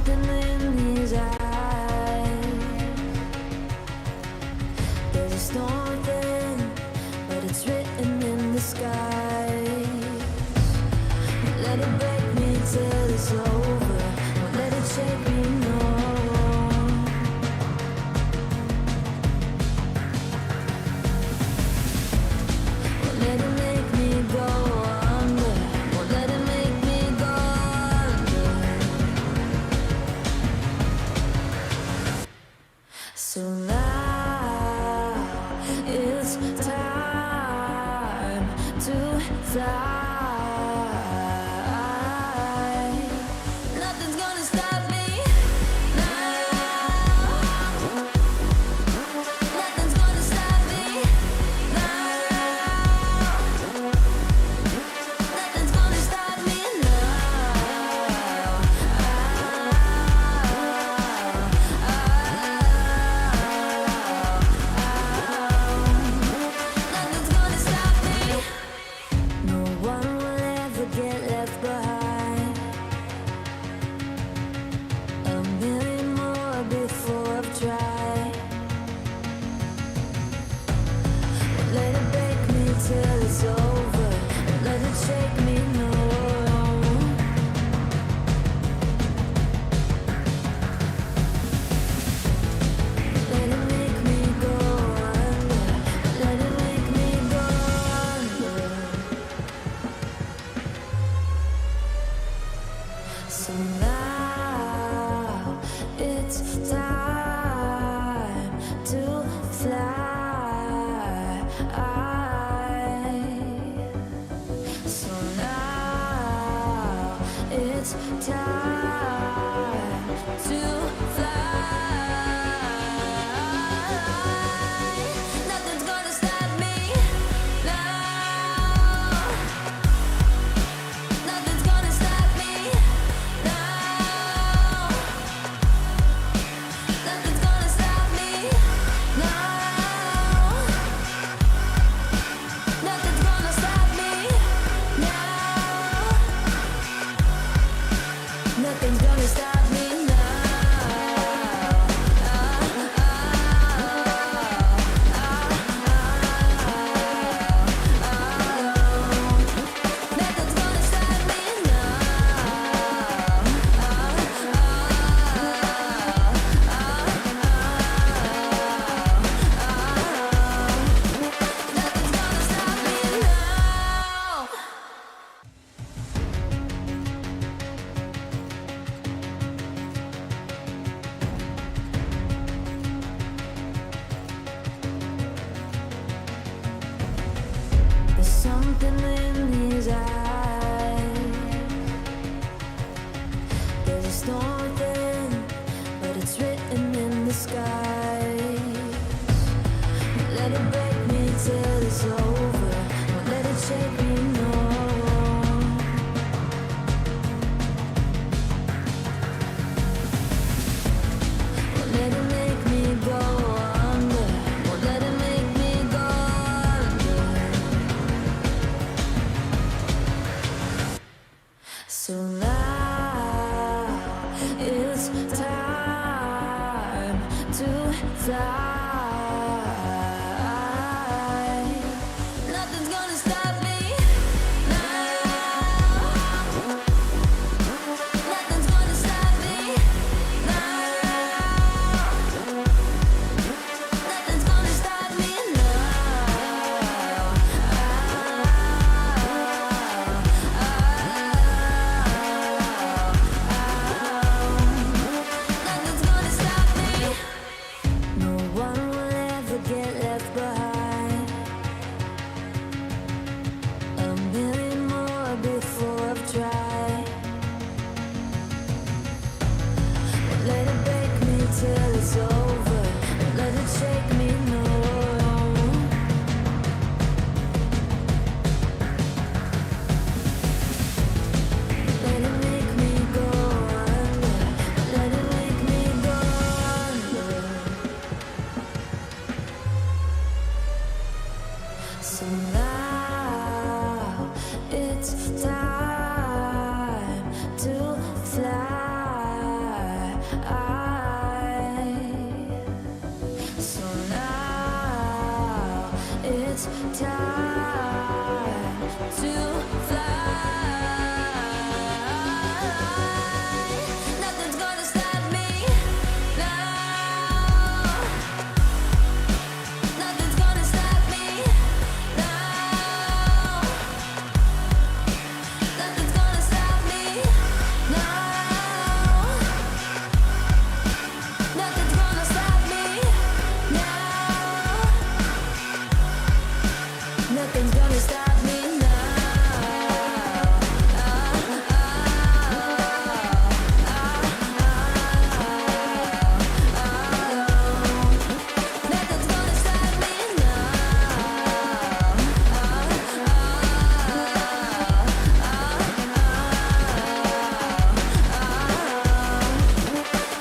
something in his eyes. There's a storm within, but it's written in the sky. Let it break me till it's over. Won't let it shake me, no. Won't let it make me go under. Won't let it make me go under. So now it's time to fly. Nothing's gonna stop me now. Nothing's gonna stop me now. Nothing's gonna stop me now. Nothing's gonna stop me. No one will ever get left behind. A million more before I've tried. Won't let it break me till it's over. Won't let it shake me, no. Let it make me go under. Let it make me go under. So now it's time to fly. So now it's time to fly. Nothing's gonna stop me now. Nothing's gonna stop me now. Nothing's gonna stop me now. Nothing's gonna stop me now. Nothing's gonna stop me Nothing's gonna stop me Nothing's gonna stop me now. There's something in his eyes. There's a storm within, but it's written in the skies. Won't let it break me till it's over. Won't let it shake me, no. Won't let it make me go under. Won't let it make me go under. So now it's time to fly. Nothing's gonna stop me now. Nothing's gonna stop me now. Nothing's gonna stop me now. Nothing's gonna stop me. No one will ever get left behind. A million more before I've tried. Won't let it break me till it's over. Won't let it shake me, no. Let it make me go under. Let it make me go under. So now it's time to fly. it's time to fly. Nothing's gonna stop me now. Nothing's gonna stop me now. Nothing's gonna stop me now. Nothing's gonna stop me now. Nothing's gonna stop me now. Nothing's gonna stop me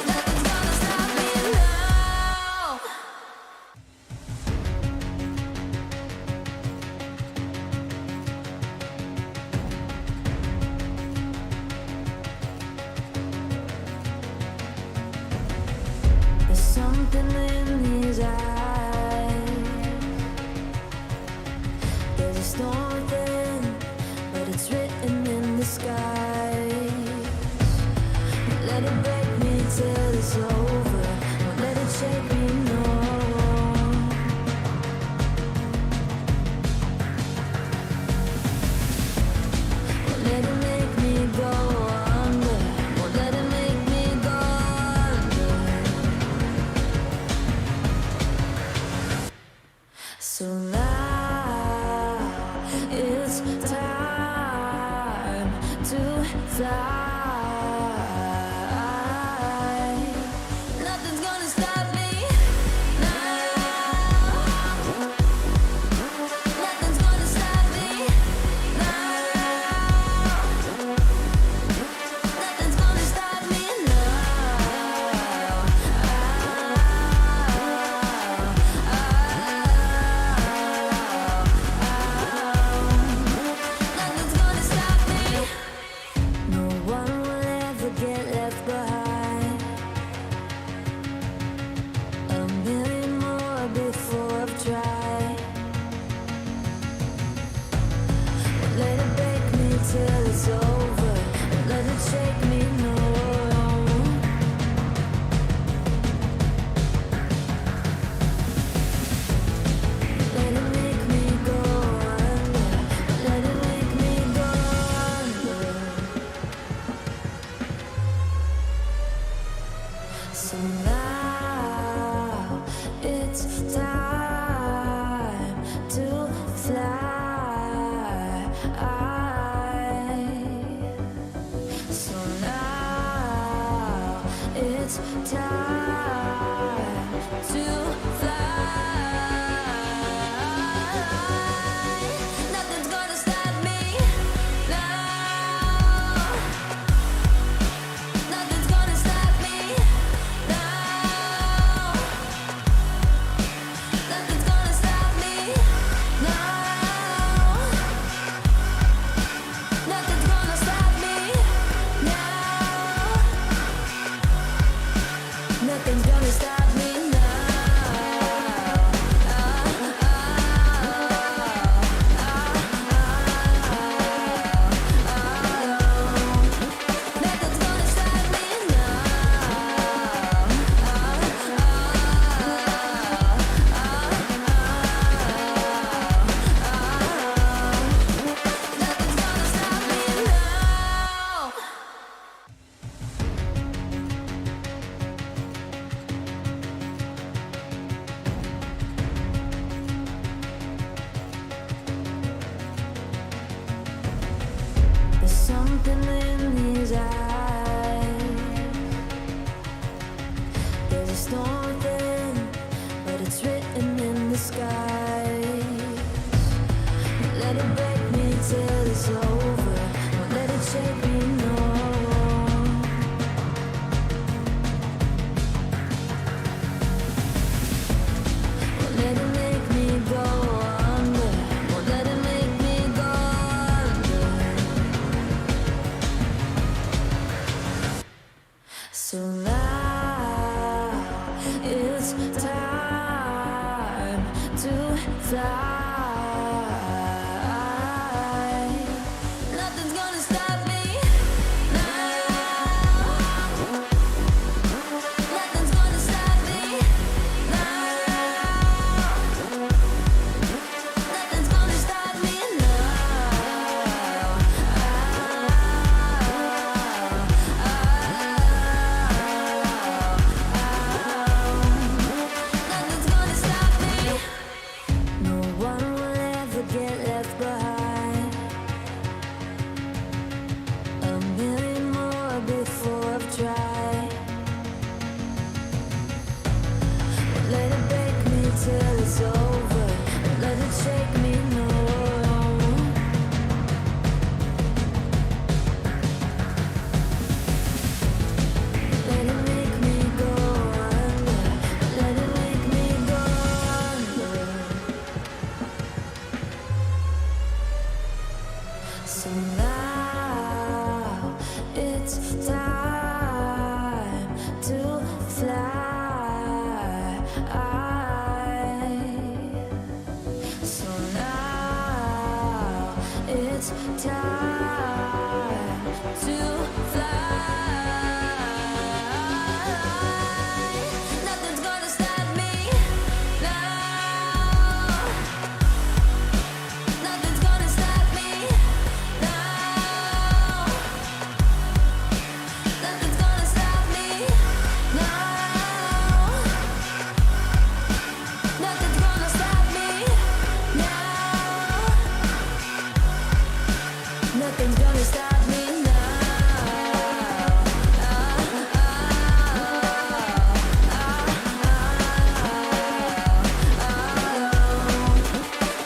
Nothing's gonna stop me now. There's something in his eyes. There's a storm within, but it's written in the sky. Let it break me till it's over. Don't let it shake me, no. Won't let it make me go under. Won't let it make me go under. So now it's time to fly. Nothing's gonna stop me now. Nothing's gonna stop me now. Nothing's gonna stop me now. Nothing's gonna stop me. No one will ever get left behind. A million more before I've tried. Won't let it break me till it's over. Won't let it shake me, no. Let it make me go under. Let it make me go under. So now it's time to fly. So now it's time to fly. Nothing's gonna stop me now. Nothing's gonna stop me now. Nothing's gonna stop me now. Nothing's gonna stop me now. Nothing's gonna stop me now. Nothing's gonna stop me Nothing's gonna stop me now. There's something in his eyes. There's a storm within, but it's written in the sky. Let it break me till it's over. Won't let it shake me, no. Won't let it make me go under. Won't let it make me go under. So now it's time to fly. never get left behind. A million more before I've tried. Won't let it break me till it's over. Won't let it shake me, no. Let it make me go under. Let it make me go under. So now it's time to fly. So now it's time to fly. Nothing's gonna stop me now. Nothing's gonna stop me now. Nothing's gonna stop me now. Nothing's gonna stop me now. Nothing's gonna stop me now.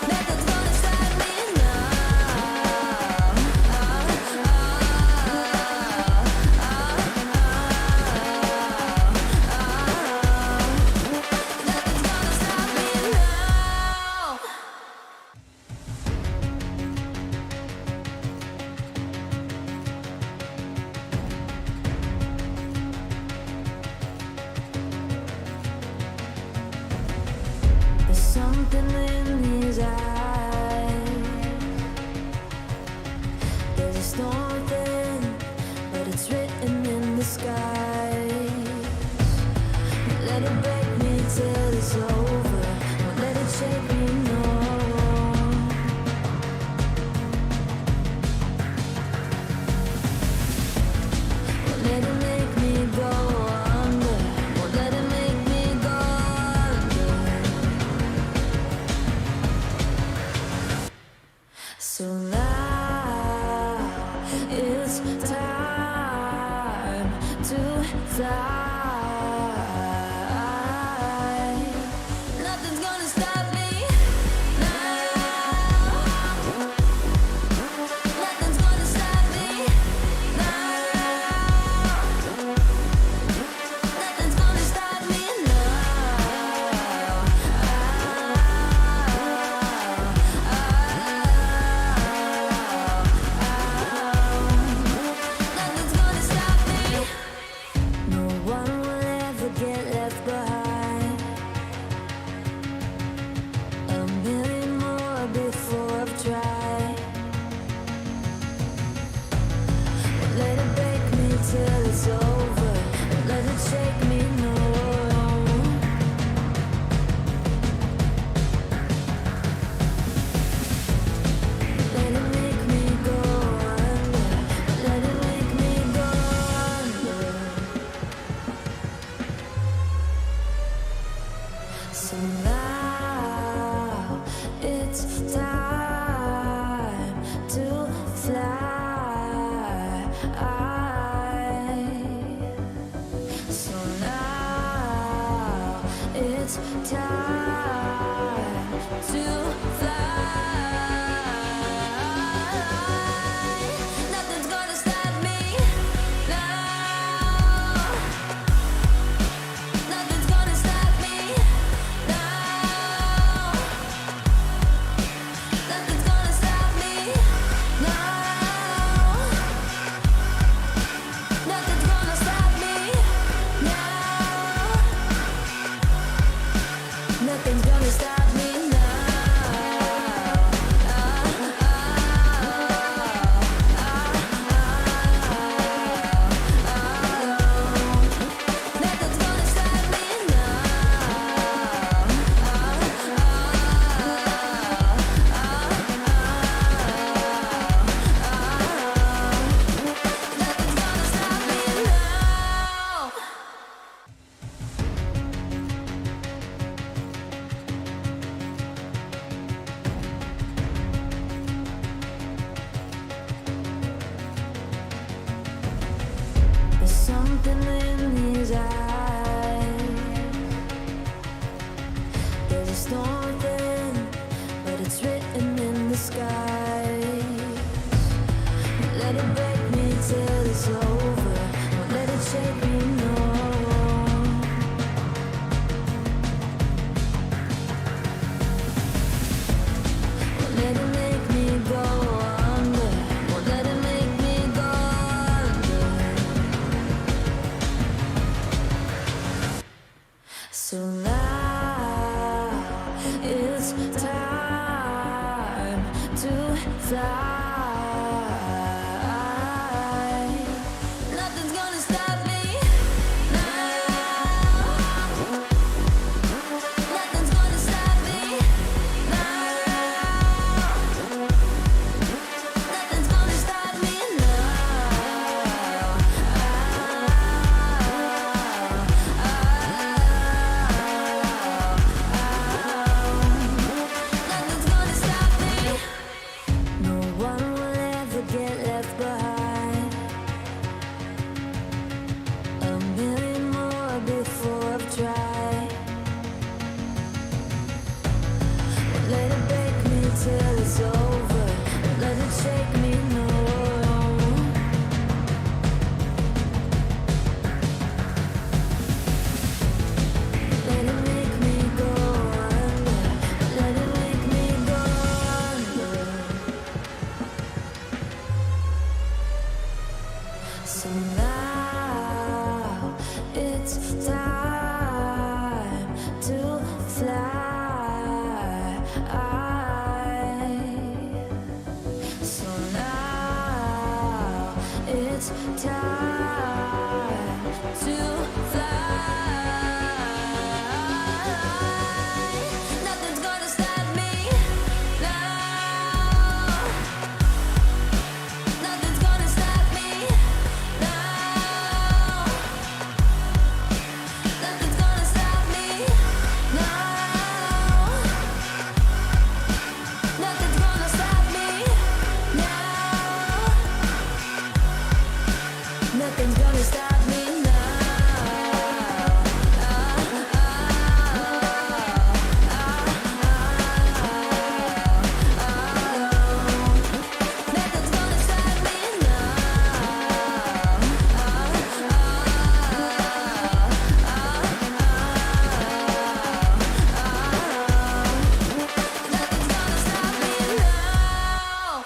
Nothing's gonna stop me now. Nothing's gonna stop me now. There's something in these eyes. There's a storm within, but it's written in the sky. Won't let it break me till it's over. Won't let it shake me, no. Won't let it make me go under. Won't let it make me go under. So now it's time to fly. Nothing's gonna stop me now. Nothing's gonna stop me now. Nothing's gonna stop me now. Nothing's gonna stop me. No something in his eyes. There's a storm within, but it's written in the sky. Let it break me till it's over. Don't let it shake me, no. Won't let it make me go under. Won't let it make me go under. So now it's time to fly. Nothing's gonna stop me now. Nothing's gonna stop me now. Nothing's gonna stop me now. Nothing's gonna stop me. No one will ever get left behind. A million more before I've tried. Won't let it break me till it's over. Won't let it shake me, no. Let it make me go under. Let it make me go under. So now it's time to fly. So now it's time to fly. Nothing's gonna stop me now. Nothing's gonna stop me now. Nothing's gonna stop me now. Nothing's gonna stop me now. Nothing's gonna stop me now. Nothing's gonna stop me Nothing's gonna stop me now.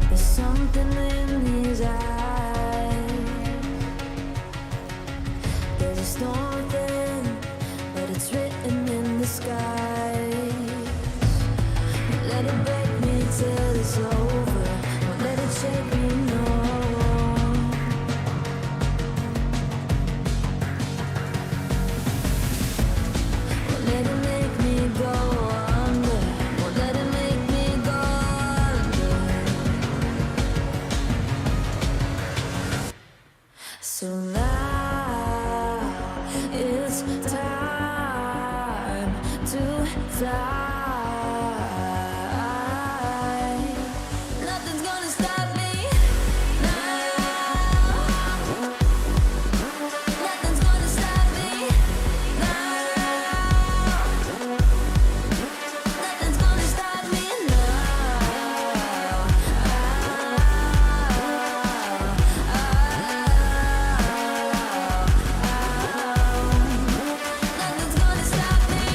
There's something in his eyes. There's a storm within, but it's written in the sky. Let it break me till it's over. Won't let it shake me, no. Won't let it make me go under. Won't let it make me go under. So now it's time to fly. Nothing's gonna stop me now. Nothing's gonna stop me now. Nothing's gonna stop me now. Nothing's gonna stop me.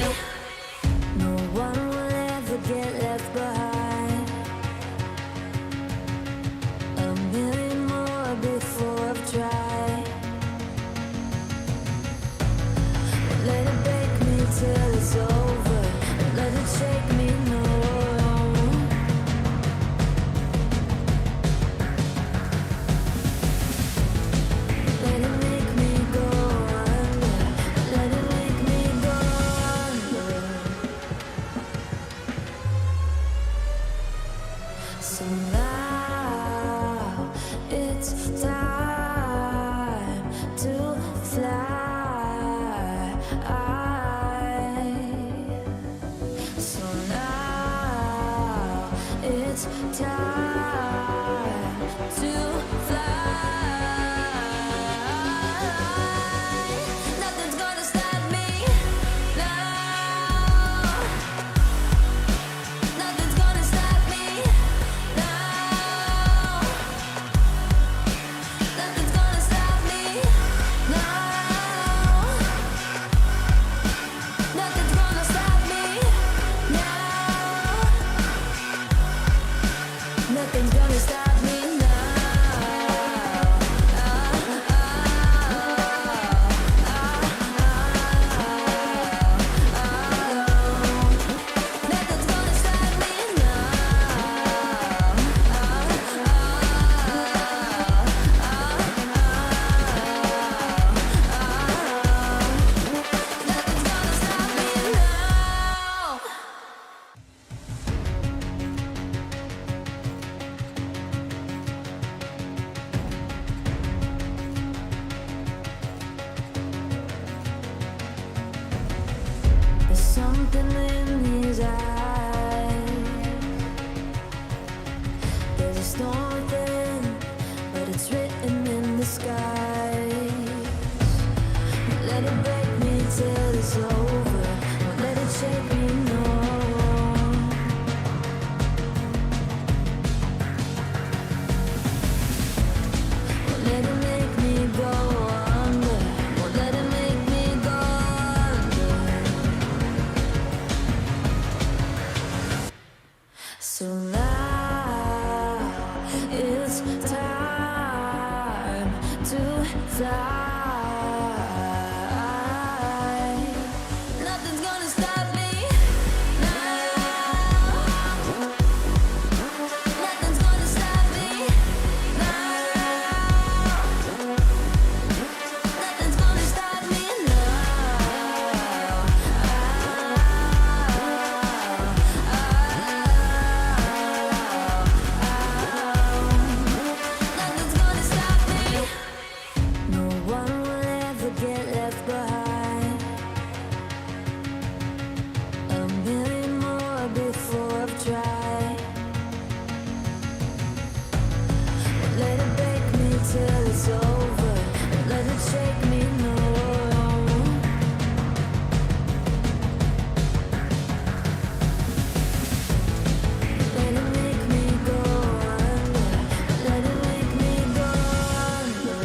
No one will ever get left behind. A million more before I've tried. Won't let it break me till it's over. Won't let it shake me, no. Let it make me go under. Let it make me go under. So now it's time to fly. time to fly. Nothing's gonna stop me now. Nothing's gonna stop me now. Nothing's gonna stop me now. Nothing's gonna stop me now. Nothing's gonna stop me now. Nothing's gonna stop me Nothing's gonna stop me now. There's something in his eyes. There's a storm within, but it's written in the sky. Let it break me till it's over. Won't let it shake me, no. Won't let it make me go under. Won't let it make me go under. So now it's time to fly. Nothing's gonna stop me now. Nothing's gonna stop me now. Nothing's gonna stop me now. Nothing's gonna stop me. No one will ever get left behind. A million more before I've tried. Won't let it break me till it's over. Won't let it shake me, no. Let it make me go under. Let it make me go under.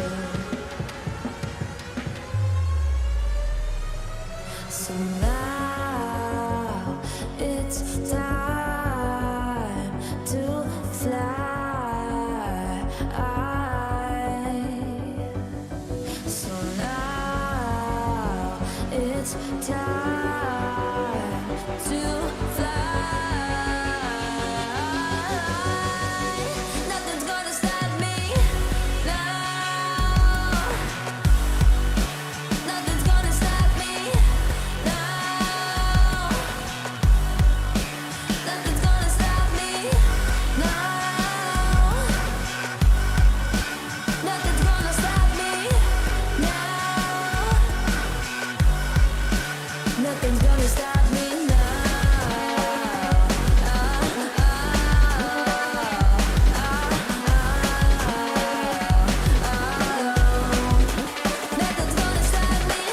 So now it's time to fly. So now it's time to fly. Nothing's gonna stop me now. Nothing's gonna stop me now. Nothing's gonna stop me now. Nothing's gonna stop me now. Nothing's gonna stop me Nothing's gonna stop me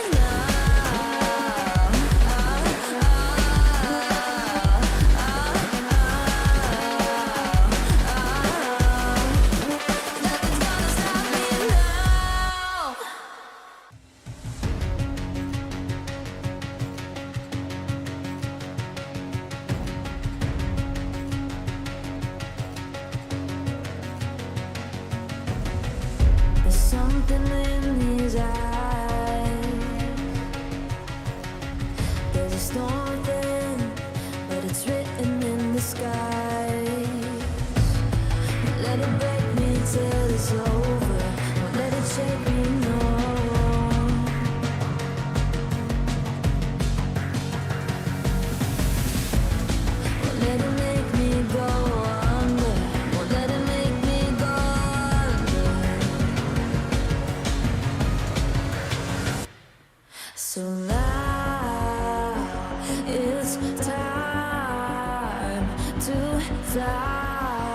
Nothing's gonna stop me now. There's something in his eyes. There's a storm within, but it's written in the sky. Let it break me till it's over. Won't let it shake me, no. Won't let it make me go under. Won't let it make me go under. So now it's time to fly.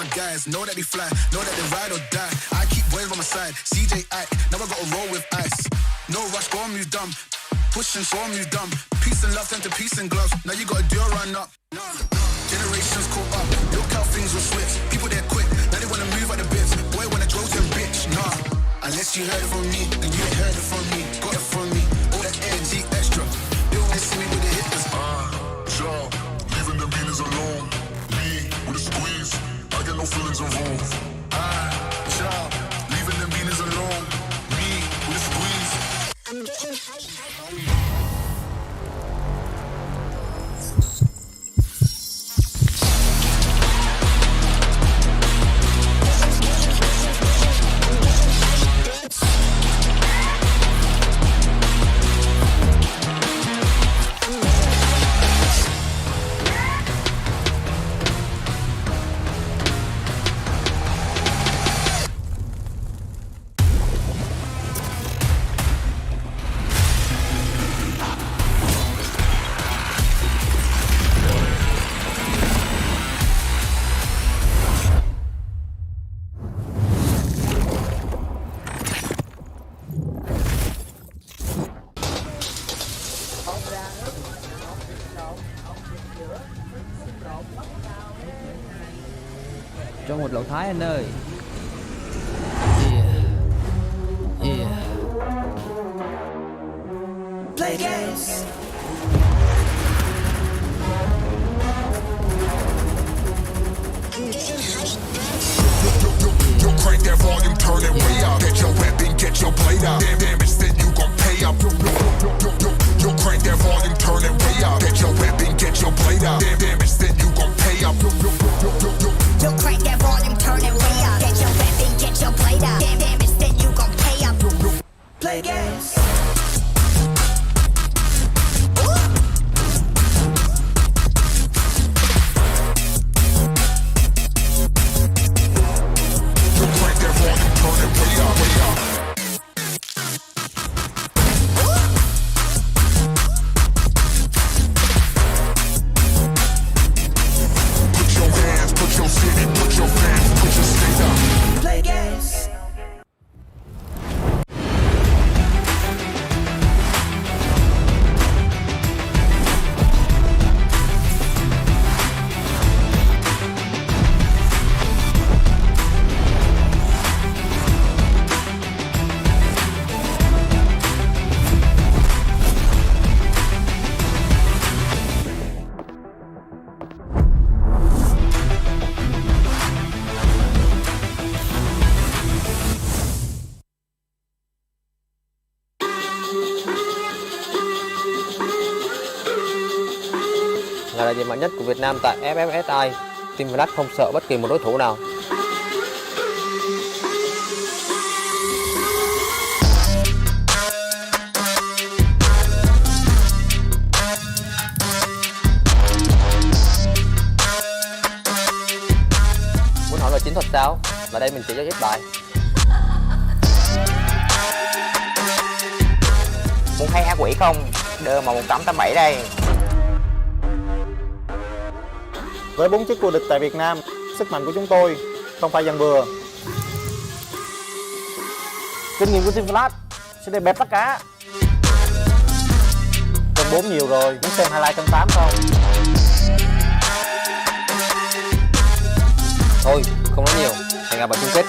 my guys, know that they fly, know that they ride or die. I keep boys by my side, CJ Ike, now I gotta roll with ice. No rush, go on, move dumb. Push and show on, move dumb. Peace and love turn to peace and gloves. Now you gotta do a run up. Generations caught up, look how things will switch. People they're quick, now they wanna move out the bits. Boy wanna grow to bitch, nah. Unless you heard it from me, and you ain't heard it from me. Got it from me, all that energy extra. They always see me with the hitters. Child, leaving them beanies alone. Me, with a squeeze, I get no feelings involved. Child, leaving them beanies alone. Me, with a squeeze. I'm getting hype. Cho một lẩu Thái anh ơi. Play games. Yo, crank that volume, turn it way up. Get your weapon, get your blade out. Damage, then you gon' pay up. Yo, crank that volume, turn it way up. Get your weapon, get your blade out. Damage, then you gon' pay up. Yo, crank that volume, turn it way up. Get your weapon, get your blade out. Damage, then you gon' pay up. Play games. Yo, crank that volume, turn it way up, way up. Put your hands, put your city, put your fans, put your state up. Play games. Là đại diện mạnh nhất của Việt Nam tại FFSI. Team Flash không sợ bất kỳ một đối thủ nào. Muốn hỏi về chiến thuật sao? Là đây mình chỉ cho giúp bài. Muốn thấy ác quỷ không? Đưa mà 1887 đây. Với 4 chiếc vô địch tại Việt Nam, sức mạnh của chúng tôi không phải dàn bừa. Kinh nghiệm của Team Flash sẽ đem bẹp tất cả. Cân 4 nhiều rồi, muốn xem highlight cân 8 không? Thôi, không nói nhiều, hẹn gặp ở chung kết.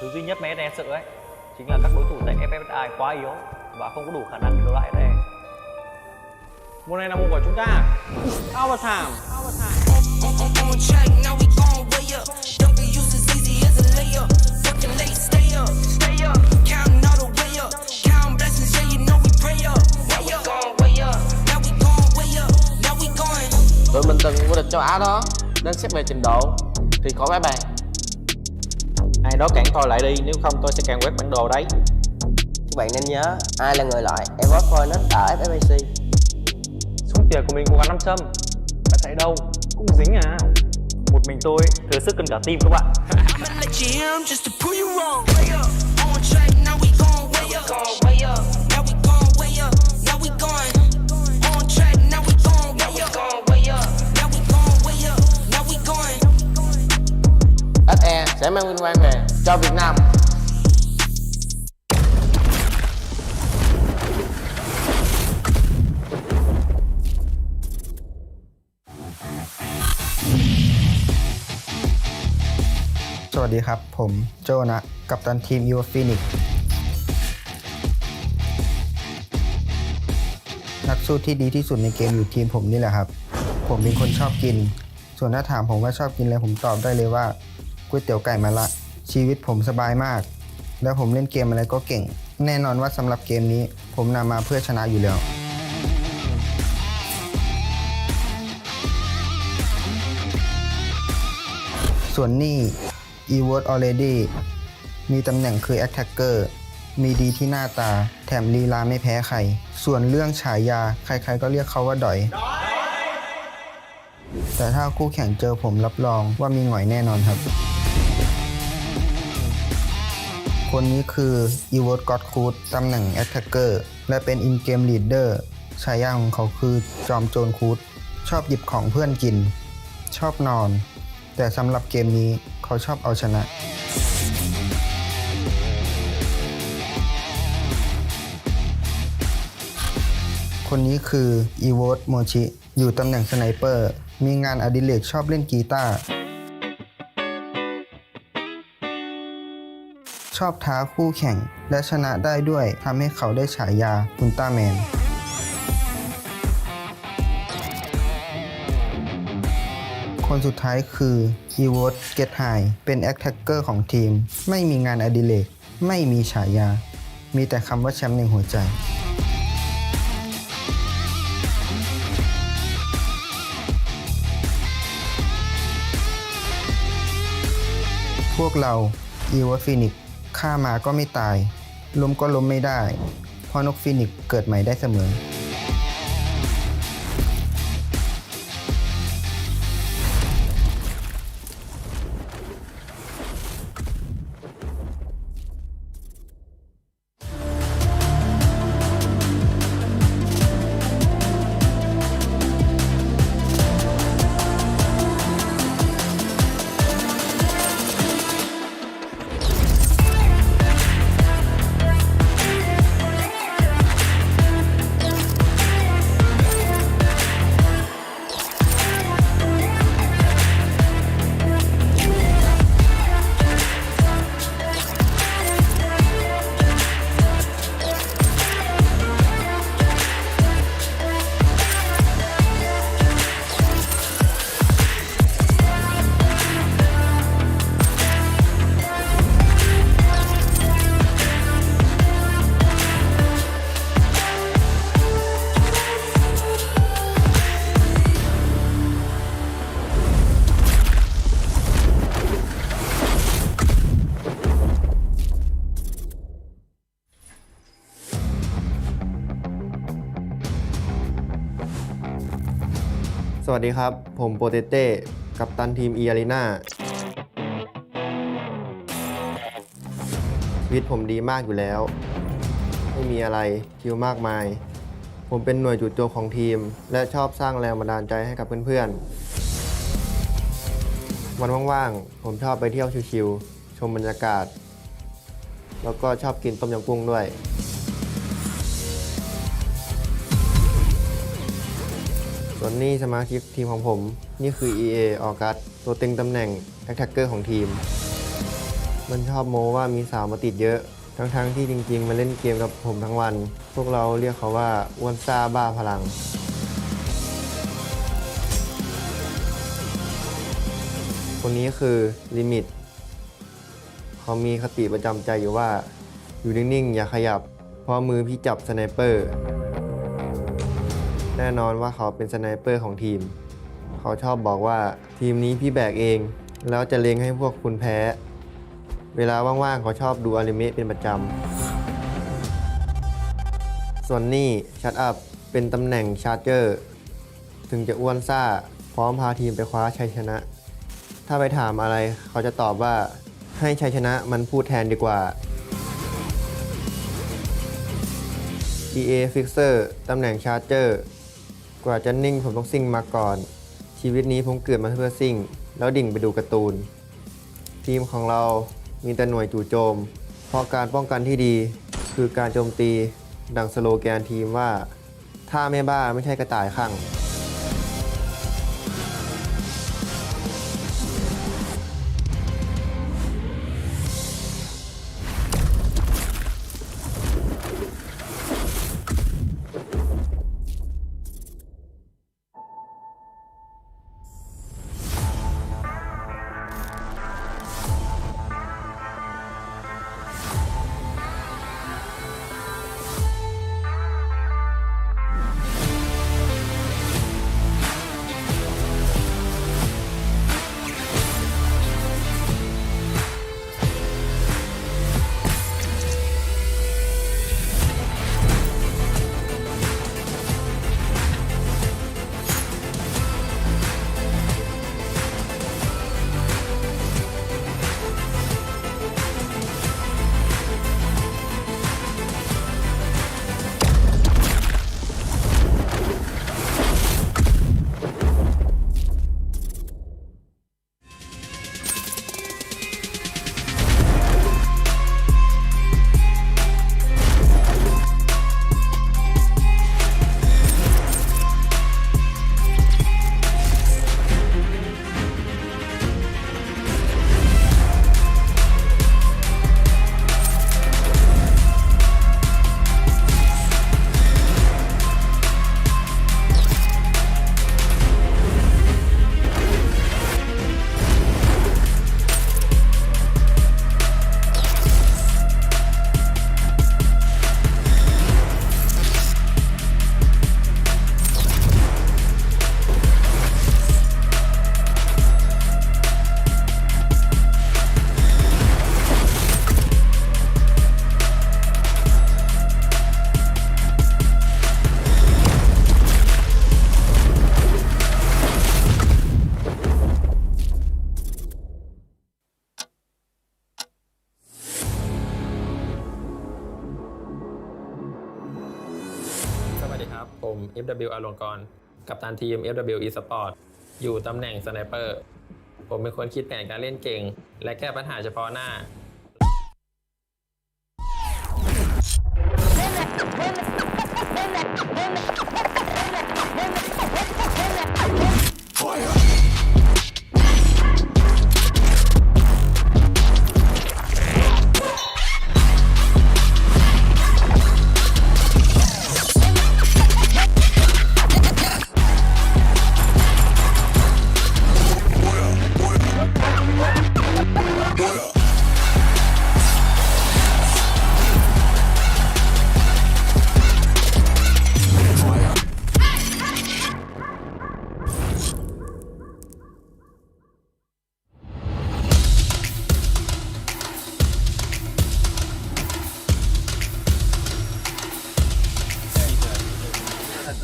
Thứ duy nhất mà e sợ ấy chính là các đối thủ tại FFSI quá yếu và không có đủ khả năng để đấu lại ở đây. Mùa này là mùa của chúng ta. Overtime. Tụi mình từng vô địch châu Á đó, nên xét về trình độ thì khỏi bãi bàn. Ai đó cản tôi lại đi, nếu không tôi sẽ càng quét bản đồ đấy. Các bạn nên nhớ, ai là người loại Evoke Point ở FFAC. Tiền của mình cố gắng 500, bạn chạy đâu cũng dính à. Một mình tôi thừa sức cần cả team các bạn. I'ma let you hear 'em just to prove you wrong. Way up, on track, now we going way up. Way up, now we going way up. Now we going on track, now we going way up. Way up, now we going way up. Now we going. SE sẽ mang vinh quang về cho Việt Nam.สวัสดีครับผมโจนะกัปตันทีม Invitational นักสู้ที่ดีที่สุดในเกมอยู่ทีมผมนี่แหละครับผมเป็นคนชอบกินส่วนถ้าถามผมว่าชอบกินอะไรผมตอบได้เลยว่าก๋วยเตี๋ยวไก่มะระชีวิตผมสบายมากแล้วผมเล่นเกมอะไรก็เก่งแน่นอนว่าสำหรับเกมนี้ผมนำมาเพื่อชนะอยู่แล้วส่วนนี่ Evote Already มีตำแหน่งคือ Attacker มีดีที่หน้าตาแถมลีลาไม่แพ้ใครส่วนเรื่องฉายาใครๆก็เรียกเขาว่าดอยแต่ถ้าคู่แข่งเจอผมรับรองว่ามีหงอยแน่นอนครับคนนี้คือ Evote God Crude ตำแหน่ง Attacker และเป็น In-Game Leader ฉายาของเขาคือจอมโจรคูดชอบหยิบของเพื่อนกินชอบนอนแต่สำหรับเกมนี้เขาชอบเอาชนะคนนี้คือ Evote Mochi อยู่ตำแหน่งสไนเปอร์มีงานอดิเรกชอบเล่นกีตาร์ชอบท้าคู่แข่งและชนะได้ด้วยทำให้เขาได้ฉายาอุลตร้าแมนคนสุดท้ายคือ Evote Get High เป็น Attacker ของทีมไม่มีงานอดิเรกไม่มีฉายามีแต่คำว่าแชมป์ในหัวใจพวกเรา Evote Phoenix ฆ่ามาก็ไม่ตายล้มก็ล้มไม่ได้เพราะนกฟีนิกซ์เกิดใหม่ได้เสมอสวัสดีครับผมโปเตเต้กัปตันทีม Garena ชีวิตผมดีมากอยู่แล้วไม่มีอะไรชิลมากมายผมเป็นหน่วยจุดโจมของทีมและชอบสร้างแรงบันดาลใจให้กับเพื่อนๆวันว่างๆผมชอบไปเที่ยวชิลๆชมบรรยากาศแล้วก็ชอบกินต้มยำกุ้งด้วยส่วนนี้สมาชิกทีมของผมนี่คือ EA ออกัสตัวเต็งตำแหน่ง Attacker ของทีมมันชอบโม้ว่ามีสาวมาติดเยอะทั้งที่จริงๆมาเล่นเกมกับผมทั้งวันพวกเราเรียกเขาว่าอ้วนซ่าบ้าพลังคนนี้คือลิมิตเขามีคติประจำใจอยู่ว่าอยู่นิ่งๆอย่าขยับเพราะมือพี่จับสไนเปอร์แน่นอนว่าเขาเป็นสไนเปอร์ของทีมเขาชอบบอกว่าทีมนี้พี่แบกเองแล้วจะเล็งให้พวกคุณแพ้เวลาว่างๆเขาชอบดูอนิเมะเป็นประจำส่วนนี่ชัดอัพเป็นตำแหน่งชาร์เจอร์ ถึงจะอ้วนซ่าพร้อมพาทีมไปคว้าชัยชนะ ถ้าไปถามอะไรเขาจะตอบว่าให้ชัยชนะมันพูดแทนดีกว่า EA Fixer ตำแหน่งชาร์เจอร์กว่าจะนิ่งผมต้องซิ่งมาก่อน ชีวิตนี้ผมเกิดมาเพื่อซิ่งแล้วดิ่งไปดูการ์ตูน ทีมของเรามีแต่หน่วยจู่โจม เพราะการป้องกันที่ดีคือการโจมตีดังสโลแกนทีมว่าถ้าไม่บ้าไม่ใช่กระต่ายข้าง สวัสดีครับ ผม FW อลงกรณ์กัปตันทีม FW Esport อยู่ตำแหน่งสไนเปอร์ ผมเป็นคนคิดแผนการเล่นเก่ง และแก้ปัญหาเฉพาะหน้า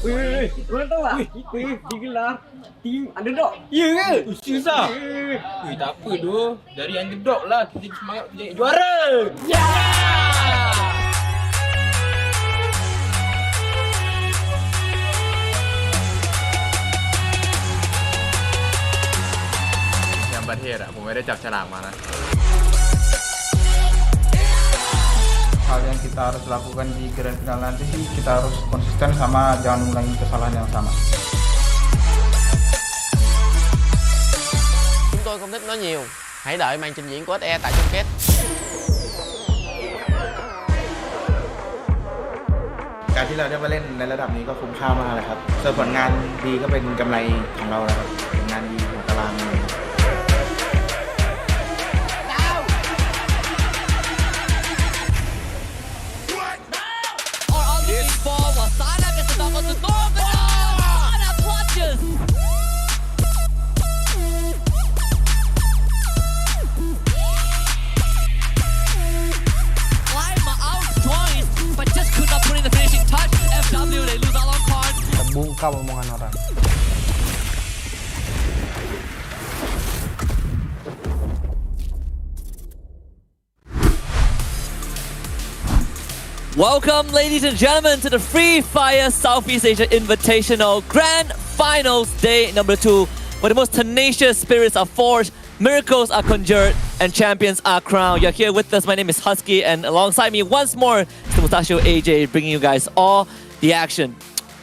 Wih, mantap lah. Wih, gila. Tim underdog. Ya ke? Susah. Wih, tak apa tu. Dari underdog lah kita semangat jadi juara. Ya! Yang ประเทศผมไม่ได้จับฉลากมานะ Hal yang kita harus lakukan di grand final nanti sih kita harus konsisten sama jangan mengulangi kesalahan yang sama. Chúng tôi không thích nói nhiều. Hãy đợi màn trình diễn của SE tại chung kết. การที่เราได้มาเล่นในระดับนี้ก็คุ้มค่ามากเลยครับส่วนผลงานดีก็เป็นกำไรของเราแล้วครับผลงานดีของตารางเลยครับ Terbuka omongan orang. Welcome, ladies and gentlemen, to the Free Fire Southeast Asia Invitational Grand Finals Day number 2, where the most tenacious spirits are forged, miracles are conjured, and champions are crowned. You're here with us. My name is Husky, and alongside me once more is the Mustachio AJ, bringing you guys all the action.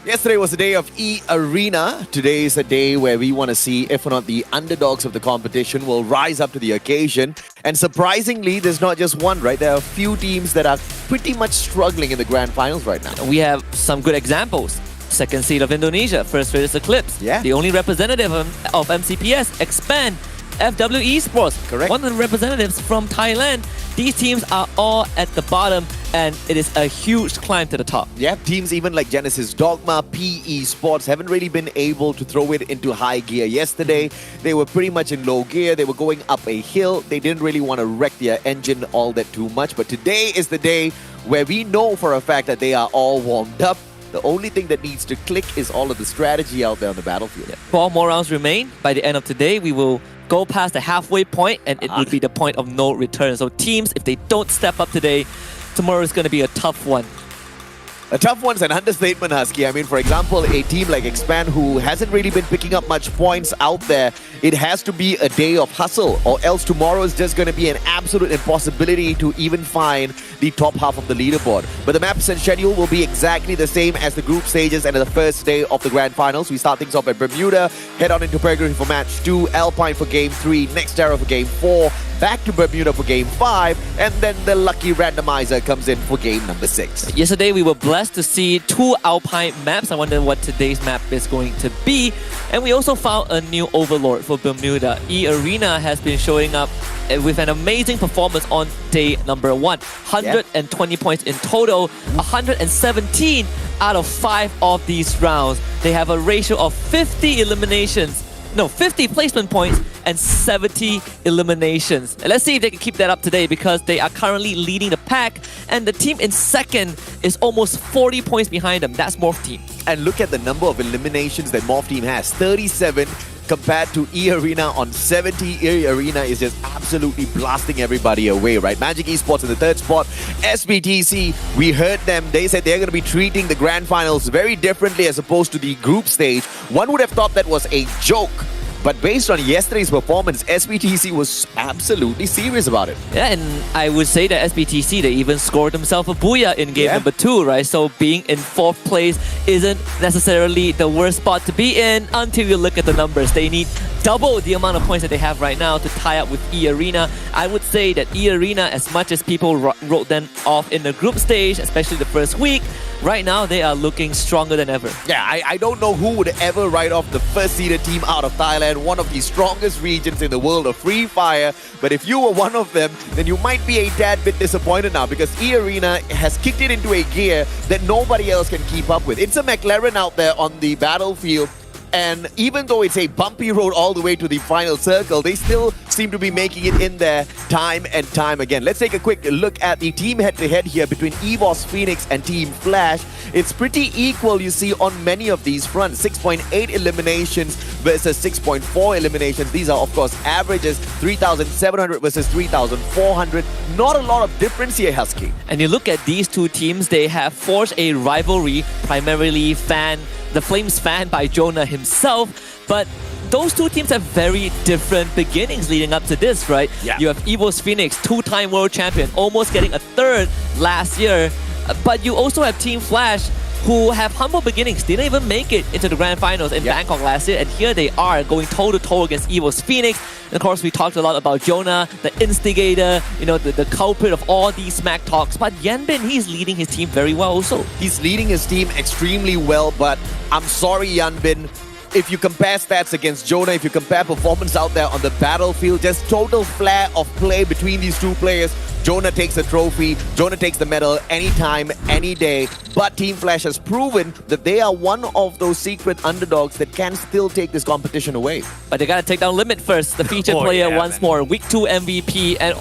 Yesterday was the day of E-Arena. Today is a day where we want to see if or not the underdogs of the competition will rise up to the occasion. And surprisingly, there's not just one, right? There are a few teams that are pretty much struggling in the grand finals right now. We have some good examples. Second seed of Indonesia, first rate is Eclipse. Yeah. The only representative of MCPS, Expand, FW Esports. Correct. One of the representatives from Thailand. These teams are all at the bottom, and it is a huge climb to the top. Yeah, teams even like Genesis Dogma, PE Sports haven't really been able to throw it into high gear yesterday. They were pretty much in low gear. They were going up a hill. They didn't really want to wreck their engine all that too much. But today is the day where we know for a fact that they are all warmed up. The only thing that needs to click is all of the strategy out there on the battlefield. Yeah. 4 more rounds remain. By the end of today, we will go past the halfway point, and it would be the point of no return. So teams, if they don't step up today, tomorrow is going to be a tough one. A tough one's an understatement, Husky. I mean, for example, a team like Expand, who hasn't really been picking up much points out there, it has to be a day of hustle, or else tomorrow is just going to be an absolute impossibility to even find the top half of the leaderboard. But the maps and schedule will be exactly the same as the group stages and the first day of the grand finals. We start things off at Bermuda, head on into Purgatory for match 2, Alpine for game 3, Nextera for game 4, back to Bermuda for game 5, and then the lucky randomizer comes in for game number 6. Yesterday, we were blessed to see 2 Alpine maps. I wonder what today's map is going to be. And we also found a new overlord for Bermuda. E-Arena has been showing up with an amazing performance on day number 1. 120 points in total, 117 out of 5 of these rounds. They have a ratio of 50 placement points and 70 eliminations. And let's see if they can keep that up today, because they are currently leading the pack, and the team in second is almost 40 points behind them. That's Morph Team. And look at the number of eliminations that Morph Team has. 37 compared to E-Arena on 70. E-Arena is just absolutely blasting everybody away, right? Magic Esports in the 3rd spot. SBTC, we heard them. They said they're going to be treating the grand finals very differently as opposed to the group stage. One would have thought that was a joke. But based on yesterday's performance, SBTC was absolutely serious about it. Yeah, and I would say that SBTC, they even scored themselves a booyah in game number 2, right? So being in 4th place isn't necessarily the worst spot to be in until you look at the numbers. They need double the amount of points that they have right now to tie up with E-Arena. I would say that E-Arena, as much as people wrote them off in the group stage, especially the first week, right now they are looking stronger than ever. Yeah, I don't know who would ever write off the first-seeded team out of Thailand, one of the strongest regions in the world of Free Fire. But if you were one of them, then you might be a tad bit disappointed now, because E-Arena has kicked it into a gear that nobody else can keep up with. It's a McLaren out there on the battlefield. And even though it's a bumpy road all the way to the final circle, they still seem to be making it in there time and time again. Let's take a quick look at the team head-to-head here between EVOS Phoenix and Team Flash. It's pretty equal, you see, on many of these fronts. 6.8 eliminations versus 6.4 eliminations. These are, of course, averages. 3,700 versus 3,400. Not a lot of difference here, Husky. And you look at these two teams, they have forged a rivalry, primarily the Flames fan by Jonah himself, but those two teams have very different beginnings leading up to this, right? Yeah. You have EVOS Phoenix, 2-time world champion, almost getting a 3rd last year, but you also have Team Flash, who have humble beginnings, didn't even make it into the grand finals in Bangkok last year, and here they are going toe-to-toe against EVOS Phoenix. And of course, we talked a lot about Jonah, the instigator, you know, the culprit of all these smack talks, but Yanbin, he's leading his team very well also. He's leading his team extremely well, but I'm sorry, Yanbin. If you compare stats against Jonah, if you compare performance out there on the battlefield, just total flair of play between these two players, Jonah takes the trophy, Jonah takes the medal anytime, any day. But Team Flash has proven that they are one of those secret underdogs that can still take this competition away. But they gotta take down Limit first, the featured player once more. Week 2 MVP, and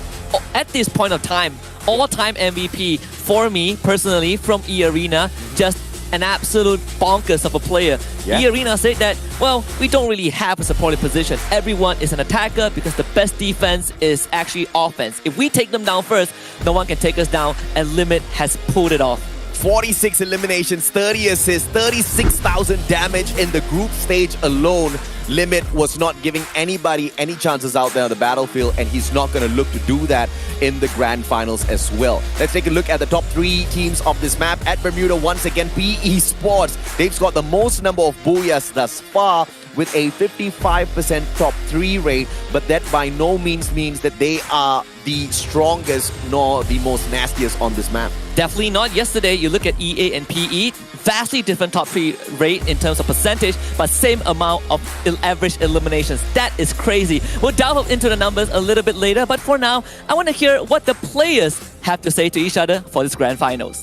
at this point of time, all-time MVP for me, personally, from E-Arena, just an absolute bonkers of a player. Yeah. Garena said that, well, we don't really have a supporting position. Everyone is an attacker because the best defense is actually offense. If we take them down first, no one can take us down, and Limit has pulled it off. 46 eliminations, 30 assists, 36,000 damage in the group stage alone. Limit was not giving anybody any chances out there on the battlefield, and he's not going to look to do that in the grand finals as well. Let's take a look at the top 3 teams of this map. At Bermuda, once again, PE Sports. They've got the most number of booyahs thus far with a 55% top 3 rate, but that by no means means that they are the strongest nor the most nastiest on this map. Definitely not. Yesterday, you look at EA and PE, vastly different top 3 rate in terms of percentage, but same amount of average eliminations. That is crazy. We'll delve into the numbers a little bit later, but for now, I want to hear what the players have to say to each other for this grand finals.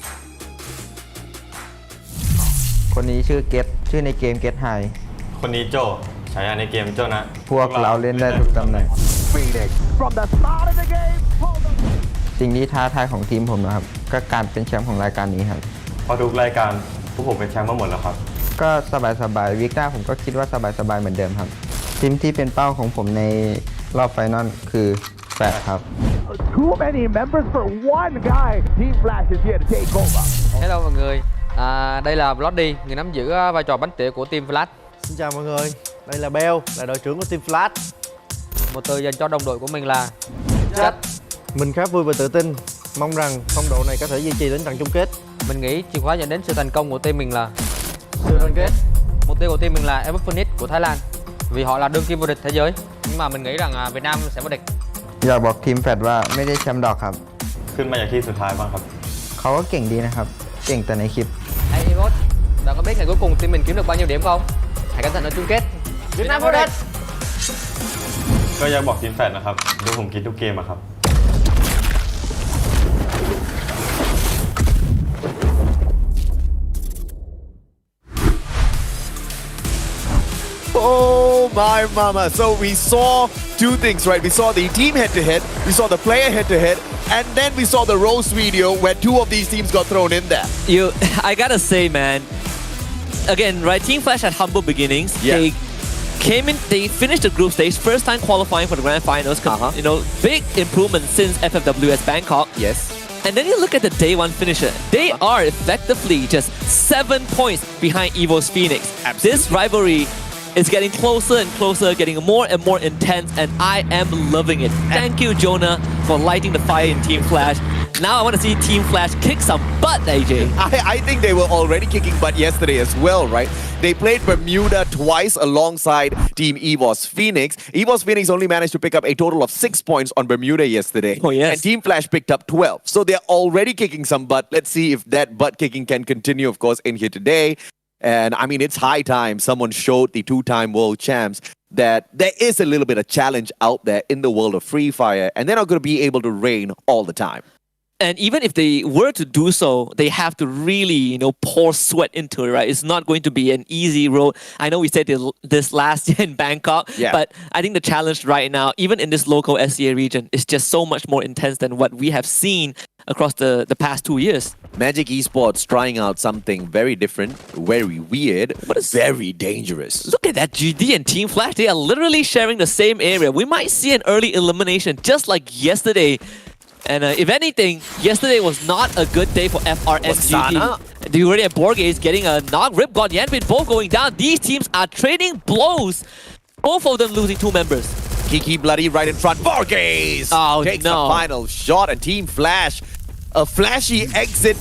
คนนี้ชื่อเกตชื่อในเกมเกตไฮ คนนี้โจฉายาในเกมโจนะ พวกเราเล่นได้ทุกตำแหน่ง สิ่งที่ท้าทายของทีมผมนะครับก็การเป็นแชมป์ของรายการนี้ครับ พอทุกรายการพวกผมเป็นแชมป์มาหมดแล้วครับ ก็สบายๆวิกหน้าผมก็คิดว่าสบายๆเหมือนเดิมครับทีมที่เป็นเป้าของผมในรอบไฟนอลคือแฟร์ครับ Too many members for one guy. Team Flash is here to take over. Hello mọi người, đây là Bloody, người nắm giữ vai trò bánh tỉa của Team Flash. Xin chào mọi người, đây là Bell, là đội trưởng của Team Flash. Một từ dành cho đồng đội của mình là Chất. Mình khá vui và tự tin, mong rằng phong độ này có thể duy trì đến trận chung kết. Mình nghĩ chìa khóa dẫn đến sự thành công của team mình là Sự đoàn kết. mục tiêu của team mình là Epic Phoenix của Thái Lan, vì họ là đương kim vô địch thế giới. Nhưng mà mình nghĩ rằng Việt Nam sẽ vô địch. อยากบอกทีมแฟร์ว่าไม่ได้แชมป์ดอกครับ ขึ้นมาจากที่สุดท้ายบ้างครับ เขาก็เก่งดีนะครับเก่งแต่ในคลิป Hey Evot, bạn có biết ngày cuối cùng team mình kiếm được bao nhiêu điểm không? Hãy cẩn thận ở chung kết. Việt Nam vô địch. ก็อยากบอกทีมแฟดนะครับดูผมคิดทุกเกมอะครับ Oh my mama. So we saw 2 things, right? We saw the team head-to-head, we saw the player head-to-head, and then we saw the roast video where 2 of these teams got thrown in there. I gotta say, man, again, right, Team Flash had humble beginnings. Yeah. They came in, they finished the group stage, first time qualifying for the grand finals. You know, big improvement since FFWS Bangkok. Yes. And then you look at the day 1 finisher. They are effectively just 7 points behind Evo's Phoenix. Absolutely. This rivalry is getting closer and closer, getting more and more intense, and I am loving it. Thank you, Jonah, for lighting the fire in Team Flash. Now I want to see Team Flash kick some butt, AJ. I think they were already kicking butt yesterday as well, right? They played Bermuda twice alongside Team EVOS Phoenix. EVOS Phoenix only managed to pick up a total of 6 points on Bermuda yesterday. Oh, yes. And Team Flash picked up 12. So they're already kicking some butt. Let's see if that butt kicking can continue, of course, in here today. And I mean, it's high time someone showed the 2-time world champs that there is a little bit of challenge out there in the world of Free Fire, and they're not going to be able to reign all the time. And even if they were to do so, they have to really, you know, pour sweat into it, right? It's not going to be an easy road. I know we said this last year in Bangkok, but I think the challenge right now, even in this local SCA region, is just so much more intense than what we have seen across the past 2 years. Magic Esports trying out something very different, very weird, but very dangerous. Look at that, GD and Team Flash. They are literally sharing the same area. We might see an early elimination just like yesterday. And if anything, yesterday was not a good day for FRSGD. You already have Borges getting a knock. Rip got Yanbin both going down. These teams are trading blows. Both of them losing 2 members. Kiki Bloody right in front. Borges takes the final shot, and Team Flash, a flashy exit.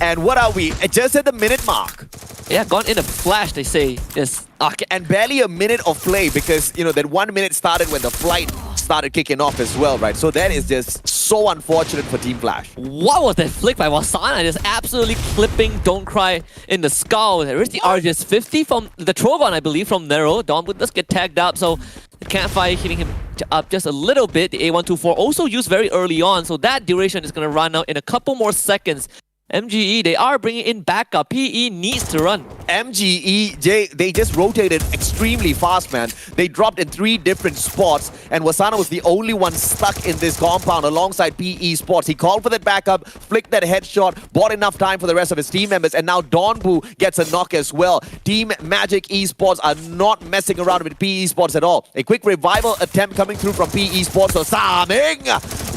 And what are we? Just at the minute mark. Yeah, gone in a flash, they say. Yes. And barely a minute of play because, you know, that 1 minute started when the flight started kicking off as well, right? So that is just so unfortunate for Team Flash. What was that flick by Wasana? Just absolutely clipping Don't Cry in the skull. There's the RGS 50 from the Trogon, I believe, from Nero. Dom would just get tagged up, so the campfire hitting him up just a little bit. The A124 also used very early on, so that duration is going to run out in a couple more seconds MGE, they are bringing in backup. PE needs to run. MGE, they just rotated extremely fast, man. They dropped in 3 different spots, and Wasana was the only one stuck in this compound alongside PE Sports. He called for that backup, flicked that headshot, bought enough time for the rest of his team members, and now Donbu gets a knock as well. Team Magic Esports are not messing around with PE Sports at all. A quick revival attempt coming through from PE Sports. So Saming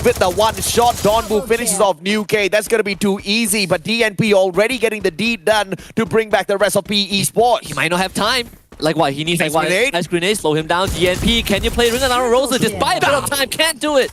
with the one shot. Donbu finishes off New K. That's going to be too easy, but DNP already getting the deed done to bring back the rest of PE Sports. He might not have time. Like what? He needs Nice like grenade. nice grenade, slow him down. DNP, can you play Ring Around Rosa? Just buy a bit of time, can't do it.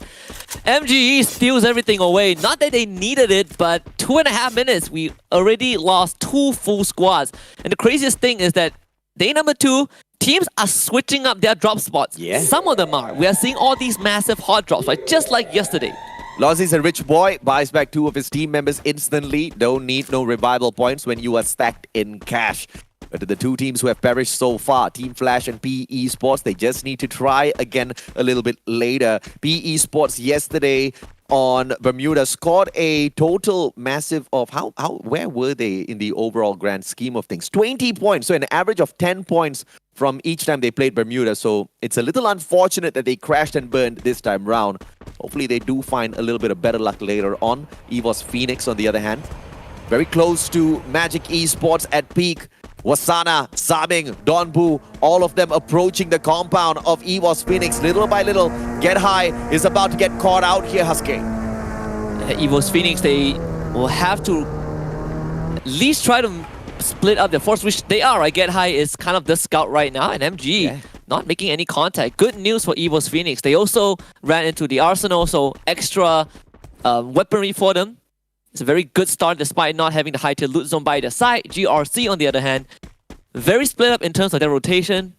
MGE steals everything away. Not that they needed it, but 2.5 minutes, we already lost 2 full squads. And the craziest thing is that day number 2, teams are switching up their drop spots. Yeah. Some of them are. We are seeing all these massive hot drops, right? Just like yesterday. Lozzie's a rich boy, buys back 2 of his team members instantly. Don't need no revival points when you are stacked in cash. But to the 2 teams who have perished so far, Team Flash and PE Sports, they just need to try again a little bit later. PE Sports yesterday on Bermuda scored a total massive of where were they in the overall grand scheme of things? 20 points, so an average of 10 points from each time they played Bermuda. So it's a little unfortunate that they crashed and burned this time round. Hopefully they do find a little bit of better luck later on. EVOS Phoenix, on the other hand, very close to Magic Esports at peak. Wasana, Saming, Donbu, all of them approaching the compound of EVOS Phoenix. Little by little, Get High is about to get caught out here, Husky. EVOS Phoenix, they will have to at least try to split up their force, which they are, right? Get High is kind of the scout right now, and MG not making any contact. Good news for EVOS Phoenix. They also ran into the Arsenal, so extra weaponry for them. It's a very good start despite not having the high tier loot zone by their side. GRC, on the other hand, very split up in terms of their rotation.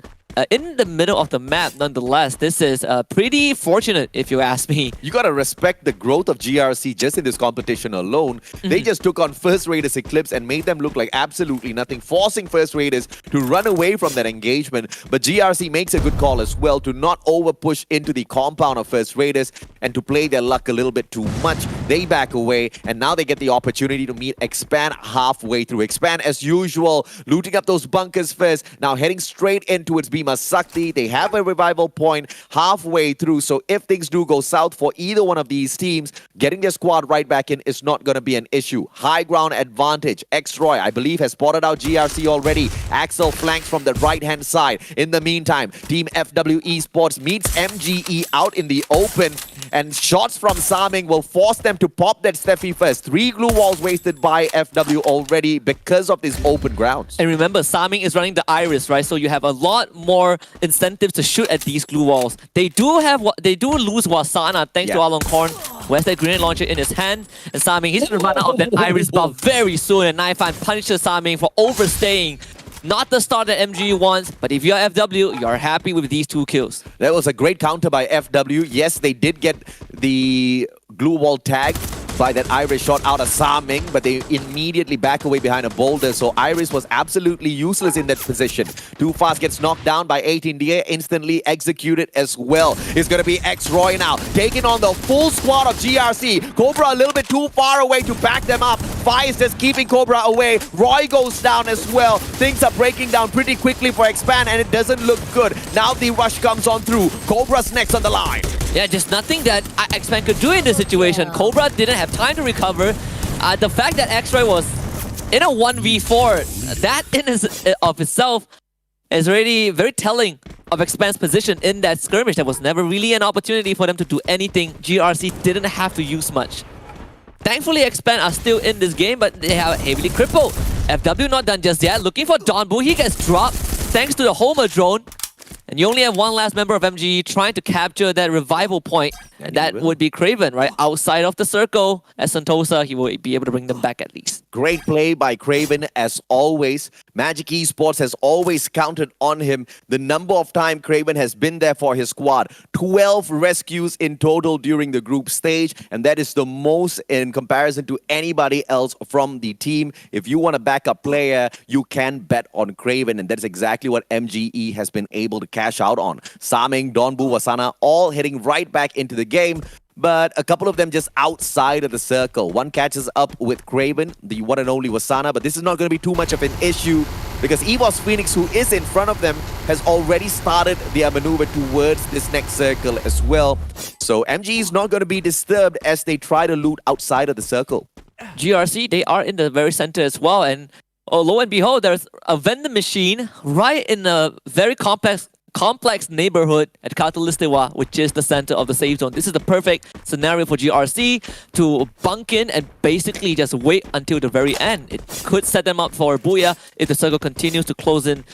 In the middle of the map, nonetheless, this is pretty fortunate, if you ask me. You gotta respect the growth of GRC just in this competition alone. They just took on First Raiders Eclipse and made them look like absolutely nothing, forcing First Raiders to run away from that engagement. But GRC makes a good call as well to not over push into the compound of First Raiders and to play their luck a little bit too much. They back away, and now they get the opportunity to meet Expand halfway through. Expand, as usual, looting up those bunkers first, now heading straight into its Bhima Sakti. They have a revival point halfway through, so if things do go south for either one of these teams, getting their squad right back in is not going to be an issue. High ground advantage. X-Roy, I believe, has spotted out GRC already. Axel flanks from the right-hand side. In the meantime, Team FW Esports meets MGE out in the open, and shots from Saming will force them to pop that Steffi first. 3 glue walls wasted by FW already because of these open grounds. And remember, Saming is running the Iris, right? So you have a lot more incentives to shoot at these glue walls. They do lose Wasana thanks to Alon Korn, who has that grenade launcher in his hand. And Saming, he's going to run out of that Iris buff very soon. And Naifan punishes Saming for overstaying. Not the start that MG wants, but if you're FW, you're happy with these 2 kills. That was a great counter by FW. Yes, they did get the glue wall tag by that Iris shot out of Saming, but they immediately back away behind a boulder, so Iris was absolutely useless in that position. Too Fast gets knocked down by 18DA, instantly executed as well. It's going to be X-Roy now, taking on the full squad of GRC. Cobra a little bit too far away to back them up. Fai is just keeping Cobra away. Roy goes down as well. Things are breaking down pretty quickly for Expand, and it doesn't look good. Now the rush comes on through. Cobra's next on the line. Yeah, just nothing that X-Man could do in this situation. Cobra didn't have time to recover. The fact that X-Ray was in a 1v4, that in of itself is already very telling of Expand's position in that skirmish. There was never really an opportunity for them to do anything. GRC didn't have to use much. Thankfully, Expand are still in this game, but they are heavily crippled. FW not done just yet. Looking for Donbu. He gets dropped thanks to the Homer drone. And you only have one last member of MG trying to capture that revival point. And that would be Craven, right? Outside of the circle. As Sentosa, he will be able to bring them back at least. Great play by Craven as always. Magic Esports has always counted on him. The number of time Craven has been there for his squad. 12 rescues in total during the group stage. And that is the most in comparison to anybody else from the team. If you want a backup player, you can bet on Craven. And that's exactly what MGE has been able to cash out on. Saming, Donbu, Wasana, all heading right back into the game. but a couple of them just outside of the circle. One catches up with Craven, the one and only Wasana, but this is not going to be too much of an issue because EVOS Phoenix, who is in front of them, has already started their maneuver towards this next circle as well. So MG is not going to be disturbed as they try to loot outside of the circle. GRC, they are in the very center as well, and lo and behold, there's a vending machine right in a very complex neighborhood at Katalistewa, which is the center of the safe zone. This is the perfect scenario for GRC to bunk in and basically just wait until the very end. It could set them up for a booyah if the circle continues to close in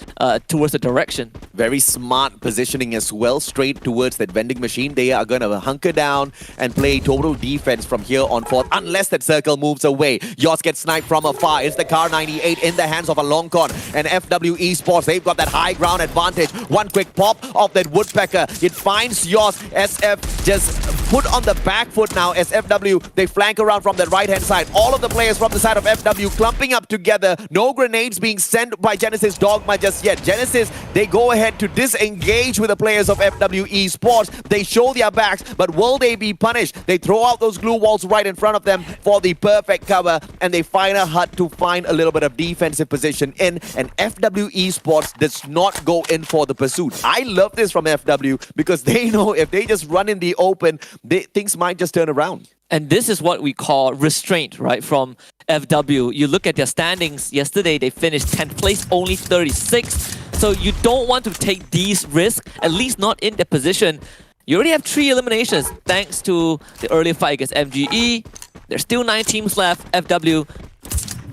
towards the direction. Very smart positioning as well, straight towards that vending machine. They are going to hunker down and play total defense from here on forth, unless that circle moves away. Yoss gets sniped from afar. It's the Car 98 in the hands of Alongkorn. And FW Esports, they've got that high ground advantage. One quick pop of that woodpecker. It finds Yoss. SF just put on the back foot now. As FW, they flank around from the right-hand side. All of the players from the side of FW clumping up together. No grenades being sent by Genesis Dogma just yet. Genesis, they go ahead to disengage with the players of FW Esports. They show their backs, but will they be punished? They throw out those glue walls right in front of them for the perfect cover, and they find a hut to find a little bit of defensive position in, and FW Esports does not go in for the pursuit. I love this from FW because they know if they just run in the open, things might just turn around. And this is what we call restraint, right, from FW. You look at their standings yesterday, they finished 10th place, only 36. So you don't want to take these risks, at least not in their position. You already have 3 eliminations thanks to the early fight against MGE. There's still 9 teams left. FW,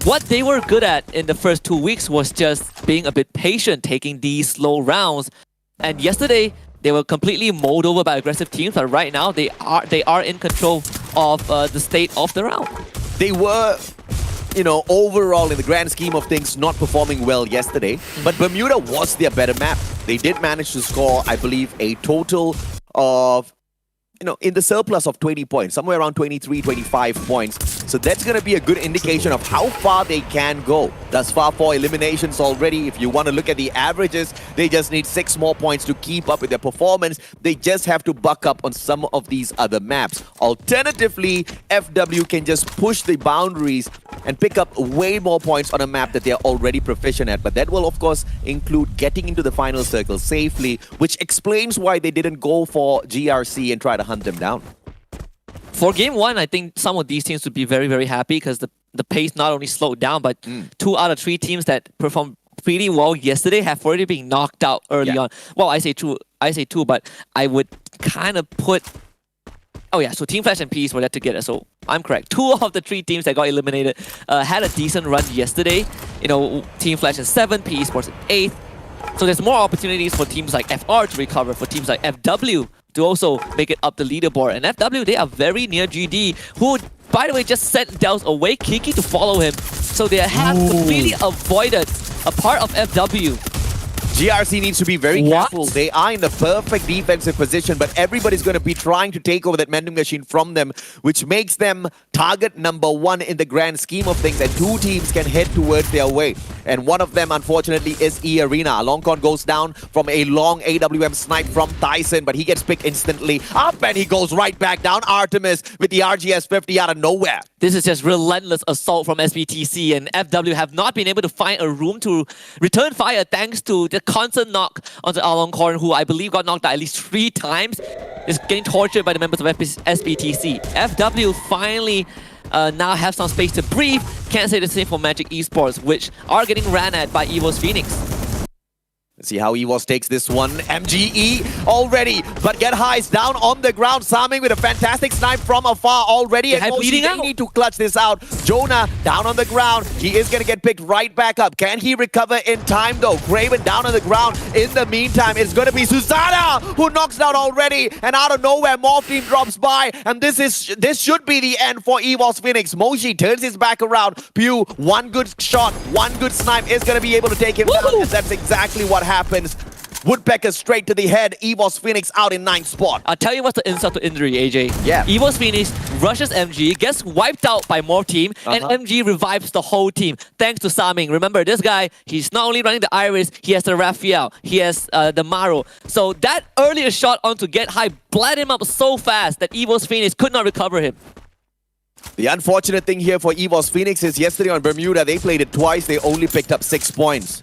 what they were good at in the first 2 weeks was just being a bit patient, taking these slow rounds. And yesterday, they were completely mowed over by aggressive teams, but right now they are in control of the state of the round. They were, overall in the grand scheme of things, not performing well yesterday, but Bermuda was their better map. They did manage to score, I believe, a total of, in the surplus of 20 points, somewhere around 23, 25 points. So that's going to be a good indication of how far they can go. Thus far, 4 eliminations already. If you want to look at the averages, they just need 6 more points to keep up with their performance. They just have to buck up on some of these other maps. Alternatively, FW can just push the boundaries and pick up way more points on a map that they're already proficient at. But that will, of course, include getting into the final circle safely, which explains why they didn't go for GRC and try to hunt them down. For game 1, I think some of these teams would be very, very happy because the pace not only slowed down, but 2 out of 3 teams that performed pretty well yesterday have already been knocked out early on. Well, I say 2, but I would kind of put... Oh yeah, so Team Flash and Peace were there together, so I'm correct. 2 of the 3 teams that got eliminated had a decent run yesterday. Team Flash in 7th, Peace was in 8th. So there's more opportunities for teams like FR to recover, for teams like FW to also make it up the leaderboard. And FW, they are very near GD, who, by the way, just sent Dels away, Kiki to follow him. So they have completely avoided a part of FW. GRC needs to be very careful. They are in the perfect defensive position, but everybody's going to be trying to take over that vending machine from them, which makes them target number 1 in the grand scheme of things, and 2 teams can head towards their way. And one of them, unfortunately, is E-Arena. Alongkorn goes down from a long AWM snipe from Tyson, but he gets picked instantly up, and he goes right back down. Artemis with the RGS 50 out of nowhere. This is just relentless assault from SBTC, and FW have not been able to find a room to return fire thanks to the constant knock onto Alongkorn, who I believe got knocked out at least 3 times. Is getting tortured by the members of SBTC. FW finally now have some space to breathe. Can't say the same for Magic Esports, which are getting ran at by EVOS Phoenix. Let's see how EVOS takes this one. MGE already, but Get High's down on the ground. Saming with a fantastic snipe from afar already. And they need to clutch this out. Jonah down on the ground. He is going to get picked right back up. Can he recover in time though? Craven down on the ground. In the meantime, it's going to be Susanna who knocks down already. And out of nowhere, Morph Team drops by. And this should be the end for EVOS Phoenix. Moshi turns his back around. Pew, one good shot, one good snipe is going to be able to take him down. And that's exactly what happens. Woodpecker straight to the head. EVOS Phoenix out in 9th spot. I'll tell you what's the insult to injury, AJ. Yeah. EVOS Phoenix rushes MG, gets wiped out by more team, and MG revives the whole team. Thanks to Saming. Remember, this guy, he's not only running the Iris, he has the Raphael, he has the Maro. So that earlier shot onto Get High bled him up so fast that EVOS Phoenix could not recover him. The unfortunate thing here for EVOS Phoenix is yesterday on Bermuda, they played it twice, they only picked up 6 points.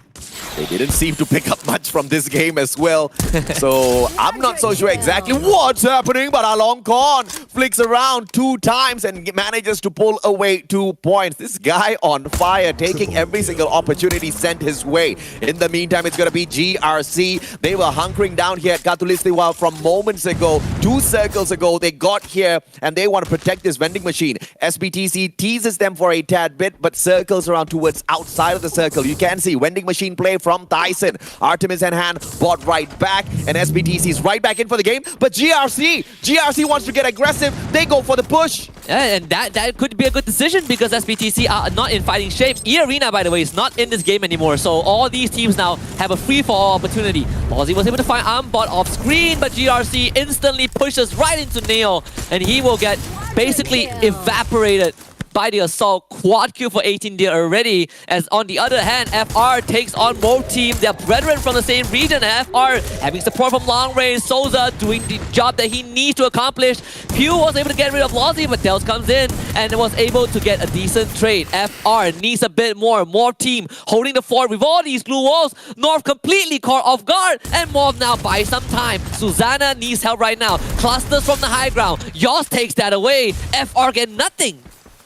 They didn't seem to pick up much from this game as well. So I'm not so sure exactly what's happening, but Along Khan flicks around 2 times and manages to pull away 2 points. This guy on fire, taking every single opportunity sent his way. In the meantime, it's going to be GRC. They were hunkering down here at Katulistiwa from moments ago. 2 circles ago, they got here and they want to protect this vending machine. SBTC teases them for a tad bit, but circles around towards outside of the circle. You can see vending machine play from Tyson. Artemis and Han bought right back, and SBTC is right back in for the game. But GRC wants to get aggressive. They go for the push. Yeah, and that could be a good decision because SBTC are not in fighting shape. E-Arena, by the way, is not in this game anymore. So all these teams now have a free-for-all opportunity. Lozzy was able to find Armbot off screen, but GRC instantly pushes right into Neo, and he will get basically evaporated by the assault. Quad kill for 18 there already, as on the other hand, FR takes on more team, their brethren from the same region. FR having support from long range, Souza doing the job that he needs to accomplish. Pew was able to get rid of Lozzy, but Dels comes in and was able to get a decent trade. FR needs a bit more team holding the fort with all these glue walls. North completely caught off guard, and Morph now buys some time. Susanna needs help right now. Clusters from the high ground. Yoss takes that away. FR get nothing.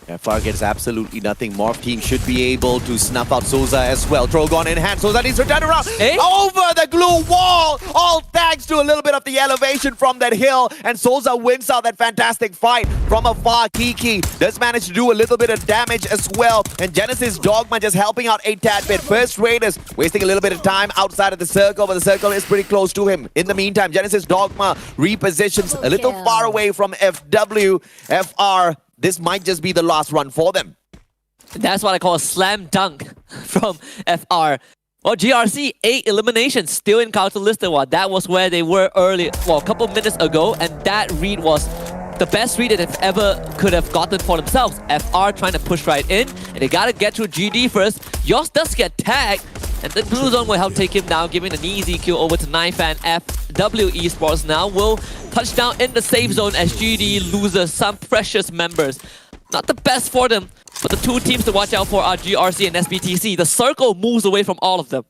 FR gets absolutely nothing. Morph team should be able to snuff out Souza as well. Drogon in hand. Souza needs to turn around. Over the glue wall. All thanks to a little bit of the elevation from that hill. And Souza wins out that fantastic fight from afar. Kiki does manage to do a little bit of damage as well. And Genesis Dogma just helping out a tad bit. First Raiders wasting a little bit of time outside of the circle, but the circle is pretty close to him. In the meantime, Genesis Dogma repositions a little far away from FW. FR, this might just be the last run for them. That's what I call a slam dunk from FR. Well, GRC, 8 eliminations, still in Katulistiwa. That was where they were early, well, a couple minutes ago, and that read was the best read that they've ever could have gotten for themselves. FR trying to push right in, and they gotta get through GD first. Yoss does get tagged, and the blue zone will help take him down, giving an easy kill over to Knifan. FW Esports now will touch down in the safe zone as GD loses some precious members. Not the best for them, but the 2 teams to watch out for are GRC and SBTC. The circle moves away from all of them.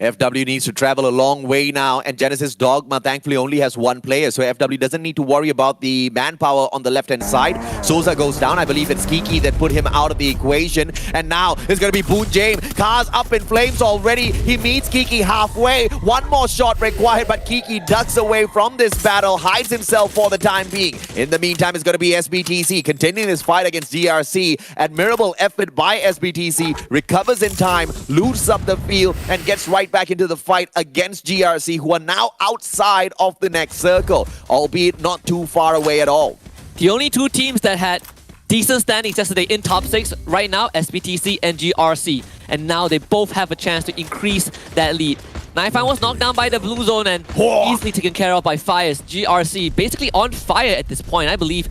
FW needs to travel a long way now, and Genesis Dogma thankfully only has 1 player, so FW doesn't need to worry about the manpower on the left-hand side. Souza goes down. I believe it's Kiki that put him out of the equation, and now it's going to be Boon James. Car's up in flames already. He meets Kiki halfway. 1 more shot required, but Kiki ducks away from this battle, hides himself for the time being. In the meantime, it's going to be SBTC continuing his fight against GRC. Admirable effort by SBTC, recovers in time, loots up the field, and gets right back into the fight against GRC, who are now outside of the next circle, albeit not too far away at all. The only 2 teams that had decent standings yesterday in top 6 right now, SBTC and GRC. And now they both have a chance to increase that lead. Knifan was knocked down by the blue zone and easily taken care of by Fires. GRC basically on fire at this point. I believe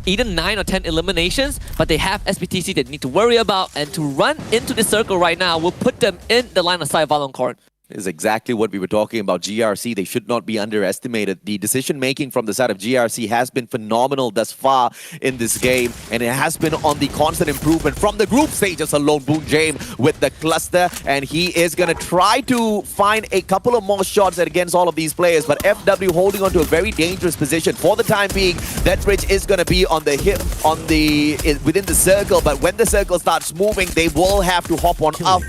either 9 or 10 eliminations, but they have SBTC they need to worry about, and to run into the circle right now will put them in the line of sight of Valoncorn. Is exactly what we were talking about. GRC, they should not be underestimated. The decision-making from the side of GRC has been phenomenal thus far in this game, and it has been on the constant improvement from the group stages alone. Boon James with the cluster, and he is going to try to find a couple of more shots against all of these players, but FW holding on to a very dangerous position for the time being. That bridge is going to be on the hip, within the circle, but when the circle starts moving, they will have to hop on up,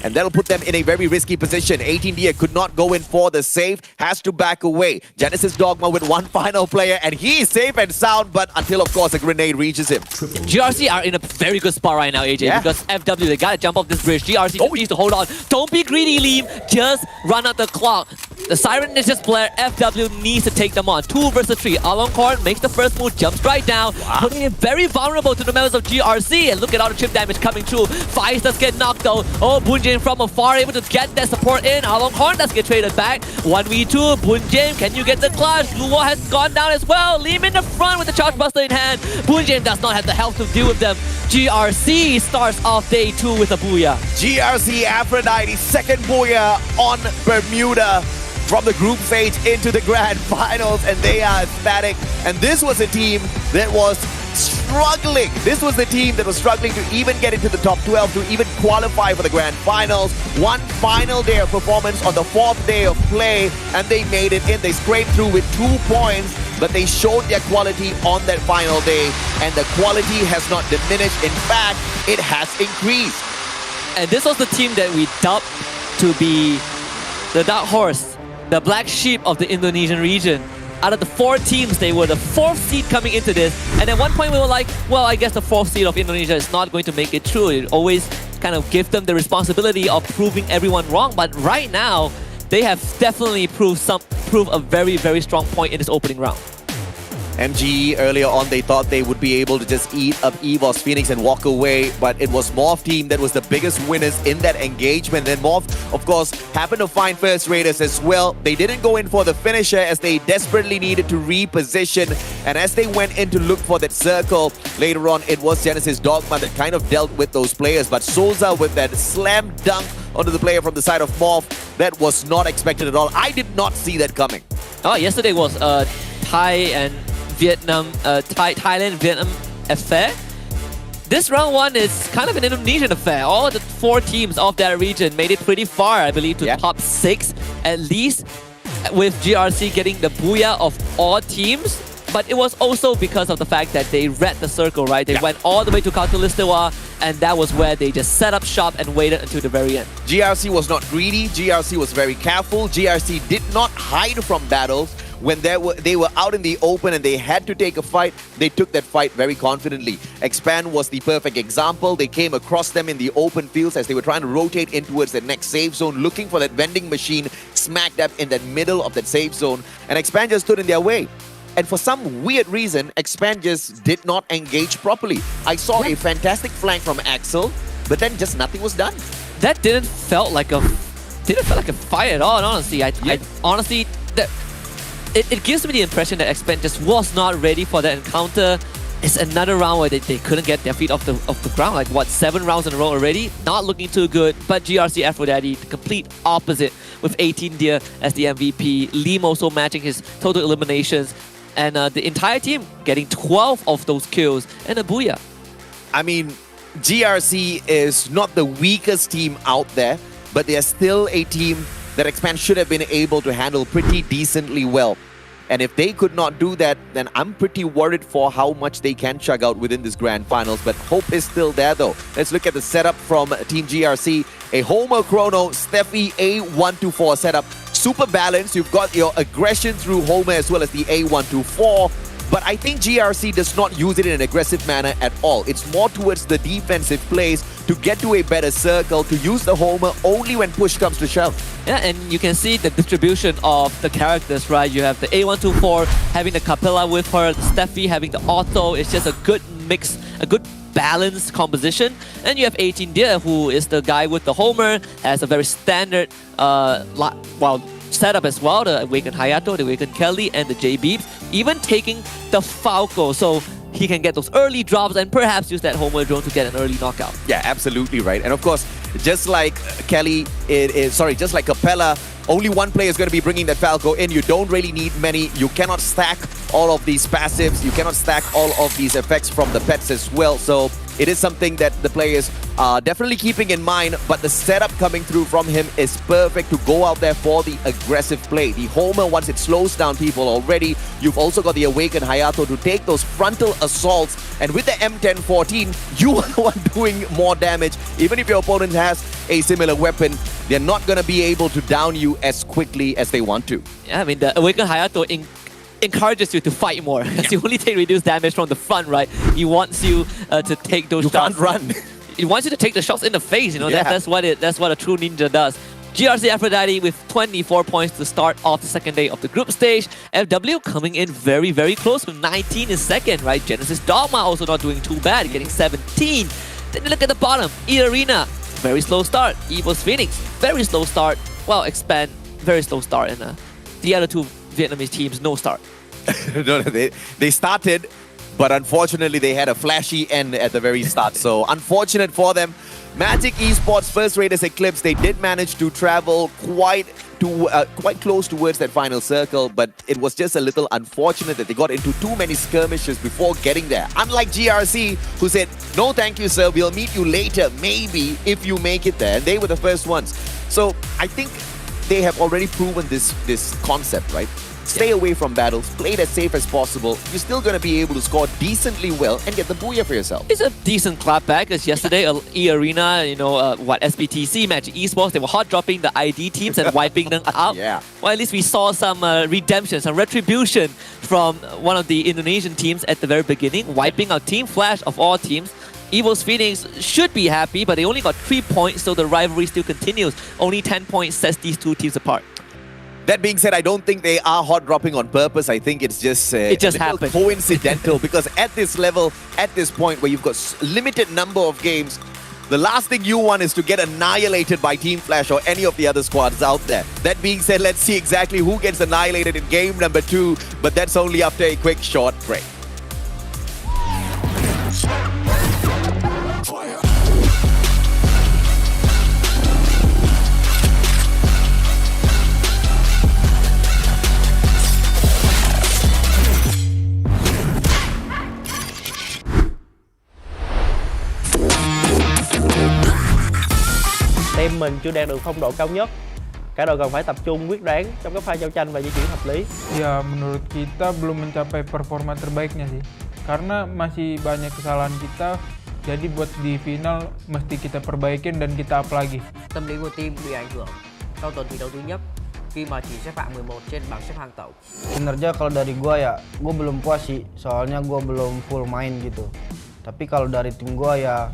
and that'll put them in a very risky position. 18D could not go in for the save, has to back away. Genesis Dogma with 1 final player, and he's safe and sound, but until, of course, a grenade reaches him. GRC are in a very good spot right now, AJ, because FW, they gotta jump off this bridge. GRC needs to hold on. Don't be greedy, Liam. Just run out the clock. The siren is just blare. FW needs to take them on. 2 versus 3. Aloncorn makes the first move, jumps right down, putting it very vulnerable to the members of GRC. And look at all the chip damage coming through. Fice does get knocked out. Oh, Bunjin from afar able to get that support in. Aloncorn does get traded back. 1v2. Bunjin, can you get the clutch? Luo has gone down as well. Lim in the front with the charge buster in hand. Bunjin does not have the health to deal with them. GRC starts off day 2 with a booyah. GRC Aphrodite, second booyah on Bermuda. From the group stage into the grand finals, and they are ecstatic. And this was a team that was struggling. This was the team that was struggling to even get into the top 12, to even qualify for the grand finals. One final day of performance on the 4th day of play, and they made it in. They scraped through with 2 points, but they showed their quality on that final day, and the quality has not diminished. In fact, it has increased. And this was the team that we dubbed to be the dark horse, the black sheep of the Indonesian region. Out of the 4 teams, they were the 4th seed coming into this. And at one point we were like, well, I guess the 4th seed of Indonesia is not going to make it through. It always kind of give them the responsibility of proving everyone wrong. But right now, they have definitely proved a very, very strong point in this opening round. MGE earlier on, they thought they would be able to just eat up EVOS Phoenix and walk away, but it was Morph team that was the biggest winners in that engagement. Then Morph, of course, happened to find First Raiders as well. They didn't go in for the finisher as they desperately needed to reposition, and as they went in to look for that circle, later on it was Genesis Dogma that kind of dealt with those players, but Souza with that slam dunk onto the player from the side of Morph, that was not expected at all. I did not see that coming. Oh, yesterday was Thai and Vietnam, Thailand-Vietnam affair. This round 1 is kind of an Indonesian affair. All the 4 teams of that region made it pretty far, I believe, to top 6 at least, with GRC getting the booyah of all teams. But it was also because of the fact that they read the circle, right? They went all the way to Katulistiwa, and that was where they just set up shop and waited until the very end. GRC was not greedy. GRC was very careful. GRC did not hide from battles. When they were out in the open and they had to take a fight, they took that fight very confidently. Expand was the perfect example. They came across them in the open fields as they were trying to rotate in towards the next safe zone, looking for that vending machine smack dab in that middle of that safe zone. And Expand just stood in their way. And for some weird reason, Expand just did not engage properly. I saw a fantastic flank from Axel, but then just nothing was done. That didn't felt like a fight at all, honestly. I honestly... It gives me the impression that Expand just was not ready for that encounter. It's another round where they couldn't get their feet off the ground. Like, what, 7 rounds in a row already? Not looking too good. But GRC Aphrodite, the complete opposite, with 18 Deer as the MVP. Lim also matching his total eliminations. And the entire team getting 12 of those kills and a booyah. I mean, GRC is not the weakest team out there, but they are still a team that Expand should have been able to handle pretty decently well. And if they could not do that, then I'm pretty worried for how much they can chug out within this grand finals. But hope is still there though. Let's look at the setup from Team GRC. A Homer Chrono, Steffi A124 setup. Super balanced. You've got your aggression through Homer as well as the A124. But I think GRC does not use it in an aggressive manner at all. It's more towards the defensive plays to get to a better circle, to use the Homer only when push comes to shove. Yeah, and you can see the distribution of the characters, right? You have the A124 having the Capella with her, Steffi having the auto. It's just a good mix, a good balanced composition. And you have 18 Deer, who is the guy with the Homer, has a very standard setup as well, the Awakened Hayato, the Awakened Kelly, and the J-Beeps, even taking the Falco, so he can get those early drops and perhaps use that Homer drone to get an early knockout. Yeah, absolutely right. And of course, just like Kelly, just like Capella, only one player is going to be bringing that Falco in. You don't really need many. You cannot stack all of these passives. You cannot stack all of these effects from the pets as well. So it is something that the players are definitely keeping in mind, but the setup coming through from him is perfect to go out there for the aggressive play. The Homer, once it slows down people already, you've also got the Awakened Hayato to take those frontal assaults, and with the M1014, you are the one doing more damage. Even if your opponent has a similar weapon, they're not going to be able to down you as quickly as they want to. Yeah, I mean, the Awakened Hayato encourages you to fight more, because you only take reduced damage from the front, right? He wants you to take those shots. You can't run. He wants you to take the shots in the face, you know. Yeah. That's what a true ninja does. GRC Aphrodite with 24 points to start off the second day of the group stage. FW coming in very, very close with 19 in second, right? Genesis Dogma also not doing too bad, getting 17. Then you look at the bottom, E-Arena, very slow start. Evil's Phoenix, very slow start. Well, Expand, very slow start. And the other two Vietnamese teams, no start. No, they started, but unfortunately they had a flashy end at the very start. So unfortunate for them. Magic Esports First Raiders Eclipse, they did manage to travel quite close towards that final circle, but it was just a little unfortunate that they got into too many skirmishes before getting there. Unlike GRC, who said, no thank you sir, we'll meet you later, maybe, if you make it there. And they were the first ones. So I think they have already proven this concept, right? Stay away from battles, play it as safe as possible. You're still going to be able to score decently well and get the booyah for yourself. It's a decent clapback because yesterday, E-Arena, SBTC, Magic Esports, they were hot dropping the ID teams and wiping them out. Yeah. Well, at least we saw some redemption, some retribution from one of the Indonesian teams at the very beginning, wiping out Team Flash of all teams. Evil's Phoenix should be happy, but they only got 3 points, so the rivalry still continues. Only 10 points sets these two teams apart. That being said, I don't think they are hot dropping on purpose. I think it's just it just happened. Coincidental because at this level, at this point where you've got limited number of games, the last thing you want is to get annihilated by Team Flash or any of the other squads out there. That being said, let's see exactly who gets annihilated in game number 2, but that's only after a quick short break. Team mình chưa đạt được phong độ cao nhất. Cả đội cần phải tập trung quyết đoán trong các pha giao tranh và di chuyển hợp lý. Ya, menurut kita belum mencapai performa terbaiknya sih. Karena masih banyak kesalahan kita. Jadi buat di final mesti kita perbaikin dan kita up lagi. Tâm lý của team bị ảnh hưởng sau tuần thi đấu thứ nhất khi mà chỉ xếp hạng 11 trên bảng xếp hạng tổng. Kinerja kalau dari gua ya, gua belum puas sih. Soalnya gua belum full main gitu. Tapi kalau dari tim gua ya,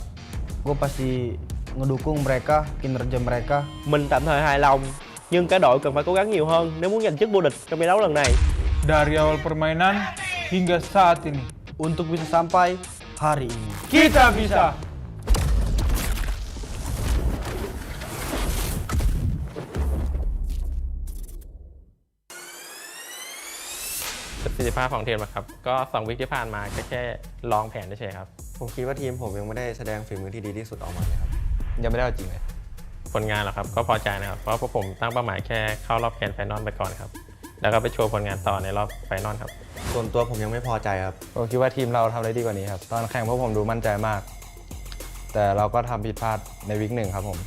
gua pasti ngedukung mereka, kinerja mereka. Mình tạm thời hài lòng, nhưng cả đội cần phải cố gắng nhiều hơn nếu muốn giành chức vô địch trong giải đấu lần này. Dari awal permainan hingga saat ini. Untuk bisa sampai hari ini. Kita bisa!ประสิทธิภาพของทีมนะครับก็2 วิคที่ผ่านมาก็แค่ลองแผนเฉยๆครับ ผมคิดว่าทีมผมยังไม่ได้แสดงฝีมือที่ดีที่สุดออกมาเลยครับยังไม่ได้จริงเลย ผลงานเหรอครับก็พอใจนะครับเพราะพวกผมตั้งเป้าหมายแค่เข้ารอบแกรนด์ไฟนอลไปก่อนครับแล้วก็ไปโชว์ผลงานต่อในรอบไฟนอลครับส่วนตัวผมยังไม่พอใจครับ ผมคิดว่าทีมเราทำได้ดีกว่านี้ครับตอนแข่งพวกผมดูมั่นใจมากแต่เราก็ทำผิดพลาดในวิค1ครับผม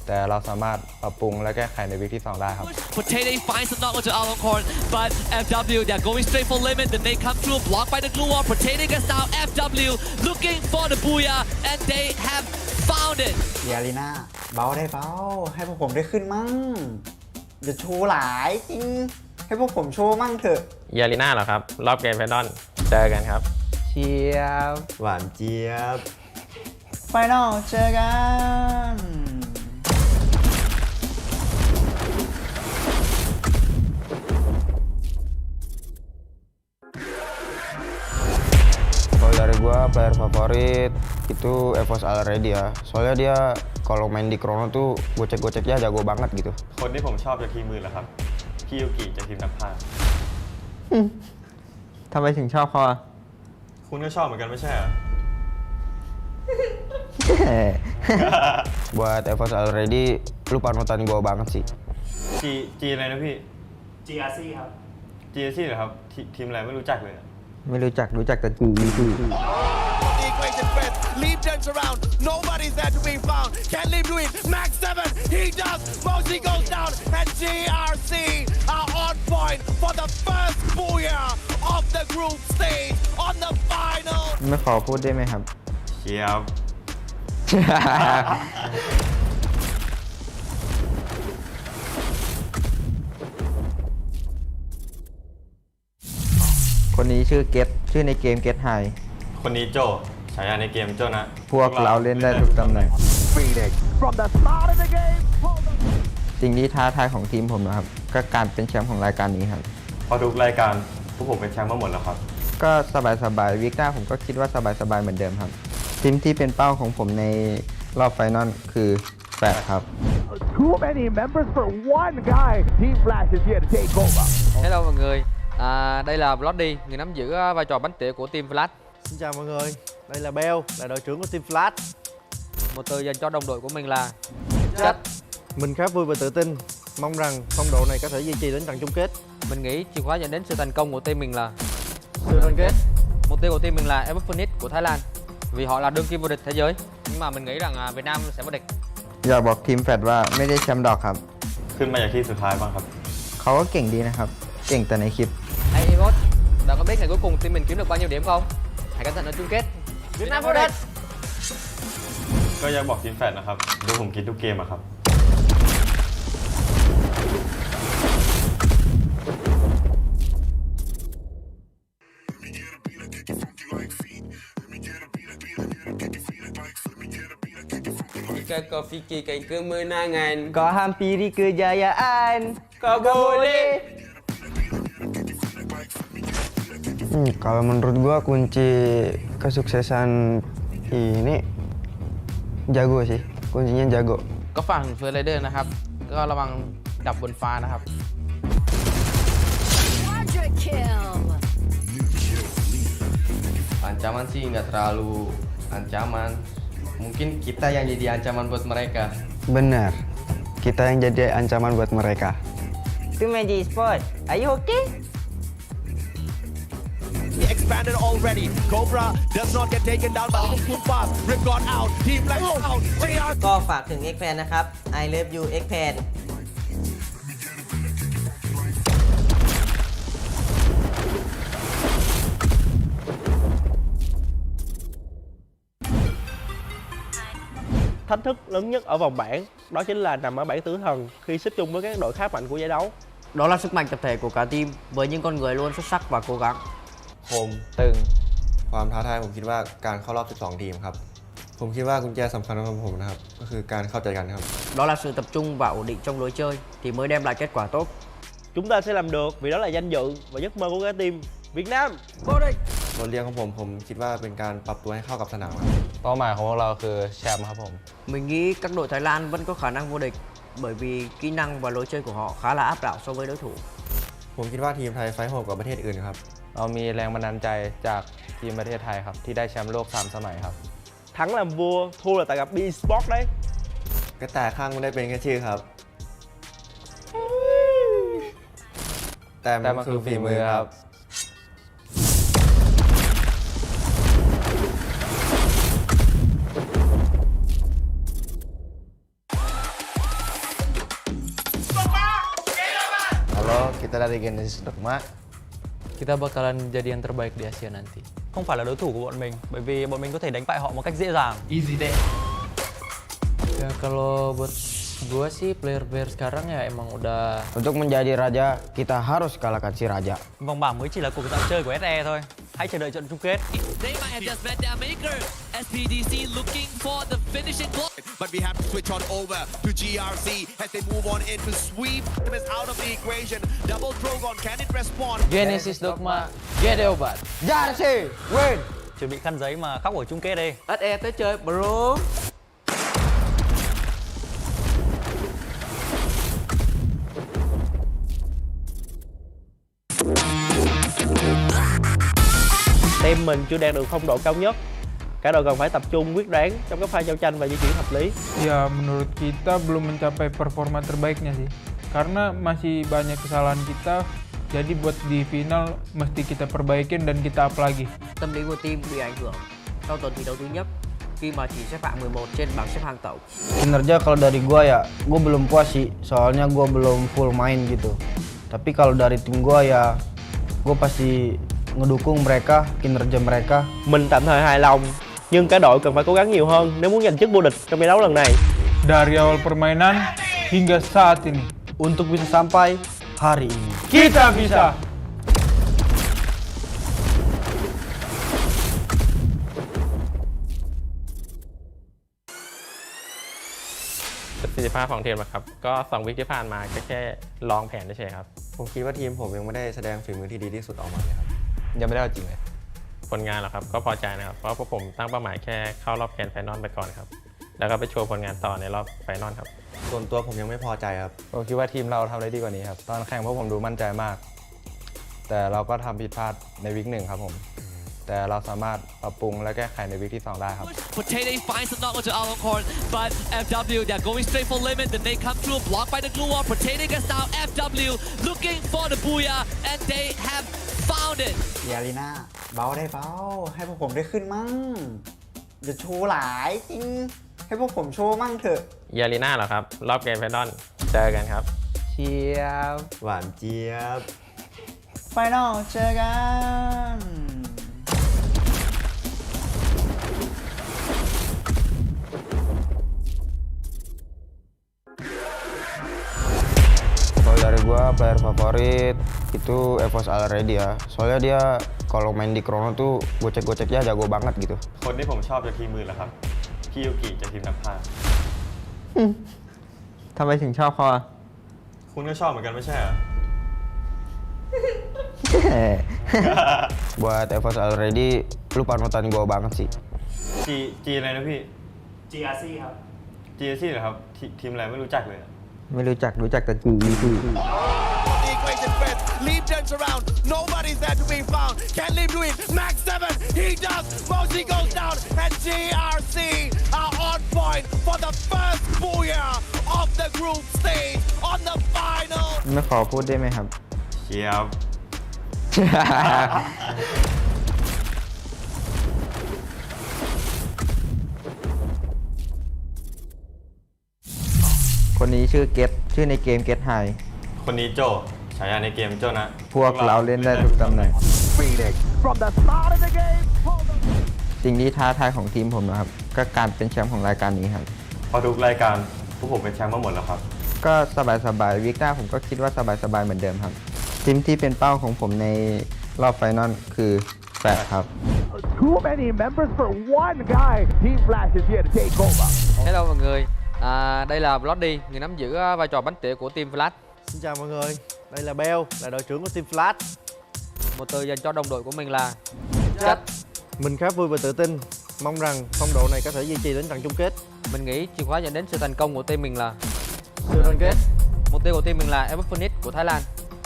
แต่เราสามารถปรับปรุงและแก้ไขในวิคที่2ได้ครับ Potato finds the knock onto Aloncorn, but FW, they're going straight for limit. Then they come through, blocked by the glue wall. Potato gets down. FW looking for the booyah, and they have found it. เยลีน่าเบาได้เบาให้พวกผมได้ขึ้นมั่งอย่าโชว์หลายจริงให้พวกผมโชว์มั่งเถอะ ยาลีน่าเหรอครับรอบแกรนด์ไฟนอลเจอกันครับ เชียบ หวานเจี๊ยบ ไฟนอลเจอกัน Kalau dari gua player favorit itu Evos Already ya. Soalnya dia kalau main di Chrono tuh gocek-goceknya jago banget gitu. คนที่ผมชอบจากทีมมือเหรอครับพี่ยูกิจากทีมนักพากย์ ทำไมถึงชอบเขาอ่ะ คุณก็ชอบเหมือนกันไม่ใช่เหรอ Buat Evos Already lu panutan gua banget sih.จีอะไรนะพี่ GRC ครับ GRC เหรอครับทีมอะไรไม่รู้จักเลย ไม่รู้จักแต่จี Leap turns around, nobody's there to be found. Can Leap do it? Max 7, he does. Moshi goes down, and GRC are on point for the first booyah of the group stage on the final. ไม่ขอพูดได้ไหมครับ เชียบ คนนี้ชื่อเกตชื่อในเกมเกตไฮ คนนี้โจฉายาในเกมโจนะ พวกเราเล่นได้ทุกตำแหน่ง Phoenix from the start of the game. สิ่งที่ท้าทายของทีมผมนะครับก็การเป็นแชมป์ของรายการนี้ครับ พอทุกรายการพวกผมเป็นแชมป์มาหมดแล้วครับ ก็สบายๆวิกหน้าผมก็คิดว่าสบายๆเหมือนเดิมครับทีมที่เป็นเป้าของผมในรอบไฟนอลคือ8ครับ Too many members for one guy. Team Flash is here to take over. Hello mọi người, đây là Bloody, người nắm giữ vai trò bánh tỉa của Team Flash. Xin chào mọi người, đây là Bell, là đội trưởng của Team Flash. Một từ dành cho đồng đội của mình là Chất. Mình khá vui và tự tin, mong rằng phong độ này có thể duy trì đến trận chung kết. Mình nghĩ chìa khóa dẫn đến sự thành công của team mình là sự đoàn kết. Mục tiêu của team mình là Epic Phoenix của Thái Lan, vì họ là đương kim vô địch thế giới. Nhưng mà mình nghĩ rằng Việt Nam sẽ vô địch. อยากบอกทีมแฟดว่าไม่ได้แชมป์ดอกครับ ขึ้นมาจากที่สุดท้ายบ้างครับ เขาก็เก่งดีนะครับ เก่งแต่ในคลิป Hey Evot, bạn có biết ngày cuối cùng team mình kiếm được bao nhiêu điểm không? Hãy cẩn thận ở chung kết. Việt Nam vô địch. ก็อยากบอกทีมแฟดนะครับดูผมคิดทุกเกมอะครับ Jika kau fikirkan kemenangan, Kau hampiri kejayaan. kau boleh. Kalau menurut gua kunci kesuksesan ini jago sih, kuncinya jago. ก็ฝั่งเฟอร์ไรเดอร์นะครับ ก็ระวังดับบนฟ้านะครับ Quadra kill. Ancaman sih nggak terlalu ancaman. Mungkin kita yang jadi ancaman buat mereka. Benar, kita yang jadi ancaman buat mereka. Itu Magic Sport. Are you okay? He expanded already. Cobra does not get taken down by the too fast. Rip got out. Team Flash out. ก็ฝากถึง X Fan นะครับ I love you X Fan. Thách thức lớn nhất ở vòng bảng đó chính là nằm ở bảng tử thần khi xếp chung với các đội khá mạnh của giải đấu. Đó là sức mạnh tập thể của cả team với những con người luôn xuất sắc và cố gắng. คมตึงความท้าทายผมคิดว่าการเข้ารอบ 12 ทีมครับ ผมคิดว่ากุญแจสำคัญของผมนะครับก็คือการเข้าใจกันครับ Đó là sự tập trung và ổn định trong lối chơi thì mới đem lại kết quả tốt. Chúng ta sẽ làm được vì đó là danh dự và giấc mơ của cả team Việt Nam. Vô địch. บทเรียนของผมคิดว่าเป็นการปรับตัวให้เข้ากับสนามครับ เป้าหมายของพวกเราคือแชมป์ครับผม Mình nghĩ các đội Thái Lan vẫn có khả năng vô địch bởi vì kỹ năng và lối chơi của họ khá là áp đảo so với đối thủ. ผมคิดว่าทีมไทยไฟท์โหดกว่าประเทศอื่นครับ เรามีแรงบันดาลใจจากทีมประเทศไทยครับที่ได้แชมป์โลก3 สมัยครับ Thắng làm vua, thua là tại gặp B-Sport đấy. กระต่ายข้างไม่ได้เป็นแค่ชื่อครับ แต่มันคือฝีมือครับ Halo, kita dari Genesis Dogma. Kita bakalan jadi yang terbaik di Asia nanti. Không phải là đối thủ của bọn mình, bởi vì bọn mình có thể đánh bại họ một cách dễ dàng. Easy deh. Ya kalau buat gua sih player-player sekarang ya emang udah. Untuk menjadi raja, kita harus kalahkan si raja. Vòng bảng mới chỉ là cuộc dạo chơi của SE thôi. Hãy chờ đợi trận chung kết. They might have just met their maker. SPDC looking for the finishing blow. But we have to switch on over to GRC as they move on in to sweep them out of the equation. Double Drogon, can it respond? Genesis Dogma, get over. Jersey, win. Chuẩn bị khăn giấy mà khóc ở chung kết đi. SE tới chơi bro. Team mình chưa đạt được phong độ cao nhất. Cả đội cần phải tập trung quyết đoán trong các pha giao tranh và di chuyển hợp lý. Ya menurut kita belum mencapai performa terbaiknya sih. Karena masih banyak kesalahan kita. Jadi buat di final mesti kita perbaikin dan kita up lagi. Tâm lý của team bị ảnh hưởng sau tuần thi đấu thứ nhất khi mà chỉ xếp hạng 11 trên bảng xếp hạng tổng. Kinerja kalau dari gua ya, gua belum puas sih. Soalnya gua belum full main gitu. Tapi kalau dari tim gua ya, gua pasti ngedukung mereka, kinerja mereka. Mình tạm thời hài lòng, nhưng cả đội cần phải cố gắng nhiều hơn nếu muốn giành chức vô địch trong giải đấu lần này. Dari awal permainan hingga saat ini. Untuk bisa sampai hari ini. Kita bisa! ผิดพลาดของทีมนะครับก็2 วิคที่ผ่านมาแค่ลองแผนเฉยๆครับ ผมคิดว่าทีมผมยังไม่ได้แสดงฝีมือที่ดีที่สุดออกมาเลยครับ ยังไม่ได้เอาจริงเลย ผลงานเหรอครับก็พอใจนะครับเพราะพวกผมตั้งเป้าหมายแค่เข้ารอบแกรนด์ไฟนอลไปก่อนครับแล้วก็ไปโชว์ผลงานต่อในรอบไฟนอลครับ ส่วนตัวผมยังไม่พอใจครับ ผมคิดว่าทีมเราทำได้ดีกว่านี้ครับตอนแข่งพวกผมดูมั่นใจมาก แต่เราก็ทำผิดพลาดในวิก1ครับผมแต่เราสามารถปรับปรุงและแก้ไขในวิกที่2ได้ครับ Potato finds the knock onto Aloncorn, but FW, they're going straight for limit. Then they come through, blocked by the glue wall. Potato gets down. FW looking for the booyah, and they have found it. เยาลีน่าเบาได้เบาให้พวกผมได้ขึ้นมั่งอย่าโชว์หลายจริงให้พวกผมโชว์มั่งเถอะ เยาลีน่าเหรอครับรอบแกรนด์ไฟนอลเจอกันครับ เชียบ หวานเจี๊ยบ ไฟนอลเจอกัน Kalau dari gua player favorit itu Evos Already ya. Soalnya dia kalau main di Chrono tuh gocek-goceknya jago banget gitu. คนที่ผมชอบจากทีมมือเหรอครับพี่ยูกิจากทีมนักพากย์ ทำไมถึงชอบเขาอ่ะ คุณก็ชอบเหมือนกันไม่ใช่เหรอ Buat Evos Already lu panutan gua banget sih. G อะไรนะพี่ GRC ครับ GRC เหรอครับทีมอะไรไม่รู้จักเลยอะ ไม่รู้จักแต่จีพี่ The equation fits. Leap turns around. Nobody's there to be found. Can Leap do it? Max 7. He does. Moshi goes down. And GRC are on point for the first booyah of the group stage on the final. ไม่ขอพูดได้ไหมครับ เชียบ คนนี้ชื่อเกตชื่อในเกมเกตไฮ คนนี้โจฉายาในเกมโจนะ พวกเราเล่นได้ทุกตำแหน่ง From the start of the game. สิ่งที่ท้าทายของทีมผมนะครับ ก็การเป็นแชมป์ของรายการนี้ครับ พอทุกรายการพวกผมเป็นแชมป์มาหมดแล้วครับ ก็สบายๆวิกหน้าผมก็คิดว่าสบายๆเหมือนเดิมครับ ทีมที่เป็นเป้าของผมในรอบไฟนอลคือแฟร์ครับ Too many members for one guy. Team Flash is here to take over. Hello mọi người, đây là Bloody, người nắm giữ vai trò bánh tỉa của Team Flash. Xin chào mọi người, đây là Bell, là đội trưởng của Team Flash. Một từ dành cho đồng đội của mình là Chất. Mình khá vui và tự tin, mong rằng phong độ này có thể duy trì đến trận chung kết. Mình nghĩ chìa khóa dẫn đến sự thành công của team mình là Sự đoàn kết. mục tiêu của team mình là Invitational của Thái Lan,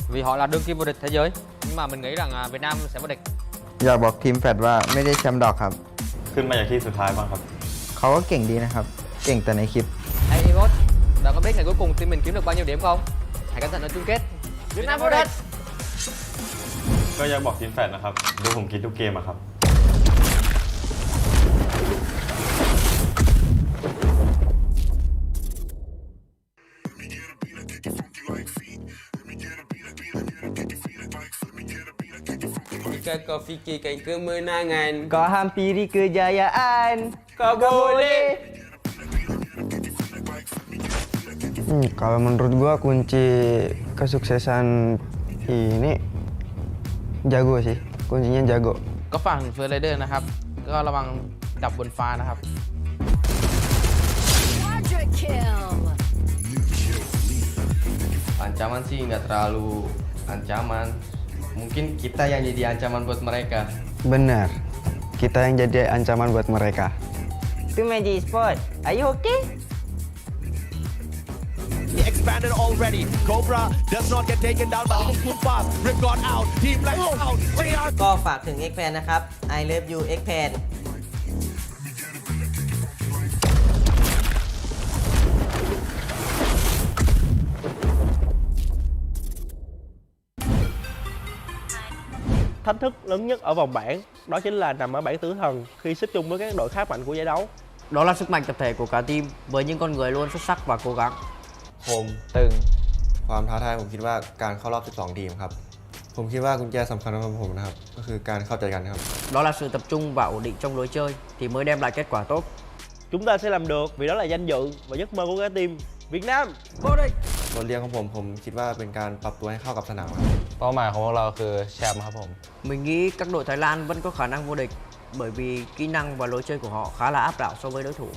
vì họ là đương kim vô địch thế giới. Nhưng mà mình nghĩ rằng Việt Nam sẽ vô địch. อยากบอกทีมแฟดว่าไม่ได้แชมป์ดอกครับ ขึ้นมาจากที่สุดท้ายบ้างครับ เขาก็เก่งดีนะครับ เก่งแต่ในคลิป Hey Imot, bạn có biết ngày cuối cùng team mình kiếm được bao nhiêu điểm không? Hãy cẩn thận ở chung kết. Việt Nam vô địch. ก็อยากบอกทีมแฟดนะครับดูผมคิดทุกเกมอะครับ Jika kau fikirkan kemenangan, Kau hampiri kejayaan. kau boleh. Kalau menurut gua kunci kesuksesan ini jago sih. Kuncinya jago. ก็ฝากถึงเฟิร์สไรเดอร์นะครับ ก็ระวังดับบนฟ้านะครับ Quadra kill. Ancaman sih nggak terlalu ancaman. Mungkin kita yang jadi ancaman buat mereka. Benar. Kita yang jadi ancaman buat mereka. Itu Magic Sport. Are you okay? He expanded already. Cobra does not get taken down by the fast. Rip gone out. Team Black out. GRC ก็ฝากถึง X Fan นะครับ I love you X Fan Thách thức lớn nhất ở vòng bảng đó chính là nằm ở bảng tử thần khi xếp chung với các đội khá mạnh của giải đấu. Đó là sức mạnh tập thể của cả team với những con người luôn xuất sắc và cố gắng. ผม ตึง ความท้าทายผมคิดว่าการเข้ารอบ 12 ทีมครับ ผมคิดว่ากุญแจสำคัญสำหรับผมนะครับ ก็คือการเข้าใจกันครับ Đó là sự tập trung và ổn định trong lối chơi thì mới đem lại kết quả tốt. Chúng ta sẽ làm được vì đó là danh dự và giấc mơ của cả team Việt Nam. บทเรียนของผมคิดว่าเป็นการปรับตัวให้เข้ากับสนามครับ เป้าหมายของพวกเราคือแชมป์ครับผม Mình nghĩ các đội Thái Lan vẫn có khả năng vô địch bởi vì kỹ năng và lối chơi của họ khá là áp đảo so với đối thủ.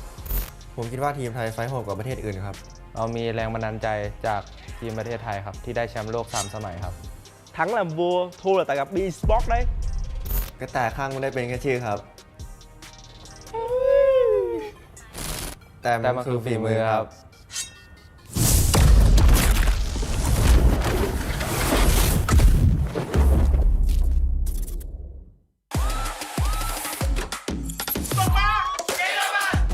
ผมคิดว่าทีมไทยไฟท์โหดกว่าประเทศอื่นครับ เรามีแรงบันดาลใจจากทีมประเทศไทยครับที่ได้แชมป์โลก 3 สมัยครับ Thắng làm vua, thua là tại gặp eSport đấy. ก็แต่ข้างไม่ได้เป็นแค่ชื่อครับ แต่มันคือฝีมือครับ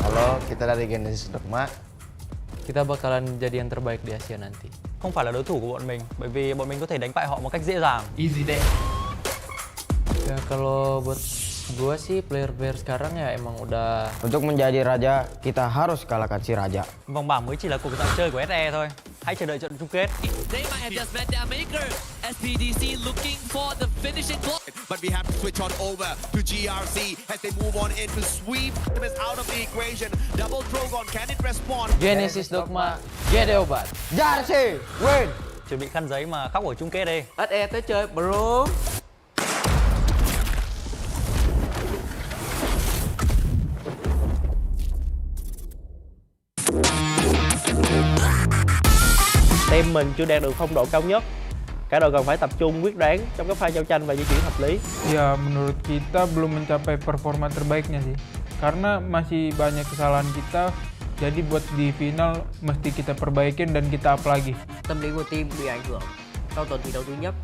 Halo, kita dari Genesis Dogma. Kita bakalan jadi yang terbaik di Asia nanti. Không phải là đối thủ của bọn mình, bởi vì bọn mình có thể đánh bại họ một cách dễ dàng. Easy deh. Ya kalau buat gua sih player-player sekarang ya emang udah. Untuk menjadi raja, kita harus kalahkan si raja. Vòng bảng mới chỉ là cuộc dạo chơi của SE thôi. Hãy chờ đợi trận chung kết. They might have just met their maker. SPDC looking for the finishing blow. But we have to switch on over to GRC as they move on in to sweep them out of the equation. Double Drogon, can it respond? Genesis Dogma, GD obat. Jarsi, win. Chuẩn bị khăn giấy mà khóc ở chung kết đi. SE tới chơi bro. Team mình chưa đạt được phong độ cao nhất. Cả đội cần phải tập trung quyết đoán trong các pha giao tranh và di chuyển hợp lý. Ya, menurut kita belum mencapai performa terbaiknya sih. Karena masih banyak kesalahan kita. Jadi buat di final mesti kita perbaikin dan kita up lagi. Tâm lý của team bị ảnh hưởng sau tuần thi đấu thứ nhất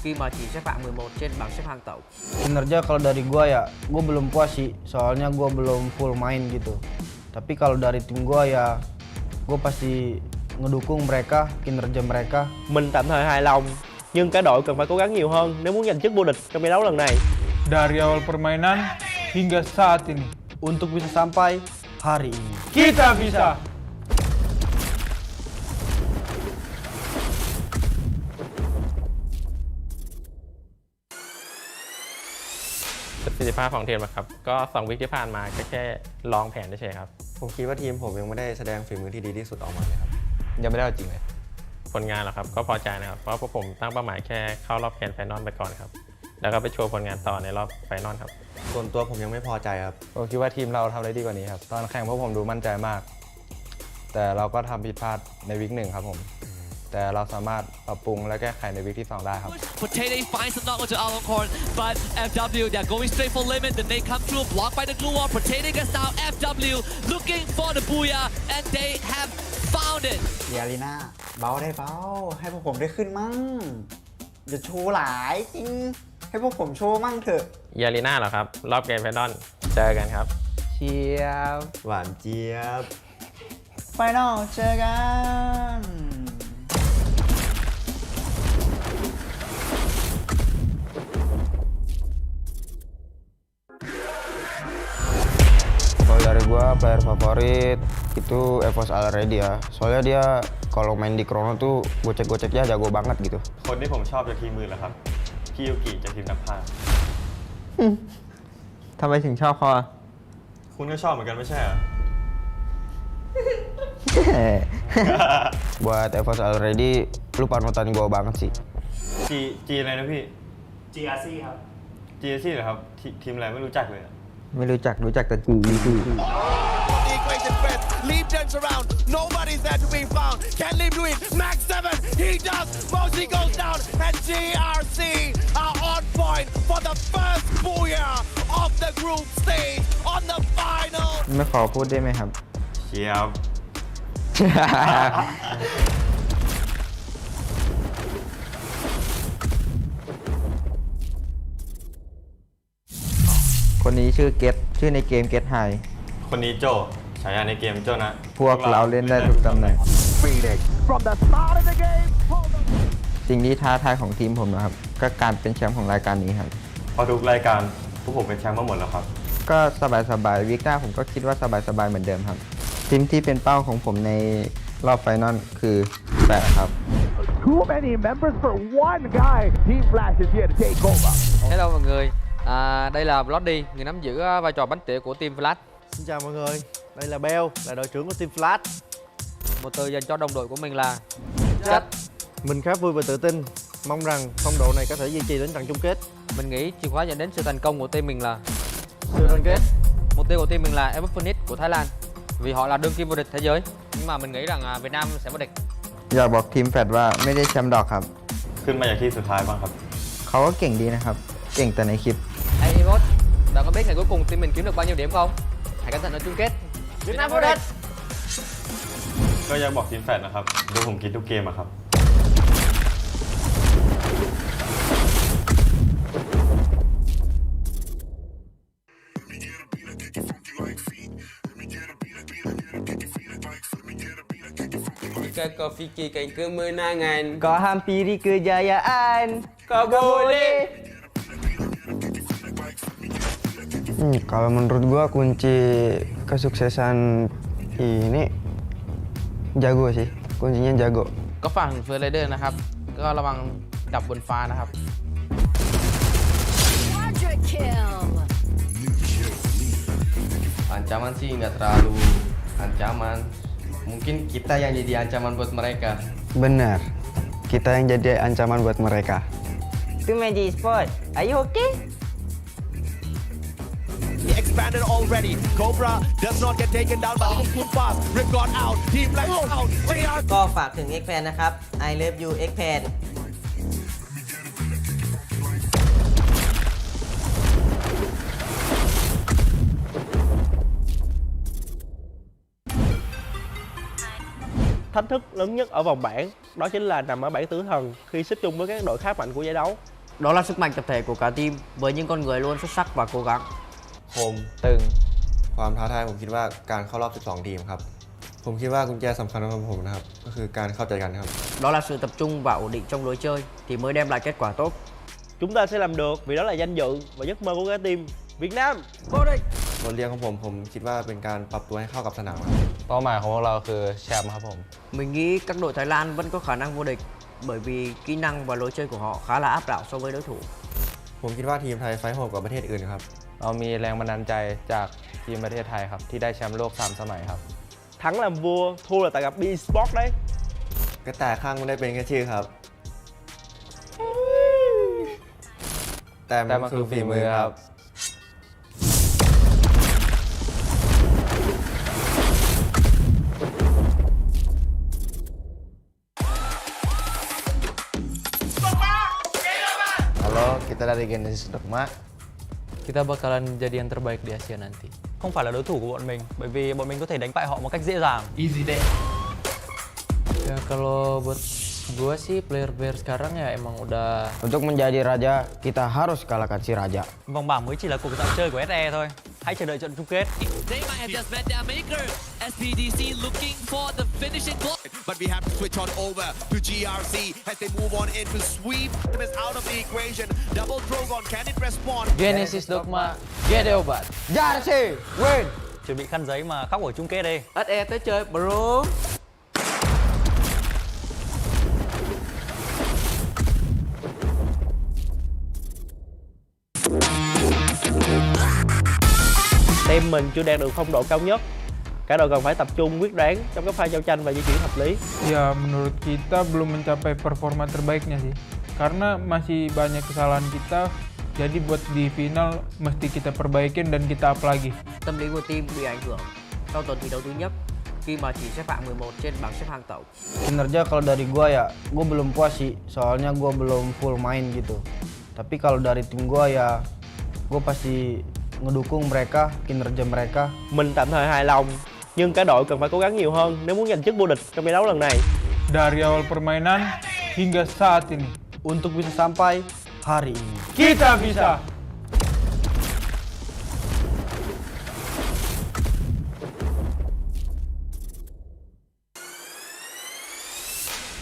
khi mà chỉ xếp hạng 11 trên bảng xếp hạng tổng. Kinerja kalau dari gua ya, gua belum puas sih. Soalnya gua belum full main gitu. Tapi kalau dari tim gua ya, gua pasti ngedukung mereka, kinerja mereka. Mình tạm thời hài lòng, nhưng cả đội cần phải cố gắng nhiều hơn nếu muốn giành chức vô địch trong giải đấu lần này. Dari awal permainan hingga saat ini. Untuk bisa sampai hari ini. Kita bisa!ประสิทธิภาพของทีมนะครับก็2 วิคที่ผ่านมาก็แค่ลองแผนเฉยๆครับ ผมคิดว่าทีมผมยังไม่ได้แสดงฝีมือที่ดีที่สุดออกมาเลยครับ ยังไม่ได้เอาจริงเลย ผลงานเหรอครับก็พอใจนะครับเพราะพวกผมตั้งเป้าหมายแค่เข้ารอบแกรนด์ไฟนอลไปก่อนครับแล้วก็ไปโชว์ผลงานต่อในรอบไฟนอลครับ ส่วนตัวผมยังไม่พอใจครับ ผมคิดว่าทีมเราทำได้ดีกว่านี้ครับตอนแข่งพวกผมดูมั่นใจมาก แต่เราก็ทำผิดพลาดในวิก1ครับผมแต่เราสามารถปรับปรุงและแก้ไขในวิกที่2ได้ครับ Potato finds the knock onto Aloncorn, but FW they're going straight for limit. Then they come through, blocked by the glue wall. Potato gets down. FW looking for the booyah, and they have found it. เดี๋ยวลีน่าเบาได้เบาให้พวกผมได้ขึ้นมั่งอย่าโชว์หลายจริงให้พวกผมโชว์มั่งเถอะ ยาลีน่าเหรอครับรอบแกรนด์ไฟนอลเจอกันครับ เชียบ หวานเจี๊ยบ ไฟนอลเจอกัน Kalau dari gua player favorit itu Evos Already ya. Soalnya dia kalau main di Chrono tuh gocek-goceknya jago banget gitu. คนที่ผมชอบจากทีมมือเหรอครับพี่ยูกิจากทีมนักพากย์ ทำไมถึงชอบเขาอะ คุณก็ชอบเหมือนกันไม่ใช่เหรอ Buat Evos Already lu panutan gua banget sih. G อะไรนะพี่ GRC ครับ GRC เหรอครับทีมอะไรไม่รู้จักเลยอะ ไม่รู้จักแต่จี The equation first. Leap turns around. Nobody's there to be found. Can Leap do it? Max 7. He does. Mosley goes down. And GRC are on point for the first booyah of the group stage on the final. ไม่ขอพูดได้ไหมครับ เชียบ คนนี้ชื่อเกตชื่อในเกมเกตไฮ คนนี้โจฉายาในเกมโจนะ พวกเราเล่นได้ทุกตำแหน่ง From the start of the game. สิ่งที่ท้าทายของทีมผมนะครับ ก็การเป็นแชมป์ของรายการนี้ครับ พอทุกรายการพวกผมเป็นแชมป์มาหมดแล้วครับ ก็สบายๆวิกหน้าผมก็คิดว่าสบายๆเหมือนเดิมครับ ทีมที่เป็นเป้าของผมในรอบไฟนอลคือ8ครับ Too many members for one guy. Team Flash is here to take over. Hello mọi người, đây là Bloody, người nắm giữ vai trò bánh tỉa của team Flash. Xin chào mọi người, đây là Bell, là đội trưởng của team Flash. Một từ dành cho đồng đội của mình là Chất. Mình khá vui và tự tin, mong rằng phong độ này có thể duy trì đến trận chung kết. Mình nghĩ chìa khóa dẫn đến sự thành công của team mình là Sự đoàn kết. mục tiêu của team mình là Invitational của Thái Lan. vì họ là đương kim vô địch thế giới. Nhưng mà mình nghĩ rằng Việt Nam sẽ vô địch. อยากบอกทีมแฟดว่าไม่ได้แชมป์ดอกครับ ขึ้นมาจากที่สุดท้ายบ้างครับ เขาก็เก่งดีนะครับ เก่งแต่ในคลิป Hey Imot, bạn có biết ngày cuối cùng team mình kiếm được bao nhiêu điểm không? Hãy cẩn thận ở chung kết. Việt Nam vô địch. ก็อยากบอกทีมแฟดนะครับดูผมคิดทุกเกมอะครับ Jika kau fikirkan kemenangan, Kau hampiri kejayaan. kau boleh. Kalau menurut gua kunci kesuksesan ini jago sih. Kuncinya jago. ก็ฝั่งเฟอร์ไรเดอร์นะครับ ก็ระวังดับบนฟ้านะครับ Quadra kill. Ancaman sih nggak terlalu ancaman. Mungkin kita yang jadi ancaman buat mereka. Benar. Kita yang jadi ancaman buat mereka. Itu Magic Sport. Are you okay? He expanded already. Cobra does not get taken down by the too fast. Rip got out. Team Black out. ก็ฝากถึง X Fan นะครับ I love you X Fan Thách thức lớn nhất ở vòng bảng đó chính là nằm ở bảng tử thần khi xếp chung với các đội khá mạnh của giải đấu. Đó là sức mạnh tập thể của cả team với những con người luôn xuất sắc và cố gắng. คมตึงความท้าทายผมคิดว่าการเข้ารอบ 12 ทีมครับ ผมคิดว่ากุญแจสำคัญของผมนะครับ ก็คือการเข้าใจกันครับ Đó là sự tập trung và ổn định trong lối chơi thì mới đem lại kết quả tốt. Chúng ta sẽ làm được vì đó là danh dự và giấc mơ của cả team Việt Nam vô địch. บทเรียนของผมคิดว่าเป็นการปรับตัวให้เข้ากับสนามครับ เป้าหมายของพวกเราคือแชมป์ครับผม Mình nghĩ các đội Thái Lan vẫn có khả năng vô địch bởi vì kỹ năng và lối chơi của họ khá là áp đảo so với đối thủ. ผมคิดว่าทีมไทยไฟท์โหดกว่าประเทศอื่นครับ เรามีแรงบันดาลใจจากทีมประเทศไทยครับที่ได้แชมป์โลก3 สมัยครับ Thắng làm vua, thua là tại gặp B-Sport đấy. กระต่ายข้างไม่ได้เป็นแค่ชื่อครับ แต่มันคือฝีมือครับ Halo, kita dari Genesis Dogma. Kita bakalan jadi yang terbaik di Asia nanti. Không phải là đối thủ của bọn mình, bởi vì bọn mình có thể đánh bại họ một cách dễ dàng. Easy day. Ya kalau buat gua sih player sekarang ya emang udah. Untuk menjadi raja, kita harus kalahkan si raja. Vòng bảng mới chỉ là cuộc dạo chơi của SE thôi. Hãy chờ đợi trận chung kết. They might have just met their maker. SPDC looking for the finishing blow. But we have to switch on over to GRC as they move on in to sweep them out of the equation. Double Drogon, can it respond? Genesis Dogma, get obat. Jersey, win! Chuẩn bị khăn giấy mà khóc ở chung kết đi. SE tới chơi bro. Team mình chưa đạt được phong độ cao nhất. Cả đội cần phải tập trung quyết đoán trong các pha giao tranh và di chuyển hợp lý. Ya menurut kita belum mencapai performa terbaiknya sih. Karena masih banyak kesalahan kita. Jadi buat di final mesti kita perbaikin dan kita up lagi. Tâm lý của team bị ảnh hưởng sau tuần thi đấu thứ nhất khi mà chỉ xếp hạng 11 trên bảng xếp hạng tổng. Kinerja kalau dari gua ya, gua belum puas sih. Soalnya gua belum full main gitu. Tapi kalau dari tim gua ya, gua pasti ngedukung mereka, kinerja mereka. Mình tạm thời hài lòng, nhưng cả đội cần phải cố gắng nhiều hơn nếu muốn giành chức vô địch trong giải đấu lần này. Dari awal permainan hingga saat ini. Untuk bisa sampai hari ini. Kita bisa!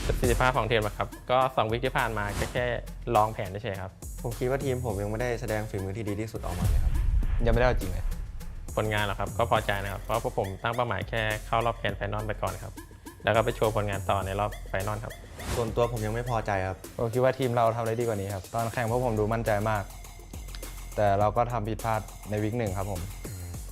ประสิทธิภาพของทีมนะครับก็2 วีคที่ผ่านมาแค่ลองแผนเฉยๆครับ ผมคิดว่าทีมผมยังไม่ได้แสดงฝีมือที่ดีที่สุดออกมาเลยครับ ยังไม่ได้เอาจริงเลย ผลงานเหรอครับก็พอใจนะครับเพราะพวกผมตั้งเป้าหมายแค่เข้ารอบแกรนด์ไฟนอลไปก่อนครับแล้วก็ไปโชว์ผลงานต่อในรอบไฟนอลครับ ส่วนตัวผมยังไม่พอใจครับ ผมคิดว่าทีมเราทำได้ดีกว่านี้ครับตอนแข่งพวกผมดูมั่นใจมาก แต่เราก็ทำผิดพลาดในวีค 1ครับผม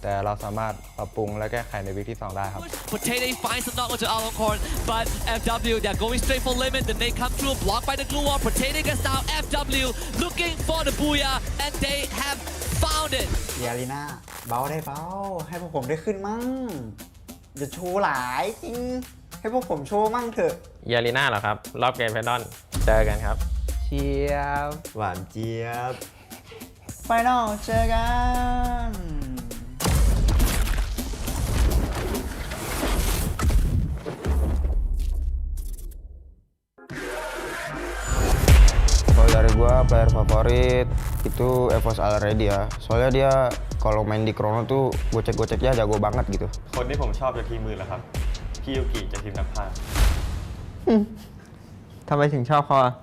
แต่เราสามารถปรับปรุงและแก้ไขในวีคที่ 2 ได้ครับ Potato finds the knock onto Aloncorn, but FW, they're going straight for limit. Then they come through, blocked by the glue wall. Potato gets down, FW looking for the booyah, and they have found it. เดียรีน่าเบาได้เบาให้พวกผมได้ขึ้นมั่ง อย่าโชว์หลายจริงให้พวกผมโชว์มั่งเถอะ ยาลีน่าเหรอครับ รอบเกมไฟนอลเจอกันครับ เชียบ หวานเจี๊ยบ ไฟนอลเจอกัน Kalau dari gua player favorit itu Evos Already ya. Soalnya dia kalau main di Chrono tuh gocek-goceknya jago banget gitu. คนที่ผมชอบจากทีมมือเหรอครับ พี่ยูกิจากทีมนักพากย์ ทำไมถึงชอบเขาอะ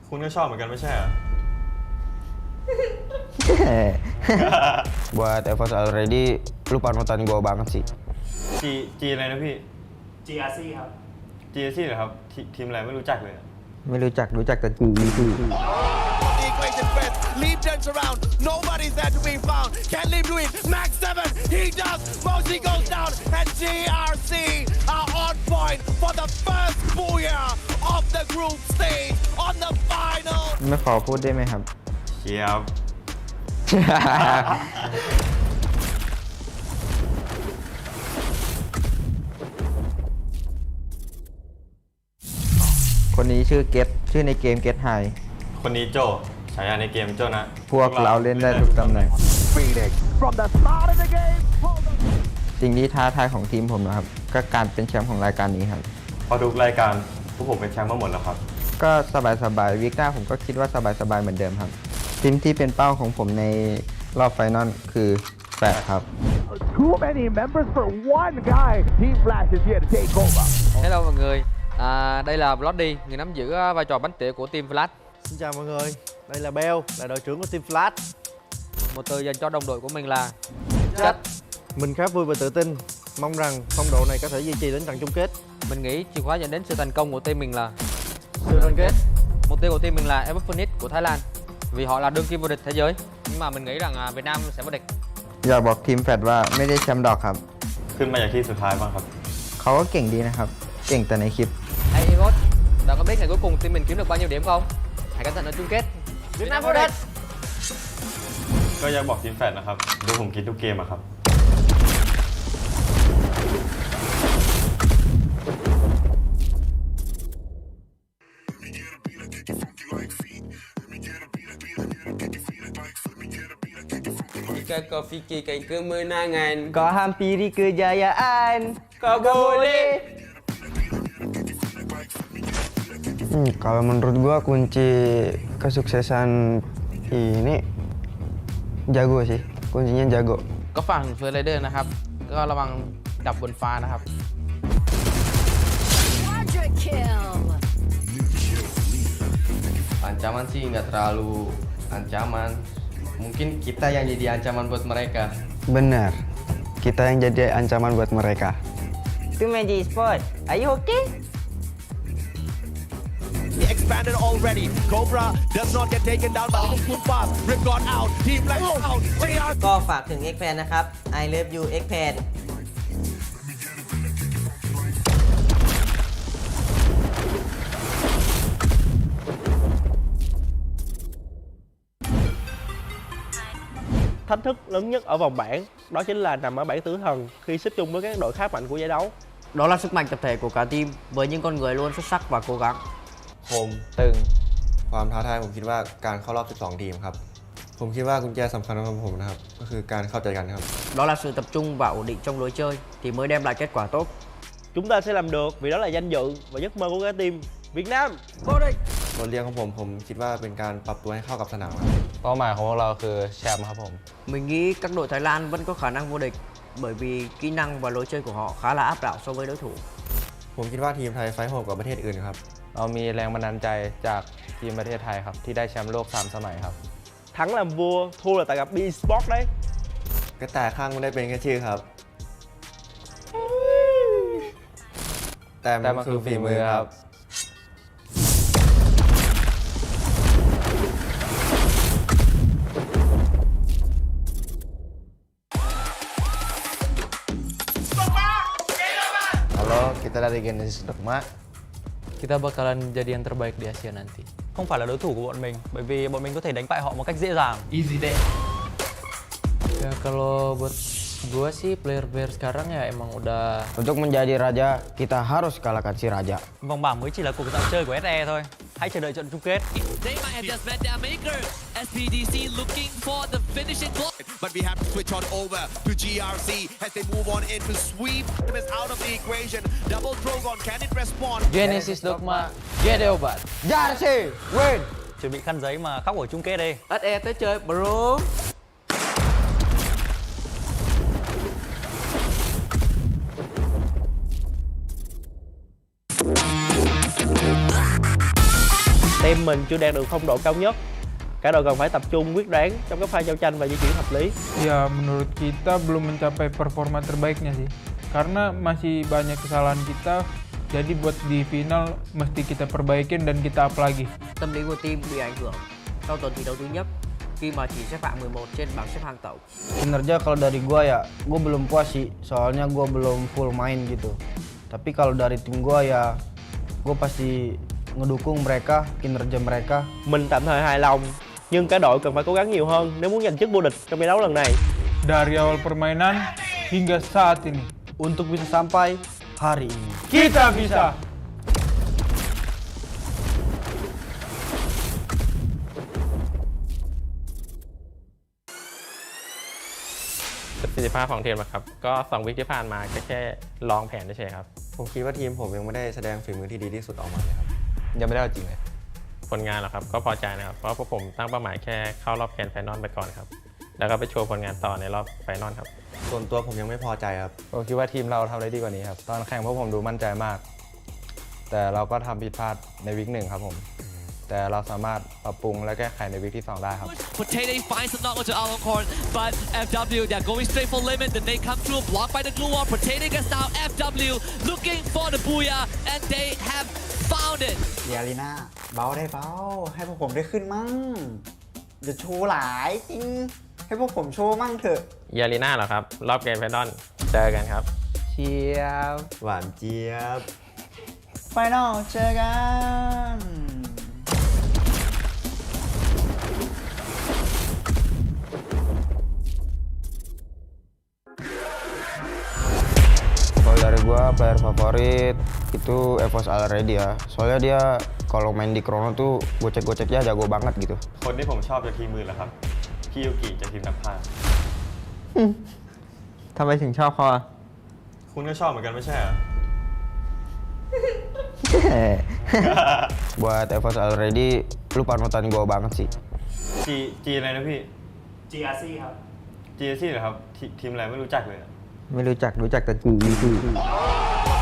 คุณก็ชอบเหมือนกันไม่ใช่เหรอ Buat Evos Already lu panutan gua banget sih. G อะไรนะพี่ GRC ครับ GRC เหรอครับ ทีมอะไรไม่รู้จักเลย ไม่รู้จักแต่จีจี The equation press, lead turns around, nobody's there to be found. Can Leap do it? Max 7, he does. Moshi goes down, and GRC are on point for the first booyah of the group stage on the final. ไม่ขอพูดได้ไหมครับ เชียบ คนนี้ชื่อเกตชื่อในเกมเกตไฮ คนนี้โจฉายาในเกมโจนะ พวกเราเล่นได้ทุกตำแหน่ง From the start of the game. สิ่งที่ท้าทายของทีมผมนะครับ ก็การเป็นแชมป์ของรายการนี้ครับ พอทุกรายการพวกผมเป็นแชมป์มาหมดแล้วครับ ก็สบายๆวิกหน้าผมก็คิดว่าสบายๆเหมือนเดิมครับ ทีมที่เป็นเป้าของผมในรอบไฟนอลคือ8ครับ Too many members for one guy. Team Flash is here to take over. Hello mọi người, đây là Bloody, người nắm giữ vai trò bánh tỉa của team Flash. Xin chào mọi người, đây là Bell, là đội trưởng của team Flash. Một từ dành cho đồng đội của mình là Chất. Mình khá vui và tự tin, mong rằng phong độ này có thể duy trì đến trận chung kết. Mình nghĩ chìa khóa dẫn đến sự thành công của team mình là Sự đoàn kết. mục tiêu của team mình là Epic Phoenix của Thái Lan, vì họ là đương kim vô địch thế giới. Nhưng mà mình nghĩ rằng Việt Nam sẽ vô địch. อยากบอกทีมแฟดว่าไม่ได้แชมป์ดอกครับ ขึ้นมาจากที่สุดท้ายบ้างครับ เขาก็เก่งดีนะครับ เก่งแต่ในคลิป Hey Egot, bạn có biết ngày cuối cùng team mình kiếm được bao nhiêu điểm không? Hãy cẩn thận ở chung kết. Việt Nam vô địch. ก็อยากบอกทีมแฟดนะครับ ดูผมคิดทุกเกมอะครับ Jika kau fikirkan kemenangan, Kau hampiri kejayaan. kau boleh. Kalau menurut gua kunci kesuksesan ini jago sih. Kuncinya jago. ก็ฝั่งเฟอร์ไรเดอร์นะครับ ก็ระวังดับบนฟ้านะครับ Quadra kill. Ancaman sih nggak terlalu ancaman. Mungkin kita yang jadi ancaman buat mereka. Benar. Kita yang jadi ancaman buat mereka. Itu Magic Sport. Are you okay? He expanded already. Cobra does not get taken down by the full pass. Rip gone out. Team Black out. GRC ก็ฝากถึง X Fan นะครับ I love you X Fan Thách thức lớn nhất ở vòng bảng đó chính là nằm ở bảng tử thần khi xếp chung với các đội khá mạnh của giải đấu. Đó là sức mạnh tập thể của cả team với những con người luôn xuất sắc và cố gắng. คม ตึง ความท้าทายผมคิดว่าการเข้ารอบ 12 ทีมครับ ผมคิดว่ากุญแจสำคัญของผมนะครับ ก็คือการเข้าใจกันครับ Đó là sự tập trung và ổn định trong lối chơi thì mới đem lại kết quả tốt. Chúng ta sẽ làm được vì đó là danh dự và giấc mơ của cả team Việt Nam. Vô địch. บทเรียนของผมคิดว่าเป็นการปรับตัวให้เข้ากับสนามครับ เป้าหมายของพวกเราคือแชมป์ครับผม Mình nghĩ các đội Thái Lan vẫn có khả năng vô địch bởi vì kỹ năng và lối chơi của họ khá là áp đảo so với đối thủ. ผมคิดว่าทีมไทยไฟท์โหดกว่าประเทศอื่นครับ เรามีแรงบันดาลใจจากทีมประเทศไทยครับ ที่ได้แชมป์โลก 3 สมัยครับ Thắng làm vua, thua là tại gặp B-Sport đấy. ก็แต่ข้างไม่ได้เป็นแค่ชื่อครับ แต่มันคือฝีมือครับ Halo, kita dari Genesis Dogma. Kita bakalan jadi yang terbaik di Asia nanti. Không phải là đối thủ của bọn mình, bởi vì bọn mình có thể đánh bại họ một cách dễ dàng. Easy day. Ya kalau buat Gue sih player sekarang ya emang udah. Untuk menjadi raja, kita harus kalahkan si raja. Vòng bảng mới chỉ là cuộc dạo chơi của SE thôi. Hãy chờ đợi trận chung kết. They might have just met their maker. SPDC looking for the finishing block. But we have to switch on over to GRC as they move on in to sweep them out of the equation. Double Drogon, can it respond? Genesis Dogma, Gedeobat. GRC, win! Chuẩn bị khăn giấy mà khóc ở chung kết đi. SE tới chơi bro. Team mình chưa đạt được phong độ cao nhất. Cả đội cần phải tập trung quyết đoán trong các pha giao tranh và di chuyển hợp lý. Ya, menurut kita belum mencapai performa terbaiknya sih. Karena masih banyak kesalahan kita. Jadi buat di final mesti kita perbaikin dan kita up lagi. Tâm lý của team bị ảnh hưởng sau tuần thi đấu thứ nhất khi mà chỉ xếp hạng 11 trên bảng xếp hạng tổng. Kinerja kalau dari gua ya, gua belum puas sih. Soalnya gua belum full main gitu. Tapi kalau dari tim gua ya, gua pasti ngedukung mereka, kinerja mereka. Mình tạm thời hài lòng, nhưng cả đội cần phải cố gắng nhiều hơn nếu muốn giành chức vô địch trong giải đấu lần này. Dari awal permainan hingga saat ini. Untuk bisa sampai hari ini. Kita bisa!ประสิทธิภาพของทีมนะครับก็2 วิคที่ผ่านมาแค่ลองแผนเฉยๆครับ ผมคิดว่าทีมผมยังไม่ได้แสดงฝีมือที่ดีที่สุดออกมาเลยครับ ยังไม่ได้เอาจริงเลย ผลงานเหรอครับก็พอใจนะครับเพราะพวกผมตั้งเป้าหมายแค่เข้ารอบแกรนด์ไฟนอลไปก่อนครับแล้วก็ไปโชว์ผลงานต่อในรอบไฟนอลครับ ส่วนตัวผมยังไม่พอใจครับ ผมคิดว่าทีมเราทำได้ดีกว่านี้ครับ ตอนแข่งพวกผมดูมั่นใจมาก แต่เราก็ทำผิดพลาดในวิก1ครับผม แต่เราสามารถปรับปรุงและแก้ไขในวิกที่2ได้ครับ Potato finds the knock onto Aloncorn, but FW, they're going straight for limit. Then they come through, blocked by the glue wall. Potato gets down, FW looking for the booyah, and they have found it. เดี๋ยวลีน่าเบาได้เบาให้พวกผมได้ขึ้นมั่งอย่าโชว์หลายจริงให้พวกผมโชว์มั่งเถอะ เยาลีน่าเหรอครับรอบแกรนด์ไฟนอลเจอกันครับ เชียบ หวานเจี๊ยบ ไฟนอลเจอกัน Kalau dari gua player favorit itu Evos Already ya. Soalnya dia kalau main di Chrono tuh gocek-goceknya jago banget gitu. คนที่ผมชอบจากทีมมือเหรอครับพี่ยูกิจากทีมนักพากย์ ทำไมถึงชอบเขาอ่ะ คุณก็ชอบเหมือนกันไม่ใช่เหรอ Buat Evos Already, lu panutan gua banget sih. G อะไรนะพี่ GRC ครับ GRC เหรอครับทีมอะไรไม่รู้จักเลย ไม่รู้จักแต่จี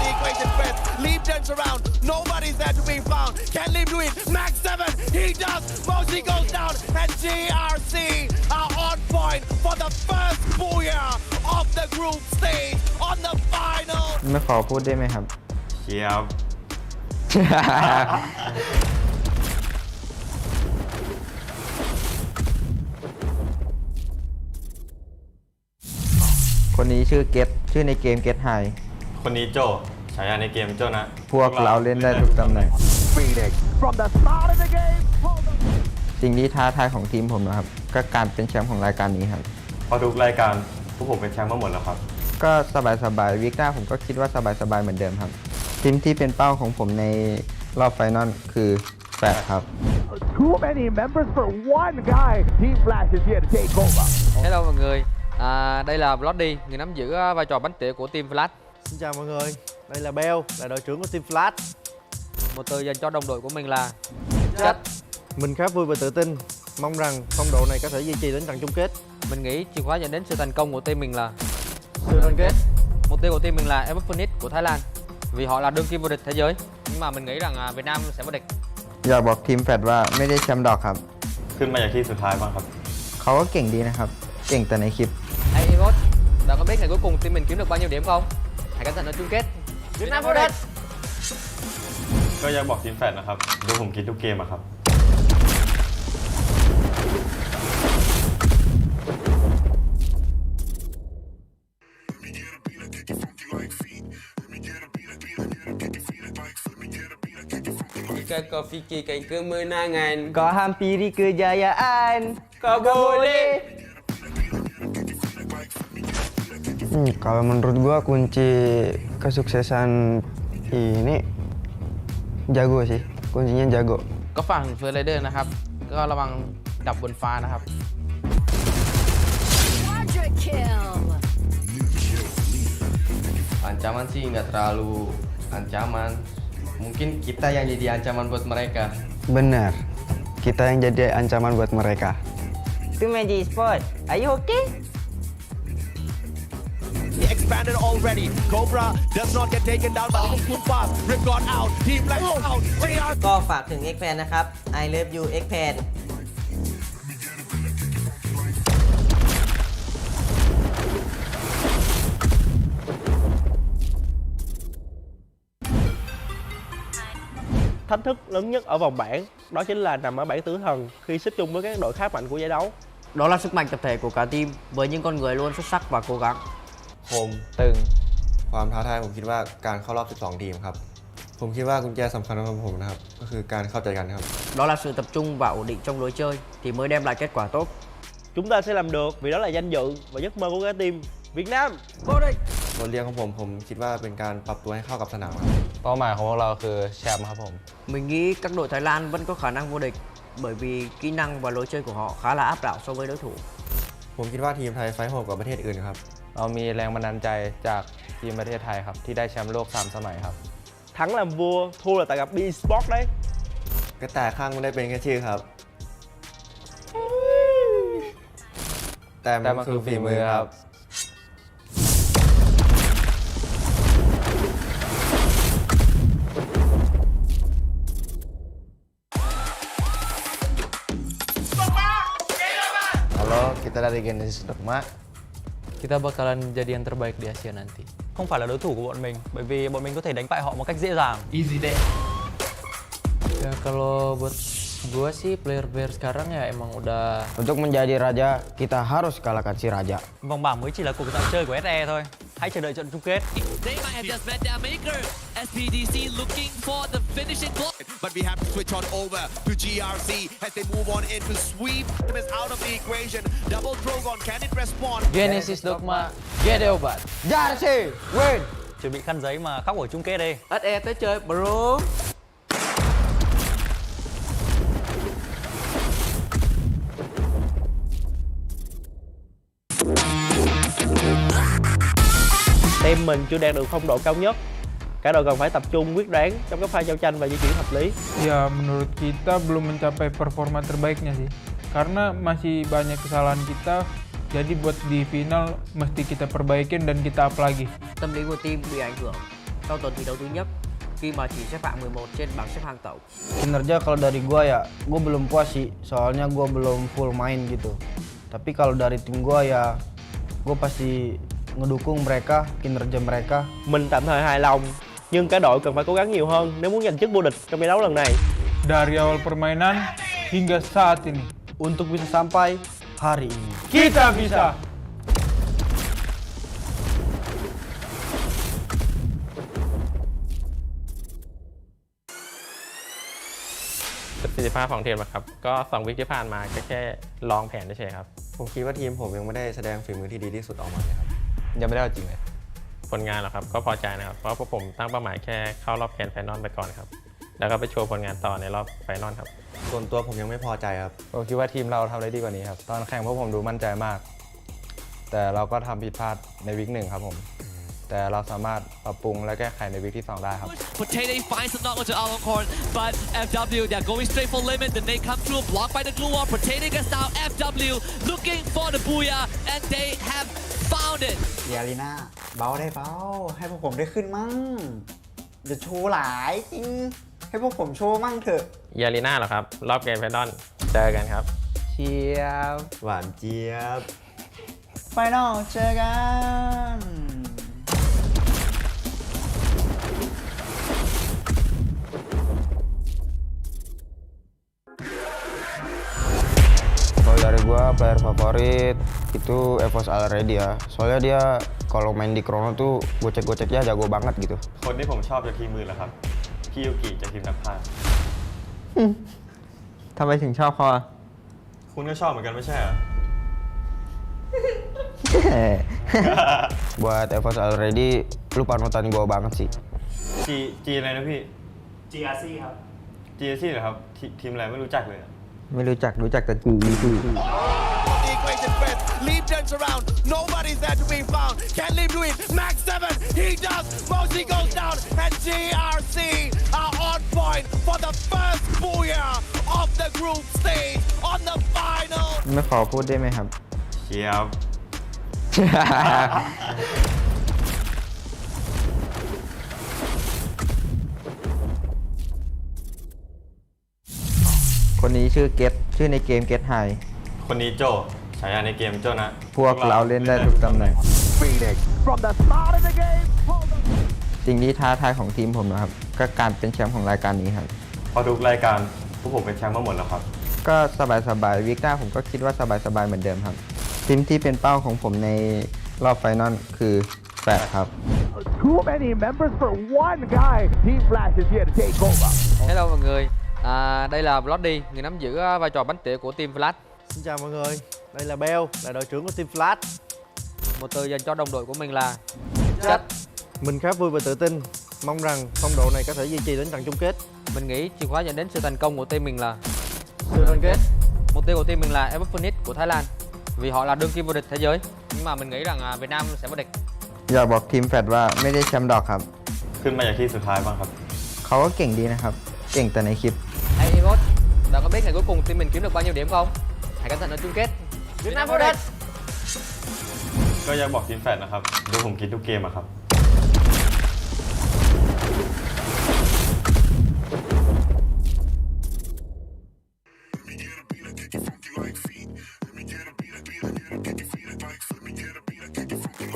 The equation first. Leap turns around. Nobody's there to be found. Can Leap do it? Max 7. He does. Mosley goes down. And GRC are on point for the first booyah of the group stage on the final. ไม่ขอพูดได้ไหมครับ เชียบ คนนี้ชื่อเกตชื่อในเกมเกตไฮ คนนี้โจฉายาในเกมโจนะ พวกเราเล่นได้ทุกตำแหน่ง From the start of the game. สิ่งที่ท้าทายของทีมผมนะครับ ก็การเป็นแชมป์ของรายการนี้ครับ พอทุกรายการพวกผมเป็นแชมป์มาหมดแล้วครับ ก็สบายๆวิกหน้าผมก็คิดว่าสบายๆเหมือนเดิมครับ ทีมที่เป็นเป้าของผมในรอบไฟนอลคือแฟร์ครับ Too many members for one guy. Team Flash is here to take over. Hello mọi người, đây là Bloody, người nắm giữ vai trò bánh tỉa của team Flash. Xin chào mọi người, đây là Bell, là đội trưởng của team Flash. Một từ dành cho đồng đội của mình là Chất. Mình khá vui và tự tin, mong rằng phong độ này có thể duy trì đến trận chung kết. Mình nghĩ chìa khóa dẫn đến sự thành công của team mình là Sự đoàn kết. mục tiêu của team mình là Epic Phoenix của Thái Lan, vì họ là đương kim vô địch thế giới. Nhưng mà mình nghĩ rằng Việt Nam sẽ vô địch. อยากบอกทีมแฟดว่าไม่ได้แชมป์ดอกครับ ขึ้นมาจากที่สุดท้ายบ้างครับ เขาก็เก่งดีนะครับ เก่งแต่ในคลิป Hey Evos, bạn có biết ngày cuối cùng team mình kiếm được bao nhiêu điểm không? Hãy cẩn thận ở chung kết. Việt Nam vô địch. ก็อยากบอกทีมแฟดนะครับดูผมคิดทุกเกมอะครับ Jika kau fikirkan kemenangan, Kau hampiri kejayaan, kau boleh Kalau menurut gua kunci kesuksesan ini jago sih, kuncinya jago. ก็ฝั่งเฟอร์ไรเดอร์นะครับก็ระวังดับบนฟ้านะครับ Quadra kill. Ancaman sih nggak terlalu ancaman. Mungkin kita yang jadi ancaman buat mereka. Benar, kita yang jadi ancaman buat mereka. Itu Magic Sport, are you okay? He expanded already. Cobra does not get taken down by the full pass. Rip got out. Team Black out. ก็ฝากถึง X Fan นะครับ I love you X Fan Thách thức lớn nhất ở vòng bảng đó chính là nằm ở bảng tử thần khi xếp chung với các đội khác mạnh của giải đấu. Đó là sức mạnh tập thể của cả team với những con người luôn xuất sắc và cố gắng. ผมตึง ความท้าทายผมคิดว่าการเข้ารอบ 12 ทีมครับ ผมคิดว่ากุญแจสำคัญของผมนะครับก็คือการเข้าใจกันครับ Đó là sự tập trung và ổn định trong lối chơi thì mới đem lại kết quả tốt. Chúng ta sẽ làm được vì đó là danh dự và giấc mơ của cả team Việt Nam. Vô địch! บทเรียนของผมคิดว่าเป็นการปรับตัวให้เข้ากับสนามครับ เป้าหมายของพวกเราคือแชมป์ครับผม Mình nghĩ các đội Thái Lan vẫn có khả năng vô địch bởi vì kỹ năng và lối chơi của họ khá là áp đảo so với đối thủ. ผมคิดว่าทีมไทยไฟท์โหดกว่าประเทศอื่นครับ เรามีแรงบันดาลใจจากทีมประเทศไทยครับที่ได้แชมป์โลก3 สมัยครับ Thắng làm vua, thua là tại gặp B-Sport đấy. กระต่ายข้างไม่ได้เป็นแค่ชื่อครับ แต่มันคือฝีมือครับ Halo, kita dari Genesis Dogma. Kita bakalan jadi yang terbaik di Asia nanti. Không phải là đối thủ của bọn mình, bởi vì bọn mình có thể đánh bại họ một cách dễ dàng. Easy deh. Ya kalau buat gua sih player sekarang ya emang udah. Untuk menjadi raja, kita harus kalahkan si raja. Vòng bảng mới chỉ là cuộc dạo chơi của SE thôi. Hãy chờ đợi trận chung kết. They might have just met their maker. SPDC looking for the finishing blow. But we have to switch on over to GRC as they move on in to sweep them out of the equation. Double Drogon, can it respond? Genesis Dogma, GD obat. Jersey, win! Chuẩn bị khăn giấy mà khóc ở chung kết đi. SE tới chơi bro. Team mình chưa đạt được phong độ cao nhất. Cả đội cần phải tập trung quyết đoán trong các pha giao tranh và di chuyển hợp lý. Ya menurut kita belum mencapai performa terbaiknya sih. Karena masih banyak kesalahan kita. Jadi buat di final mesti kita perbaikin dan kita up lagi. Tâm lý của team bị ảnh hưởng sau tuần thi đấu thứ nhất khi mà chỉ xếp hạng 11 trên bảng xếp hạng tổng. Kinerja kalau dari gua ya, gua belum puas sih. Soalnya gua belum full main gitu. Tapi kalau dari tim gua ya, gua pasti ngedukung mereka, kinerja mereka. Mình tạm thời hài lòng, nhưng cả đội cần phải cố gắng nhiều hơn nếu muốn giành chức vô địch trong giải đấu lần này. Dari awal permainan hingga saat ini. Untuk bisa sampai hari ini. Kita bisa!ประสิทธิภาพของทีมนะครับก็2 วิคที่ผ่านมาก็แค่ลองแผนเฉยๆครับ ผมคิดว่าทีมผมยังไม่ได้แสดงฝีมือที่ดีที่สุดออกมาเลยครับ ยังไม่ได้เอาจริงเลย ผลงานเหรอครับก็พอใจนะครับเพราะพวกผมตั้งเป้าหมายแค่เข้ารอบแกรนด์ไฟนอลไปก่อนครับแล้วก็ไปโชว์ผลงานต่อในรอบไฟนอลครับ ส่วนตัวผมยังไม่พอใจครับ ผมคิดว่าทีมเราทำได้ดีกว่านี้ครับตอนแข่งพวกผมดูมั่นใจมาก แต่เราก็ทำผิดพลาดในวิก1ครับผมแต่เราสามารถปรับปรุงและแก้ไขในวิกที่2ได้ครับ Potato finds the knock onto Aloncorn, but FW, they're going straight for limit. Then they come through, blocked by the glue wall. Potato gets down. FW looking for the booyah, and they have found it. เดี๋ยวลีน่าเบาได้เบาให้พวกผมได้ขึ้นมั่งอย่าโชว์หลายจริงให้พวกผมโชว์มั่งเถอะ ยาลีน่าเหรอครับรอบแกรนด์ไฟนอลเจอกันครับ เชียบ หวานเจี๊ยบ ไฟนอลเจอกัน Kalau dari gua player favorit itu Evos Already ya. Soalnya dia kalau main di Chrono tuh gocek-goceknya jago banget gitu. คนที่ผมชอบจากทีมมือเหรอครับพี่ยูกิจากทีมนักพากย์ ทำไมถึงชอบเขาอ่ะ คุณก็ชอบเหมือนกันไม่ใช่เหรอ Buat Evos Already, lu panutan gue banget sih.จีอะไรนะพี่ GRC ครับ GRC เหรอครับ ทีมอะไรไม่รู้จักเลย ไม่รู้จักแต่จีพี่ The equation fits. Leap turns around. Nobody's there to be found. Can Leap do it? Max 7. He does. Moshi goes down. And GRC are on point for the first booyah of the group stage on the final. ไม่ขอพูดได้ไหมครับ เชียร์ คนนี้ชื่อเกตชื่อในเกมเกตไฮ คนนี้โจฉายาในเกมโจนะ พวกเราเล่นได้ทุกตำแหน่ง From the start of the game. สิ่งที่ท้าทายของทีมผมนะครับ ก็การเป็นแชมป์ของรายการนี้ครับ พอทุกรายการพวกผมเป็นแชมป์มาหมดแล้วครับ ก็สบายวิกหน้าผมก็คิดว่าสบายเหมือนเดิมครับ ทีมที่เป็นเป้าของผมในรอบไฟนอลคือแปดครับ Too many members for one guy. Team Flash is here to take over. Hello mọi người, đây là Bloody, người nắm giữ vai trò bánh tỉa của team Flash. Xin chào mọi người, đây là Bell, là đội trưởng của team Flash. Một từ dành cho đồng đội của mình là Chất. Mình khá vui và tự tin, mong rằng phong độ này có thể duy trì đến trận chung kết. Mình nghĩ chìa khóa dẫn đến sự thành công của team mình là Sự đoàn kết. Mục tiêu của team mình là Ever Phoenix của Thái Lan, vì họ là đương kim vô địch thế giới. Nhưng mà mình nghĩ rằng Việt Nam sẽ vô địch. อยากบอกทีมแฟดว่าไม่ได้แชมป์ดอกครับ ขึ้นมาจากที่สุดท้ายบ้างครับ เขาก็เก่งดีนะครับ เก่งแต่ในคลิป Hey Evos, bạn có biết ngày cuối cùng team mình kiếm được bao nhiêu điểm không? Hãy cẩn thận ở chung kết. Việt Nam vô địch. ก็อยากบอกทีมแฟดนะครับดูผมคิดทุกเกมอะครับ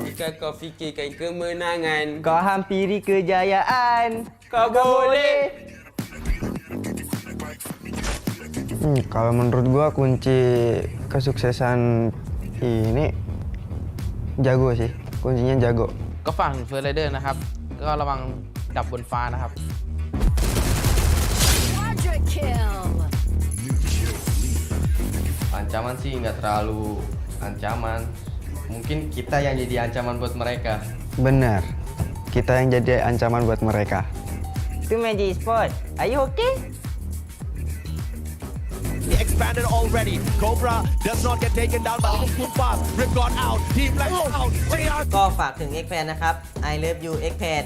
Jika kau fikirkan kemenangan, Kau hampiri kejayaan. kau boleh. Kalau menurut gue kunci kesuksesan ini jago sih, kuncinya jago. ก็ฝั่งเฟอร์ไรเดอร์นะครับ ก็ระวังดับบนฟ้านะครับ Quadra kill. Ancaman sih nggak terlalu ancaman. Mungkin kita yang jadi ancaman buat mereka. Benar, kita yang jadi ancaman buat mereka. Itu Magic Sport. Are you okay? They expanded already. Cobra does not get taken down by the too fast. Rip got out. Team Flash out. JR ก็ฝากถึง X-Fan นะครับ I love you X-Fan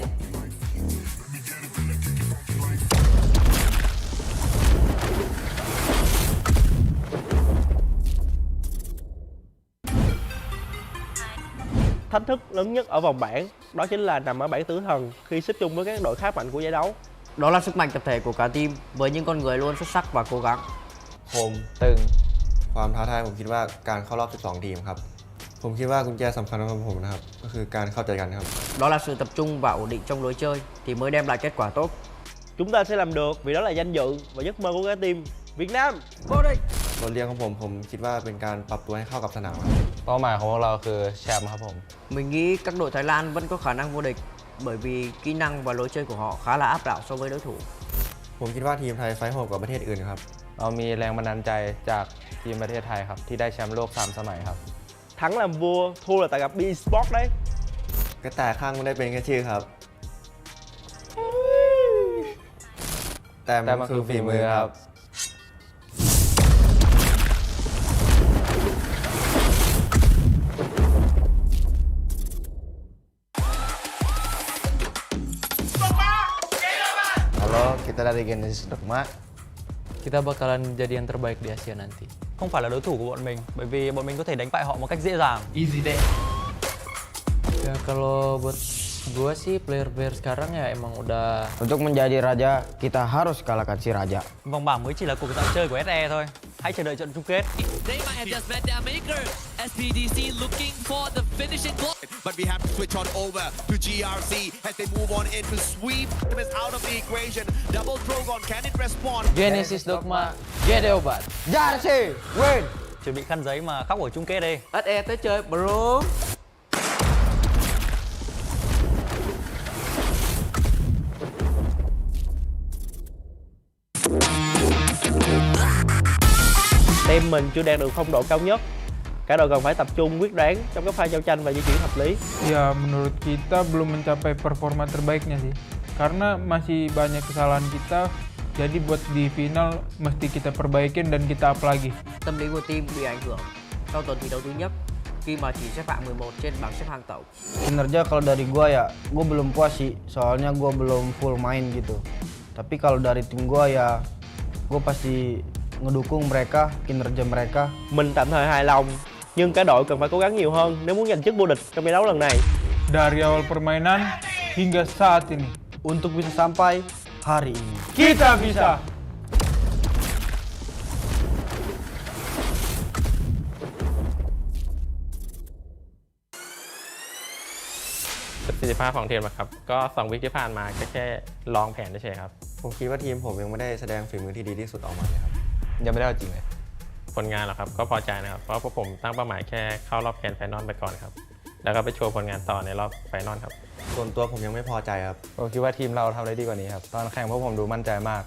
Thách thức lớn nhất ở vòng bảng đó chính là nằm ở bảng tử thần khi xếp chung với các đội khác mạnh của giải đấu. Đó là sức mạnh tập thể của cả team với những con người luôn xuất sắc và cố gắng. ผมตึงความท้าทายผมคิดว่าการเข้ารอบ 12 ทีมครับ ผมคิดว่ากุญแจสำคัญสำหรับผมนะครับ ก็คือการเข้าใจกันครับ Đó là sự tập trung và ổn định trong lối chơi thì mới đem lại kết quả tốt. Chúng ta sẽ làm được vì đó là danh dự và giấc mơ của cả team Việt Nam vô địch. บทเรียนของผมคิดว่าเป็นการปรับตัวให้เข้ากับสนามครับ เป้าหมายของพวกเราคือแชมป์ครับผม Mình nghĩ các đội Thái Lan vẫn có khả năng vô địch bởi vì kỹ năng và lối chơi của họ khá là áp đảo so với đối thủ. ผมคิดว่าทีมไทยไฟท์โหดกว่าประเทศอื่นครับ เรามีแรงบันดาลใจจากทีมประเทศไทยครับ ที่ได้แชมป์โลก 3 สมัยครับ Thắng làm vua, thua là tại gặp B-Sport đấy. ก็แต่ข้างไม่ได้เป็นแค่ชื่อครับ แต่มันคือฝีมือครับ Halo, kita dari Genesis Dogma. Kita bakalan jadi yang terbaik di Asia nanti. Không phải là đối thủ của bọn mình, bởi vì bọn mình có thể đánh bại họ một cách dễ dàng. Easy deh. Ya kalau buat gua sih player sekarang ya emang udah Untuk menjadi raja, kita harus kalahkan si raja. Vòng bảng mới chỉ là cuộc dạo chơi của SE thôi. Hãy chờ đợi trận chung kết. They might have just met their maker. SPDC looking for the finishing blow. But we have to switch on over to GRC as they move on in to sweep them out of the equation. Double Drogon, can it respond? Genesis Dogma, Gedeobat. GRC, win! Chuẩn bị khăn giấy mà khóc ở chung kết đi. SE tới chơi bro. Team mình chưa đạt được phong độ cao nhất. Cả đội cần phải tập trung quyết đoán trong các pha giao tranh và di chuyển hợp lý. Ya menurut kita belum mencapai performa terbaiknya sih. Karena masih banyak kesalahan kita. Jadi buat di final mesti kita perbaikin dan kita up lagi. Tâm lý của team bị ảnh hưởng sau tuần thi đấu thứ nhất khi mà chỉ xếp hạng 11 trên bảng xếp hạng tổng. Kinerja kalau dari gua ya, gua belum puas sih, soalnya gua belum full main gitu. Tapi kalau dari tim gua ya, gua pasti ngedukung mereka, kinerja mereka. Mình tạm thời hài lòng, nhưng cả đội cần phải cố gắng nhiều hơn nếu muốn giành chức vô địch trong giải đấu lần này. Dari awal permainan hingga saat ini. Untuk bisa sampai hari ini. Kita bisa!ประสิทธิภาพของทีมนะครับก็2 วีคที่ผ่านมาแค่ลองแผนเฉยๆครับ ผมคิดว่าทีมผมยังไม่ได้แสดงฝีมือที่ดีที่สุดออกมาเลยครับ ยังไม่ได้เอาจริงเลย ผลงานหรอครับก็พอใจนะครับเพราะพวกผมตั้งเป้าหมายแค่เข้ารอบแกรนด์ไฟนอลไปก่อนครับแล้วก็ไปโชว์ผลงานต่อในรอบไฟนอลครับ ส่วนตัวผมยังไม่พอใจครับ ผมคิดว่าทีมเราทำได้ดีกว่านี้ครับตอนแข่งพวกผมดูมั่นใจมาก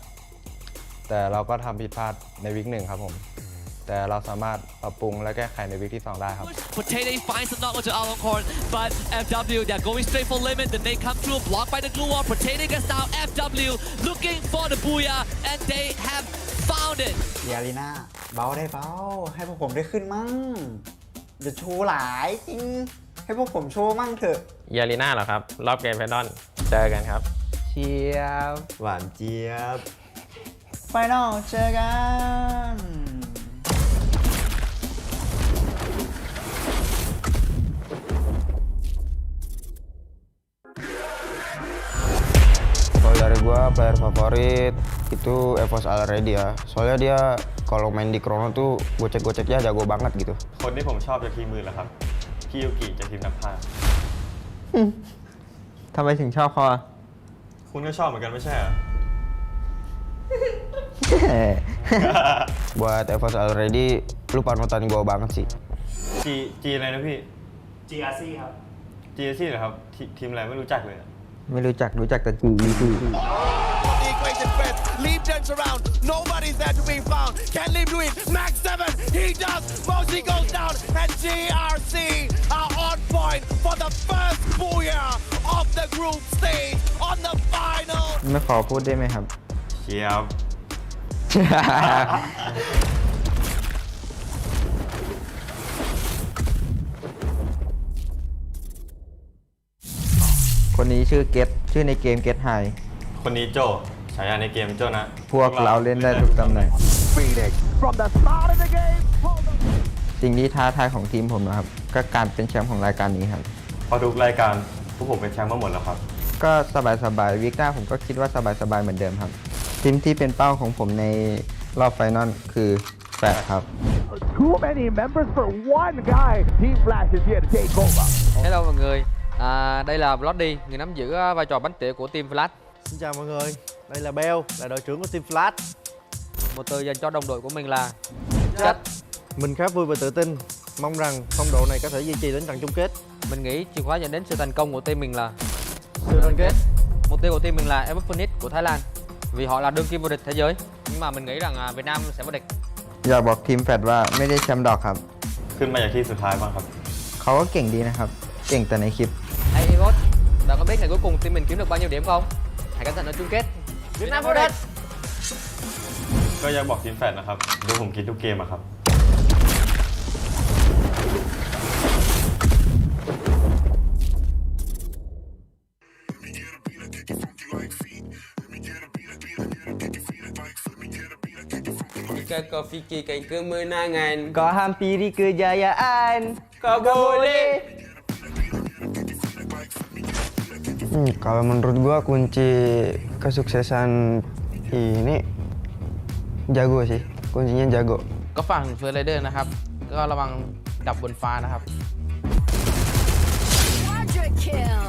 แต่เราก็ทำผิดพลาดในวีค1ครับผมแต่เราสามารถปรับปรุงและแก้ไขในวีคที่2ได้ครับ Potato finds the knock onto Aloncorn, but FW, they're going straight for limit. The nade come through, blocked by the glue wall. Potato gets down. FW looking for the booyah, and they have found it. เดี๋ยวลีน่าเบาได้เบาให้พวกผมได้ขึ้นมั่งอย่าโชว์หลายจริงให้พวกผมโชว์มั่งเถอะ ยาลีน่าเหรอครับรอบแกรนด์ไฟนอลเจอกันครับ เชียบ หวานเจี๊ยบ ไฟนอลเจอกัน Kalau dari gua player favorit itu Evos Already ya. Soalnya dia kalau main di Chrono tuh gocek-goceknya jago banget gitu. คนที่ผมชอบจากทีมมือเหรอครับพี่ยูกิจากทีมนักพากย์ ทำไมถึงชอบเขาอ่ะ คุณก็ชอบเหมือนกันไม่ใช่เหรอ Buat Evos Already, lu panutan gua banget sih. G อะไรนะพี่ GRC ครับ GRC เหรอครับทีมอะไรไม่รู้จักเลย ไม่รู้จักแต่กู The equation first, leave turns around, nobody's there to be found. Can Leave do it? Max 7, he does. Moshi goes down, and GRC are on point for the first booyah of the group stage on the final. ไม่ขอพูดได้ไหมครับ เชียบ คนนี้ชื่อเกตชื่อในเกมเกตไฮ คนนี้โจฉายาในเกมโจนะ พวกเราเล่นได้ทุกตำแหน่ง From the start of the game. สิ่งที่ท้าทายของทีมผมนะครับ ก็การเป็นแชมป์ของรายการนี้ครับ พอทุกรายการพวกผมเป็นแชมป์มาหมดแล้วครับ ก็สบายๆวีคหน้าผมก็คิดว่าสบายๆเหมือนเดิมครับ ทีมที่เป็นเป้าของผมในรอบไฟนอลคือ8ครับ Too many members for one guy. Team Flash is here to take over. Hello mọi người, đây là Bloody, người nắm giữ vai trò bánh tỉa của team Flash. Xin chào mọi người, đây là Bell, là đội trưởng của team Flash. Một từ dành cho đồng đội của mình là Chất. Mình khá vui và tự tin, mong rằng phong độ này có thể duy trì đến trận chung kết. Mình nghĩ chìa khóa dẫn đến sự thành công của team mình là Sự đoàn kết. mục tiêu của team mình là Epic Phoenix của Thái Lan, vì họ là đương kim vô địch thế giới. Nhưng mà mình nghĩ rằng Việt Nam sẽ vô địch. อยากบอกทีมแฟดว่าไม่ได้แชมป์ดอกครับ ขึ้นมาจากที่สุดท้ายบ้างครับ เขาก็เก่งดีนะครับ เก่งแต่ในคลิป Hey Evos, bạn có biết ngày cuối cùng team mình kiếm được bao nhiêu điểm không? Hãy cẩn thận ở chung kết. Việt Nam vô địch. ก็อยากบอกทีมแฟดนะครับดูผมคิดทุกเกมอะครับ Jika kau fikirkan kemenangan, kau hampiri kejayaan, kau boleh. Kalau menurut gua kunci kesuksesan ini jago sih, kuncinya jago. ก็ฝั่งเฟอร์ไรเดอร์นะครับ ก็ระวังดับบนฟ้านะครับ Quadra kill.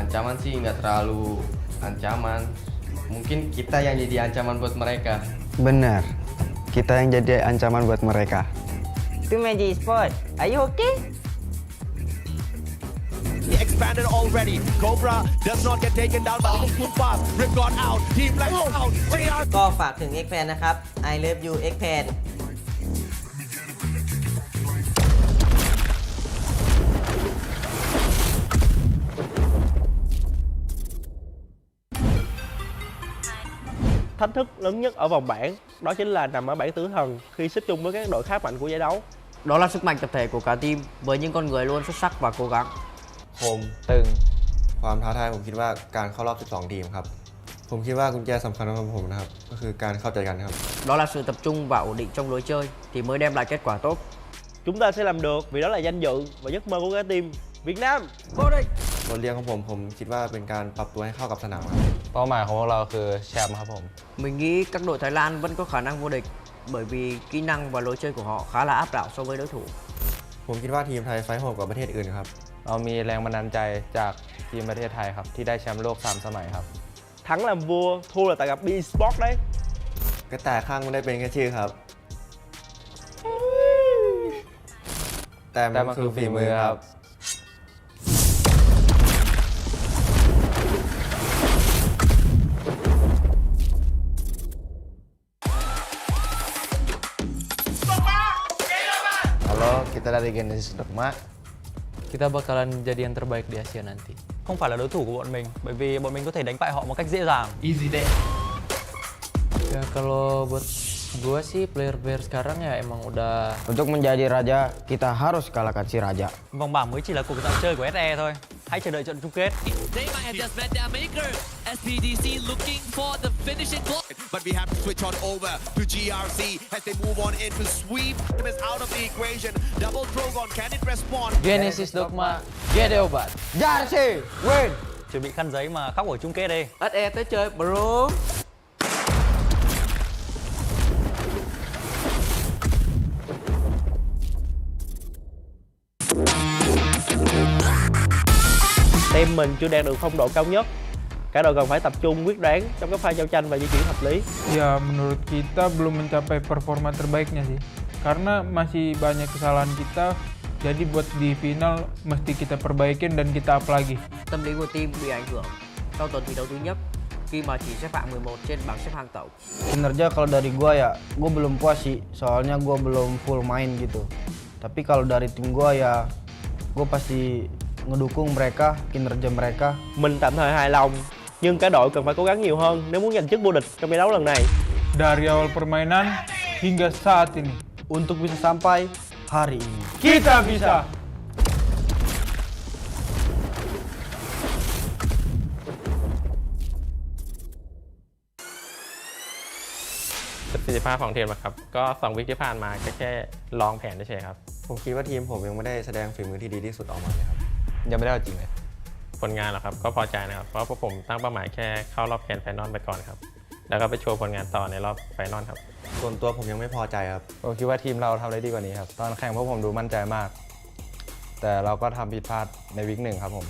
Ancaman sih nggak terlalu ancaman. Mungkin kita yang jadi ancaman buat mereka. Benar, kita yang jadi ancaman buat mereka. Itu Magic Sport, are you okay? He expanded already. Cobra does not get taken down by the full pass. Rip gone out. Team Flash out. ก็ฝากถึง X-Fan นะครับ I love you X-Fan thách thức lớn nhất ở vòng bảng đó chính là nằm ở bảng tử thần khi xếp chung với các đội khá mạnh của giải đấu. Đó là sức mạnh tập thể của cả team với những con người luôn xuất sắc và cố gắng. คม ตึง ความท้าทายผมคิดว่าการเข้ารอบ 12 ทีมครับ ผมคิดว่ากุญแจสำคัญของผมนะครับ ก็คือการเข้าใจกันครับ Đó là sự tập trung và ổn định trong lối chơi thì mới đem lại kết quả tốt. Chúng ta sẽ làm được vì đó là danh dự và giấc mơ của cả team Việt Nam. Vô địch! บทเรียนของผมคิดว่าเป็นการปรับตัวให้เข้ากับสนามครับ เป้าหมายของพวกเราคือแชมป์ครับผม Mình nghĩ các đội Thái Lan vẫn có khả năng vô địch bởi vì kỹ năng và lối chơi của họ khá là áp đảo so với đối thủ. ผมคิดว่าทีมไทยไฟท์โหดกว่าประเทศอื่นครับ เรามีแรงบันดาลใจจากทีมประเทศไทยครับที่ได้แชมป์โลก 3 สมัยครับ Thắng làm vua, thua là tại gặp B-Sport đấy. กระต่ายข้างไม่ได้เป็นแค่ชื่อครับ แต่มันคือฝีมือครับ Halo, kita dari Genesis Dogma. Kita bakalan jadi yang terbaik di Asia nanti. Không phải là đối thủ của bọn mình, bởi vì bọn mình có thể đánh bại họ một cách dễ dàng. Easy deh. Ya kalau buat gua sih player-player sekarang ya emang udah. Untuk menjadi raja, kita harus kalahkan si raja. Vòng bảng mới chỉ là cuộc dạo chơi của SE thôi. Hãy chờ đợi trận chung kết. They might have just met their maker. SPDC looking for the finishing block. But we have to switch on over to GRC as they move on in to sweep them out of the equation. Double Drogon, can it respond? Genesis Dogma, GD obat. Jarsi, win. Chuẩn bị khăn giấy mà khóc ở chung kết đi. SE tới chơi bro. Team mình chưa đạt được phong độ cao nhất. Cả đội cần phải tập trung quyết đoán trong các pha giao tranh và di chuyển hợp lý. Ya menurut kita belum mencapai performa terbaiknya sih. Karena masih banyak kesalahan kita. Jadi buat di final mesti kita perbaikin dan kita up lagi. Tâm lý của team bị ảnh hưởng sau tuần thi đấu thứ nhất khi mà chỉ xếp hạng 11 trên bảng xếp hạng tổng. Kinerja kalau dari gua ya, gua belum puas sih. Soalnya gua belum full main gitu. Tapi kalau dari tim gua ya, gua pasti ngedukung mereka, kinerja mereka. Mình tạm thời hài lòng, nhưng cả đội cần phải cố gắng nhiều hơn nếu muốn giành chức vô địch trong giải đấu lần này. Dari awal permainan hingga saat ini. Untuk bisa sampai hari ini. Kita bisa!ประสิทธิภาพของทีมนะครับก็2 วิคที่ผ่านมาแค่ลองแผนเฉยๆครับ ผมคิดว่าทีมผมยังไม่ได้แสดงฝีมือที่ดีที่สุดออกมาเลยครับ ยังไม่ได้เอาจริงเลย ผลงานเหรอครับก็พอใจนะครับเพราะพวกผมตั้งเป้าหมายแค่เข้ารอบแกรนด์ไฟนอลไปก่อนครับแล้วก็ไปโชว์ผลงานต่อในรอบไฟนอลครับ ส่วนตัวผมยังไม่พอใจครับ ผมคิดว่าทีมเราทำได้ดีกว่านี้ครับตอนแข่งพวกผมดูมั่นใจมาก แต่เราก็ทำผิดพลาดในวิก 1ครับผม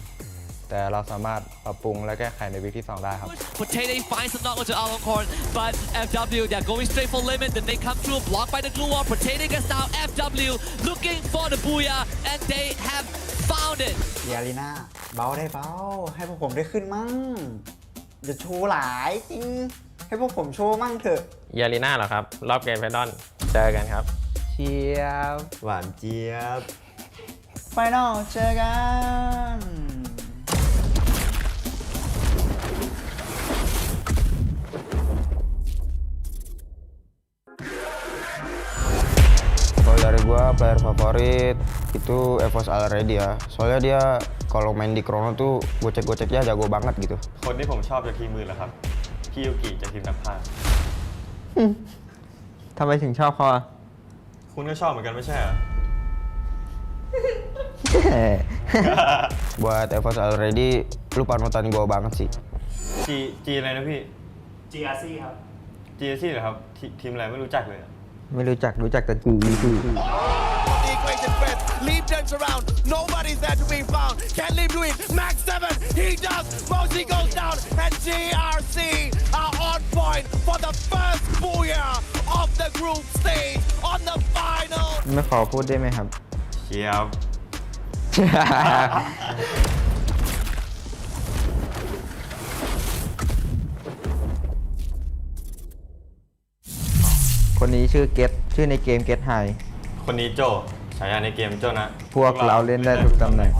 แต่เราสามารถปรับปรุงและแก้ไขในวิกที่ 2 ได้ครับ Potato finds the knock onto Aloncorn, but FW, they're going straight for limit. Then they come through, blocked by the glue wall. Potato gets down. FW looking for the booyah, and they have found it. ยาลีน่าเบาได้เบาให้พวกผมได้ขึ้นมั่งอย่าโชว์หลายจริงให้พวกผมโชว์มั่งเถอะ ยาลีน่าเหรอครับรอบแกรนด์ไฟนอลเจอกันครับ เชียบ หวานเจี๊ยบ ไฟนอลเจอกัน Kalau dari gua player favorit itu Evos Already ya. Soalnya dia kalau main di Chrono tuh gocek-goceknya jago banget gitu. คนที่ผมชอบจากทีมมือเหรอครับพี่ยูกิจากทีมนักพากย์ ทำไมถึงชอบเขาอ่ะ คุณก็ชอบเหมือนกันไม่ใช่เหรอ Buat Evos Already lu panutan gua banget sih. G อะไรนะพี่ GRC ครับ GRC เหรอครับทีมอะไรไม่รู้จักเลย ไม่รู้จักแต่กู The equation first. Leap turns around. Nobody's there to be found. Can Leap do it? Max 7. He does. Mosley goes down. And GRC are on point for the first booyah of the group stage on the final. ไม่ขอพูดได้ไหมครับ เชียบ คนนี้ชื่อเกตชื่อในเกมเกตไฮ คนนี้โจฉายาในเกมโจนะ พวกเราเล่นได้ทุกตำแหน่ง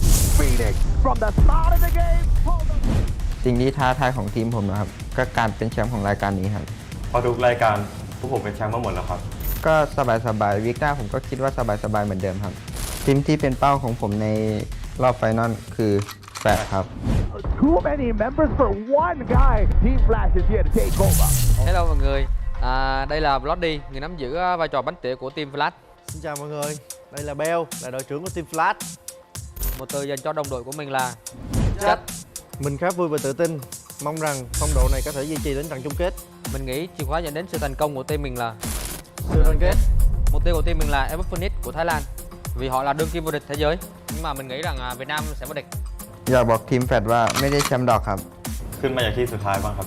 From the start of the game. สิ่งที่ท้าทายของทีมผมนะครับก็การเป็นแชมป์ของรายการนี้ครับ เพราะทุกรายการพวกผมเป็นแชมป์มาหมดแล้วครับ ก็สบายๆวิกหน้าผมก็คิดว่าสบายๆเหมือนเดิมครับ ทีมที่เป็นเป้าของผมในรอบไฟนอลคือแฟร์ครับ Too many members for one guy. Team Flash is here to take over. Hello mọi người, đây là Bloody, người nắm giữ vai trò bánh tỉa của team Flash. Xin chào mọi người, đây là Bell, là đội trưởng của team Flash. Một từ dành cho đồng đội của mình là Chất. Mình khá vui và tự tin, mong rằng phong độ này có thể duy trì đến trận chung kết. Mình nghĩ chìa khóa dẫn đến sự thành công của team mình là sự đoàn kết. Mục tiêu của team mình là Invitational của Thái Lan, vì họ là đương kim vô địch thế giới. Nhưng mà mình nghĩ rằng Việt Nam sẽ vô địch. อยากบอกทีมแฟดว่าไม่ได้แชมป์ดอกครับ ขึ้นมาจากที่สุดท้ายบ้างครับ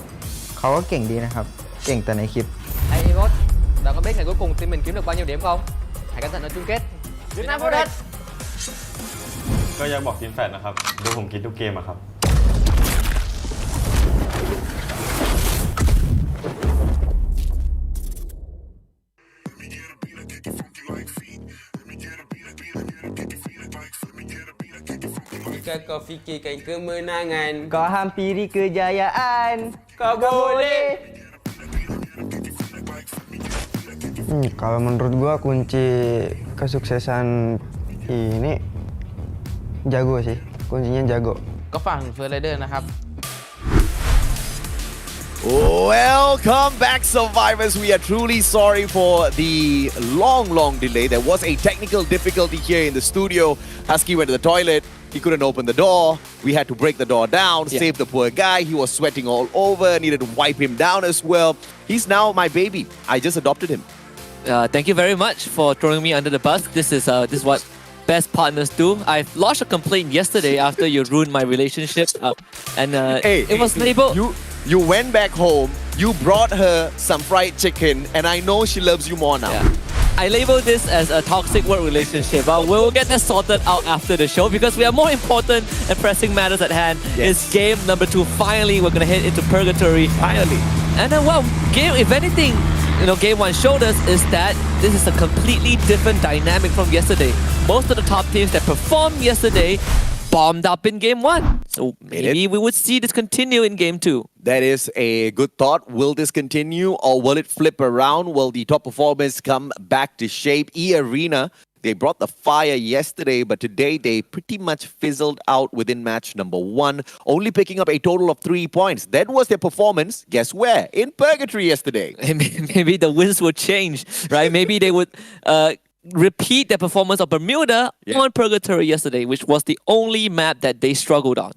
เขาก็เก่งดีนะครับ เก่งแต่ในคลิป Hey Evos, bạn có biết ngày cuối cùng team mình kiếm được bao nhiêu điểm không? Hãy cẩn thận ở chung kết. Việt Nam vô địch. ก็อยากบอกทีมแฟดนะครับดูผมคิดทุกเกมอะครับ Jika kau fikirkan kemenangan, kau hampiri kejayaan, kau boleh. Kalau menurut gua kunci kesuksesan ini jago sih, kuncinya jago. ก็ฝั่งเฟอร์ไรเดอร์นะครับ Welcome back, survivors. We are truly sorry for the long delay. There was a technical difficulty here in the studio. Husky went to the toilet. He couldn't open the door. We had to break the door down, save the poor guy. He was sweating all over. Needed to wipe him down as well. He's now my baby. I just adopted him. Thank you very much for throwing me under the bus. This is what best partners do. I've lodged a complaint yesterday after you ruined my relationship, and it was labeled. You went back home. You brought her some fried chicken, and I know she loves you more now. I label this as a toxic work relationship. We'll get that sorted out after the show because we have more important and pressing matters at hand. It's game number 2. Finally, we're gonna head into purgatory. Finally. And then, if anything, game 1 showed us is that this is a completely different dynamic from yesterday. Most of the top teams that performed yesterday bombed up in game 1. So maybe we would see this continue in game 2. That is a good thought. Will this continue or will it flip around? Will the top performers come back to shape? Arena, they brought the fire yesterday, but today they pretty much fizzled out within match number 1, only picking up a total of 3 points. That was their performance. Guess where? In Purgatory yesterday. Maybe the wins would change, right? Maybe they would repeat their performance of Bermuda on Purgatory yesterday, which was the only map that they struggled on.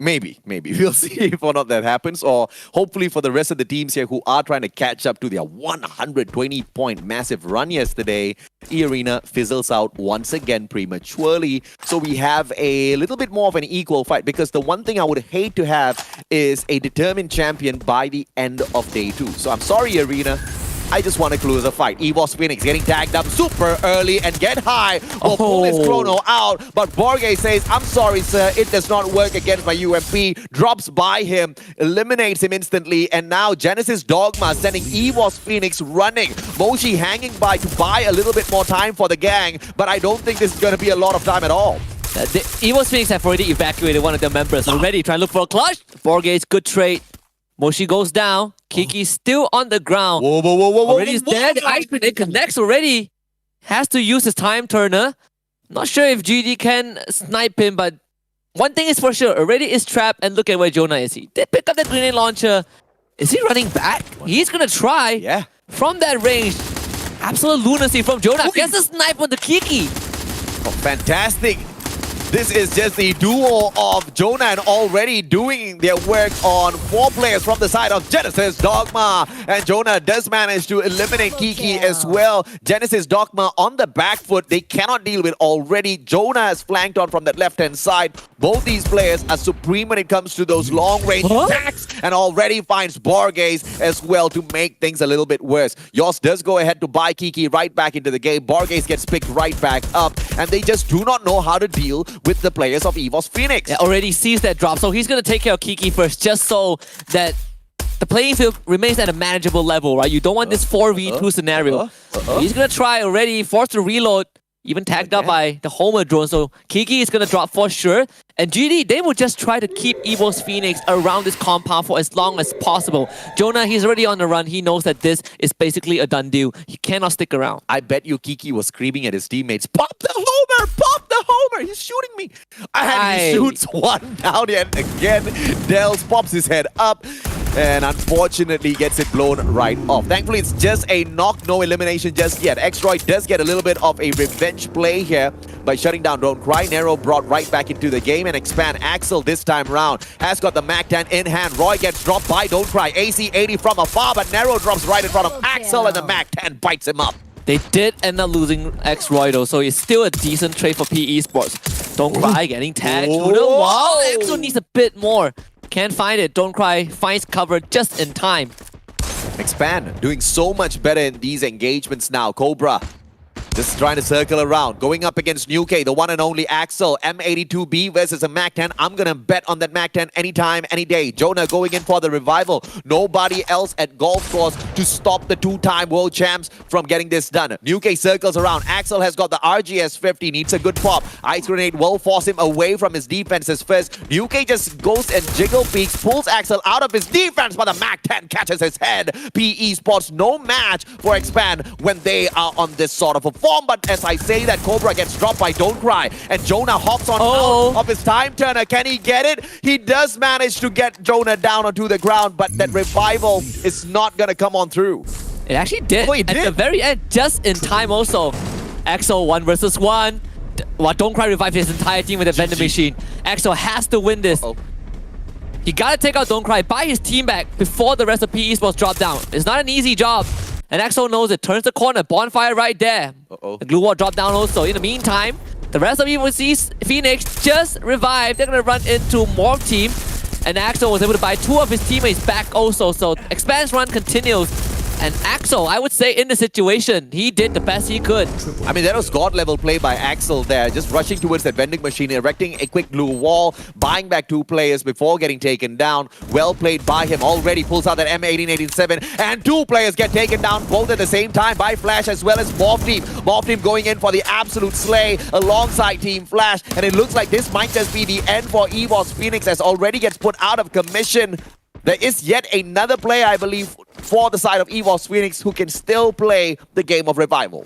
Maybe. We'll see if or not that happens, or hopefully for the rest of the teams here who are trying to catch up to their 120-point massive run yesterday, Arena fizzles out once again prematurely. So we have a little bit more of an equal fight, because the one thing I would hate to have is a determined champion by the end of day 2. So I'm sorry, Arena. I just want to close the fight. EVOS Phoenix getting tagged up super early and get high. Pull his chrono out. But Borge says, I'm sorry, sir. It does not work against my UMP. Drops by him. Eliminates him instantly. And now Genesis Dogma sending EVOS Phoenix running. Moshi hanging by to buy a little bit more time for the gang. But I don't think this is going to be a lot of time at all. The EVOS Phoenix have already evacuated one of their members. Already trying to look for a clutch. Borge's good trade. Moshi goes down. Kiki's still on the ground. Whoa. Already is dead. The Ice Grenade connects already. Has to use his time turner. Not sure if GD can snipe him, but one thing is for sure. Already is trapped, and look at where Jonah is. He did pick up that grenade launcher. Is he running back? He's gonna try. Yeah. From that range. Absolute lunacy from Jonah. Gets a snipe on the Kiki. Oh, fantastic. This is just the duo of Jonah and already doing their work on 4 players from the side of Genesis Dogma. And Jonah does manage to eliminate Kiki as well. Genesis Dogma on the back foot. They cannot deal with already. Jonah is flanked on from that left-hand side. Both these players are supreme when it comes to those long-range attacks, and already finds Borges as well to make things a little bit worse. Yoss does go ahead to buy Kiki right back into the game. Borges gets picked right back up, and they just do not know how to deal with the players of EVOS Phoenix. Yeah, already sees that drop, so he's going to take care of Kiki first, just so that the playing field remains at a manageable level, right? You don't want this 4v2 scenario. He's going to try already, forced to reload, even tagged up by the Homer drone, so Kiki is going to drop for sure. And GD, they will just try to keep Evo's Phoenix around this compound for as long as possible. Jonah, he's already on the run. He knows that this is basically a done deal. He cannot stick around. I bet you Kiki was screaming at his teammates, "Pop the homer! Pop the homer! He's shooting me!" And he shoots one down, and again, Dels pops his head up and unfortunately gets it blown right off. Thankfully, it's just a knock, no elimination just yet. Xtroid does get a little bit of a revenge play here by shutting down Don't Cry. Nero brought right back into the game, and Expand Axel this time round has got the Mac-10 in hand. Roy gets dropped by Don't Cry. AC-80 from afar, but Nero drops right in front of Axel, and the Mac-10 bites him up. They did end up losing Xtroid though, so it's still a decent trade for PE Sports. Don't Cry getting tagged to the wall. Axel needs a bit more. Can't find it. Don't Cry finds cover just in time. Expand doing so much better in these engagements now. Cobra just trying to circle around, going up against New K, the one and only Axel. M82B versus a Mac-10. I'm gonna bet on that Mac-10 anytime, any day. Jonah going in for the revival. Nobody else at golf course to stop the two-time world champs from getting this done. New K circles around. Axel has got the RGS-50, needs a good pop. Ice Grenade will force him away from his defenses first. New K just goes and jiggle peeks, pulls Axel out of his defense, but the Mac-10 catches his head. PE Sports no match for Expand when they are on this sort of a form. But as I say that, Cobra gets dropped by Don't Cry, and Jonah hops on out of his time turner. Can he get it? He does manage to get Jonah down onto the ground, but that revival is not gonna come on through. It actually did. At the very end, just in time also. Axel 1 versus 1. Well, Don't Cry revived his entire team with a vending machine. Axel has to win this. He gotta take out Don't Cry, buy his team back before the rest of PE Sports drop down. It's not an easy job. And Axel knows it. Turns the corner. Bonfire right there. The glue wall dropped down also. In the meantime, the rest of EvoC's Phoenix just revived. They're going to run into more team. And Axel was able to buy 2 of his teammates back also. So Expand's run continues. And Axel, I would say in the situation, he did the best he could. I mean, that was God level play by Axel there. Just rushing towards that vending machine, erecting a quick glue wall, buying back 2 players before getting taken down. Well played by him. Already pulls out that M1887. And 2 players get taken down both at the same time by Flash as well as Morph Team. Morph Team going in for the absolute slay alongside Team Flash. And it looks like this might just be the end for EVOS Phoenix as already gets put out of commission. There is yet another player, I believe, for the side of EVOS Phoenix who can still play the game of revival.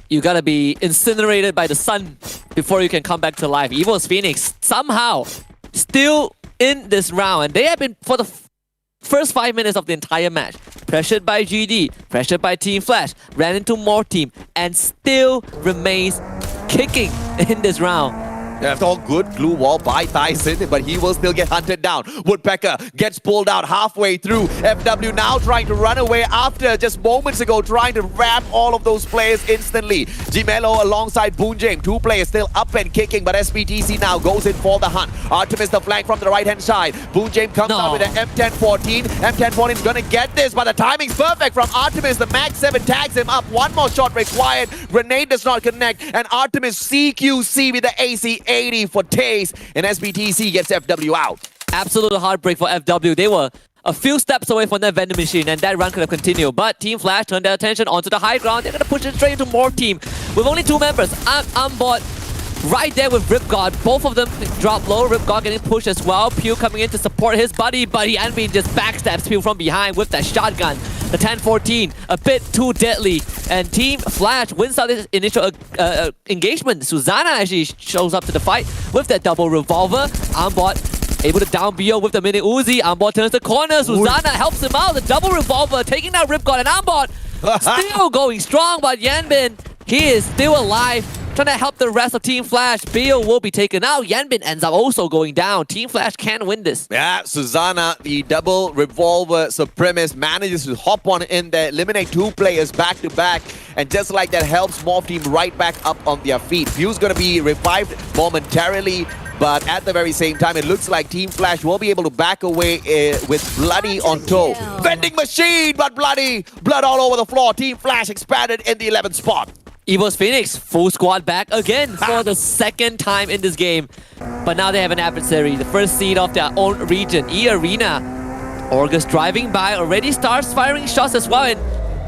You gotta be incinerated by the sun before you can come back to life. EVOS Phoenix somehow still in this round. And they have been, for the first 5 minutes of the entire match, pressured by GD, pressured by Team Flash, ran into more team, and still remains kicking in this round. After all, good glue wall by Tyson, but he will still get hunted down. Woodpecker gets pulled out halfway through. FW now trying to run away after just moments ago trying to ram all of those players instantly. Gmello alongside Boonjame, 2 players still up and kicking, but SPTC now goes in for the hunt. Artemis the flank from the right-hand side. Boonjame comes out with an M1014. M1014 is gonna get this, but the timing's perfect from Artemis. The Mag 7 tags him up. 1 more shot required. Grenade does not connect, and Artemis CQC with the AC-80 for taste, and SBTC gets FW out. Absolute heartbreak for FW. They were a few steps away from that vending machine, and that run could have continued. But Team Flash turned their attention onto the high ground. They're going to push it straight into more team. With only 2 members, Ambot right there with Ripgod. Both of them drop low. Ripgod getting pushed as well. Pew coming in to support his buddy. Yanbin just backstabs Pew from behind with that shotgun. The 10-14, a bit too deadly. And Team Flash wins out this initial engagement. Susanna actually shows up to the fight with that double revolver. Ambot able to down BO with the mini Uzi. Ambot turns the corner. Susanna helps him out. The double revolver taking down Ripgod. And Ambot still going strong, but Yanbin, he is still alive. Trying to help the rest of Team Flash. Bio will be taken out. Yanbin ends up also going down. Team Flash can win this. Yeah, Susanna, the double revolver supremacist, manages to hop on in there, eliminate 2 players back to back, and just like that helps Morph Team right back up on their feet. Pew's going to be revived momentarily, but at the very same time, it looks like Team Flash will be able to back away with Bloody on toe. Vending machine, but Bloody! Blood all over the floor. Team Flash expanded in the 11th spot. EVOS Phoenix, full squad back again for the 2nd time in this game. But now they have an adversary, the first seed of their own region, E-Arena. Orgus driving by, already starts firing shots as well. And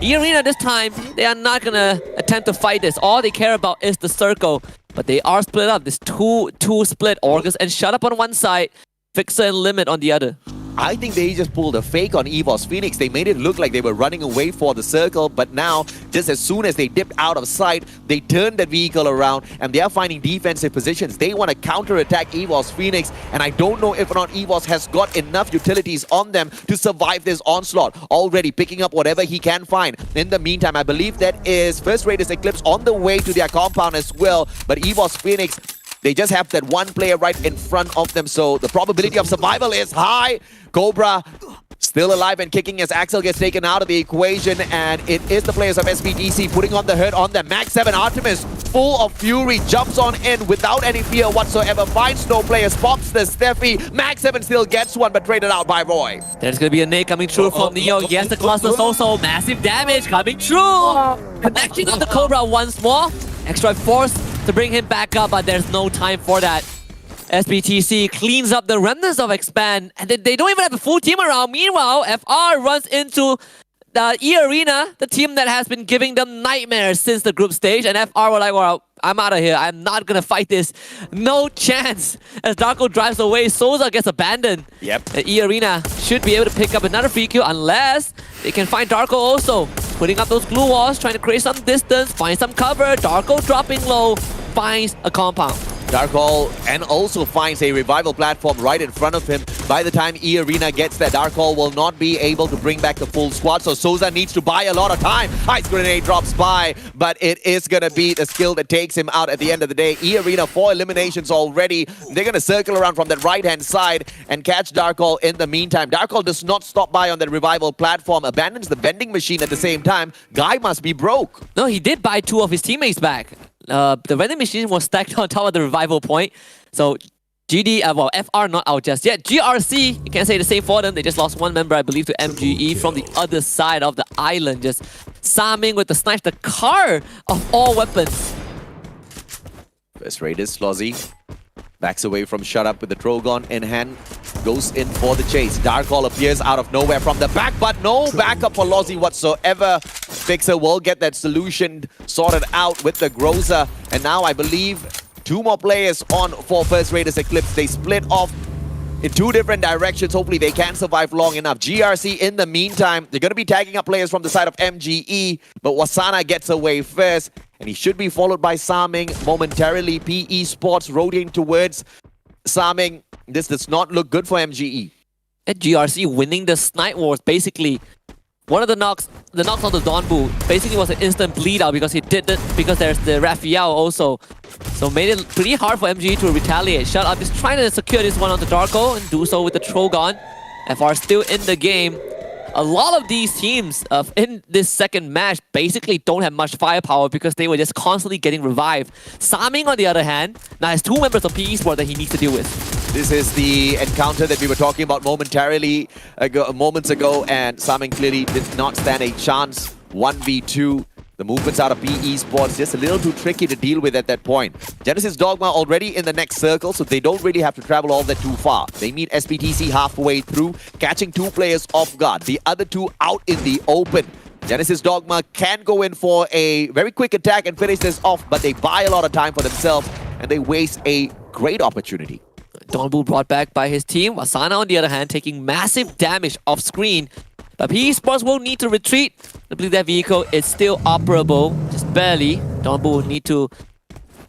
E-Arena this time, they are not going to attempt to fight this. All they care about is the circle. But they are split up. This two split. August and Shut Up on one side, Fixer and Limit on the other. I think they just pulled a fake on EVOS Phoenix. They made it look like they were running away for the circle, but now, just as soon as they dipped out of sight, they turned that vehicle around and they are finding defensive positions. They want to counter-attack EVOS Phoenix, and I don't know if or not EVOS has got enough utilities on them to survive this onslaught. Already picking up whatever he can find. In the meantime, I believe that is First Raiders Eclipse on the way to their compound as well, but EVOS Phoenix, they just have that one player right in front of them, so the probability of survival is high. Cobra still alive and kicking as Axel gets taken out of the equation, and it is the players of SBTC putting on the hurt on them. Max 7 Artemis, full of fury, jumps on in without any fear whatsoever, finds no players, pops the Steffi. Max 7 still gets one, but traded out by Roy. There's gonna be a nade coming through from Neo. Yes, the cluster's also massive damage coming through. Connecting on the Cobra once more. Extra force to bring him back up, but there's no time for that. SBTC cleans up the remnants of Expand, and they don't even have a full team around. Meanwhile, FR runs into the E-Arena, the team that has been giving them nightmares since the group stage, and FR were like, well, I'm out of here. I'm not gonna fight this. No chance. As Darko drives away, Souza gets abandoned. Yep. The E-Arena should be able to pick up another free kill unless they can find Darko also. Putting up those glue walls, trying to create some distance, find some cover. Darko dropping low, finds a compound. Darkhold and also finds a revival platform right in front of him. By the time E-Arena gets there, Darkhold will not be able to bring back the full squad, so Souza needs to buy a lot of time. Ice Grenade drops by, but it is going to be the skill that takes him out at the end of the day. E-Arena 4 eliminations already. They're going to circle around from that right-hand side and catch Darkhold in the meantime. Darkhold does not stop by on that revival platform, abandons the vending machine at the same time. Guy must be broke. No, he did buy 2 of his teammates back. The vending machine was stacked on top of the revival point. So GD, well, FR not out just yet. GRC, you can't say the same for them. They just lost 1 member, I believe, to MGE from the other side of the island. Just Saming with the snipe, the car of all weapons. First Raiders, Lozzy backs away from Shut Up with the Trogon in hand. Goes in for the chase. Darkhold appears out of nowhere from the back, but no backup for Lozzy whatsoever. Fixer will get that solution sorted out with the Groza. And now I believe 2 more players on for First Raiders Eclipse. They split off in 2 different directions. Hopefully they can survive long enough. GRC in the meantime, they're going to be tagging up players from the side of MGE, but Wasana gets away first, and he should be followed by Saming momentarily. PE Sports rotating towards Saming. This does not look good for MGE. And GRC winning the snipe wars, basically. One of the knocks on the Donbu basically was an instant bleed out because he did it, because there's the Raphael also. So made it pretty hard for MGE to retaliate. Shut Up is trying to secure this one onto Darko and do so with the Trogon. FR still in the game. A lot of these teams in this second match basically don't have much firepower because they were just constantly getting revived. Saming, on the other hand, now has 2 members of PE Sport that he needs to deal with. This is the encounter that we were talking about moments ago, and Saming clearly did not stand a chance. 1v2. The movements out of PE Sports just a little too tricky to deal with at that point. Genesis Dogma already in the next circle, so they don't really have to travel all that too far. They meet SPTC halfway through, catching 2 players off guard. The other 2 out in the open. Genesis Dogma can go in for a very quick attack and finish this off, but they buy a lot of time for themselves, and they waste a great opportunity. Donbu brought back by his team. Wasana, on the other hand, taking massive damage off screen. But PE Sports will need to retreat. I believe that vehicle is still operable, just barely. Donbu will need to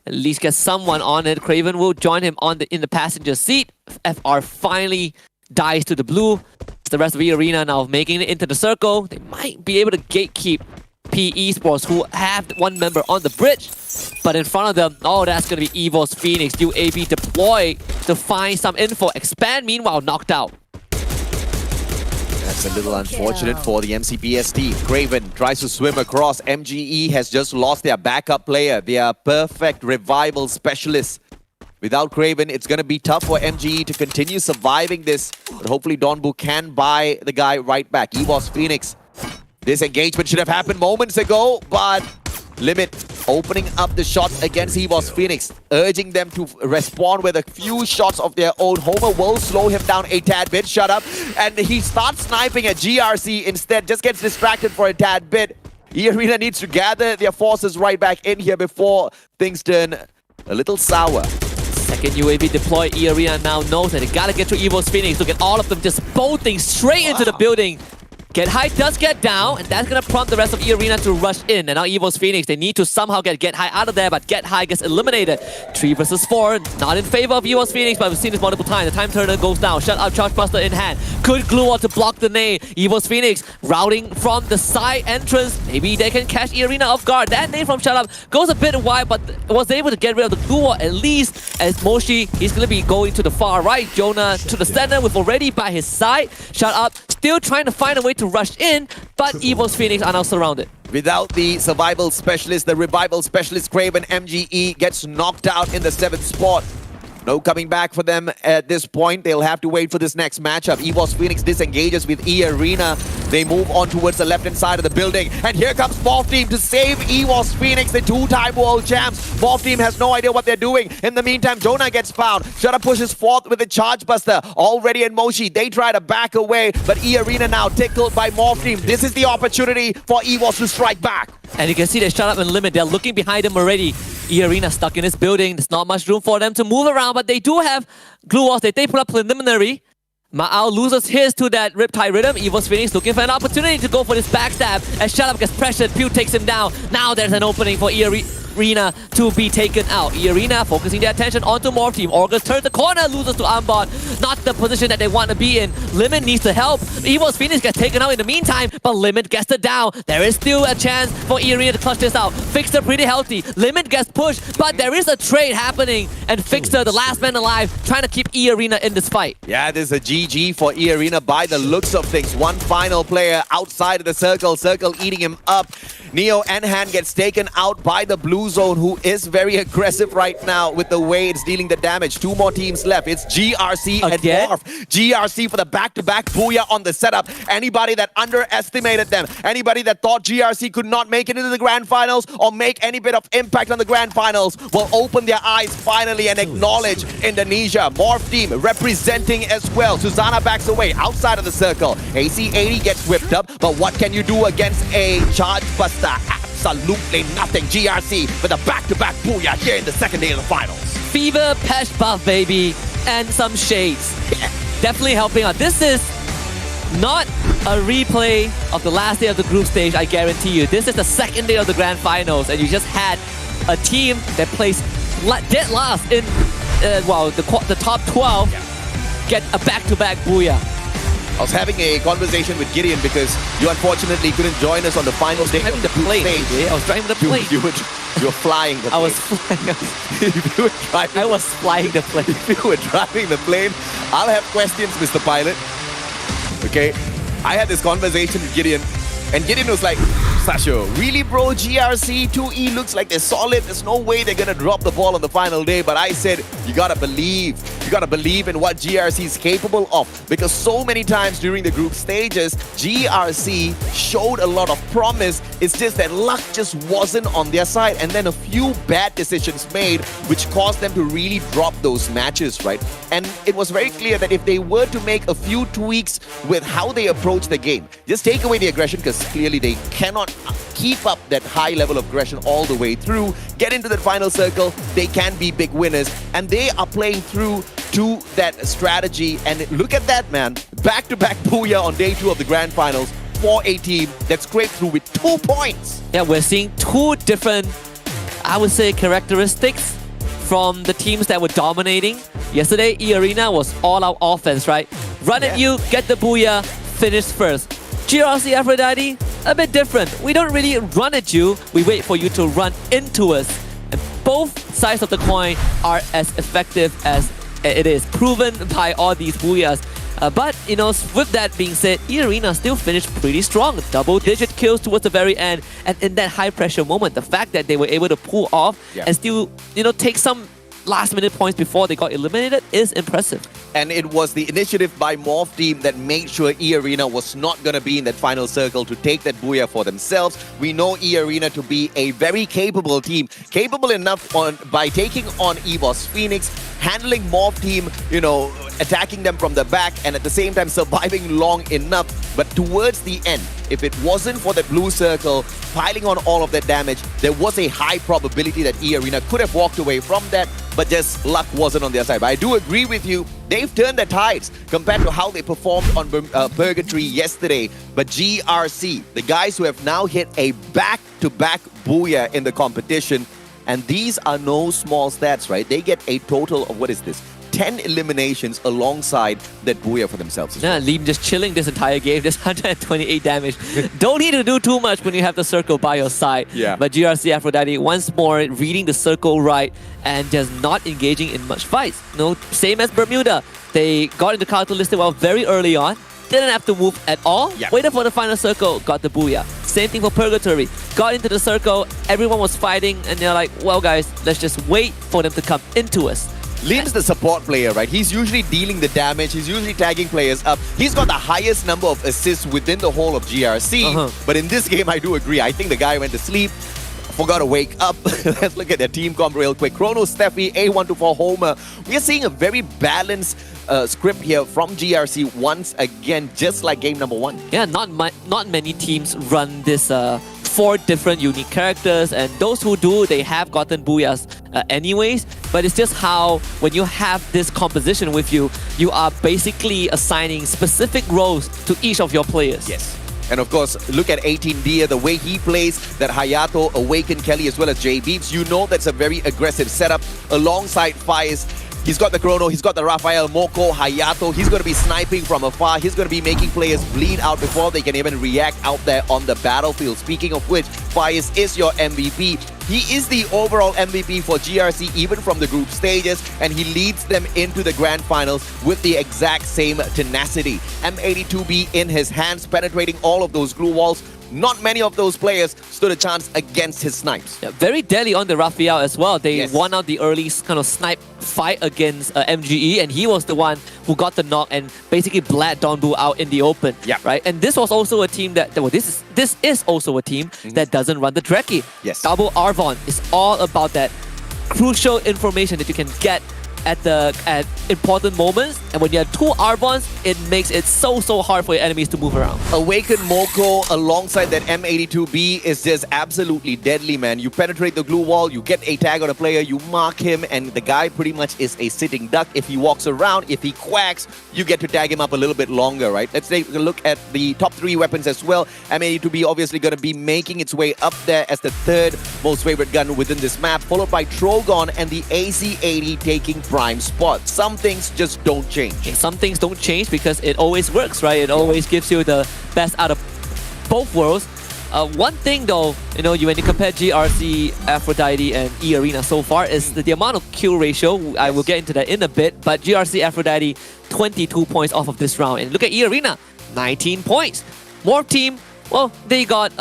at least get someone on it. Craven will join him in the passenger seat. FR finally dies to the blue. The rest of the arena now making it into the circle. They might be able to gatekeep PE Sports, who have 1 member on the bridge. But in front of them, oh, that's going to be EVOS Phoenix. UAV deployed to find some info. Expand, meanwhile, knocked out. That's a little unfortunate for the MCPS team. Craven tries to swim across. MGE has just lost their backup player, their perfect revival specialist. Without Craven, it's going to be tough for MGE to continue surviving this. But hopefully Donbu can buy the guy right back. EVOS Phoenix. This engagement should have happened moments ago, but Limit opening up the shots against EVOS Phoenix, urging them to respond with a few shots of their own. Homer will slow him down a tad bit. Shut Up. And he starts sniping at GRC instead, just gets distracted for a tad bit. E-Arena needs to gather their forces right back in here before things turn a little sour. Second UAV deployed, E-Arena now knows that they gotta get through Evo's Phoenix. Look at all of them just bolting straight into the building. Get High does get down, and that's gonna prompt the rest of E-Arena to rush in. And now Evo's Phoenix, they need to somehow get High out of there, but Get High gets eliminated. 3 versus 4, not in favor of Evo's Phoenix, but we've seen this multiple times. The time turner goes down, shut up, Charge Buster in hand. Good glue wall to block the nade. Evo's Phoenix routing from the side entrance. Maybe they can catch E-Arena off guard. That nade from Shut Up goes a bit wide, but was able to get rid of the glue wall at least. As Moshi, he's gonna be going to the far right. Jonah to the center with already by his side. Shut Up, still trying to find a way to rush in, but Evo's Phoenix are now surrounded. Without the survival specialist, the revival specialist, Craven MGE gets knocked out in the 7th spot. No coming back for them at this point. They'll have to wait for this next matchup. Evo's Phoenix disengages with E-Arena. They move on towards the left-hand side of the building. And here comes Morph Team to save Evo's Phoenix, the 2-time world champs. Morph Team has no idea what they're doing. In the meantime, Jonah gets found. Shudder pushes forth with the Charge Buster. Already in Moshi, they try to back away. But E-Arena now tickled by Morph Team. This is the opportunity for Evos to strike back. And you can see they Shut Up and Limit. They're looking behind them already. E-Arena stuck in this building. There's not much room for them to move around, but they do have glue walls that they put up preliminary. Ma'ao loses his to that Riptide Rhythm. Evo's Phoenix looking for an opportunity to go for this backstab. As Shut Up gets pressured, Pew takes him down. Now there's an opening for E-Arena to be taken out. E-Arena focusing their attention onto Morph Team. August turns the corner, loses to Armbot. Not the position that they want to be in. Limit needs to help. Evo's Phoenix gets taken out in the meantime, but Limit gets the down. There is still a chance for E-Arena to clutch this out. Fixer pretty healthy. Limit gets pushed, but there is a trade happening. And Fixer, the last man alive, trying to keep E-Arena in this fight. Yeah, there's a GG for E-Arena by the looks of things. One final player outside of the circle. Circle eating him up. Neo Enhan gets taken out by the blue zone, who is very aggressive right now with the way it's dealing the damage. 2 more teams left. It's GRC and Morph. GRC for the back-to-back booyah on the setup. Anybody that underestimated them, anybody that thought GRC could not make it into the grand finals or make any bit of impact on the grand finals will open their eyes finally and acknowledge Indonesia. Morph Team representing as well. Susanna backs away outside of the circle. AC80 gets whipped up, but what can you do against a Charge Buster? Absolutely nothing. GRC with a back-to-back booyah here in the second day of the finals. Fever, Pesh Buff, baby, and some shades. Definitely helping out. This is not a replay of the last day of the group stage, I guarantee you. This is the second day of the grand finals, and you just had a team that placed dead last in, the top 12 get a back-to-back booyah. I was having a conversation with Gideon because you unfortunately couldn't join us on the final day of the group stage. I was driving the plane. You were flying the plane. I was flying. I was flying the plane. If you were driving the plane, I'll have questions, Mr. Pilot. Okay? I had this conversation with Gideon, and Gideon was like, Sasho, really bro, GRC 2E looks like they're solid. There's no way they're gonna drop the ball on the final day. But I said, you gotta believe. You gotta believe in what GRC is capable of. Because so many times during the group stages, GRC showed a lot of promise. It's just that luck just wasn't on their side. And then a few bad decisions made, which caused them to really drop those matches, right? And it was very clear that if they were to make a few tweaks with how they approach the game, just take away the aggression, because clearly they cannot keep up that high level of aggression all the way through, get into the final circle, they can be big winners. And they are playing through to that strategy. And look at that, man. Back-to-back booyah on day 2 of the grand finals for a team that scraped through with 2 points. Yeah, we're seeing 2 different, I would say, characteristics from the teams that were dominating. Yesterday, E-Arena was all-out offense, right? Run at you, get the booyah, finish first. GRC Aphrodite, a bit different. We don't really run at you, we wait for you to run into us. And both sides of the coin are as effective as it is, proven by all these booyahs. But, you know, with that being said, E-Arena still finished pretty strong. Double-digit kills towards the very end. And in that high-pressure moment, the fact that they were able to pull off and still, you know, take some last-minute points before they got eliminated is impressive. And it was the initiative by Morph Team that made sure E-Arena was not going to be in that final circle to take that booyah for themselves. We know E-Arena to be a very capable team. Capable enough by taking on Evo's Phoenix, handling Morph team, you know, attacking them from the back and at the same time surviving long enough. But towards the end, if it wasn't for that blue circle piling on all of that damage, there was a high probability that E-Arena could have walked away from that, but just luck wasn't on their side. But I do agree with you, they've turned their tides compared to how they performed on Purgatory yesterday. But GRC, the guys who have now hit a back-to-back booyah in the competition, and these are no small stats, right? They get a total of, what is this? 10 eliminations alongside that booyah for themselves. Yeah, Liam just chilling this entire game, just 128 damage. Don't need to do too much when you have the circle by your side. Yeah. But GRC Aphrodite once more reading the circle right and just not engaging in much fights. No, same as Bermuda. They got into counter listed well very early on. Didn't have to move at all. Yep. Waited for the final circle, got the booyah. Same thing for Purgatory. Got into the circle, everyone was fighting, and they're like, well guys, let's just wait for them to come into us. Liam's the support player, right? He's usually dealing the damage. He's usually tagging players up. He's got the highest number of assists within the whole of GRC. But in this game, I do agree. I think the guy went to sleep, forgot to wake up. Let's look at their team comp real quick. Chrono, Steffi, A124, Homer. We are seeing a very balanced script here from GRC once again, just like game number 1. Yeah, not many teams run this 4 different unique characters, and those who do, they have gotten booyahs anyways, but it's just how when you have this composition with you, you are basically assigning specific roles to each of your players. Yes. And of course, look at 18 Dia, the way he plays that Hayato, Awaken Kelly, as well as J Beeps. You know that's a very aggressive setup alongside Faiz. He's got the Chrono, he's got the Raphael, Moko, Hayato. He's going to be sniping from afar. He's going to be making players bleed out before they can even react out there on the battlefield. Speaking of which, Faiz is your MVP. He is the overall MVP for GRC, even from the group stages, and he leads them into the grand finals with the exact same tenacity. M82B in his hands, penetrating all of those glue walls. Not many of those players stood a chance against his snipes. Yeah, very deadly on the Raphael as well. They won out the early kind of snipe fight against MGE, and he was the one who got the knock and basically bled Donbu out in the open. Yeah. Right. And this was also a team that, well, this is also a team that doesn't run the Dreki. Yes. Double Arvon is all about that crucial information that you can get at important moments, and when you have 2 Arvons, it makes it so hard for your enemies to move around. Awaken Moko alongside that M82B is just absolutely deadly, man. You penetrate the glue wall, you get a tag on a player, you mark him, and the guy pretty much is a sitting duck. If he walks around, if he quacks, you get to tag him up a little bit longer, right? Let's take a look at the top 3 weapons as well. M82B obviously going to be making its way up there as the 3rd most favorite gun within this map, followed by Trogon and the AC-80 taking prime spot. Some things just don't change. Some things don't change because it always works, right? It always gives you the best out of both worlds. One thing though, you know, when you compare GRC, Aphrodite and E-Arena so far is the amount of kill ratio. I will get into that in a bit, but GRC, Aphrodite, 22 points off of this round. And look at E-Arena, 19 points. More team, well, they got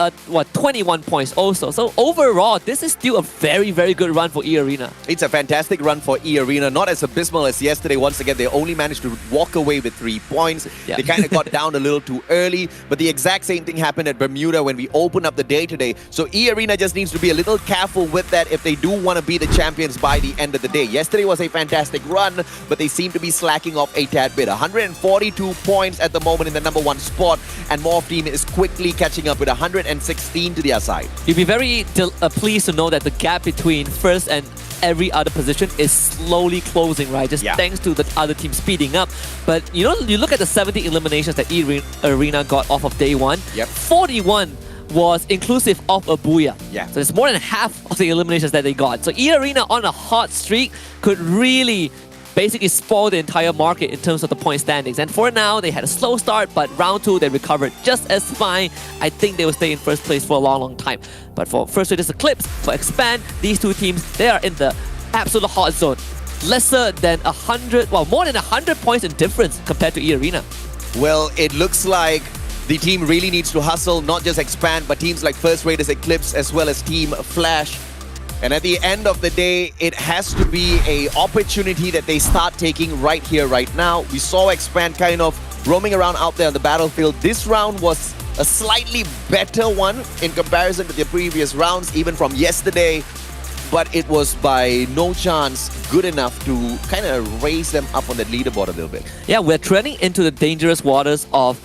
21 points also. So overall, this is still a very good run for E-Arena. It's a fantastic run for E-Arena, not as abysmal as yesterday. Once again, they only managed to walk away with 3 points. Yeah. They kind of got down a little too early, but the exact same thing happened at Bermuda when we opened up the day today. So E-Arena just needs to be a little careful with that if they do want to be the champions by the end of the day. Yesterday was a fantastic run, but they seem to be slacking off a tad bit. 142 points at the moment in the number 1 spot, and Morph team is quickly catching up with 116 to their side. You'll be very pleased to know that the gap between first and every other position is slowly closing, right? Just thanks to the other team speeding up. But you know, you look at the 70 eliminations that E-Arena got off of day 1. 41 was inclusive of a booyah. So it's more than half of the eliminations that they got. So E-Arena on a hot streak could really basically spoiled the entire market in terms of the point standings. And for now, they had a slow start, but round 2, they recovered just as fine. I think they will stay in first place for a long time. But for First Raiders Eclipse, for Expand, these 2 teams, they are in the absolute hot zone. Lesser than 100, well, more than 100 points in difference compared to E-Arena. Well, it looks like the team really needs to hustle, not just Expand, but teams like First Raiders Eclipse as well as Team Flash. And at the end of the day, it has to be an opportunity that they start taking right here, right now. We saw Expand kind of roaming around out there on the battlefield. This round was a slightly better one in comparison to the previous rounds, even from yesterday. but it was by no chance good enough to kind of raise them up on the leaderboard a little bit. Yeah, we're treading into the dangerous waters of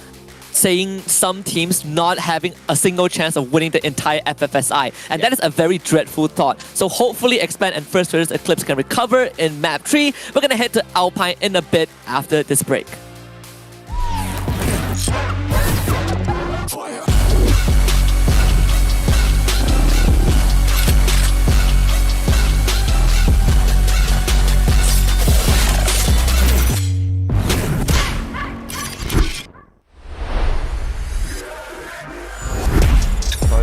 saying some teams not having a single chance of winning the entire FFSI. And that is a very dreadful thought. So hopefully Expand and First Traders Eclipse can recover in map 3. We're gonna head to Alpine in a bit after this break.